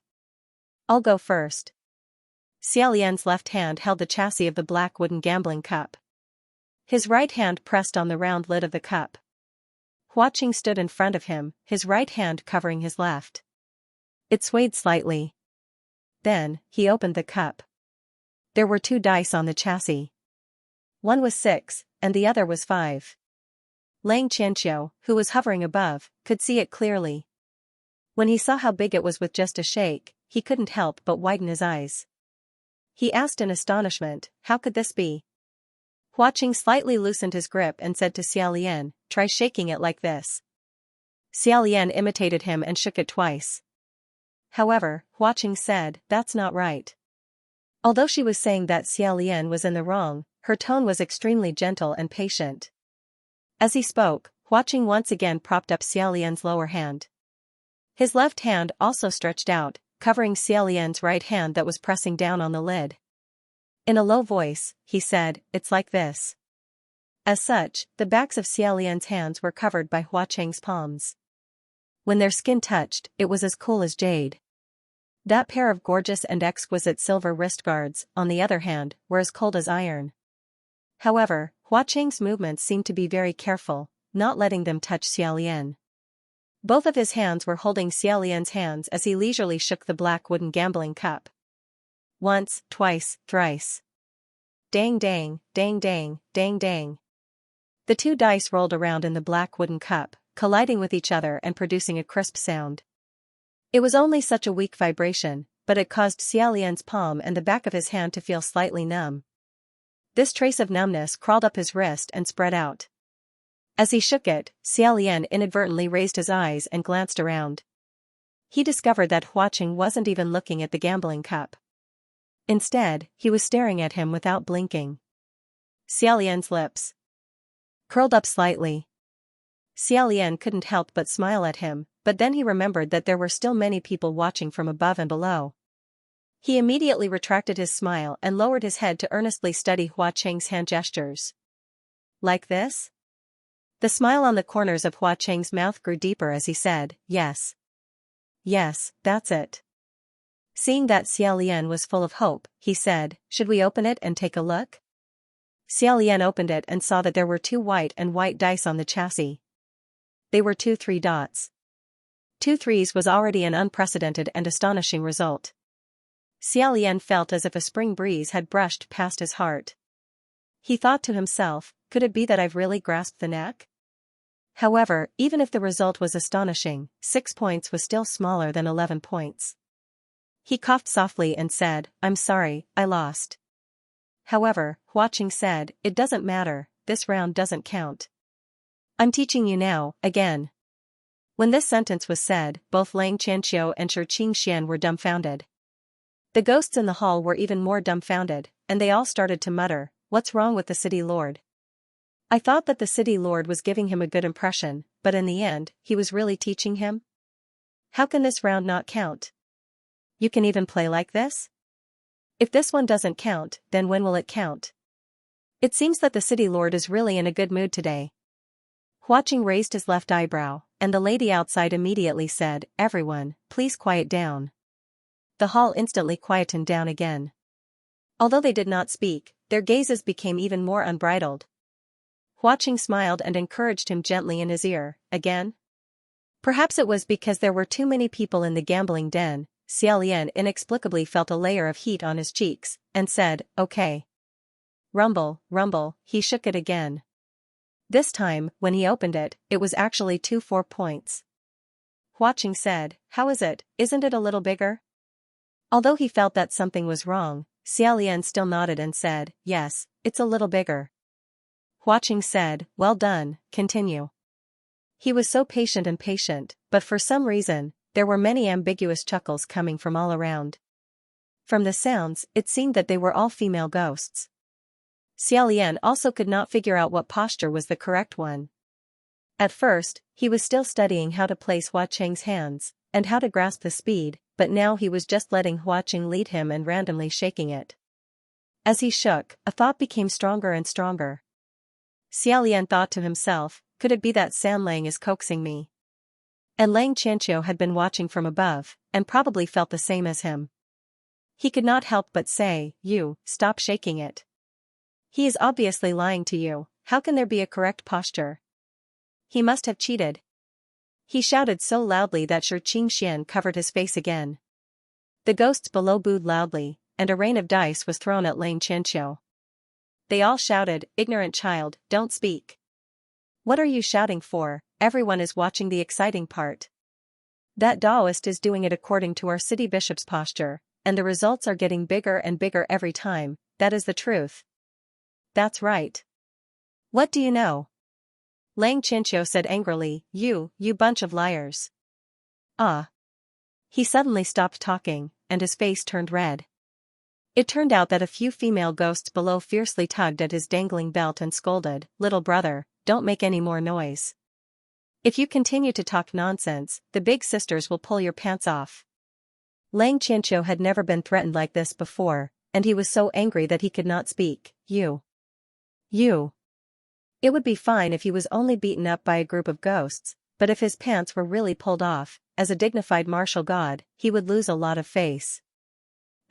I'll go first." Xiaolian's left hand held the chassis of the black wooden gambling cup. His right hand pressed on the round lid of the cup. Hua Cheng stood in front of him, his right hand covering his left. It swayed slightly. Then, he opened the cup. There were 2 dice on the chassis. One was 6, and the other was 5. Xianxia, who was hovering above, could see it clearly. When he saw how big it was with just a shake, he couldn't help but widen his eyes. He asked in astonishment, "How could this be?" Hua Cheng slightly loosened his grip and said to Xiaolian, "Try shaking it like this." Xiaolian imitated him and shook it twice. However, Hua Cheng said, "That's not right." Although she was saying that Xiaolian was in the wrong, her tone was extremely gentle and patient. As he spoke, Hua Cheng once again propped up Xiaolian's lower hand. His left hand also stretched out, covering Xiaolian's right hand that was pressing down on the lid. In a low voice, he said, "It's like this." As such, the backs of Xiaolian's hands were covered by Hua Cheng's palms. When their skin touched, it was as cool as jade. That pair of gorgeous and exquisite silver wrist guards, on the other hand, were as cold as iron. However, Hua Cheng's movements seemed to be very careful, not letting them touch Xiaolian. Both of his hands were holding Xiaolian's hands as he leisurely shook the black wooden gambling cup. Once, twice, thrice. Dang dang, dang dang, dang dang. The 2 dice rolled around in the black wooden cup, colliding with each other and producing a crisp sound. It was only such a weak vibration, but it caused Xiaolian's palm and the back of his hand to feel slightly numb. This trace of numbness crawled up his wrist and spread out. As he shook it, Xiaolian inadvertently raised his eyes and glanced around. He discovered that Hua Cheng wasn't even looking at the gambling cup. Instead, he was staring at him without blinking. Xiaolian's lips curled up slightly. Xiaolian couldn't help but smile at him, but then he remembered that there were still many people watching from above and below. He immediately retracted his smile and lowered his head to earnestly study Hua Cheng's hand gestures. Like this? The smile on the corners of Hua Cheng's mouth grew deeper as he said, "Yes. Yes, that's it." Seeing that Xiaolian was full of hope, he said, "Should we open it and take a look?" Xiaolian opened it and saw that there were 2 white dice on the chassis. They were 2 3 dots. 2 threes was already an unprecedented and astonishing result. Xiaolian felt as if a spring breeze had brushed past his heart. He thought to himself, could it be that I've really grasped the knack? However, even if the result was astonishing, 6 points was still smaller than 11 points. He coughed softly and said, "I'm sorry, I lost." However, Hua Cheng said, "It doesn't matter, this round doesn't count. I'm teaching you now, again." When this sentence was said, both Xianxia and Xianxia were dumbfounded. The ghosts in the hall were even more dumbfounded, and they all started to mutter, "What's wrong with the city lord? I thought that the city lord was giving him a good impression, but in the end, he was really teaching him? How can this round not count? You can even play like this? If this one doesn't count, then when will it count?" It seems that the city lord is really in a good mood today. Huaqing raised his left eyebrow, and the lady outside immediately said, "Everyone, please quiet down." The hall instantly quietened down again. Although they did not speak, their gazes became even more unbridled. Huaqing smiled and encouraged him gently in his ear, "Again?" Perhaps it was because there were too many people in the gambling den. Xiaolian inexplicably felt a layer of heat on his cheeks, and said, "Okay." Rumble, rumble, he shook it again. This time, when he opened it, it was actually 4 points. Huaqing said, "How is it, isn't it a little bigger?" Although he felt that something was wrong, Xiaolian still nodded and said, "Yes, it's a little bigger." Huaqing said, "Well done, continue." He was so patient, but for some reason, there were many ambiguous chuckles coming from all around. From the sounds, it seemed that they were all female ghosts. Xiaolian also could not figure out what posture was the correct one. At first, he was still studying how to place Huaqing's hands, and how to grasp the speed, but now he was just letting Huaqing lead him and randomly shaking it. As he shook, a thought became stronger and stronger. Xiaolian thought to himself, could it be that San Lang is coaxing me? And Lang Qianqiu had been watching from above, and probably felt the same as him. He could not help but say, "You, stop shaking it. He is obviously lying to you, how can there be a correct posture? He must have cheated." He shouted so loudly that Xianxia covered his face again. The ghosts below booed loudly, and a rain of dice was thrown at Lang Qianqiu. They all shouted, "Ignorant child, don't speak. What are you shouting for? Everyone is watching the exciting part. That Taoist is doing it according to our city bishop's posture, and the results are getting bigger and bigger every time, that is the truth." "That's right. What do you know?" Lang Qianqiu said angrily, you bunch of liars." "Ah." He suddenly stopped talking, and his face turned red. It turned out that a few female ghosts below fiercely tugged at his dangling belt and scolded, "Little brother, don't make any more noise. If you continue to talk nonsense, the big sisters will pull your pants off." Lang Qianqiu had never been threatened like this before, and he was so angry that he could not speak. You. It would be fine if he was only beaten up by a group of ghosts, but if his pants were really pulled off, as a dignified martial god, he would lose a lot of face.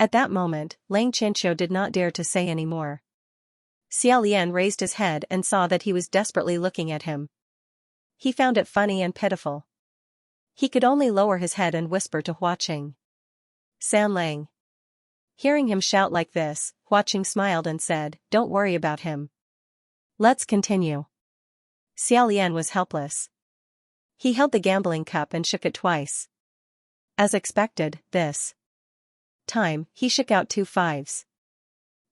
At that moment, Lang Qianqiu did not dare to say any more. Xiaolian raised his head and saw that he was desperately looking at him. He found it funny and pitiful. He could only lower his head and whisper to Huaqing. "San Lang." Hearing him shout like this, Huaqing smiled and said, "Don't worry about him. Let's continue." Xiaolian was helpless. He held the gambling cup and shook it twice. As expected, this time, he shook out 2 5s.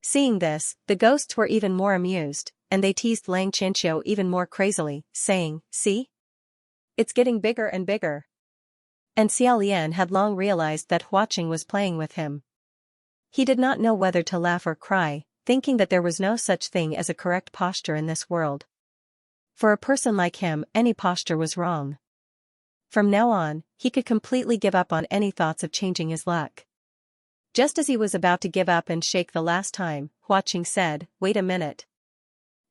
Seeing this, the ghosts were even more amused, and they teased Lang Qianqiu even more crazily, saying, "See? It's getting bigger and bigger." And Xiaolian had long realized that Huaqing was playing with him. He did not know whether to laugh or cry, thinking that there was no such thing as a correct posture in this world. For a person like him, any posture was wrong. From now on, he could completely give up on any thoughts of changing his luck. Just as he was about to give up and shake the last time, Huaqing said, "Wait a minute."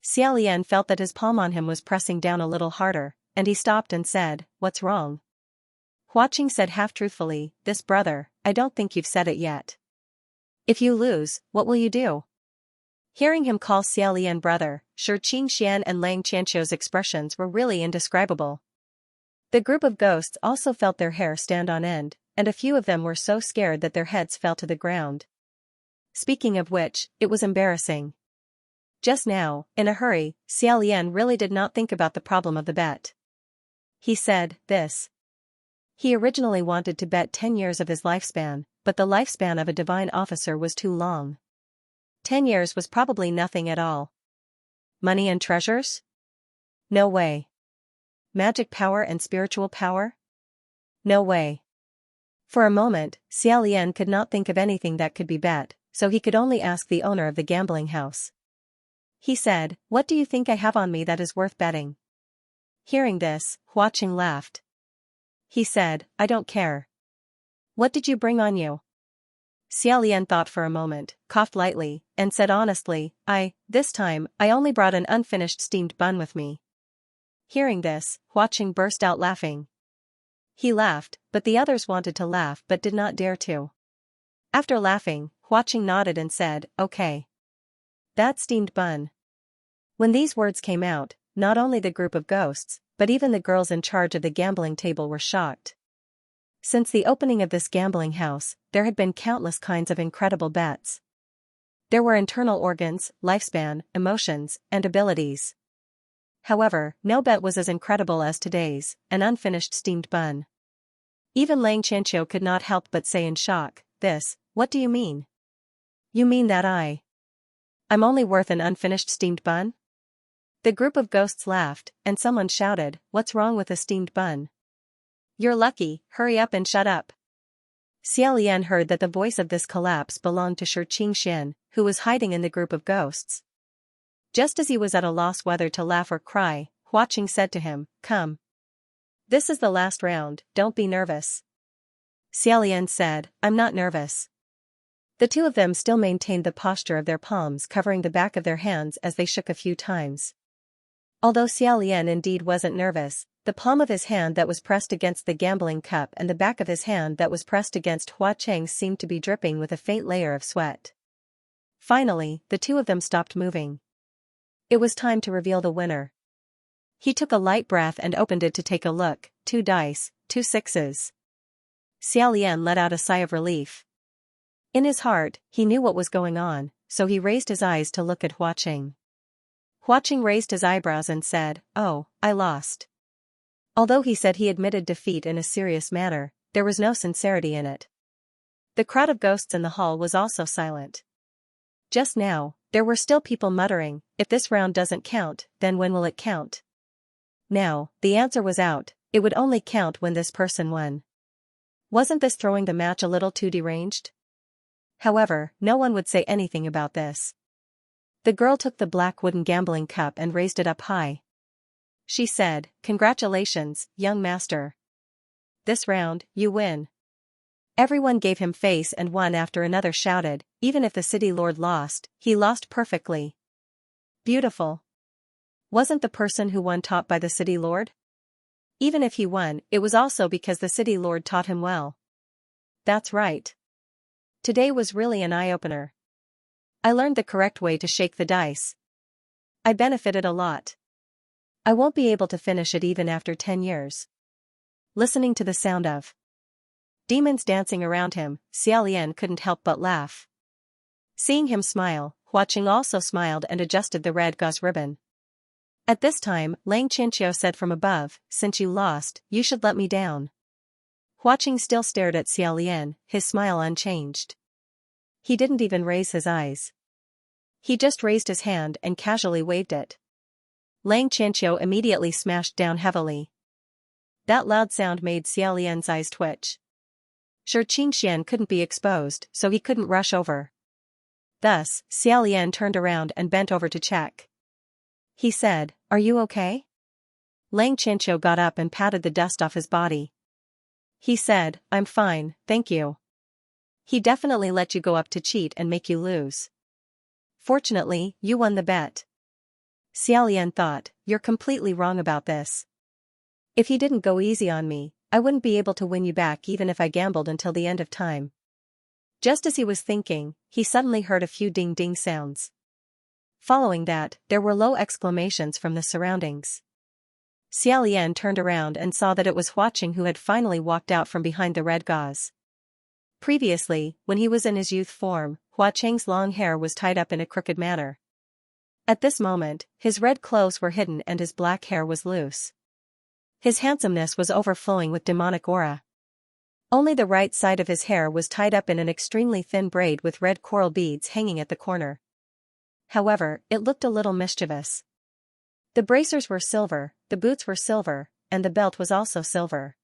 Xiaolian felt that his palm on him was pressing down a little harder, and he stopped and said, "What's wrong?" Huaqing said half-truthfully, "This brother, I don't think you've said it yet. If you lose, what will you do?" Hearing him call Xiaolian brother, Xianxia and Lang Qianqiu's expressions were really indescribable. The group of ghosts also felt their hair stand on end, and a few of them were so scared that their heads fell to the ground. Speaking of which, it was embarrassing. Just now, in a hurry, Xiaolian really did not think about the problem of the bet. He said, "This." He originally wanted to bet 10 years of his lifespan, but the lifespan of a divine officer was too long. 10 years was probably nothing at all. Money and treasures? No way. Magic power and spiritual power? No way. For a moment, Xiaolian could not think of anything that could be bet, so he could only ask the owner of the gambling house. He said, "What do you think I have on me that is worth betting?" Hearing this, Huaqing laughed. He said, "I don't care. What did you bring on you?" Xiao Lian thought for a moment, coughed lightly, and said honestly, this time, I only brought an unfinished steamed bun with me. Hearing this, Huaqing burst out laughing. He laughed, but the others wanted to laugh but did not dare to. After laughing, Huaqing nodded and said, okay. That steamed bun. When these words came out, not only the group of ghosts, but even the girls in charge of the gambling table were shocked. Since the opening of this gambling house, there had been countless kinds of incredible bets. There were internal organs, lifespan, emotions, and abilities. However, no bet was as incredible as today's, an unfinished steamed bun. Even Xianxia could not help but say in shock, what do you mean? You mean that I'm only worth an unfinished steamed bun? The group of ghosts laughed, and someone shouted, what's wrong with a steamed bun? You're lucky, hurry up and shut up. Xiao Lian heard that the voice of this collapse belonged to Xianxia, who was hiding in the group of ghosts. Just as he was at a loss whether to laugh or cry, Huaqing said to him, come. This is the last round, don't be nervous. Xiao Lian said, I'm not nervous. The two of them still maintained the posture of their palms covering the back of their hands as they shook a few times. Although Xiao Lian indeed wasn't nervous, the palm of his hand that was pressed against the gambling cup and the back of his hand that was pressed against Huaqing seemed to be dripping with a faint layer of sweat. Finally, the two of them stopped moving. It was time to reveal the winner. He took a light breath and opened it to take a look, 2 dice, 2 sixes. Xiao Lian let out a sigh of relief. In his heart, he knew what was going on, so he raised his eyes to look at Huaqing. Huaqing raised his eyebrows and said, oh, I lost. Although he said he admitted defeat in a serious manner, there was no sincerity in it. The crowd of ghosts in the hall was also silent. Just now, there were still people muttering, if this round doesn't count, then when will it count? Now, the answer was out, it would only count when this person won. Wasn't this throwing the match a little too deranged? However, no one would say anything about this. The girl took the black wooden gambling cup and raised it up high. She said, congratulations, young master. This round, you win. Everyone gave him face and one after another shouted, even if the city lord lost, he lost perfectly. Beautiful. Wasn't the person who won taught by the city lord? Even if he won, it was also because the city lord taught him well. That's right. Today was really an eye-opener. I learned the correct way to shake the dice. I benefited a lot. I won't be able to finish it even after 10 years. Listening to the sound of demons dancing around him, Xiao Lian couldn't help but laugh. Seeing him smile, Huaqing also smiled and adjusted the red gauze ribbon. At this time, Xianxia said from above, since you lost, you should let me down. Huaqing still stared at Xiao Lian, his smile unchanged. He didn't even raise his eyes. He just raised his hand and casually waved it. Xianxia immediately smashed down heavily. That loud sound made Xiao Lian's eyes twitch. Xianxia couldn't be exposed, so he couldn't rush over. Thus, Xiao Lian turned around and bent over to check. He said, are you okay? Xianxia got up and patted the dust off his body. He said, I'm fine, thank you. He definitely let you go up to cheat and make you lose. Fortunately, you won the bet. Xiao Lian thought, you're completely wrong about this. If he didn't go easy on me, I wouldn't be able to win you back even if I gambled until the end of time. Just as he was thinking, he suddenly heard a few ding-ding sounds. Following that, there were low exclamations from the surroundings. Xiao Lian turned around and saw that it was Huaqing who had finally walked out from behind the red gauze. Previously, when he was in his youth form, Huaqing's long hair was tied up in a crooked manner. At this moment, his red clothes were hidden and his black hair was loose. His handsomeness was overflowing with demonic aura. Only the right side of his hair was tied up in an extremely thin braid with red coral beads hanging at the corner. However, it looked a little mischievous. The bracers were silver, the boots were silver, and the belt was also silver.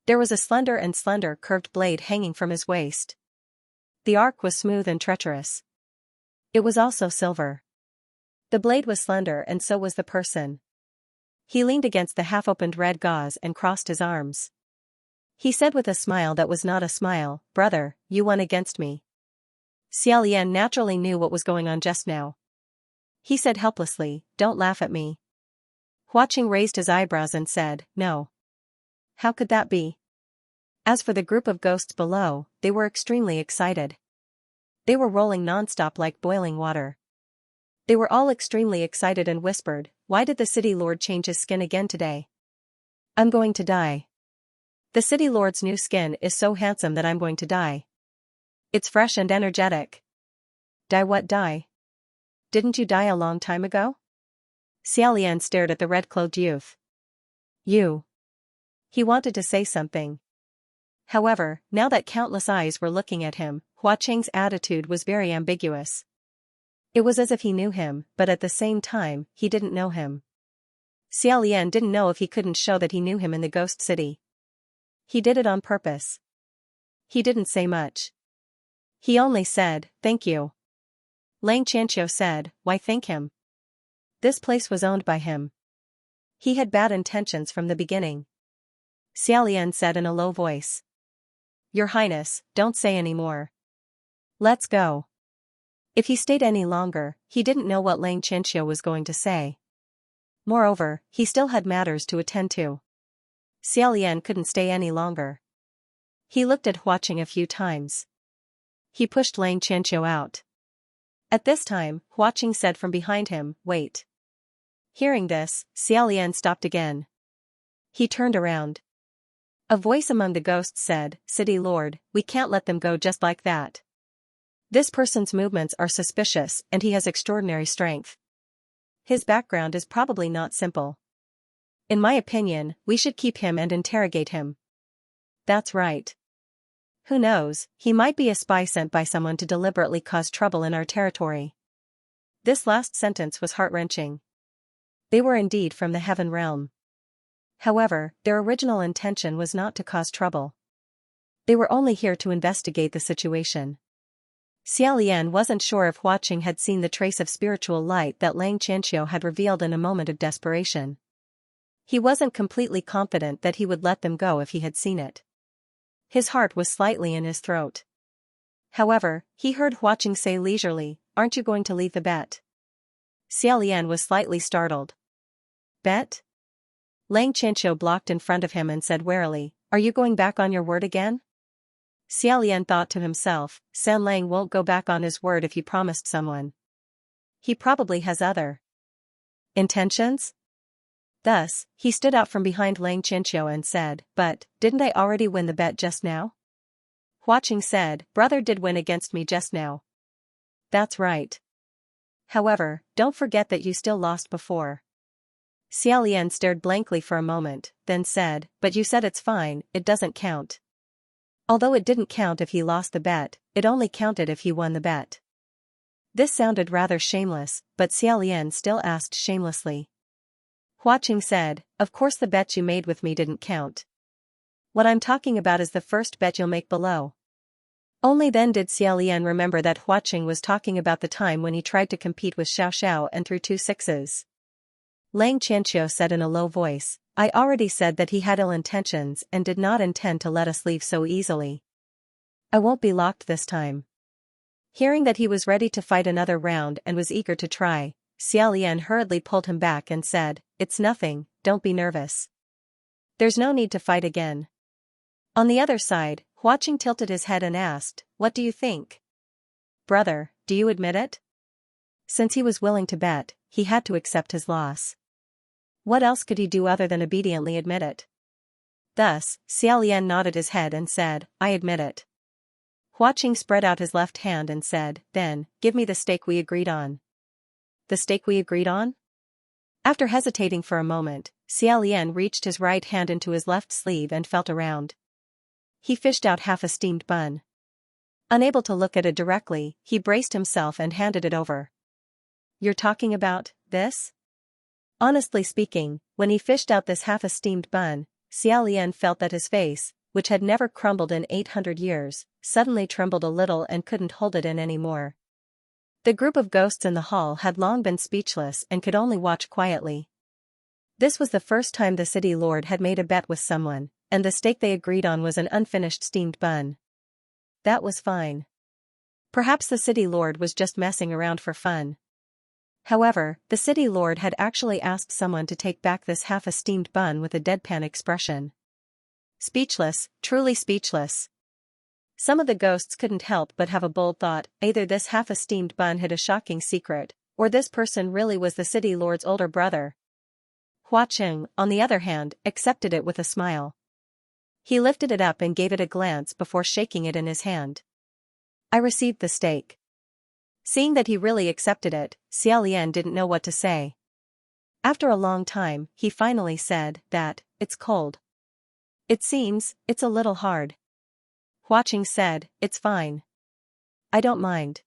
There was a slender curved blade hanging from his waist. The arc was smooth and treacherous. It was also silver. The blade was slender and so was the person. He leaned against the half-opened red gauze and crossed his arms. He said with a smile that was not a smile, "Brother, you won against me." Xiaolian naturally knew what was going on just now. He said helplessly, "Don't laugh at me." Huaqing raised his eyebrows and said, "No. How could that be?" As for the group of ghosts below, they were extremely excited. They were rolling non-stop like boiling water. They were all extremely excited and whispered, "Why did the city lord change his skin again today? I'm going to die. The city lord's new skin is so handsome that I'm going to die. It's fresh and energetic." "Die what die? Didn't you die a long time ago?" Xiaolian stared at the red-clothed youth. "You." He wanted to say something. However, now that countless eyes were looking at him, Huaqing's attitude was very ambiguous. It was as if he knew him, but at the same time, he didn't know him. Xiaolian didn't know if he couldn't show that he knew him in the ghost city. He did it on purpose. He didn't say much. He only said, "Thank you." Xianxia said, "Why thank him? This place was owned by him. He had bad intentions from the beginning." Xiaolian said in a low voice, "Your Highness, don't say any more. Let's go." If he stayed any longer, he didn't know what Xianxia was going to say. Moreover, he still had matters to attend to. Xiaolian couldn't stay any longer. He looked at Huaqing a few times. He pushed Xianxia out. At this time, Huaqing said from behind him, "Wait." Hearing this, Xiaolian stopped again. He turned around. A voice among the ghosts said, "City Lord, we can't let them go just like that. This person's movements are suspicious and he has extraordinary strength. His background is probably not simple. In my opinion, we should keep him and interrogate him." "That's right. Who knows, he might be a spy sent by someone to deliberately cause trouble in our territory." This last sentence was heart-wrenching. They were indeed from the heaven realm. However, their original intention was not to cause trouble. They were only here to investigate the situation. Xiaolian wasn't sure if Huaqing had seen the trace of spiritual light that Xianxia had revealed in a moment of desperation. He wasn't completely confident that he would let them go if he had seen it. His heart was slightly in his throat. However, he heard Huaqing say leisurely, "Aren't you going to leave the bet?" Xiaolian was slightly startled. "Bet?" Xianxia blocked in front of him and said warily, "Are you going back on your word again?" Xiaolian thought to himself, San Lang won't go back on his word if he promised someone. He probably has other intentions? Thus, he stood out from behind Xianxia and said, "But, didn't I already win the bet just now?" Huaqing said, "Brother did win against me just now." "That's right. However, don't forget that you still lost before." Xiaolian stared blankly for a moment, then said, "But you said it's fine, it doesn't count." Although it didn't count if he lost the bet, it only counted if he won the bet. This sounded rather shameless, but Xiaolian still asked shamelessly. Huaqing said, "Of course the bet you made with me didn't count. What I'm talking about is the first bet you'll make below." Only then did Xiaolian remember that Huaqing was talking about the time when he tried to compete with Xiao and threw 2 6s. Xianxia said in a low voice, "I already said that he had ill intentions and did not intend to let us leave so easily. I won't be locked this time." Hearing that he was ready to fight another round and was eager to try, Xiaolian hurriedly pulled him back and said, "It's nothing, don't be nervous. There's no need to fight again." On the other side, Huaqing tilted his head and asked, "What do you think? Brother, do you admit it?" Since he was willing to bet, he had to accept his loss. What else could he do other than obediently admit it? Thus, Xiaolian nodded his head and said, "I admit it." Huaqing spread out his left hand and said, "Then, give me the stake we agreed on." "The stake we agreed on?" After hesitating for a moment, Xiaolian reached his right hand into his left sleeve and felt around. He fished out half a steamed bun. Unable to look at it directly, he braced himself and handed it over. "You're talking about this?" Honestly speaking, when he fished out this half-a-steamed bun, Xiaolian felt that his face, which had never crumbled in 800 years, suddenly trembled a little and couldn't hold it in anymore. The group of ghosts in the hall had long been speechless and could only watch quietly. This was the first time the city lord had made a bet with someone, and the steak they agreed on was an unfinished steamed bun. That was fine. Perhaps the city lord was just messing around for fun. However, the city lord had actually asked someone to take back this half-a-steamed bun with a deadpan expression. Speechless, truly speechless. Some of the ghosts couldn't help but have a bold thought: either this half-a-steamed bun hid a shocking secret, or this person really was the city lord's older brother. Hua Cheng, on the other hand, accepted it with a smile. He lifted it up and gave it a glance before shaking it in his hand. I received the steak. Seeing that he really accepted it, Xiaolian didn't know what to say. After a long time, he finally said that, "It's cold. It seems, it's a little hard." Hua Cheng said, "It's fine. I don't mind."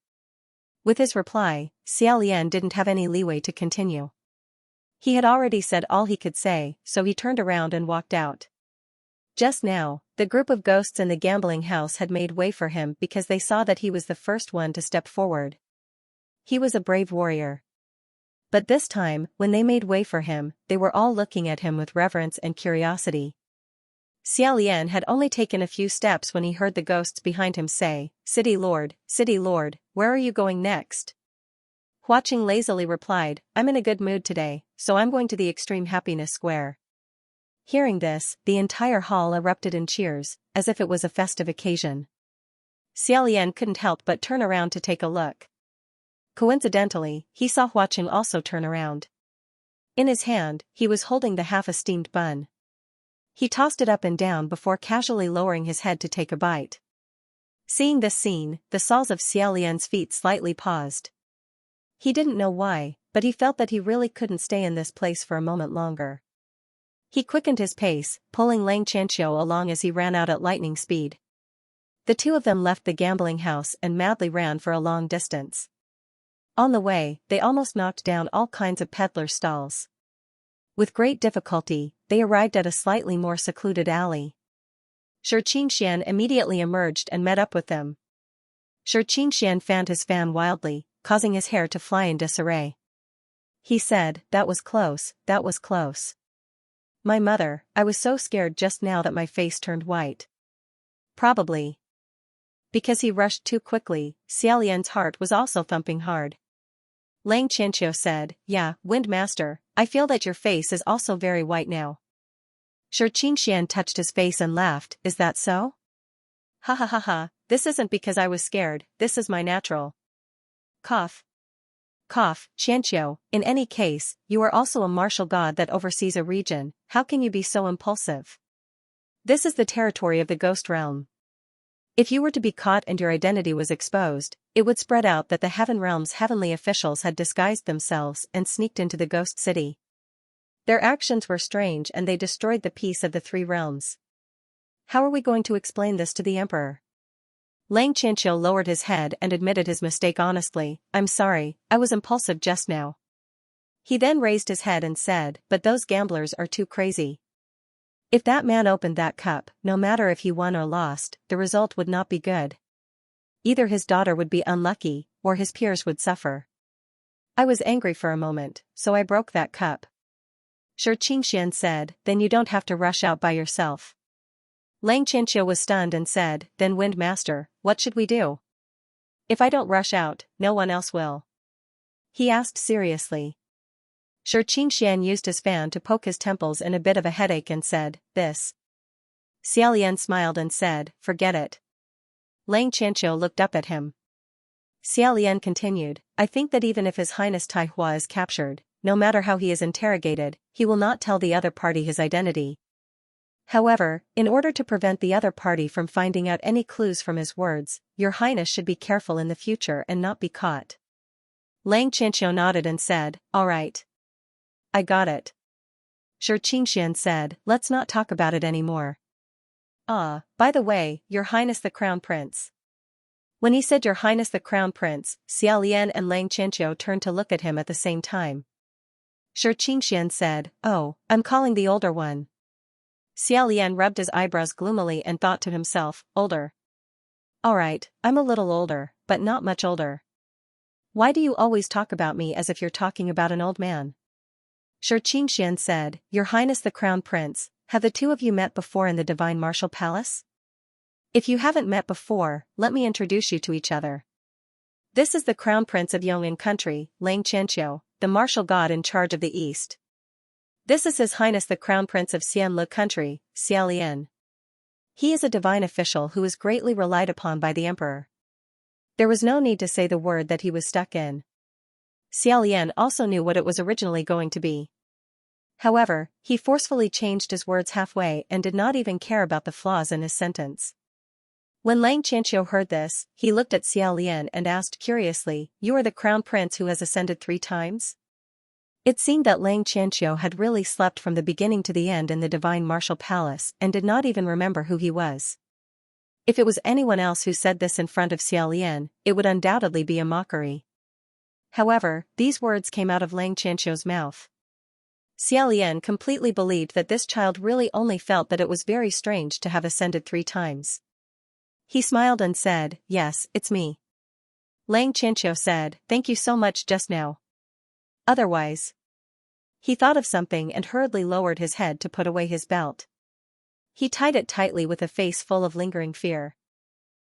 With his reply, Xiaolian didn't have any leeway to continue. He had already said all he could say, so he turned around and walked out. Just now, the group of ghosts in the gambling house had made way for him because they saw that he was the first one to step forward. He was a brave warrior. But this time, when they made way for him, they were all looking at him with reverence and curiosity. Xiaolian had only taken a few steps when he heard the ghosts behind him say, City Lord, where are you going next?" Hua Cheng lazily replied, "I'm in a good mood today, so I'm going to the Extreme Happiness Square." Hearing this, the entire hall erupted in cheers, as if it was a festive occasion. Xiaolian couldn't help but turn around to take a look. Coincidentally, he saw Hua Cheng also turn around. In his hand, he was holding the half-a-steamed bun. He tossed it up and down before casually lowering his head to take a bite. Seeing this scene, the soles of Xiaolian's feet slightly paused. He didn't know why, but he felt that he really couldn't stay in this place for a moment longer. He quickened his pace, pulling Xianxia along as he ran out at lightning speed. The two of them left the gambling house and madly ran for a long distance. On the way, they almost knocked down all kinds of peddler stalls. With great difficulty, they arrived at a slightly more secluded alley. Xianxia immediately emerged and met up with them. Xianxia fanned his fan wildly, causing his hair to fly in disarray. He said, "That was close, that was close. My mother, I was so scared just now that my face turned white." Probably because he rushed too quickly, Xiaolian's heart was also thumping hard. Xianxia said, "Yeah, Windmaster, I feel that your face is also very white now." Xianxia touched his face and laughed, "Is that so? Ha ha ha ha, this isn't because I was scared, this is my natural." Cough. Cough, Xianxia, in any case, you are also a martial god that oversees a region, how can you be so impulsive? This is the territory of the ghost realm. If you were to be caught and your identity was exposed, it would spread out that the Heaven Realm's heavenly officials had disguised themselves and sneaked into the ghost city. Their actions were strange and they destroyed the peace of the three realms. How are we going to explain this to the emperor? Xianxia lowered his head and admitted his mistake honestly, "I'm sorry, I was impulsive just now." He then raised his head and said, "But those gamblers are too crazy. If that man opened that cup, no matter if he won or lost, the result would not be good. Either his daughter would be unlucky, or his peers would suffer. I was angry for a moment, so I broke that cup." Xianxia said, "Then you don't have to rush out by yourself." Xianxia was stunned and said, "Then Windmaster, what should we do? If I don't rush out, no one else will." He asked seriously. Xianxia used his fan to poke his temples in a bit of a headache and said, "This." Xiaolian smiled and said, "Forget it." Xianxia looked up at him. Xiaolian continued, "I think that even if His Highness Tai Hua is captured, no matter how he is interrogated, he will not tell the other party his identity. However, in order to prevent the other party from finding out any clues from his words, your Highness should be careful in the future and not be caught." Xianxia nodded and said, "All right. I got it." Xianxia said, "Let's not talk about it anymore. Ah, by the way, Your Highness the Crown Prince." When he said Your Highness the Crown Prince, Xiaolian and Xianxia turned to look at him at the same time. Xianxia said, "Oh, I'm calling the older one." Xiaolian rubbed his eyebrows gloomily and thought to himself, "Older. Alright, I'm a little older, but not much older. Why do you always talk about me as if you're talking about an old man?" Xianxia said, "Your Highness the Crown Prince, Have the two of you met before in the Divine Martial Palace? If you haven't met before, let me introduce you to each other. This is the Crown Prince of Yong'an Country, Xianxia, the martial god in charge of the East. This is His Highness the Crown Prince of Xianlu Country, Xiaolian. He is a divine official who is greatly relied upon by the Emperor. There was no need to say the word that he was stuck in. Xiaolian also knew what it was originally going to be. However, he forcefully changed his words halfway and did not even care about the flaws in his sentence. When Xianxia heard this, he looked at Xiaolian and asked curiously, "You are the Crown Prince who has ascended 3 times?" It seemed that Xianxia had really slept from the beginning to the end in the Divine Martial Palace and did not even remember who he was. If it was anyone else who said this in front of Xiaolian, it would undoubtedly be a mockery. However, these words came out of Xianxia's mouth. Xiaolian completely believed that this child really only felt that it was very strange to have ascended 3 times. He smiled and said, "Yes, it's me." Xianxia said, "Thank you so much just now. Otherwise." He thought of something and hurriedly lowered his head to put away his belt. He tied it tightly with a face full of lingering fear.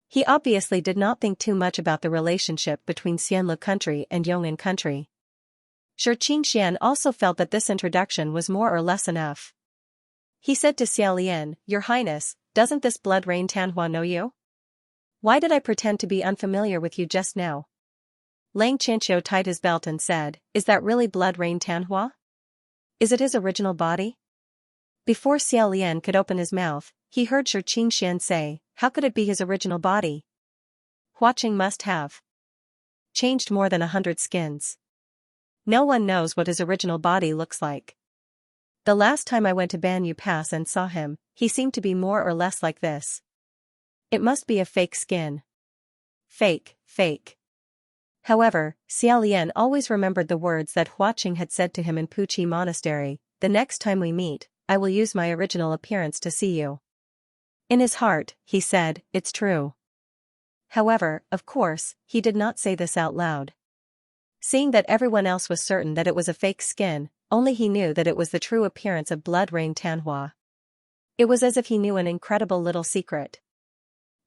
He obviously did not think too much about the relationship between Xianlu Country and Yong'an Country. Xianxia also felt that this introduction was more or less enough. He said to Xiaolian, "Your Highness, doesn't this Blood Rain Tanhua know you? Why did I pretend to be unfamiliar with you just now?" Xianxia tied his belt and said, "Is that really Blood Rain Tanhua? Is it his original body?" Before Xiaolian could open his mouth, he heard Xianxia say, "How could it be his original body? Huaqing must have changed more than 100 skins. No one knows what his original body looks like. The last time I went to Banyu Pass and saw him, he seemed to be more or less like this. It must be a fake skin. Fake. However, Xiaolian always remembered the words that Huaqing had said to him in Puqi Monastery, "The next time we meet, I will use my original appearance to see you." In his heart, he said, "It's true." However, of course, he did not say this out loud. Seeing that everyone else was certain that it was a fake skin, only he knew that it was the true appearance of Blood Rain Tanhua. It was as if he knew an incredible little secret.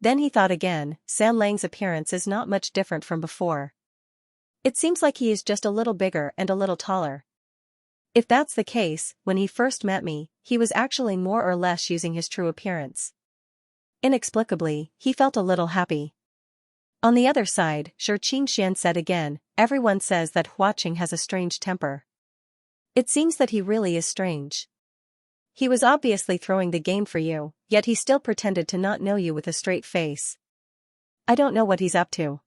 Then he thought again, San Lang's appearance is not much different from before. It seems like he is just a little bigger and a little taller. If that's the case, when he first met me, he was actually more or less using his true appearance. Inexplicably, he felt a little happy. On the other side, Xianxia said again, "Everyone says that Huaqing has a strange temper. It seems that he really is strange. He was obviously throwing the game for you, yet he still pretended to not know you with a straight face. I don't know what he's up to.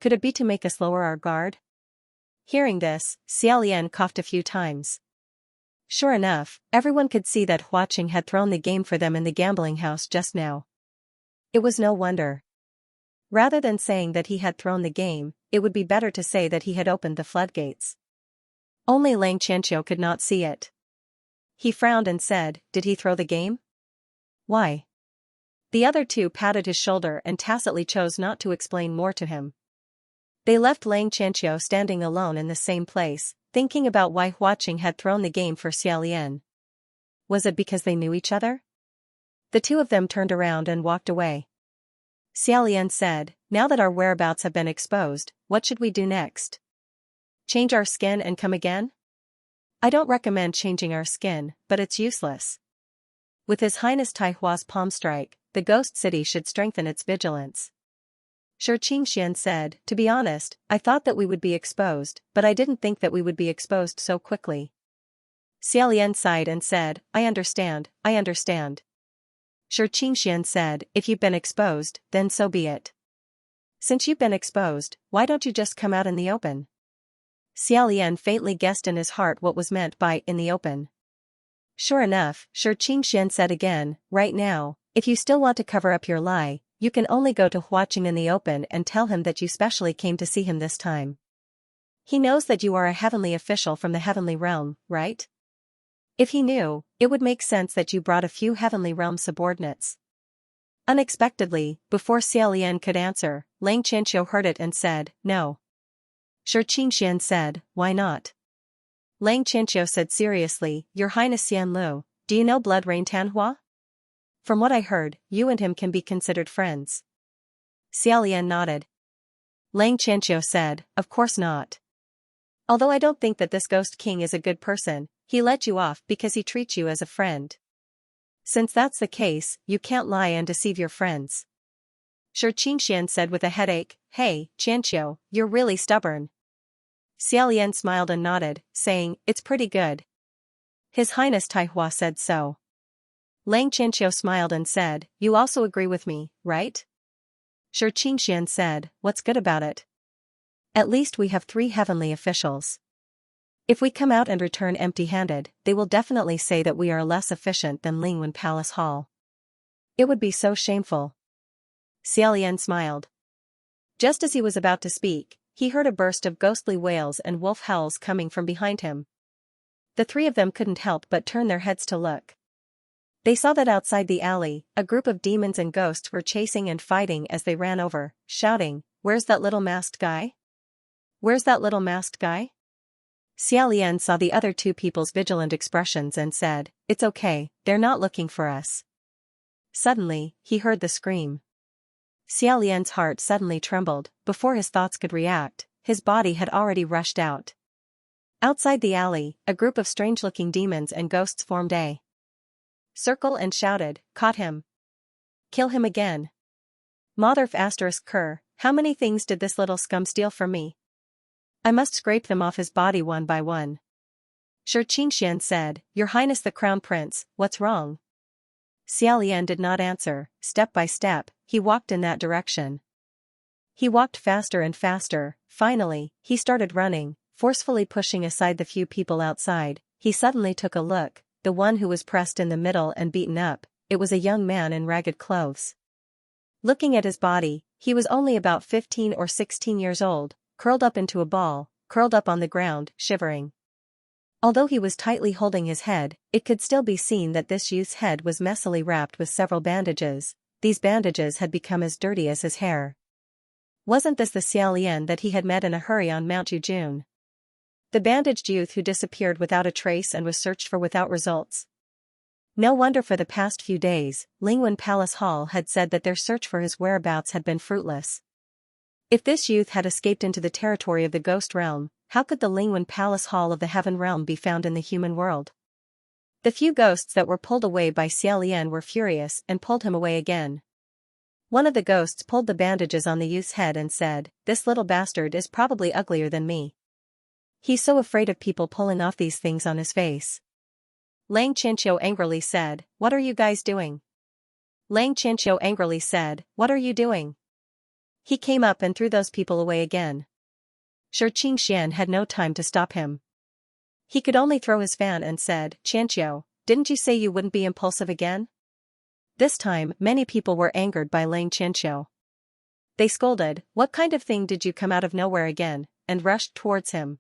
Could it be to make us lower our guard?" Hearing this, Xiaolian coughed a few times. Sure enough, everyone could see that Huaqing had thrown the game for them in the gambling house just now. It was no wonder. Rather than saying that he had thrown the game, it would be better to say that he had opened the floodgates. Only Xianxia could not see it. He frowned and said, "Did he throw the game? Why?" The other two patted his shoulder and tacitly chose not to explain more to him. They left Xianxia standing alone in the same place, thinking about why Huaqing had thrown the game for Xiaolian. Was it because they knew each other? The two of them turned around and walked away. Xiaolian said, "Now that our whereabouts have been exposed, what should we do next? Change our skin and come again?" "I don't recommend changing our skin, but it's useless. With His Highness Taihua's palm strike, the ghost city should strengthen its vigilance." Xianxia said, "To be honest, I thought that we would be exposed, but I didn't think that we would be exposed so quickly." Xiaolian sighed and said, I understand. Xianxia said, "If you've been exposed, then so be it. Since you've been exposed, why don't you just come out in the open?" Xiaolian faintly guessed in his heart what was meant by "in the open." Sure enough, Xianxia said again, "Right now, if you still want to cover up your lie, you can only go to Huaqing in the open and tell him that you specially came to see him this time. He knows that you are a heavenly official from the heavenly realm, right? If he knew, it would make sense that you brought a few heavenly realm subordinates." Unexpectedly, before Xiaolian could answer, Xianxia heard it and said, "No." Xianxia said, "Why not?" Xianxia said seriously, "Your Highness Xianlu, Do you know Blood Rain Tanhua? From what I heard, you and him can be considered friends. Xiaolian nodded. Lang Qianqiu said, of course not. Although I don't think that this Ghost King is a good person, he let you off because he treats you as a friend. Since that's the case, you can't lie and deceive your friends. Xianxian said with a headache, hey, Qianqiu, you're really stubborn. Xiaolian smiled and nodded, saying, it's pretty good. His Highness Taihua said so. Lang Qianqiu smiled and said, you also agree with me, right? Xianxian said, what's good about it? At least we have 3 heavenly officials. If we come out and return empty-handed, they will definitely say that we are less efficient than Lingwen Palace Hall. It would be so shameful. Xiaolian smiled. Just as he was about to speak, he heard a burst of ghostly wails and wolf howls coming from behind him. The 3 of them couldn't help but turn their heads to look. They saw that outside the alley, a group of demons and ghosts were chasing and fighting as they ran over, shouting, where's that little masked guy? Where's that little masked guy? Xiaolian saw the other 2 people's vigilant expressions and said, it's okay, they're not looking for us. Suddenly, he heard the scream. Xiaolian's heart suddenly trembled. Before his thoughts could react, his body had already rushed out. Outside the alley, a group of strange-looking demons and ghosts formed a circle and shouted, caught him. Kill him again. Motherf asterisk cur, how many things did this little scum steal from me? I must scrape them off his body one by one. Xianxian said, Your Highness the Crown Prince, what's wrong? Xiaolian did not answer. Step by step, he walked in that direction. He walked faster and faster. Finally, he started running, forcefully pushing aside the few people outside. He suddenly took a look, the one who was pressed in the middle and beaten up. It was a young man in ragged clothes. Looking at his body, he was only about 15 or 16 years old, curled up into a ball, curled up on the ground, shivering. Although he was tightly holding his head, it could still be seen that this youth's head was messily wrapped with several bandages. These bandages had become as dirty as his hair. Wasn't this the Xiaolian that he had met in a hurry on Mount Yujun? The bandaged youth who disappeared without a trace and was searched for without results. No wonder for the past few days, Lingwen Palace Hall had said that their search for his whereabouts had been fruitless. If this youth had escaped into the territory of the ghost realm, how could the Lingwen Palace Hall of the Heaven Realm be found in the human world? The few ghosts that were pulled away by Xiaolian were furious and pulled him away again. One of the ghosts pulled the bandages on the youth's head and said, This little bastard is probably uglier than me. He's so afraid of people pulling off these things on his face. Lang Qianqiu angrily said, What are you guys doing? Lang Qianqiu angrily said, What are you doing? He came up and threw those people away again. Xianxian had no time to stop him. He could only throw his fan and said, Qianqiu, didn't you say you wouldn't be impulsive again? This time, many people were angered by Lang Qianqiu. They scolded, What kind of thing did you come out of nowhere again, and rushed towards him.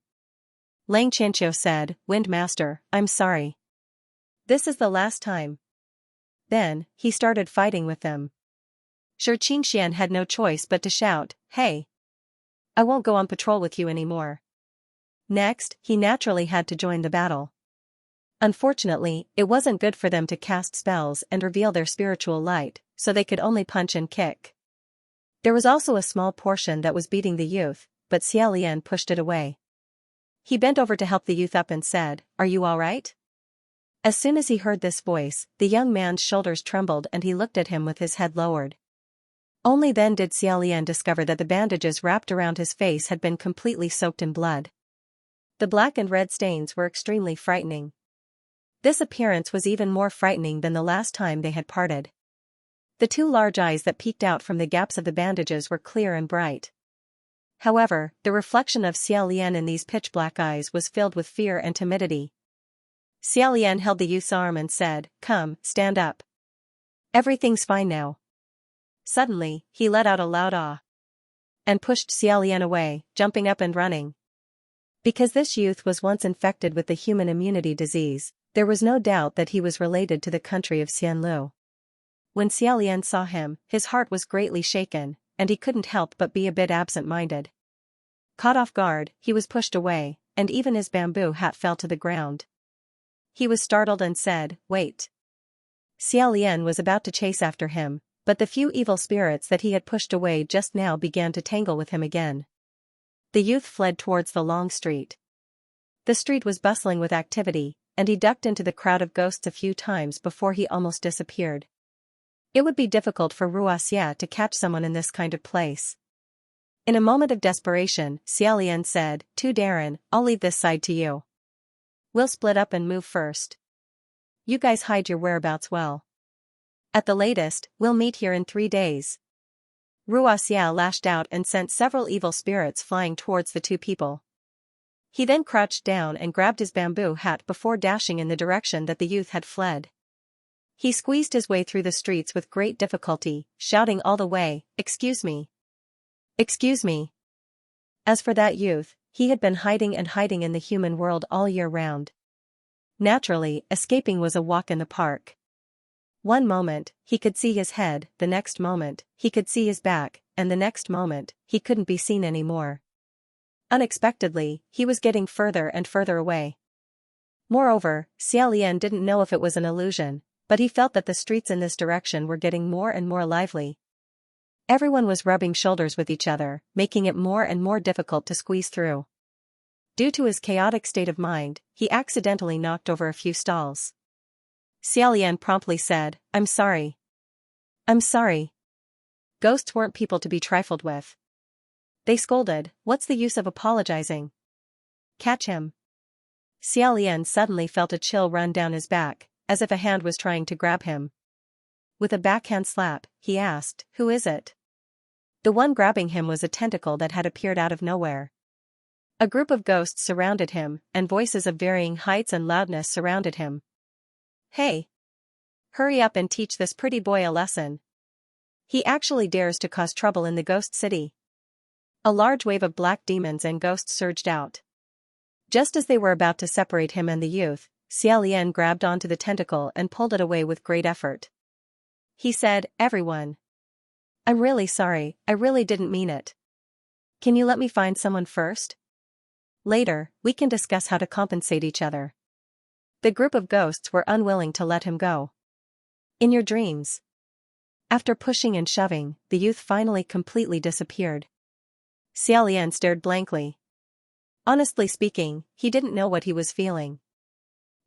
Lang Qianqiu said, Wind Master, I'm sorry. This is the last time. Then, he started fighting with them. Xianxian had no choice but to shout, Hey! I won't go on patrol with you anymore. Next, he naturally had to join the battle. Unfortunately, it wasn't good for them to cast spells and reveal their spiritual light, so they could only punch and kick. There was also a small portion that was beating the youth, but Xiaolian pushed it away. He bent over to help the youth up and said, Are you all right? As soon as he heard this voice, the young man's shoulders trembled and he looked at him with his head lowered. Only then did Xiaolian discover that the bandages wrapped around his face had been completely soaked in blood. The black and red stains were extremely frightening. This appearance was even more frightening than the last time they had parted. The 2 large eyes that peeked out from the gaps of the bandages were clear and bright. However, the reflection of Xiaolian in these pitch-black eyes was filled with fear and timidity. Xiaolian held the youth's arm and said, Come, stand up. Everything's fine now. Suddenly, he let out a loud ah. And pushed Xiaolian away, jumping up and running. Because this youth was once infected with the human immunity disease, there was no doubt that he was related to the country of Xianlu. When Xiaolian saw him, his heart was greatly shaken, and he couldn't help but be a bit absent-minded. Caught off guard, he was pushed away, and even his bamboo hat fell to the ground. He was startled and said, "Wait." Xiaolian was about to chase after him, but the few evil spirits that he had pushed away just now began to tangle with him again. The youth fled towards the long street. The street was bustling with activity, and he ducked into the crowd of ghosts a few times before he almost disappeared. It would be difficult for Xianxia to catch someone in this kind of place. In a moment of desperation, Xiaolian said, "To Darren, I'll leave this side to you. We'll split up and move first. You guys hide your whereabouts well. At the latest, we'll meet here in 3 days." Xianxia lashed out and sent several evil spirits flying towards the two people. He then crouched down and grabbed his bamboo hat before dashing in the direction that the youth had fled. He squeezed his way through the streets with great difficulty, shouting all the way, "Excuse me. Excuse me." As for that youth, he had been hiding in the human world all year round. Naturally, escaping was a walk in the park. One moment, he could see his head, the next moment, he could see his back, and the next moment, he couldn't be seen anymore. Unexpectedly, he was getting further and further away. Moreover, Xiaolian didn't know if it was an illusion, but he felt that the streets in this direction were getting more and more lively. Everyone was rubbing shoulders with each other, making it more and more difficult to squeeze through. Due to his chaotic state of mind, he accidentally knocked over a few stalls. Xiaolian promptly said, "I'm sorry. I'm sorry." Ghosts weren't people to be trifled with. They scolded, "What's the use of apologizing? Catch him." Xiaolian suddenly felt a chill run down his back, as if a hand was trying to grab him. With a backhand slap, he asked, "Who is it?" The one grabbing him was a tentacle that had appeared out of nowhere. A group of ghosts surrounded him, and voices of varying heights and loudness surrounded him. "Hey! Hurry up and teach this pretty boy a lesson. He actually dares to cause trouble in the ghost city." A large wave of black demons and ghosts surged out. Just as they were about to separate him and the youth, Xiaolian grabbed onto the tentacle and pulled it away with great effort. He said, "Everyone. I'm really sorry, I really didn't mean it. Can you let me find someone first? Later, we can discuss how to compensate each other." The group of ghosts were unwilling to let him go. "In your dreams." After pushing and shoving, the youth finally completely disappeared. Xiaolian stared blankly. Honestly speaking, he didn't know what he was feeling.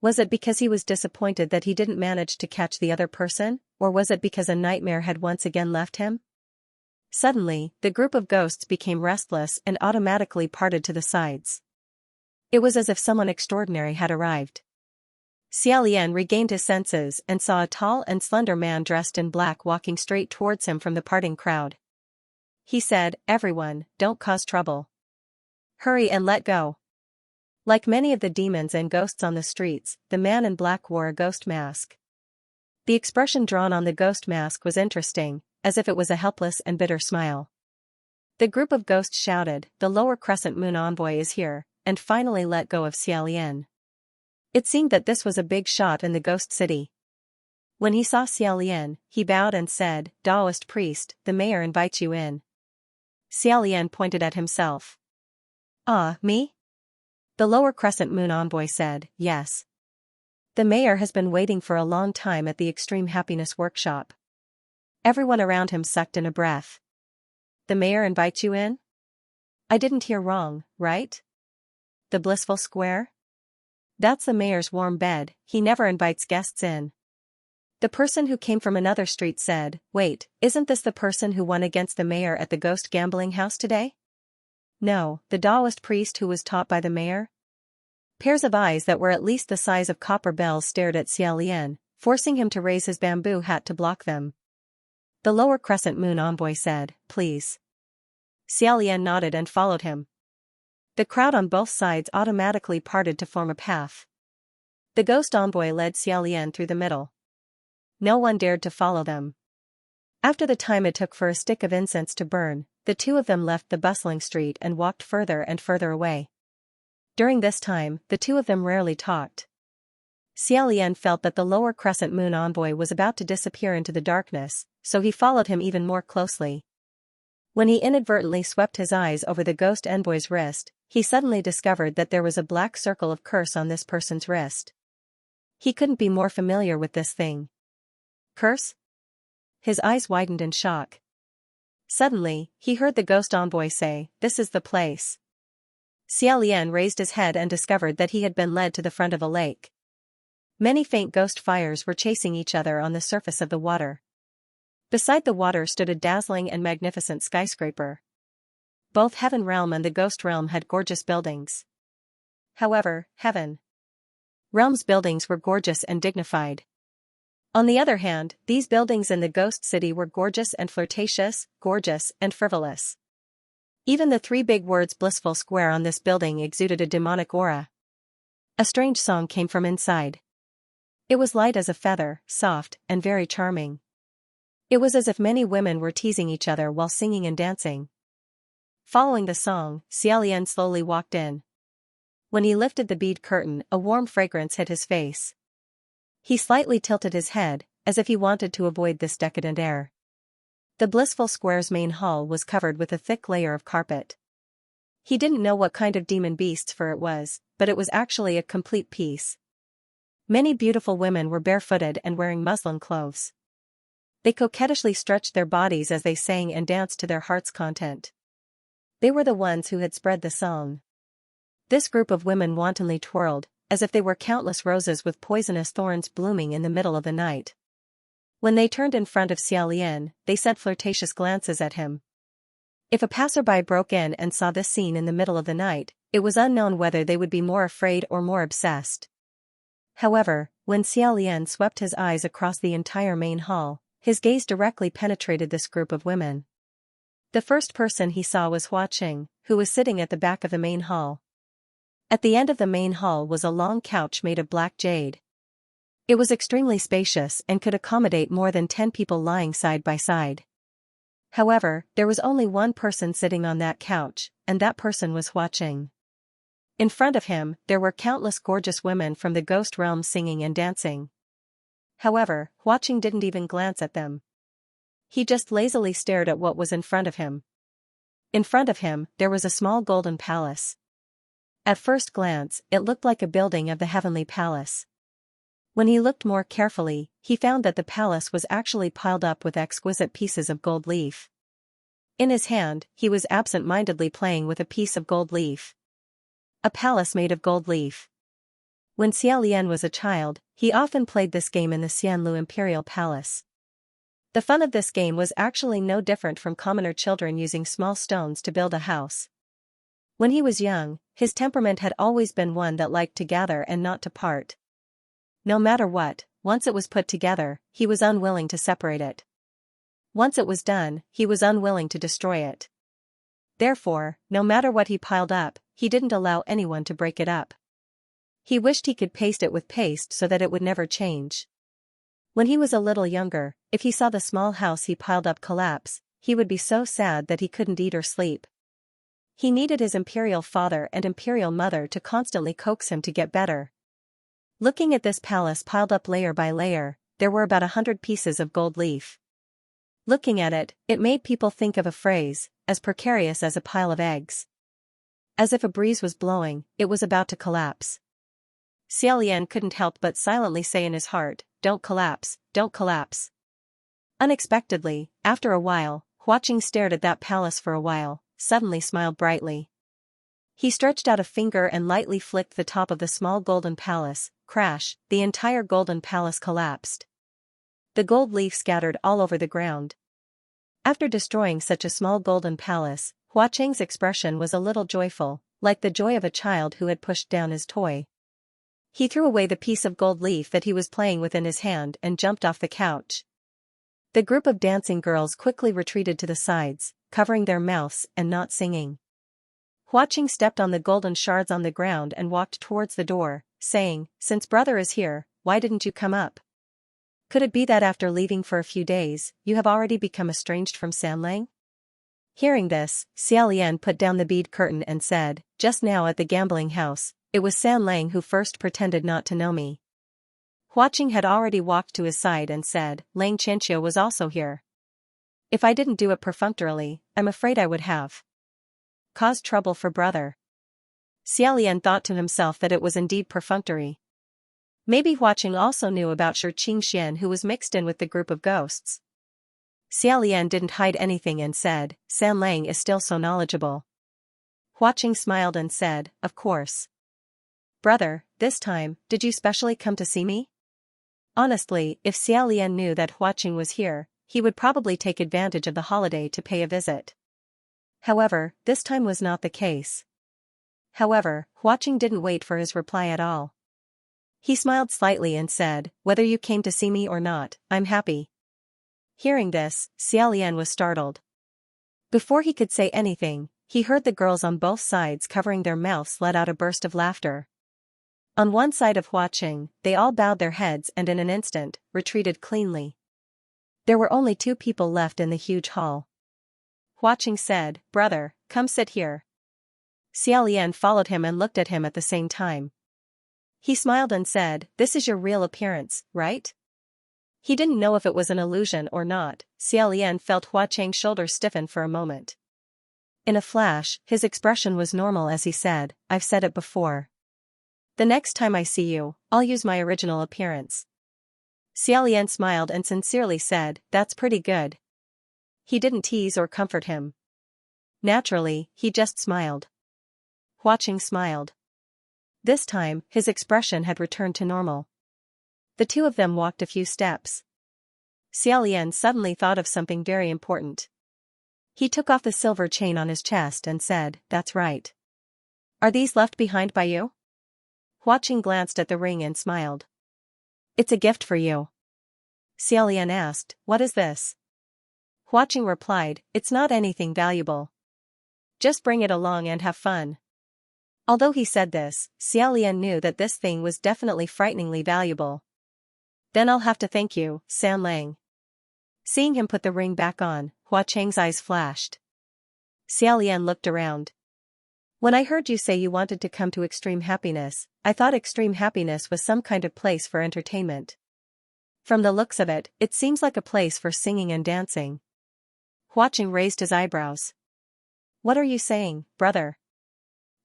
Was it because he was disappointed that he didn't manage to catch the other person, or was it because a nightmare had once again left him? Suddenly, the group of ghosts became restless and automatically parted to the sides. It was as if someone extraordinary had arrived. Xiaolian regained his senses and saw a tall and slender man dressed in black walking straight towards him from the parting crowd. He said, "Everyone, don't cause trouble. Hurry and let go." Like many of the demons and ghosts on the streets, the man in black wore a ghost mask. The expression drawn on the ghost mask was interesting, as if it was a helpless and bitter smile. The group of ghosts shouted, "The lower crescent moon envoy is here," and finally let go of Xiaolian. It seemed that this was a big shot in the ghost city. When he saw Xiaolian, he bowed and said, "Taoist priest, the mayor invites you in." Xiaolian pointed at himself. "Ah, me?" The lower crescent moon envoy said, "Yes. The mayor has been waiting for a long time at the Extreme Happiness Workshop." Everyone around him sucked in a breath. "The mayor invites you in? I didn't hear wrong, right? The blissful square? That's the mayor's warm bed, he never invites guests in." The person who came from another street said, "Wait, isn't this the person who won against the mayor at the ghost gambling house today?" "No, the Taoist priest who was taught by the mayor." Pairs of eyes that were at least the size of copper bells stared at Xiaolian, forcing him to raise his bamboo hat to block them. The lower crescent moon envoy said, "Please." Xiaolian nodded and followed him. The crowd on both sides automatically parted to form a path. The ghost envoy led Xiaolian through the middle. No one dared to follow them. After the time it took for a stick of incense to burn, the two of them left the bustling street and walked further and further away. During this time, the two of them rarely talked. Xiaolian felt that the lower crescent moon envoy was about to disappear into the darkness, so he followed him even more closely. When he inadvertently swept his eyes over the ghost envoy's wrist, he suddenly discovered that there was a black circle of curse on this person's wrist. He couldn't be more familiar with this thing. Curse? His eyes widened in shock. Suddenly, he heard the ghost envoy say, "This is the place." Xiaolian raised his head and discovered that he had been led to the front of a lake. Many faint ghost fires were chasing each other on the surface of the water. Beside the water stood a dazzling and magnificent skyscraper. Both Heaven Realm and the Ghost Realm had gorgeous buildings. However, Heaven Realm's buildings were gorgeous and dignified. On the other hand, these buildings in the Ghost City were gorgeous and flirtatious, gorgeous and frivolous. Even the three big words blissful square on this building exuded a demonic aura. A strange song came from inside. It was light as a feather, soft, and very charming. It was as if many women were teasing each other while singing and dancing. Following the song, Xiaolian slowly walked in. When he lifted the bead curtain, a warm fragrance hit his face. He slightly tilted his head, as if he wanted to avoid this decadent air. The blissful square's main hall was covered with a thick layer of carpet. He didn't know what kind of demon beast's fur it was, but it was actually a complete piece. Many beautiful women were barefooted and wearing muslin clothes. They coquettishly stretched their bodies as they sang and danced to their heart's content. They were the ones who had spread the song. This group of women wantonly twirled, as if they were countless roses with poisonous thorns blooming in the middle of the night. When they turned in front of Xiaolian, they sent flirtatious glances at him. If a passerby broke in and saw this scene in the middle of the night, it was unknown whether they would be more afraid or more obsessed. However, when Xiaolian swept his eyes across the entire main hall, his gaze directly penetrated this group of women. The first person he saw was Huaqing, who was sitting at the back of the main hall. At the end of the main hall was a long couch made of black jade. It was extremely spacious and could accommodate more than 10 people lying side by side. However, there was only one person sitting on that couch, and that person was Huaqing. In front of him, there were countless gorgeous women from the Ghost Realm singing and dancing. However, Huaqing didn't even glance at them. He just lazily stared at what was in front of him. In front of him, there was a small golden palace. At first glance, it looked like a building of the Heavenly Palace. When he looked more carefully, he found that the palace was actually piled up with exquisite pieces of gold leaf. In his hand, he was absent-mindedly playing with a piece of gold leaf. A palace made of gold leaf. When Xiaolian was a child, he often played this game in the Xianlu Imperial Palace. The fun of this game was actually no different from commoner children using small stones to build a house. When he was young, his temperament had always been one that liked to gather and not to part. No matter what, once it was put together, he was unwilling to separate it. Once it was done, he was unwilling to destroy it. Therefore, no matter what he piled up, he didn't allow anyone to break it up. He wished he could paste it with paste so that it would never change. When he was a little younger, if he saw the small house he piled up collapse, he would be so sad that he couldn't eat or sleep. He needed his imperial father and imperial mother to constantly coax him to get better. Looking at this palace piled up layer by layer, there were about 100 pieces of gold leaf. Looking at it, it made people think of a phrase, as precarious as a pile of eggs. As if a breeze was blowing, it was about to collapse. Xiaolian couldn't help but silently say in his heart, "Don't collapse, don't collapse." Unexpectedly, after a while, Huaqing stared at that palace for a while, suddenly smiled brightly. He stretched out a finger and lightly flicked the top of the small golden palace. Crash, the entire golden palace collapsed. The gold leaf scattered all over the ground. After destroying such a small golden palace, Huaqing's expression was a little joyful, like the joy of a child who had pushed down his toy. He threw away the piece of gold leaf that he was playing with in his hand and jumped off the couch. The group of dancing girls quickly retreated to the sides, covering their mouths and not singing. Huaqing stepped on the golden shards on the ground and walked towards the door, saying, "Since brother is here, why didn't you come up? Could it be that after leaving for a few days, you have already become estranged from Sanlang?" Hearing this, Xiaolian put down the bead curtain and said, "Just now at the gambling house, it was Sanlang who first pretended not to know me." Huaqing had already walked to his side and said, "Lang Xianxia was also here. If I didn't do it perfunctorily, I'm afraid I would have caused trouble for brother." Xiaolian thought to himself that it was indeed perfunctory. Maybe Huaqing also knew about Xianxia who was mixed in with the group of ghosts. Xiaolian didn't hide anything and said, San Lang is still so knowledgeable. Huaqing smiled and said, of course. Brother, this time, did you specially come to see me? Honestly, if Xiaolian knew that Huaqing was here, he would probably take advantage of the holiday to pay a visit. However, this time was not the case. However, Huaqing didn't wait for his reply at all. He smiled slightly and said, whether you came to see me or not, I'm happy. Hearing this, Xiaolian was startled. Before he could say anything, he heard the girls on both sides covering their mouths let out a burst of laughter. On one side of Huaqing, they all bowed their heads and in an instant, retreated cleanly. There were only 2 people left in the huge hall. Huaqing said, brother, come sit here. Xiaolian followed him and looked at him at the same time. He smiled and said, this is your real appearance, right? He didn't know if it was an illusion or not. Xiaolian felt Huaqing's shoulders stiffen for a moment. In a flash, his expression was normal as he said, I've said it before. The next time I see you, I'll use my original appearance. Xiaolian smiled and sincerely said, that's pretty good. He didn't tease or comfort him. Naturally, he just smiled. Huaqing smiled. This time, his expression had returned to normal. The 2 of them walked a few steps. Xiaolian suddenly thought of something very important. He took off the silver chain on his chest and said, that's right. Are these left behind by you? Huaqing glanced at the ring and smiled. It's a gift for you. Xiaolian asked, what is this? Huaqing replied, it's not anything valuable. Just bring it along and have fun. Although he said this, Xiaolian knew that this thing was definitely frighteningly valuable. Then I'll have to thank you, San Lang. Seeing him put the ring back on, Huaqing's eyes flashed. Xiaolian looked around. When I heard you say you wanted to come to Extreme Happiness, I thought Extreme Happiness was some kind of place for entertainment. From the looks of it, it seems like a place for singing and dancing. Huaqing raised his eyebrows. What are you saying, brother?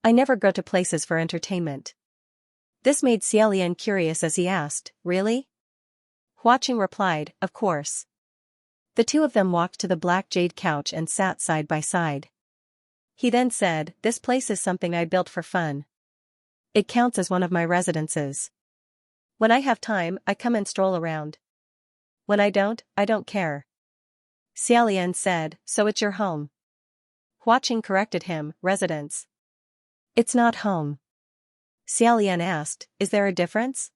I never go to places for entertainment. This made Xiaolian curious as he asked, really? Huaqing replied, of course. The 2 of them walked to the black jade couch and sat side by side. He then said, this place is something I built for fun. It counts as one of my residences. When I have time, I come and stroll around. When I don't care. Xiaolian said, so it's your home. Huaqing corrected him, residence. It's not home. Xiaolian asked, is there a difference?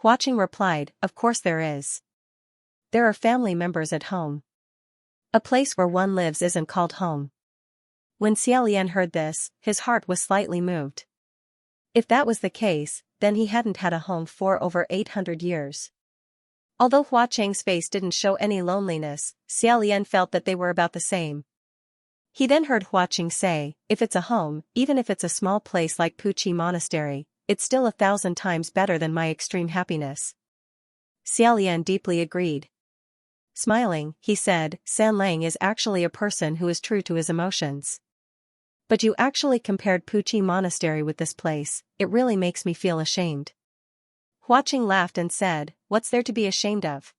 Huaqing replied, of course there is. There are family members at home. A place where one lives isn't called home. When Xiaolian heard this, his heart was slightly moved. If that was the case, then he hadn't had a home for over 800 years. Although Huaqing's face didn't show any loneliness, Xiaolian felt that they were about the same. He then heard Huaqing say, if it's a home, even if it's a small place like Puqi Monastery, it's still 1,000 times better than my extreme happiness. Xiaolian deeply agreed. Smiling, he said, San Lang is actually a person who is true to his emotions. But you actually compared Puqi Monastery with this place, it really makes me feel ashamed. Huaqing laughed and said, what's there to be ashamed of?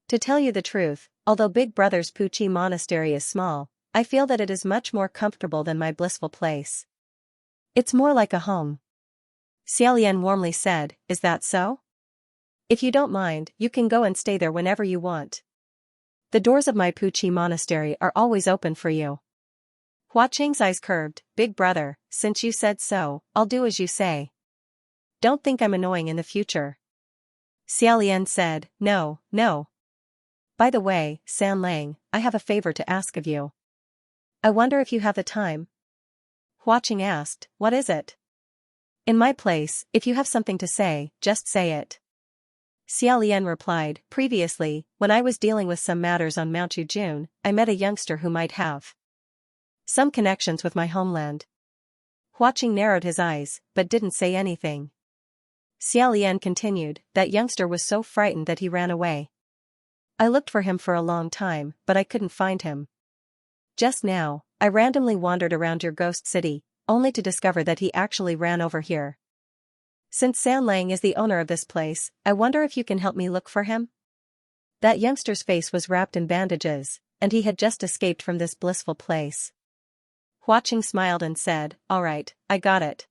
To tell you the truth, although Big Brother's Puqi Monastery is small, I feel that it is much more comfortable than my blissful place. It's more like a home. Xiaolian warmly said, is that so? If you don't mind, you can go and stay there whenever you want. The doors of my Puqi Monastery are always open for you. Huaqing's eyes curved, Big Brother, since you said so, I'll do as you say. Don't think I'm annoying in the future. Xiaolian said, no. By the way, San Lang, I have a favor to ask of you. I wonder if you have the time? Huaqing asked, what is it? In my place, if you have something to say, just say it. Xiaolian replied, previously, when I was dealing with some matters on Mount Yujun, I met a youngster who might have some connections with my homeland. Huaqing narrowed his eyes, but didn't say anything. Xiaolian continued, that youngster was so frightened that he ran away. I looked for him for a long time, but I couldn't find him. Just now, I randomly wandered around your ghost city, only to discover that he actually ran over here. Since San Lang is the owner of this place, I wonder if you can help me look for him? That youngster's face was wrapped in bandages, and he had just escaped from this blissful place. Huaqing smiled and said, "All right, I got it.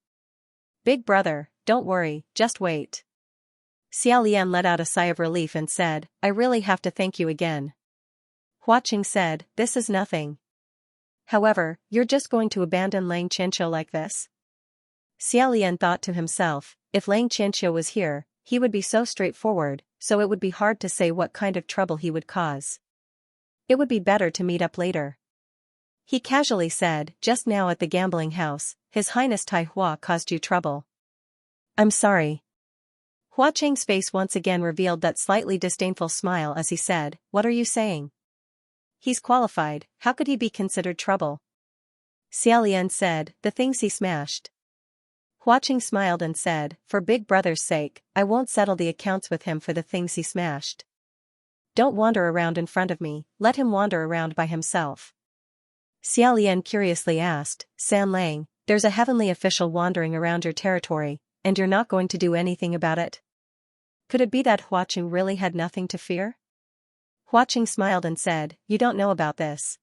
Big brother, don't worry, just wait." Xiaolian let out a sigh of relief and said, "I really have to thank you again." Huaqing said, "This is nothing. However, you're just going to abandon Lang Qianqiu like this?" Xiaolian thought to himself, if Lang Qianqiu was here, he would be so straightforward, so it would be hard to say what kind of trouble he would cause. It would be better to meet up later. He casually said, "Just now at the gambling house, His Highness Tai Hua caused you trouble." "I'm sorry." Huaqing's face once again revealed that slightly disdainful smile as he said, "What are you saying? He's qualified, how could he be considered trouble?" Xiaolian said, "The things he smashed." Huaqing smiled and said, "For Big Brother's sake, I won't settle the accounts with him for the things he smashed. Don't wander around in front of me, let him wander around by himself." Xiaolian curiously asked, "San Lang, there's a heavenly official wandering around your territory, and you're not going to do anything about it? Could it be that Huaqing really had nothing to fear?" Huaqing smiled and said, "You don't know about this.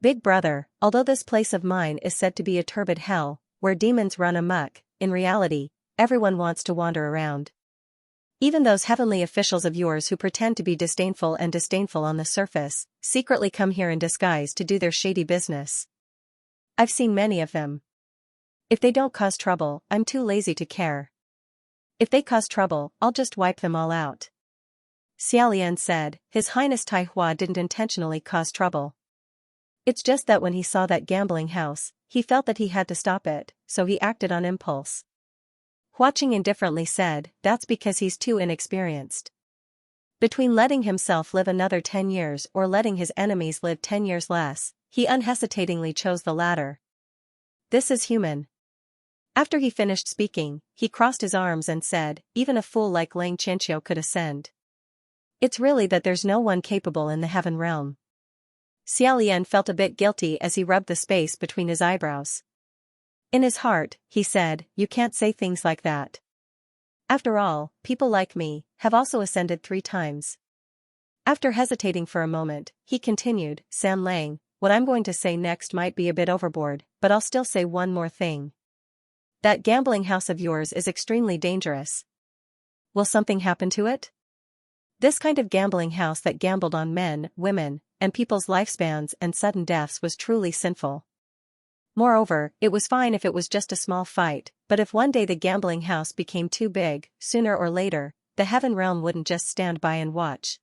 Big brother, although this place of mine is said to be a turbid hell, where demons run amok, in reality, everyone wants to wander around. Even those heavenly officials of yours who pretend to be disdainful on the surface, secretly come here in disguise to do their shady business. I've seen many of them. If they don't cause trouble, I'm too lazy to care. If they cause trouble, I'll just wipe them all out." Xiaolian said, "His Highness Tai Hua didn't intentionally cause trouble. It's just that when he saw that gambling house, he felt that he had to stop it, so he acted on impulse." Huaqing indifferently said, "That's because he's too inexperienced. Between letting himself live another 10 years or letting his enemies live 10 years less, he unhesitatingly chose the latter. This is human." After he finished speaking, he crossed his arms and said, "Even a fool like Lang Qianqiu could ascend. It's really that there's no one capable in the heaven realm." Xiaolian felt a bit guilty as he rubbed the space between his eyebrows. In his heart, he said, "You can't say things like that. After all, people like me have also ascended 3 times. After hesitating for a moment, he continued, "San Lang, what I'm going to say next might be a bit overboard, but I'll still say one more thing. That gambling house of yours is extremely dangerous. Will something happen to it? This kind of gambling house that gambled on men, women, and people's lifespans and sudden deaths was truly sinful. Moreover, it was fine if it was just a small fight, but if one day the gambling house became too big, sooner or later, the heaven realm wouldn't just stand by and watch."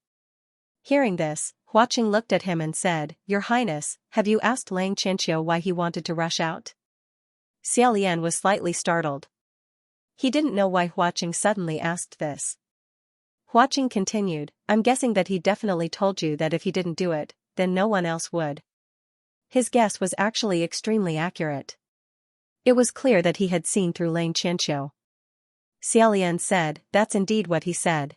Hearing this, Huaqing looked at him and said, "Your Highness, have you asked Lang Qianqiu why he wanted to rush out?" Xiaolian was slightly startled. He didn't know why Huaqing suddenly asked this. Huaqing continued, "I'm guessing that he definitely told you that if he didn't do it, then no one else would." His guess was actually extremely accurate. It was clear that he had seen through Lang Qianqiu. Xiaolian said, "That's indeed what he said."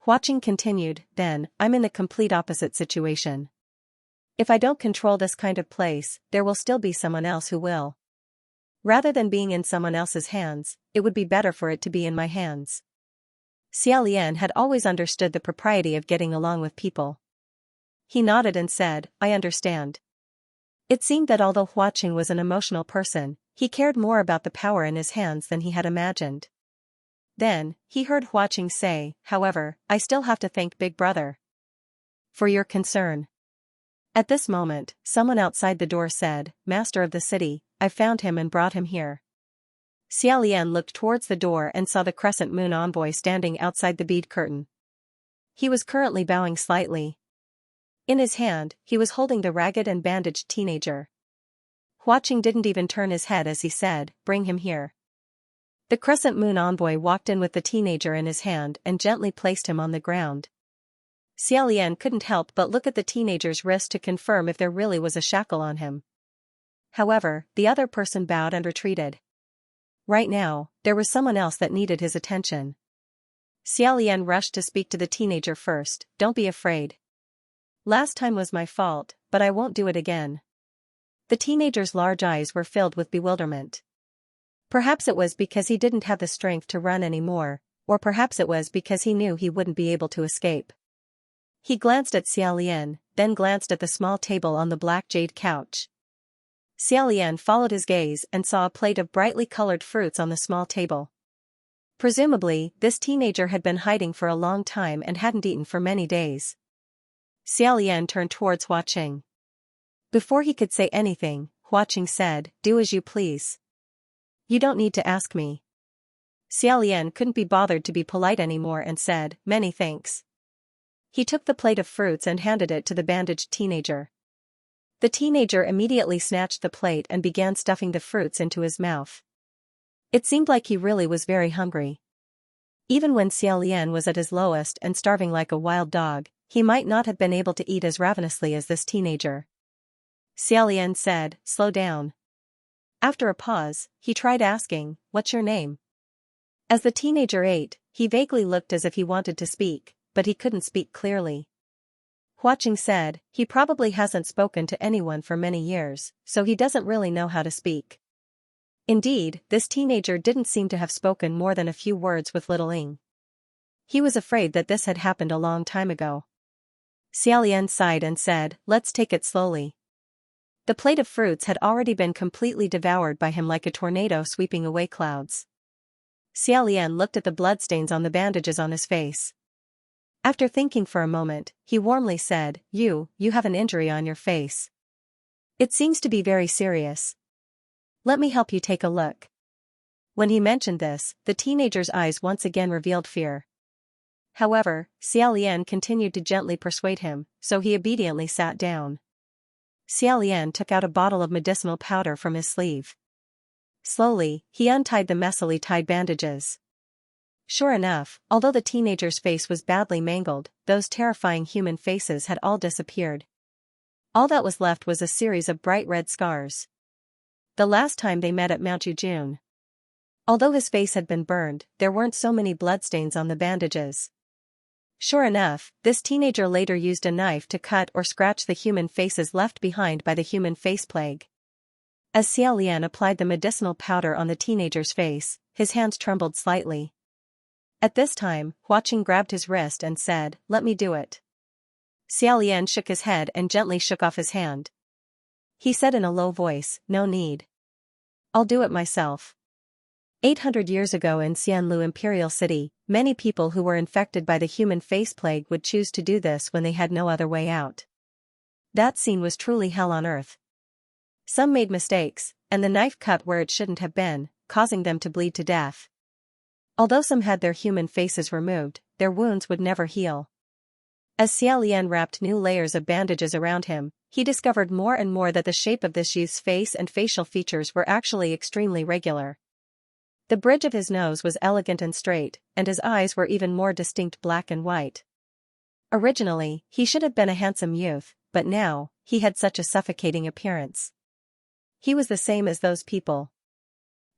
Huaqing continued, "Then, I'm in the complete opposite situation. If I don't control this kind of place, there will still be someone else who will. Rather than being in someone else's hands, it would be better for it to be in my hands." Xiaolian had always understood the propriety of getting along with people. He nodded and said, "I understand." It seemed that although Huaqing was an emotional person, he cared more about the power in his hands than he had imagined. Then, he heard Huaqing say, "However, I still have to thank Big Brother for your concern." At this moment, someone outside the door said, "Master of the city, I've found him and brought him here." Xiaolian looked towards the door and saw the crescent moon envoy standing outside the bead curtain. He was currently bowing slightly. In his hand, he was holding the ragged and bandaged teenager. Huaqing didn't even turn his head as he said, "Bring him here." The crescent moon envoy walked in with the teenager in his hand and gently placed him on the ground. Xiaolian couldn't help but look at the teenager's wrist to confirm if there really was a shackle on him. However, the other person bowed and retreated. Right now, there was someone else that needed his attention. Xiaolian rushed to speak to the teenager first, "Don't be afraid. Last time was my fault, but I won't do it again." The teenager's large eyes were filled with bewilderment. Perhaps it was because he didn't have the strength to run anymore, or perhaps it was because he knew he wouldn't be able to escape. He glanced at Xiaolian, then glanced at the small table on the black jade couch. Xiaolian followed his gaze and saw a plate of brightly colored fruits on the small table. Presumably, this teenager had been hiding for a long time and hadn't eaten for many days. Xiaolian turned towards Huaqing. Before he could say anything, Huaqing said, "Do as you please. You don't need to ask me." Xiaolian couldn't be bothered to be polite anymore and said, "Many thanks." He took the plate of fruits and handed it to the bandaged teenager. The teenager immediately snatched the plate and began stuffing the fruits into his mouth. It seemed like he really was very hungry. Even when Xiaolian was at his lowest and starving like a wild dog, he might not have been able to eat as ravenously as this teenager. Xiaolian said, "Slow down." After a pause, he tried asking, "What's your name?" As the teenager ate, he vaguely looked as if he wanted to speak, but he couldn't speak clearly. Huaqing said, "He probably hasn't spoken to anyone for many years, so he doesn't really know how to speak." Indeed, this teenager didn't seem to have spoken more than a few words with little Ing. He was afraid that this had happened a long time ago. Xiaolian sighed and said, "Let's take it slowly." The plate of fruits had already been completely devoured by him like a tornado sweeping away clouds. Xiaolian looked at the bloodstains on the bandages on his face. After thinking for a moment, he warmly said, You have an injury on your face. It seems to be very serious. Let me help you take a look." When he mentioned this, the teenager's eyes once again revealed fear. However, Xiaolian continued to gently persuade him, so he obediently sat down. Xiaolian took out a bottle of medicinal powder from his sleeve. Slowly, he untied the messily tied bandages. Sure enough, although the teenager's face was badly mangled, those terrifying human faces had all disappeared. All that was left was a series of bright red scars. The last time they met at Mount Yujun. Although his face had been burned, there weren't so many bloodstains on the bandages. Sure enough, this teenager later used a knife to cut or scratch the human faces left behind by the human face plague. As Xiaolian applied the medicinal powder on the teenager's face, his hands trembled slightly. At this time, Huaqing grabbed his wrist and said, "Let me do it." Xiaolian shook his head and gently shook off his hand. He said in a low voice, "No need. I'll do it myself." 800 years ago in Xianlu Imperial City, many people who were infected by the human face plague would choose to do this when they had no other way out. That scene was truly hell on earth. Some made mistakes, and the knife cut where it shouldn't have been, causing them to bleed to death. Although some had their human faces removed, their wounds would never heal. As Xiaolian wrapped new layers of bandages around him, he discovered more and more that the shape of this youth's face and facial features were actually extremely regular. The bridge of his nose was elegant and straight, and his eyes were even more distinct black and white. Originally, he should have been a handsome youth, but now, he had such a suffocating appearance. He was the same as those people.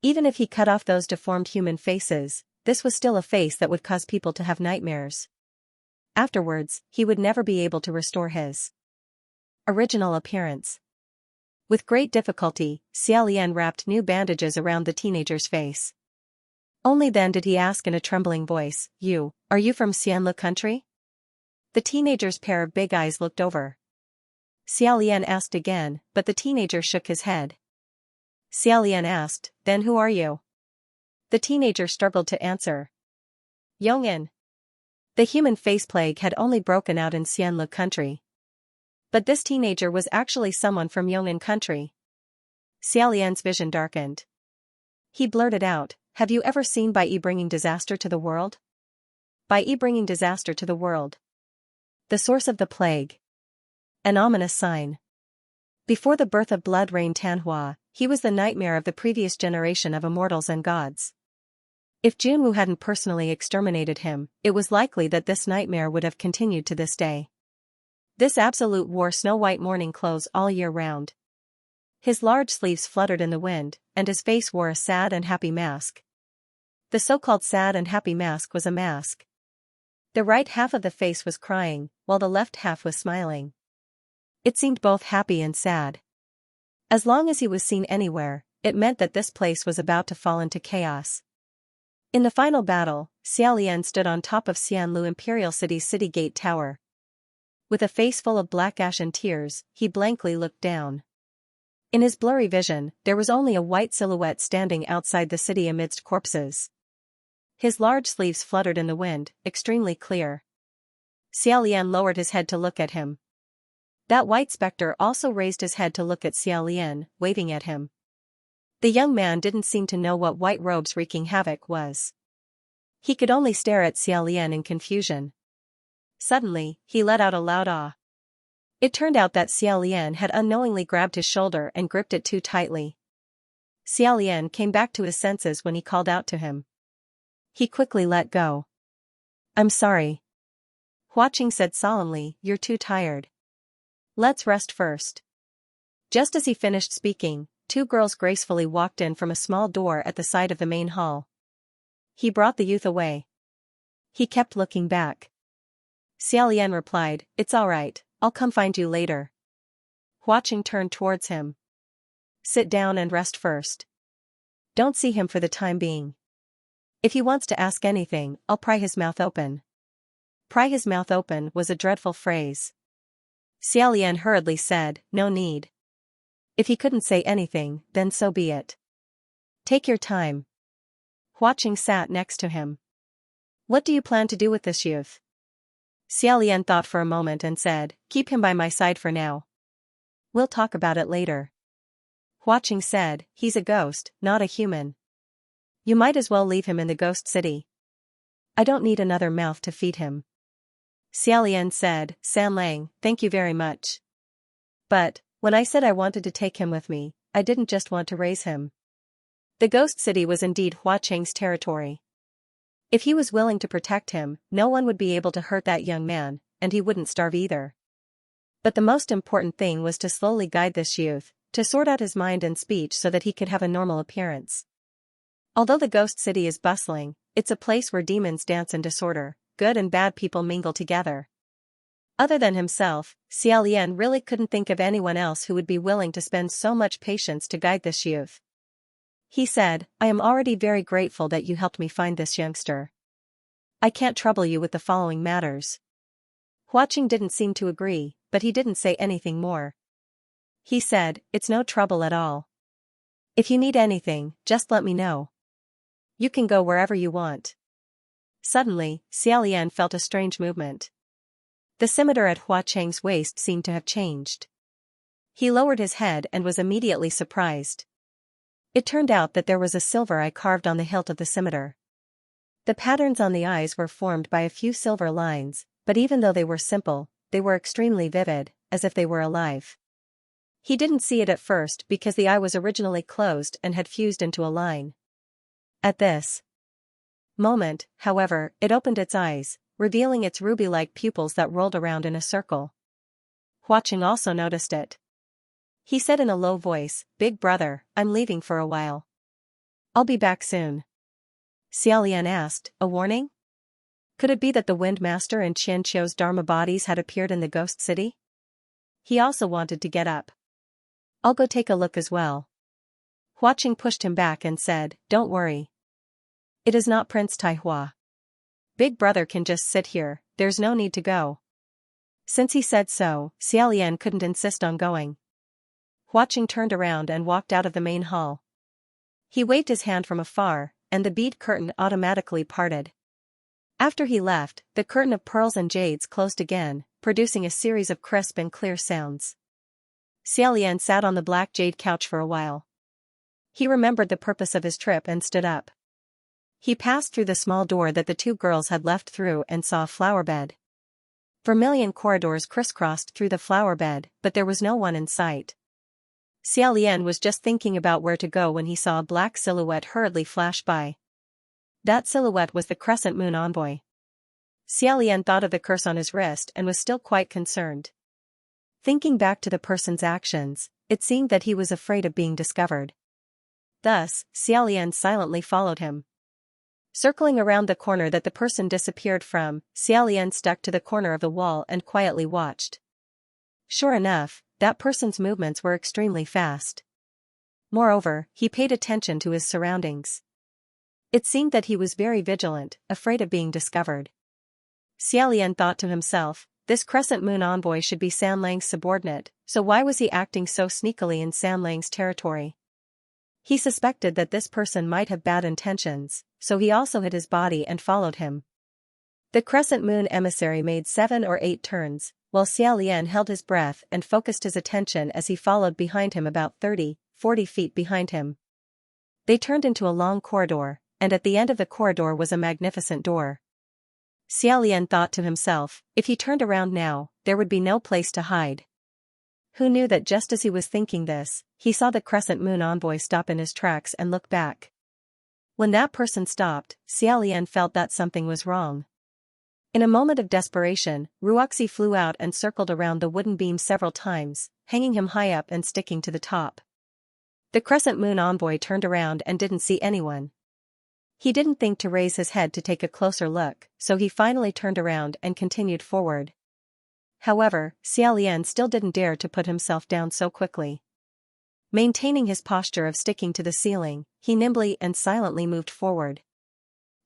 Even if he cut off those deformed human faces, this was still a face that would cause people to have nightmares. Afterwards, he would never be able to restore his original appearance. With great difficulty, Xiaolian wrapped new bandages around the teenager's face. Only then did he ask in a trembling voice, Are you from Xianlu country?" The teenager's pair of big eyes looked over. Xiaolian asked again, but the teenager shook his head. Xiaolian asked, "Then who are you?" The teenager struggled to answer. Yong'an. The human face plague had only broken out in Xianlu country. But this teenager was actually someone from Yong'an country. Xiaolian's vision darkened. He blurted out, "Have you ever seen Bai Yi bringing disaster to the world?" Bai Yi bringing disaster to the world. The source of the plague. An ominous sign. Before the birth of Blood Rain Tanhua, he was the nightmare of the previous generation of immortals and gods. If Junwu hadn't personally exterminated him, it was likely that this nightmare would have continued to this day. This absolute wore snow-white mourning clothes all year round. His large sleeves fluttered in the wind, and his face wore a sad and happy mask. The so-called sad and happy mask was a mask. The right half of the face was crying, while the left half was smiling. It seemed both happy and sad. As long as he was seen anywhere, it meant that this place was about to fall into chaos. In the final battle, Xiaolian stood on top of Xianlu Imperial City's city gate tower. With a face full of black ash and tears, he blankly looked down. In his blurry vision, there was only a white silhouette standing outside the city amidst corpses. His large sleeves fluttered in the wind, extremely clear. Xiaolian lowered his head to look at him. That white specter also raised his head to look at Xiaolian, waving at him. The young man didn't seem to know what white robes wreaking havoc was. He could only stare at Xiaolian in confusion. Suddenly, he let out a loud "ah." It turned out that Xiaolian had unknowingly grabbed his shoulder and gripped it too tightly. Xiaolian came back to his senses when he called out to him. He quickly let go. "I'm sorry." Hua Qing said solemnly, "You're too tired. Let's rest first." Just as he finished speaking, two girls gracefully walked in from a small door at the side of the main hall. He brought the youth away. He kept looking back. Xiaolian replied, "It's all right, I'll come find you later." Hua Qing turned towards him. "Sit down and rest first. Don't see him for the time being. If he wants to ask anything, I'll pry his mouth open." Pry his mouth open was a dreadful phrase. Xiaolian hurriedly said, "No need. If he couldn't say anything, then so be it. Take your time." Hua Qing sat next to him. "What do you plan to do with this youth?" Xiaolian thought for a moment and said, "Keep him by my side for now. We'll talk about it later." Hua Qing said, "He's a ghost, not a human. You might as well leave him in the ghost city. I don't need another mouth to feed him." Xiaolian said, "San Lang, thank you very much. But, when I said I wanted to take him with me, I didn't just want to raise him." The ghost city was indeed Hua Qing's territory. If he was willing to protect him, no one would be able to hurt that young man, and he wouldn't starve either. But the most important thing was to slowly guide this youth, to sort out his mind and speech so that he could have a normal appearance. Although the ghost city is bustling, it's a place where demons dance in disorder, good and bad people mingle together. Other than himself, Xiaolian really couldn't think of anyone else who would be willing to spend so much patience to guide this youth. He said, "I am already very grateful that you helped me find this youngster. I can't trouble you with the following matters." Hua Qing didn't seem to agree, but he didn't say anything more. He said, "It's no trouble at all. If you need anything, just let me know. You can go wherever you want." Suddenly, Xiaolian felt a strange movement. The scimitar at Hua Qing's waist seemed to have changed. He lowered his head and was immediately surprised. It turned out that there was a silver eye carved on the hilt of the scimitar. The patterns on the eyes were formed by a few silver lines, but even though they were simple, they were extremely vivid, as if they were alive. He didn't see it at first because the eye was originally closed and had fused into a line. At this moment, however, it opened its eyes, revealing its ruby-like pupils that rolled around in a circle. Hua Qing also noticed it. He said in a low voice, "Big brother, I'm leaving for a while. I'll be back soon." Xiaolian asked, "A warning? Could it be that the Wind Master and Xianxia's Dharma bodies had appeared in the ghost city?" He also wanted to get up. "I'll go take a look as well." Hua Qing pushed him back and said, "Don't worry. It is not Prince Taihua. Big brother can just sit here, there's no need to go." Since he said so, Xiaolian couldn't insist on going. Hua Qing turned around and walked out of the main hall. He waved his hand from afar, and the bead curtain automatically parted. After he left, the curtain of pearls and jades closed again, producing a series of crisp and clear sounds. Xiaolian sat on the black jade couch for a while. He remembered the purpose of his trip and stood up. He passed through the small door that the two girls had left through and saw a flower bed. Vermilion corridors crisscrossed through the flower bed, but there was no one in sight. Xiaolian was just thinking about where to go when he saw a black silhouette hurriedly flash by. That silhouette was the Crescent Moon envoy. Xiaolian thought of the curse on his wrist and was still quite concerned. Thinking back to the person's actions, it seemed that he was afraid of being discovered. Thus, Xiaolian silently followed him. Circling around the corner that the person disappeared from, Xiaolian stuck to the corner of the wall and quietly watched. Sure enough, that person's movements were extremely fast. Moreover, he paid attention to his surroundings. It seemed that he was very vigilant, afraid of being discovered. Xiaolian thought to himself, this Crescent Moon envoy should be San Lang's subordinate, so why was he acting so sneakily in San Lang's territory? He suspected that this person might have bad intentions, so he also hid his body and followed him. The Crescent Moon emissary made 7 or 8 turns, while Xiaolian held his breath and focused his attention as he followed behind him about 30-40 feet behind him. They turned into a long corridor, and at the end of the corridor was a magnificent door. Xiaolian thought to himself, if he turned around now, there would be no place to hide. Who knew that just as he was thinking this, he saw the Crescent Moon envoy stop in his tracks and look back. When that person stopped, Xiaolian felt that something was wrong. In a moment of desperation, Ruoxi flew out and circled around the wooden beam several times, hanging him high up and sticking to the top. The Crescent Moon envoy turned around and didn't see anyone. He didn't think to raise his head to take a closer look, so he finally turned around and continued forward. However, Xiaolian still didn't dare to put himself down so quickly. Maintaining his posture of sticking to the ceiling, he nimbly and silently moved forward.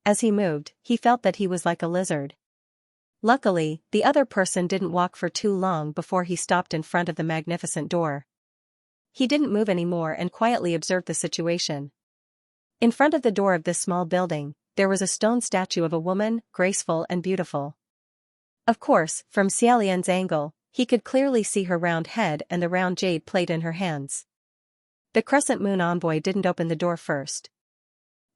As he moved, he felt that he was like a lizard. Luckily, the other person didn't walk for too long before he stopped in front of the magnificent door. He didn't move anymore and quietly observed the situation. In front of the door of this small building, there was a stone statue of a woman, graceful and beautiful. Of course, from Xiaolian's angle, he could clearly see her round head and the round jade plate in her hands. The Crescent Moon envoy didn't open the door first.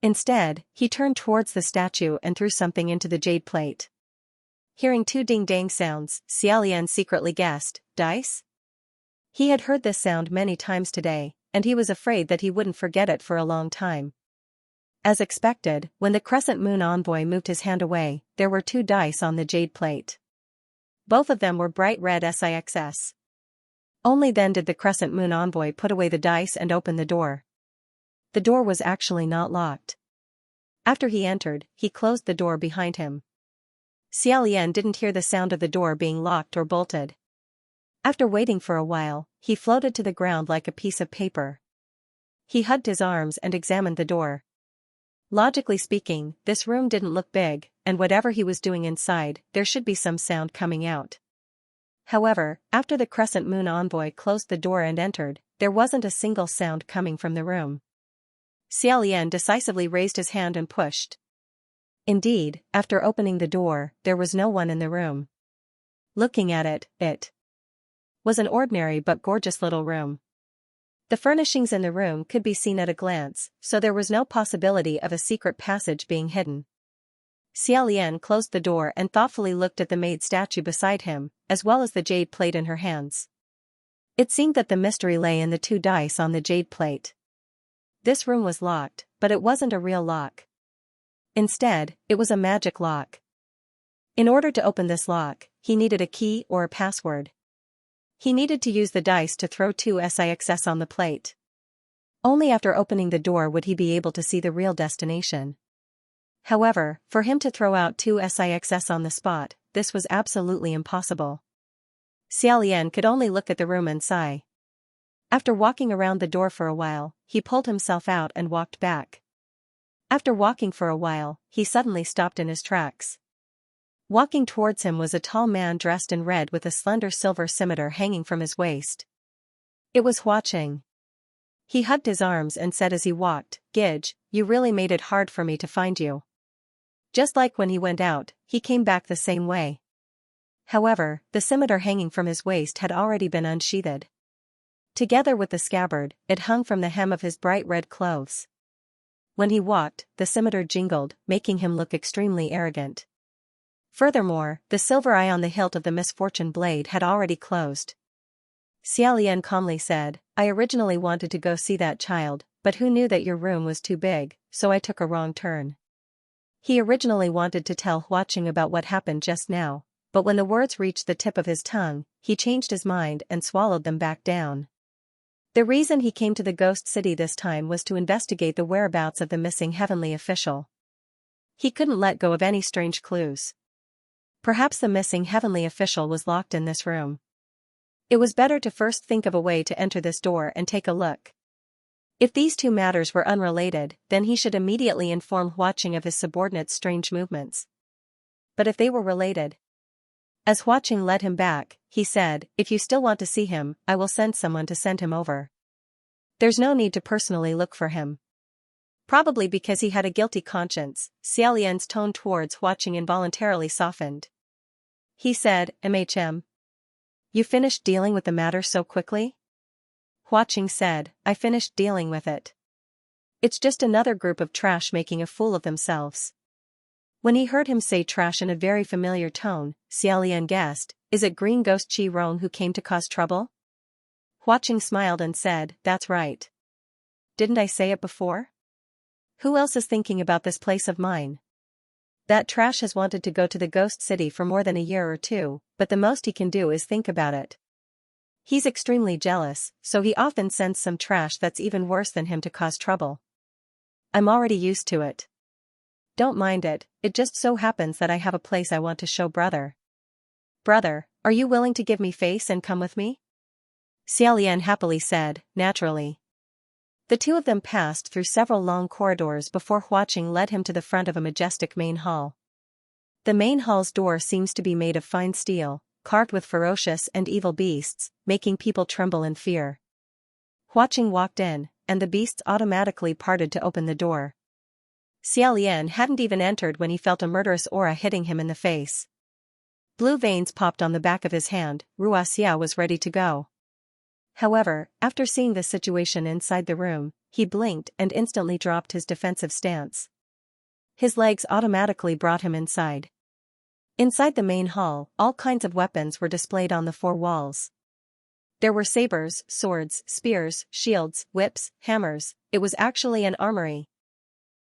Instead, he turned towards the statue and threw something into the jade plate. Hearing 2 ding-dang sounds, Xiaolian secretly guessed, dice? He had heard this sound many times today, and he was afraid that he wouldn't forget it for a long time. As expected, when the Crescent Moon envoy moved his hand away, there were 2 dice on the jade plate. Both of them were bright red Sixs. Only then did the Crescent Moon envoy put away the dice and open the door. The door was actually not locked. After he entered, he closed the door behind him. Xiaolian didn't hear the sound of the door being locked or bolted. After waiting for a while, he floated to the ground like a piece of paper. He hugged his arms and examined the door. Logically speaking, this room didn't look big, and whatever he was doing inside, there should be some sound coming out. However, after the Crescent Moon envoy closed the door and entered, there wasn't a single sound coming from the room. Xiaolian decisively raised his hand and pushed. Indeed, after opening the door, there was no one in the room. Looking at it was an ordinary but gorgeous little room. The furnishings in the room could be seen at a glance, so there was no possibility of a secret passage being hidden. Xiaolian closed the door and thoughtfully looked at the maid statue beside him, as well as the jade plate in her hands. It seemed that the mystery lay in the 2 dice on the jade plate. This room was locked, but it wasn't a real lock. Instead, it was a magic lock. In order to open this lock, he needed a key or a password. He needed to use the dice to throw 2 Sixs on the plate. Only after opening the door would he be able to see the real destination. However, for him to throw out 2 Sixs on the spot, this was absolutely impossible. Xiaolian could only look at the room and sigh. After walking around the door for a while, he pulled himself out and walked back. After walking for a while, he suddenly stopped in his tracks. Walking towards him was a tall man dressed in red with a slender silver scimitar hanging from his waist. It was Huaqing. He hugged his arms and said as he walked, "Gidge, you really made it hard for me to find you." Just like when he went out, he came back the same way. However, the scimitar hanging from his waist had already been unsheathed. Together with the scabbard, it hung from the hem of his bright red clothes. When he walked, the scimitar jingled, making him look extremely arrogant. Furthermore, the silver eye on the hilt of the misfortune blade had already closed. Xiaolian calmly said, "I originally wanted to go see that child, but who knew that your room was too big, so I took a wrong turn." He originally wanted to tell Huaqing about what happened just now, but when the words reached the tip of his tongue, he changed his mind and swallowed them back down. The reason he came to the ghost city this time was to investigate the whereabouts of the missing heavenly official. He couldn't let go of any strange clues. Perhaps the missing heavenly official was locked in this room. It was better to first think of a way to enter this door and take a look. If these two matters were unrelated, then he should immediately inform Huaqing of his subordinate's strange movements. But if they were related. As Huaqing led him back, he said, "If you still want to see him, I will send someone to send him over. There's no need to personally look for him." Probably because he had a guilty conscience, Xiaolian's tone towards Huaqing involuntarily softened. He said, You finished dealing with the matter so quickly?" Huaqing said, "I finished dealing with it. It's just another group of trash making a fool of themselves." When he heard him say trash in a very familiar tone, Xiaolian guessed, is it Green Ghost Qi Rong who came to cause trouble? Huaqing smiled and said, "That's right. Didn't I say it before? Who else is thinking about this place of mine? That trash has wanted to go to the Ghost City for more than a year or two, but the most he can do is think about it. He's extremely jealous, so he often sends some trash that's even worse than him to cause trouble. I'm already used to it. Don't mind it, it just so happens that I have a place I want to show brother." "Brother, are you willing to give me face and come with me?" Xiaolian happily said, "Naturally." The two of them passed through several long corridors before Huaqing led him to the front of a majestic main hall. The main hall's door seems to be made of fine steel, carved with ferocious and evil beasts, making people tremble in fear. Huaqing walked in, and the beasts automatically parted to open the door. Xiaolian hadn't even entered when he felt a murderous aura hitting him in the face. Blue veins popped on the back of his hand. Ruaxia was ready to go. However, after seeing the situation inside the room, he blinked and instantly dropped his defensive stance. His legs automatically brought him inside. Inside the main hall, all kinds of weapons were displayed on the four walls. There were sabers, swords, spears, shields, whips, hammers. It was actually an armory.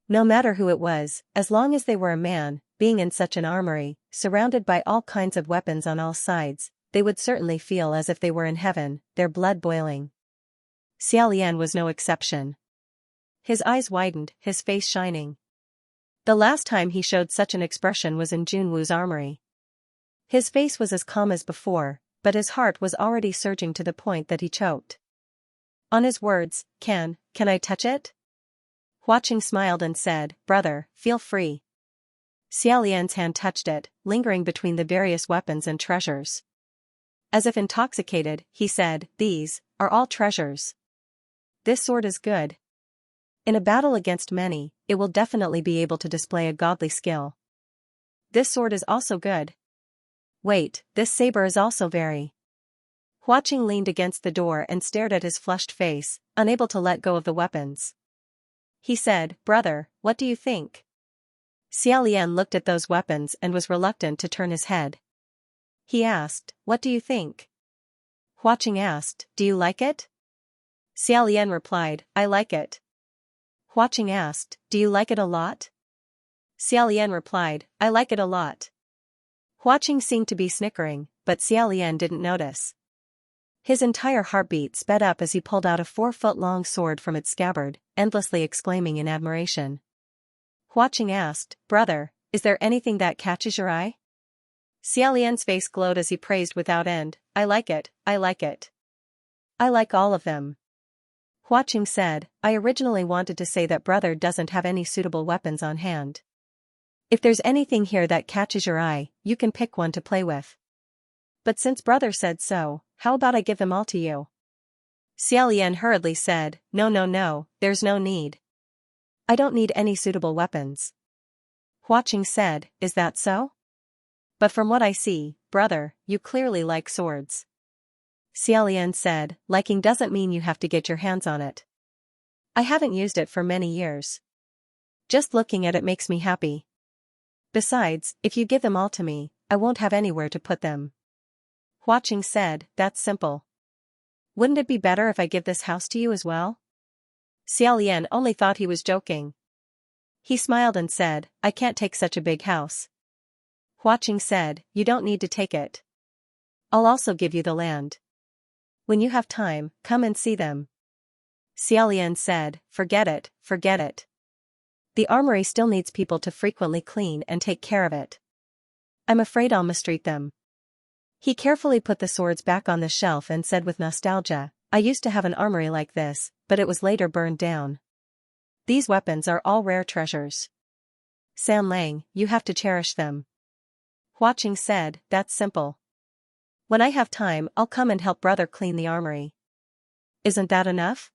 No matter who it was, as long as they were a man, being in such an armory, surrounded by all kinds of weapons on all sides, they would certainly feel as if they were in heaven, their blood boiling. Xiaolian was no exception. His eyes widened, his face shining. The last time he showed such an expression was in Junwu's armory. His face was as calm as before, but his heart was already surging to the point that he choked. On his words, Can I touch it?" Huaqing smiled and said, "Brother, feel free." Xiaolian's hand touched it, lingering between the various weapons and treasures. As if intoxicated, he said, "These are all treasures. This sword is good. In a battle against many, it will definitely be able to display a godly skill. This sword is also good. Wait, this saber is also very." Huaqing leaned against the door and stared at his flushed face, unable to let go of the weapons. He said, "Brother, what do you think?" Xiaolian looked at those weapons and was reluctant to turn his head. He asked, "What do you think?" Huaqing asked, "Do you like it?" Xiaolian replied, "I like it." Huaqing asked, "Do you like it a lot?" Xiaolian replied, "I like it a lot." Huaqing seemed to be snickering, but Xiaolian didn't notice. His entire heartbeat sped up as he pulled out a 4-foot-long sword from its scabbard, endlessly exclaiming in admiration. Huaqing asked, "Brother, is there anything that catches your eye?" Xiaolian's face glowed as he praised without end, "I like it, I like it. I like all of them." Huaqing said, "I originally wanted to say that brother doesn't have any suitable weapons on hand. If there's anything here that catches your eye, you can pick one to play with. But since brother said so, how about I give them all to you?" Xiaolian hurriedly said, No, there's no need. I don't need any suitable weapons." Huaqing said, "Is that so? But from what I see, brother, you clearly like swords." Xiaolian said, "Liking doesn't mean you have to get your hands on it. I haven't used it for many years. Just looking at it makes me happy. Besides, if you give them all to me, I won't have anywhere to put them." Huaqing said, "That's simple. Wouldn't it be better if I give this house to you as well?" Xiaolian only thought he was joking. He smiled and said, "I can't take such a big house." Huaqing said, "You don't need to take it. I'll also give you the land. When you have time, come and see them." Xiaolian said, Forget it. The armory still needs people to frequently clean and take care of it. I'm afraid I'll mistreat them." He carefully put the swords back on the shelf and said with nostalgia, I used to have an armory like this, but it was later burned down. These weapons are all rare treasures. San Lang, you have to cherish them. Hua Qing said, that's simple. When I have time, I'll come and help brother clean the armory. Isn't that enough?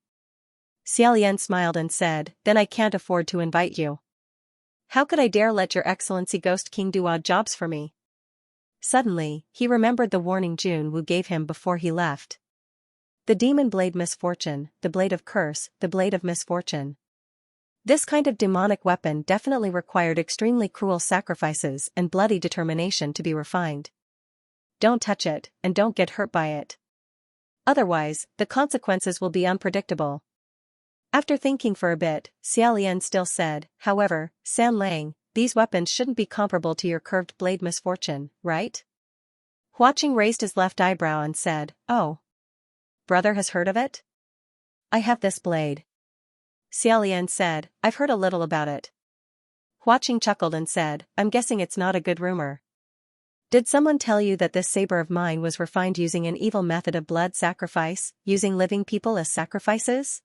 Xiaolian smiled and said, then I can't afford to invite you. How could I dare let your excellency Ghost King do odd jobs for me? Suddenly, he remembered the warning Jun Wu gave him before he left. The demon blade misfortune, the blade of curse, the blade of misfortune. This kind of demonic weapon definitely required extremely cruel sacrifices and bloody determination to be refined. Don't touch it, and don't get hurt by it. Otherwise, the consequences will be unpredictable. After thinking for a bit, Xiaolian still said, however, San Lang, these weapons shouldn't be comparable to your curved blade misfortune, right? Hua Qing raised his left eyebrow and said, oh. Brother has heard of it? I have this blade. Xiaolian said, I've heard a little about it. Hua Qing chuckled and said, I'm guessing it's not a good rumor. Did someone tell you that this saber of mine was refined using an evil method of blood sacrifice, using living people as sacrifices?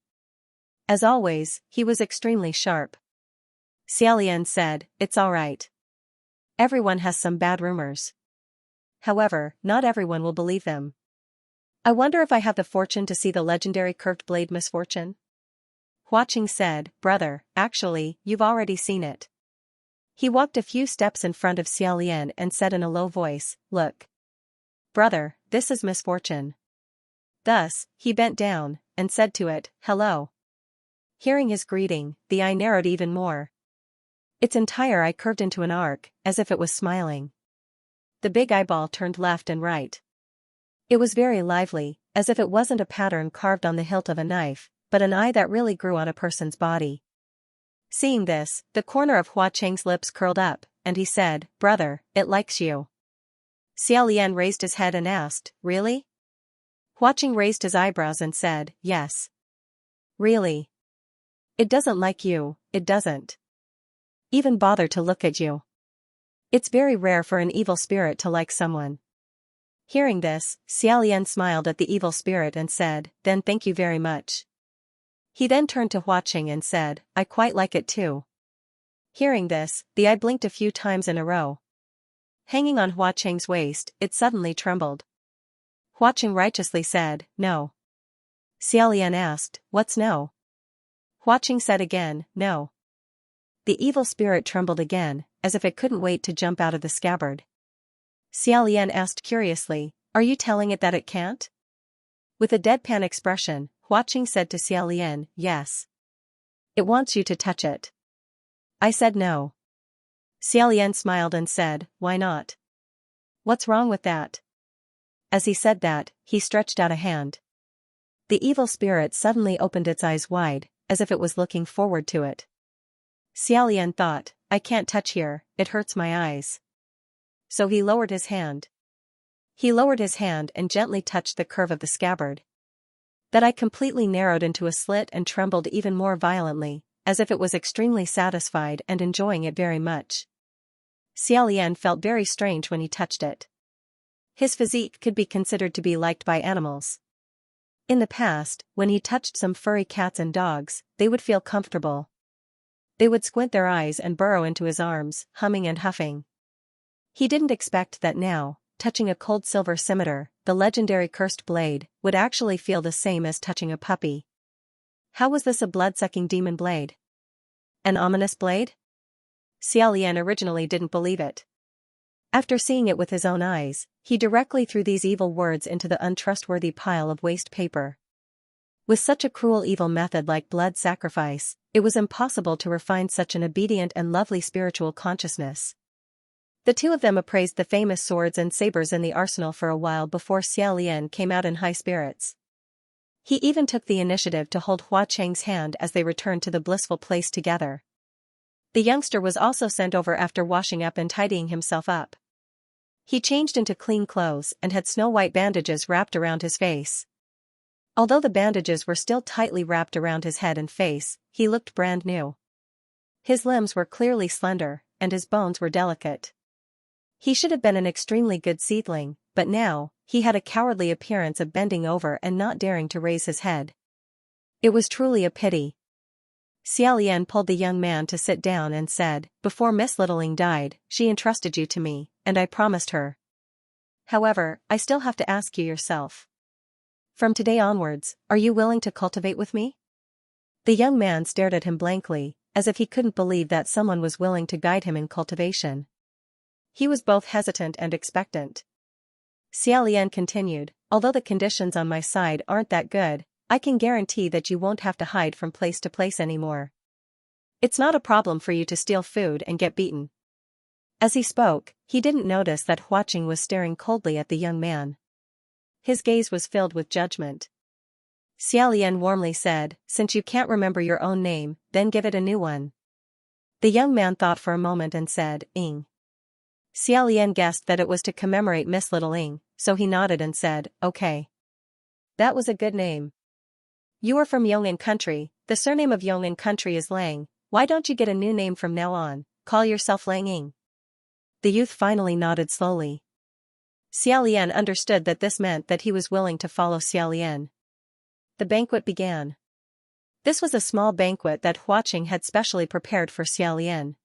As always, he was extremely sharp. Xiaolian said, it's all right. Everyone has some bad rumors. However, not everyone will believe them. I wonder if I have the fortune to see the legendary curved blade misfortune? Hua Qing said, brother, actually, you've already seen it. He walked a few steps in front of Xiaolian and said in a low voice, look. Brother, this is misfortune. Thus, he bent down, and said to it, hello. Hearing his greeting, the eye narrowed even more. Its entire eye curved into an arc, as if it was smiling. The big eyeball turned left and right. It was very lively, as if it wasn't a pattern carved on the hilt of a knife, but an eye that really grew on a person's body. Seeing this, the corner of Hua Qing's lips curled up, and he said, brother, it likes you. Xiaolian raised his head and asked, really? Hua Qing raised his eyebrows and said, yes. Really? It doesn't like you, it doesn't even bother to look at you. It's very rare for an evil spirit to like someone. Hearing this, Xiaolian smiled at the evil spirit and said, then thank you very much. He then turned to Hua Qing and said, I quite like it too. Hearing this, the eye blinked a few times in a row. Hanging on Hua Qing's waist, it suddenly trembled. Hua Qing righteously said, no. Xiaolian asked, what's no? Hua Qing said again, no. The evil spirit trembled again, as if it couldn't wait to jump out of the scabbard. Xiaolian asked curiously, are you telling it that it can't? With a deadpan expression, Hua Qing said to Xiaolian, yes. It wants you to touch it. I said no. Xiaolian smiled and said, why not? What's wrong with that? As he said that, he stretched out a hand. The evil spirit suddenly opened its eyes wide, as if it was looking forward to it. Xiaolian thought, I can't touch here, it hurts my eyes. So he lowered his hand. He lowered his hand and gently touched the curve of the scabbard. That eye completely narrowed into a slit and trembled even more violently, as if it was extremely satisfied and enjoying it very much. Xiaolian felt very strange when he touched it. His physique could be considered to be liked by animals. In the past, when he touched some furry cats and dogs, they would feel comfortable. They would squint their eyes and burrow into his arms, humming and huffing. He didn't expect that now, touching a cold silver scimitar, the legendary cursed blade, would actually feel the same as touching a puppy. How was this a blood-sucking demon blade? An ominous blade? Xiaolian originally didn't believe it. After seeing it with his own eyes, he directly threw these evil words into the untrustworthy pile of waste paper. With such a cruel evil method like blood sacrifice, it was impossible to refine such an obedient and lovely spiritual consciousness. The two of them appraised the famous swords and sabers in the arsenal for a while before Xiaolian came out in high spirits. He even took the initiative to hold Hua Qing's hand as they returned to the blissful place together. The youngster was also sent over after washing up and tidying himself up. He changed into clean clothes and had snow-white bandages wrapped around his face. Although the bandages were still tightly wrapped around his head and face, he looked brand new. His limbs were clearly slender, and his bones were delicate. He should have been an extremely good seedling, but now, he had a cowardly appearance of bending over and not daring to raise his head. It was truly a pity. Xiaolian pulled the young man to sit down and said, "Before Miss Littling died, she entrusted you to me, and I promised her. However, I still have to ask you yourself. From today onwards, are you willing to cultivate with me?" The young man stared at him blankly, as if he couldn't believe that someone was willing to guide him in cultivation. He was both hesitant and expectant. Xiaolian continued, "Although the conditions on my side aren't that good, I can guarantee that you won't have to hide from place to place anymore. It's not a problem for you to steal food and get beaten." As he spoke, he didn't notice that Huaqing was staring coldly at the young man. His gaze was filled with judgment. Xiaolian warmly said, "Since you can't remember your own name, then give it a new one." The young man thought for a moment and said, "Ing." Xiaolian guessed that it was to commemorate Miss Littling, so he nodded and said, "Okay. That was a good name. You are from Yong'an country, the surname of Yong'an country is Lang, why don't you get a new name from now on, call yourself Lang Ying?" The youth finally nodded slowly. Xiaolian understood that this meant that he was willing to follow Xiaolian. The banquet began. This was a small banquet that Huaqing had specially prepared for Xiaolian.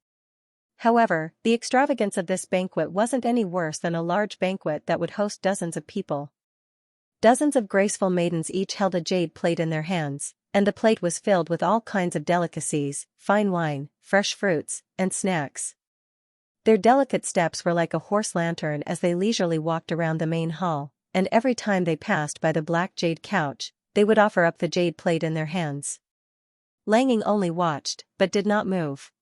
However, the extravagance of this banquet wasn't any worse than a large banquet that would host dozens of people. Dozens of graceful maidens each held a jade plate in their hands, and the plate was filled with all kinds of delicacies, fine wine, fresh fruits, and snacks. Their delicate steps were like a horse lantern as they leisurely walked around the main hall, and every time they passed by the black jade couch, they would offer up the jade plate in their hands. Langing only watched, but did not move.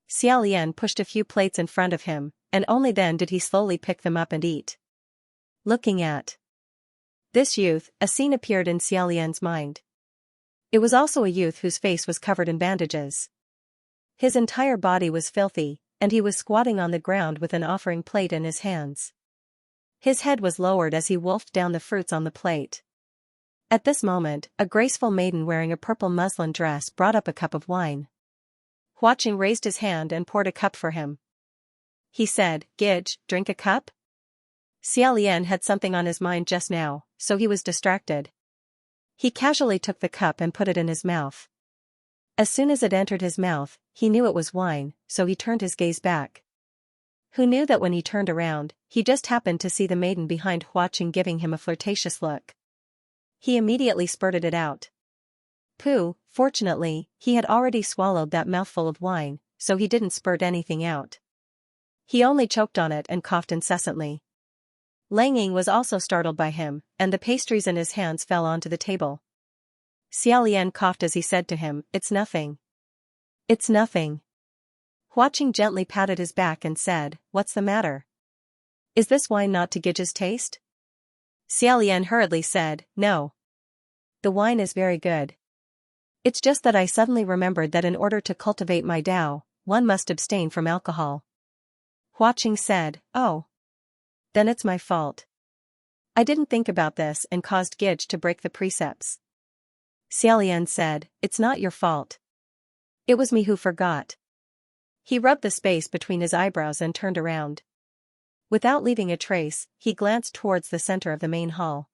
Xiaolian pushed a few plates in front of him, and only then did he slowly pick them up and eat. Looking at this youth, a scene appeared in Xiaolian's mind. It was also a youth whose face was covered in bandages. His entire body was filthy, and he was squatting on the ground with an offering plate in his hands. His head was lowered as he wolfed down the fruits on the plate. At this moment, a graceful maiden wearing a purple muslin dress brought up a cup of wine. Huaqing raised his hand and poured a cup for him. He said, "Gij, drink a cup?" Xiaolian had something on his mind just now, so he was distracted. He casually took the cup and put it in his mouth. As soon as it entered his mouth, he knew it was wine, so he turned his gaze back. Who knew that when he turned around, he just happened to see the maiden behind Huaqing giving him a flirtatious look. He immediately spurted it out. Pooh, fortunately, he had already swallowed that mouthful of wine, so he didn't spurt anything out. He only choked on it and coughed incessantly. Lang Ying was also startled by him, and the pastries in his hands fell onto the table. Xiaolian coughed as he said to him, "It's nothing. It's nothing." Huaqing gently patted his back and said, "What's the matter? Is this wine not to Gij's taste?" Xiaolian hurriedly said, "No. The wine is very good. It's just that I suddenly remembered that in order to cultivate my Tao, one must abstain from alcohol." Huaqing said, "Oh. Then it's my fault. I didn't think about this and caused Gij to break the precepts." Xiaolian said, "It's not your fault. It was me who forgot." He rubbed the space between his eyebrows and turned around. Without leaving a trace, he glanced towards the center of the main hall.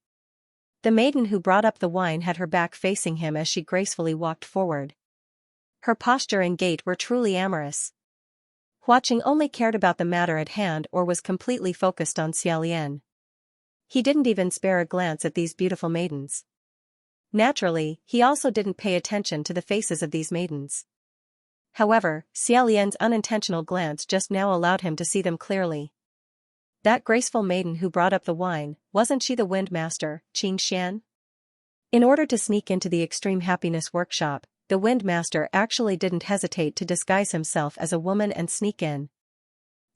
The maiden who brought up the wine had her back facing him as she gracefully walked forward. Her posture and gait were truly amorous. Huaqing only cared about the matter at hand or was completely focused on Xiaolian. He didn't even spare a glance at these beautiful maidens. Naturally, he also didn't pay attention to the faces of these maidens. However, Xiaolian's unintentional glance just now allowed him to see them clearly. That graceful maiden who brought up the wine, wasn't she the wind master, Xianxia? In order to sneak into the Extreme Happiness Workshop, the wind master actually didn't hesitate to disguise himself as a woman and sneak in.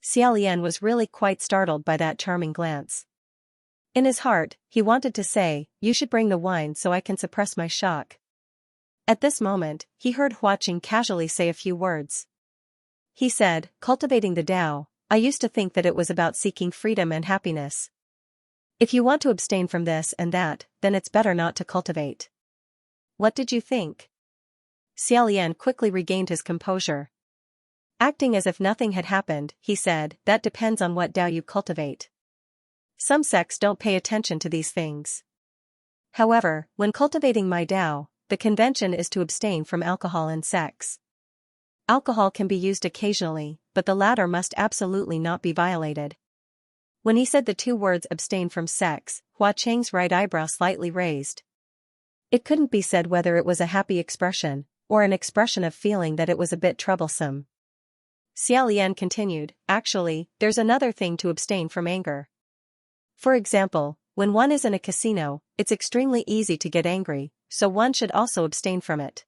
Xiaolian was really quite startled by that charming glance. In his heart, he wanted to say, "You should bring the wine so I can suppress my shock." At this moment, he heard Huaqing casually say a few words. He said, "Cultivating the Tao, I used to think that it was about seeking freedom and happiness. If you want to abstain from this and that, then it's better not to cultivate." What did you think? Xiaolian quickly regained his composure. Acting as if nothing had happened, he said, "That depends on what Tao you cultivate. Some sects don't pay attention to these things. However, when cultivating my Tao, the convention is to abstain from alcohol and sex. Alcohol can be used occasionally, but the latter must absolutely not be violated. When he said the two words abstain from sex, Hua Cheng's right eyebrow slightly raised. It couldn't be said whether it was a happy expression, or an expression of feeling that it was a bit troublesome. Xia Lian continued, actually, there's another thing to abstain from anger. For example, when one is in a casino, it's extremely easy to get angry, so one should also abstain from it.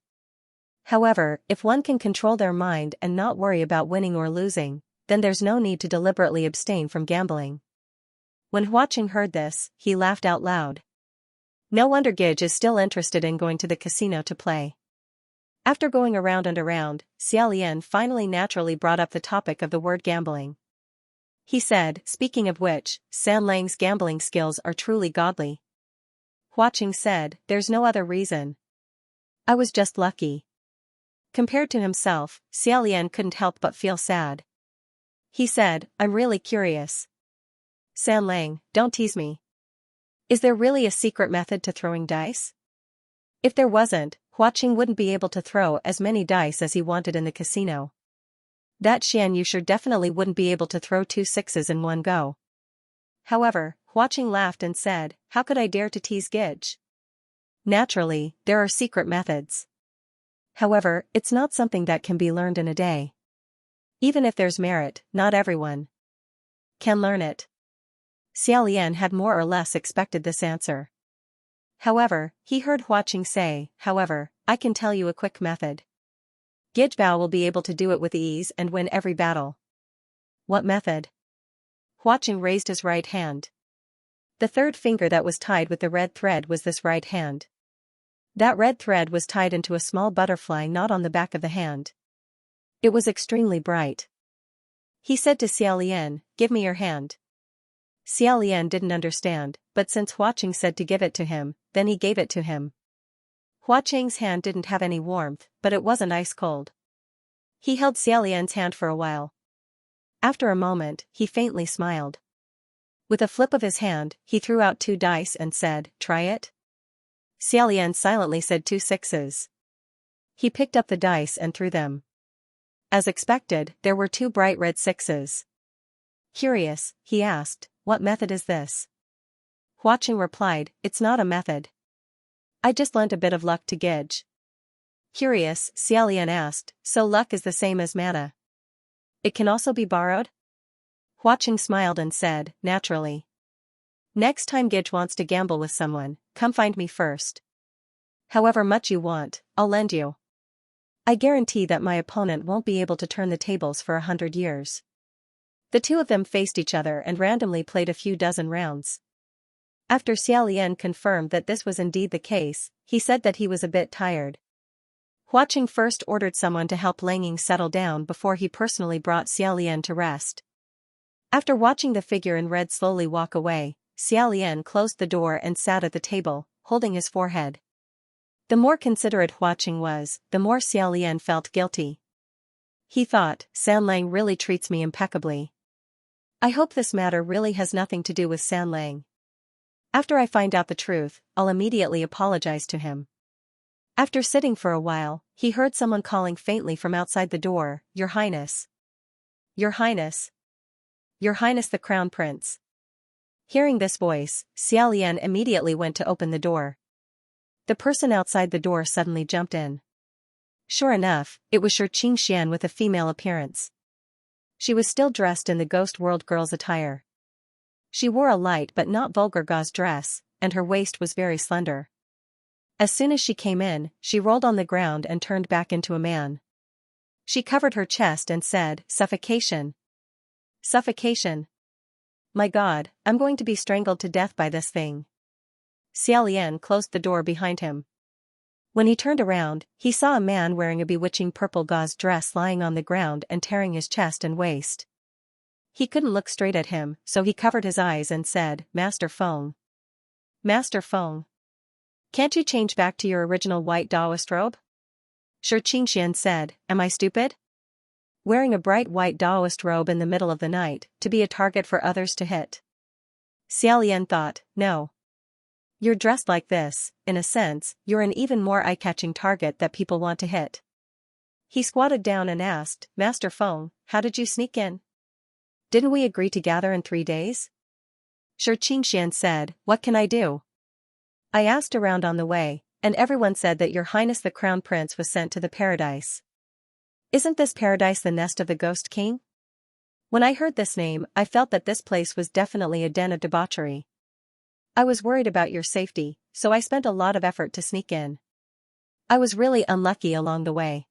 However, if one can control their mind and not worry about winning or losing, then there's no need to deliberately abstain from gambling. When Huaqing heard this, he laughed out loud. No wonder Gage is still interested in going to the casino to play. After going around and around, Xia Lian finally naturally brought up the topic of the word gambling. He said, speaking of which, San Lang's gambling skills are truly godly. Huaqing said, there's no other reason. I was just lucky. Compared to himself, Xia Lian couldn't help but feel sad. He said, I'm really curious. San Lang, don't tease me. Is there really a secret method to throwing dice? If there wasn't, Huaqing wouldn't be able to throw as many dice as he wanted in the casino. That Xianxia definitely wouldn't be able to throw 2 6s in one go. However, Huaqing laughed and said, how could I dare to tease Gage? Naturally, there are secret methods. However, it's not something that can be learned in a day. Even if there's merit, not everyone can learn it. Xia Lian had more or less expected this answer. However, he heard Huaqing say, however, I can tell you a quick method. Gage Bao will be able to do it with ease and win every battle. What method? Huaqing raised his right hand. The third finger that was tied with the red thread was this right hand. That red thread was tied into a small butterfly knot on the back of the hand. It was extremely bright. He said to Xia Lian, give me your hand. Xia Lian didn't understand, but since Huaqing said to give it to him, then he gave it to him. Huaqing's hand didn't have any warmth, but it wasn't ice cold. He held Xia Lian's hand for a while. After a moment, he faintly smiled. With a flip of his hand, he threw out 2 dice and said, try it? Xia Lian silently said 2 6s. He picked up the dice and threw them. As expected, there were 2 bright red 6s. Curious, he asked, what method is this? Huaqing replied, it's not a method. I just lent a bit of luck to Gage. Curious, Xia Lian asked, so luck is the same as mana? It can also be borrowed? Huaqing smiled and said, naturally. Next time Gage wants to gamble with someone, come find me first. However much you want, I'll lend you. I guarantee that my opponent won't be able to turn the tables for 100 years. The two of them faced each other and randomly played a few dozen rounds. After Xia Lian confirmed that this was indeed the case, he said that he was a bit tired. Huaqing first ordered someone to help Langing settle down before he personally brought Xia Lian to rest. After watching the figure in red slowly walk away, Xia Lian closed the door and sat at the table, holding his forehead. The more considerate Huaqing was, the more Xia Lian felt guilty. He thought, San Lang really treats me impeccably. I hope this matter really has nothing to do with San Lang. After I find out the truth, I'll immediately apologize to him. After sitting for a while, he heard someone calling faintly from outside the door, Your Highness. Your Highness. Your Highness the Crown Prince. Hearing this voice, Xia Lian immediately went to open the door. The person outside the door suddenly jumped in. Sure enough, it was Xianxia with a female appearance. She was still dressed in the Ghost World girl's attire. She wore a light but not vulgar gauze dress, and her waist was very slender. As soon as she came in, she rolled on the ground and turned back into a man. She covered her chest and said, Suffocation. Suffocation. My God, I'm going to be strangled to death by this thing. Xia Lian closed the door behind him. When he turned around, he saw a man wearing a bewitching purple gauze dress lying on the ground and tearing his chest and waist. He couldn't look straight at him, so he covered his eyes and said, Master Feng. Master Feng. Can't you change back to your original white Taoist robe? Xianxia said, Am I stupid? Wearing a bright white Taoist robe in the middle of the night, to be a target for others to hit. Xiaolian thought, no. You're dressed like this, in a sense, you're an even more eye-catching target that people want to hit. He squatted down and asked, Master Feng, how did you sneak in? Didn't we agree to gather in 3 days? Xianxia said, what can I do? I asked around on the way, and everyone said that Your Highness the Crown Prince was sent to the paradise. Isn't this paradise the nest of the Ghost King? When I heard this name, I felt that this place was definitely a den of debauchery. I was worried about your safety, so I spent a lot of effort to sneak in. I was really unlucky along the way.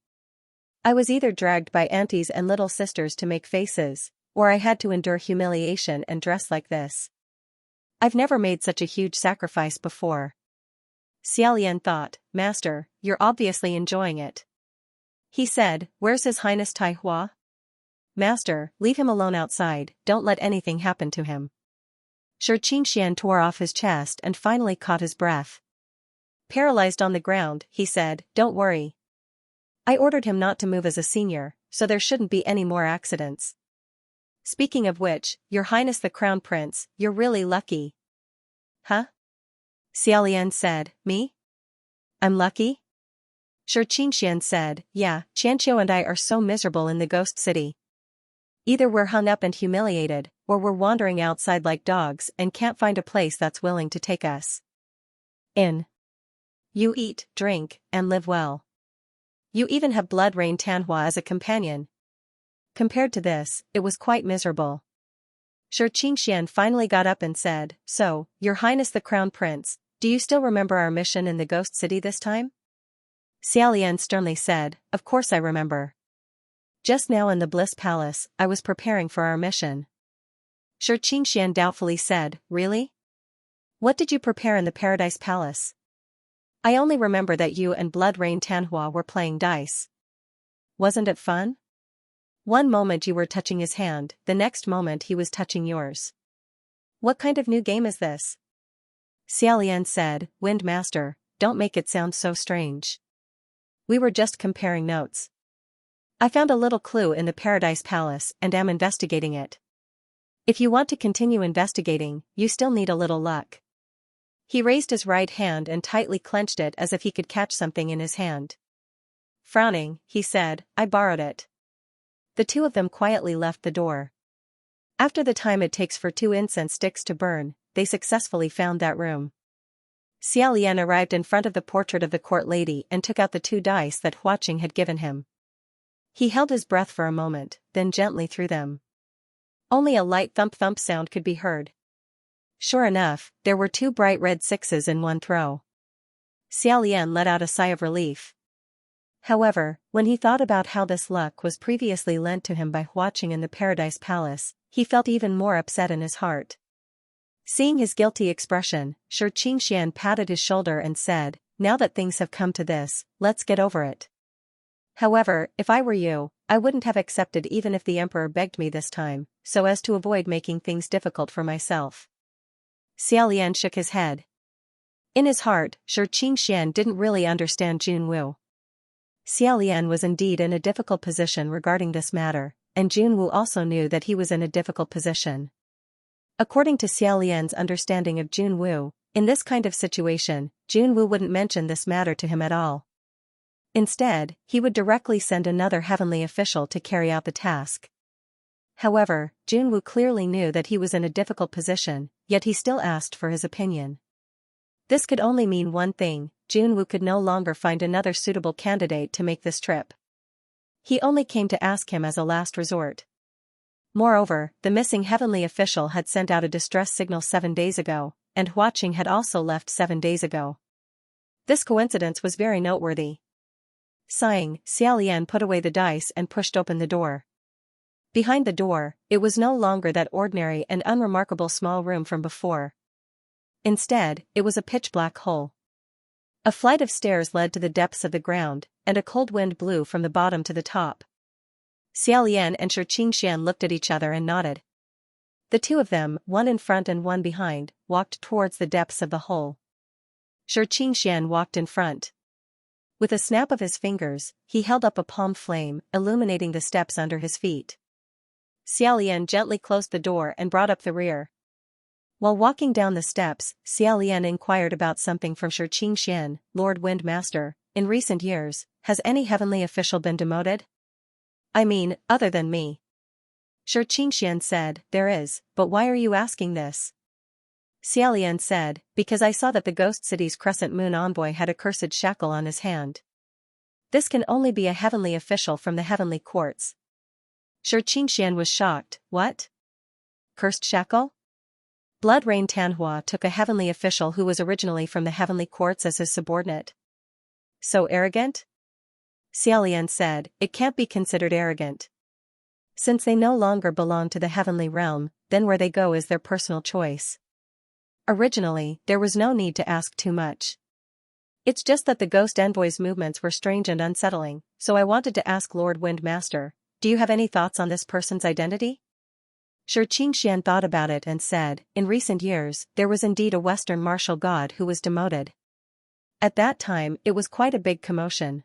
I was either dragged by aunties and little sisters to make faces, or I had to endure humiliation and dress like this. I've never made such a huge sacrifice before. Xiaolian thought, Master, you're obviously enjoying it. He said, where's His Highness Tai Hua? Master, leave him alone outside, don't let anything happen to him. Xianxia tore off his chest and finally caught his breath. Paralyzed on the ground, he said, don't worry. I ordered him not to move as a senior, so there shouldn't be any more accidents. Speaking of which, Your Highness the Crown Prince, you're really lucky. Huh? Xiaolian said, me? I'm lucky? Xianxia said, yeah, Xianxia and I are so miserable in the ghost city. Either we're hung up and humiliated, or we're wandering outside like dogs and can't find a place that's willing to take us in. You eat, drink, and live well. You even have Blood Rain Tanhua as a companion. Compared to this, it was quite miserable. Xianxia finally got up and said, so, Your Highness the Crown Prince, do you still remember our mission in the ghost city this time? Xiaolian sternly said, of course I remember. Just now in the Bliss Palace, I was preparing for our mission. Xianxia doubtfully said, really? What did you prepare in the Paradise Palace? I only remember that you and Blood Rain Tanhua were playing dice. Wasn't it fun? One moment you were touching his hand, the next moment he was touching yours. What kind of new game is this? Xiaolian said, Wind Master, don't make it sound so strange. We were just comparing notes. I found a little clue in the Paradise Palace and am investigating it. If you want to continue investigating, you still need a little luck. He raised his right hand and tightly clenched it as if he could catch something in his hand. Frowning, he said, I borrowed it. The two of them quietly left the door. After the time it takes for 2 incense sticks to burn, they successfully found that room. Xiaolian arrived in front of the portrait of the court lady and took out the 2 dice that Huaqing had given him. He held his breath for a moment, then gently threw them. Only a light thump-thump sound could be heard. Sure enough, there were 2 bright red 6s in one throw. Xiaolian let out a sigh of relief. However, when he thought about how this luck was previously lent to him by Huaqing in the Paradise Palace, he felt even more upset in his heart. Seeing his guilty expression, Xianxia patted his shoulder and said, now that things have come to this, let's get over it. However, if I were you, I wouldn't have accepted even if the Emperor begged me this time, so as to avoid making things difficult for myself. Xiaolian shook his head. In his heart, Xianxia didn't really understand Junwu. Xiaolian was indeed in a difficult position regarding this matter, and Junwu also knew that he was in a difficult position. According to Xiaolian's understanding of Junwu, in this kind of situation, Junwu wouldn't mention this matter to him at all. Instead, he would directly send another heavenly official to carry out the task. However, Junwu clearly knew that he was in a difficult position, yet he still asked for his opinion. This could only mean one thing, Junwu could no longer find another suitable candidate to make this trip. He only came to ask him as a last resort. Moreover, the missing heavenly official had sent out a distress signal 7 days ago, and Huaqing had also left 7 days ago. This coincidence was very noteworthy. Sighing, Xiaolian put away the dice and pushed open the door. Behind the door, it was no longer that ordinary and unremarkable small room from before. Instead, it was a pitch-black hole. A flight of stairs led to the depths of the ground, and a cold wind blew from the bottom to the top. Xiaolian and Xianxia looked at each other and nodded. The 2 of them, one in front and one behind, walked towards the depths of the hole. Xianxia walked in front. With a snap of his fingers, he held up a palm flame, illuminating the steps under his feet. Xiaolian gently closed the door and brought up the rear. While walking down the steps, Xiaolian inquired about something from Xianxia, Lord Windmaster. In recent years, has any heavenly official been demoted? I mean, other than me. Xianxia said, there is, but why are you asking this? Xiaolian said, because I saw that the Ghost City's Crescent Moon envoy had a cursed shackle on his hand. This can only be a heavenly official from the heavenly courts. Xianxia was shocked, what? Cursed shackle? Blood Rain Tanhua took a heavenly official who was originally from the heavenly courts as his subordinate. So arrogant? Xiaolian said, it can't be considered arrogant. Since they no longer belong to the heavenly realm, then where they go is their personal choice. Originally, there was no need to ask too much. It's just that the ghost envoy's movements were strange and unsettling, so I wanted to ask Lord Windmaster, do you have any thoughts on this person's identity? Xianxia thought about it and said, in recent years, there was indeed a Western martial god who was demoted. At that time, it was quite a big commotion.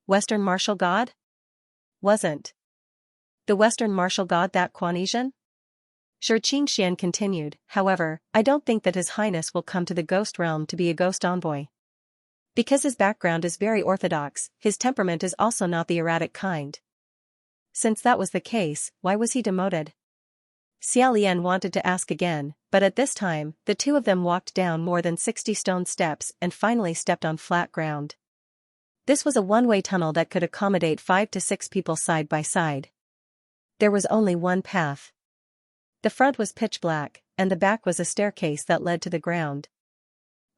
Western martial god? Wasn't the Western martial god that Quanesian? Xianxia continued, however, I don't think that His Highness will come to the ghost realm to be a ghost envoy. Because his background is very orthodox, his temperament is also not the erratic kind. Since that was the case, why was he demoted? Xiaolian wanted to ask again, but at this time, the two of them walked down more than 60 stone steps and finally stepped on flat ground. This was a one-way tunnel that could accommodate 5 to 6 people side by side. There was only one path. The front was pitch black, and the back was a staircase that led to the ground.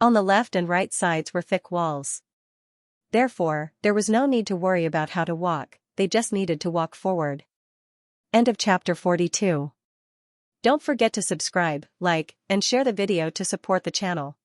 On the left and right sides were thick walls. Therefore, there was no need to worry about how to walk, they just needed to walk forward. End of chapter 42. Don't forget to subscribe, like, and share the video to support the channel.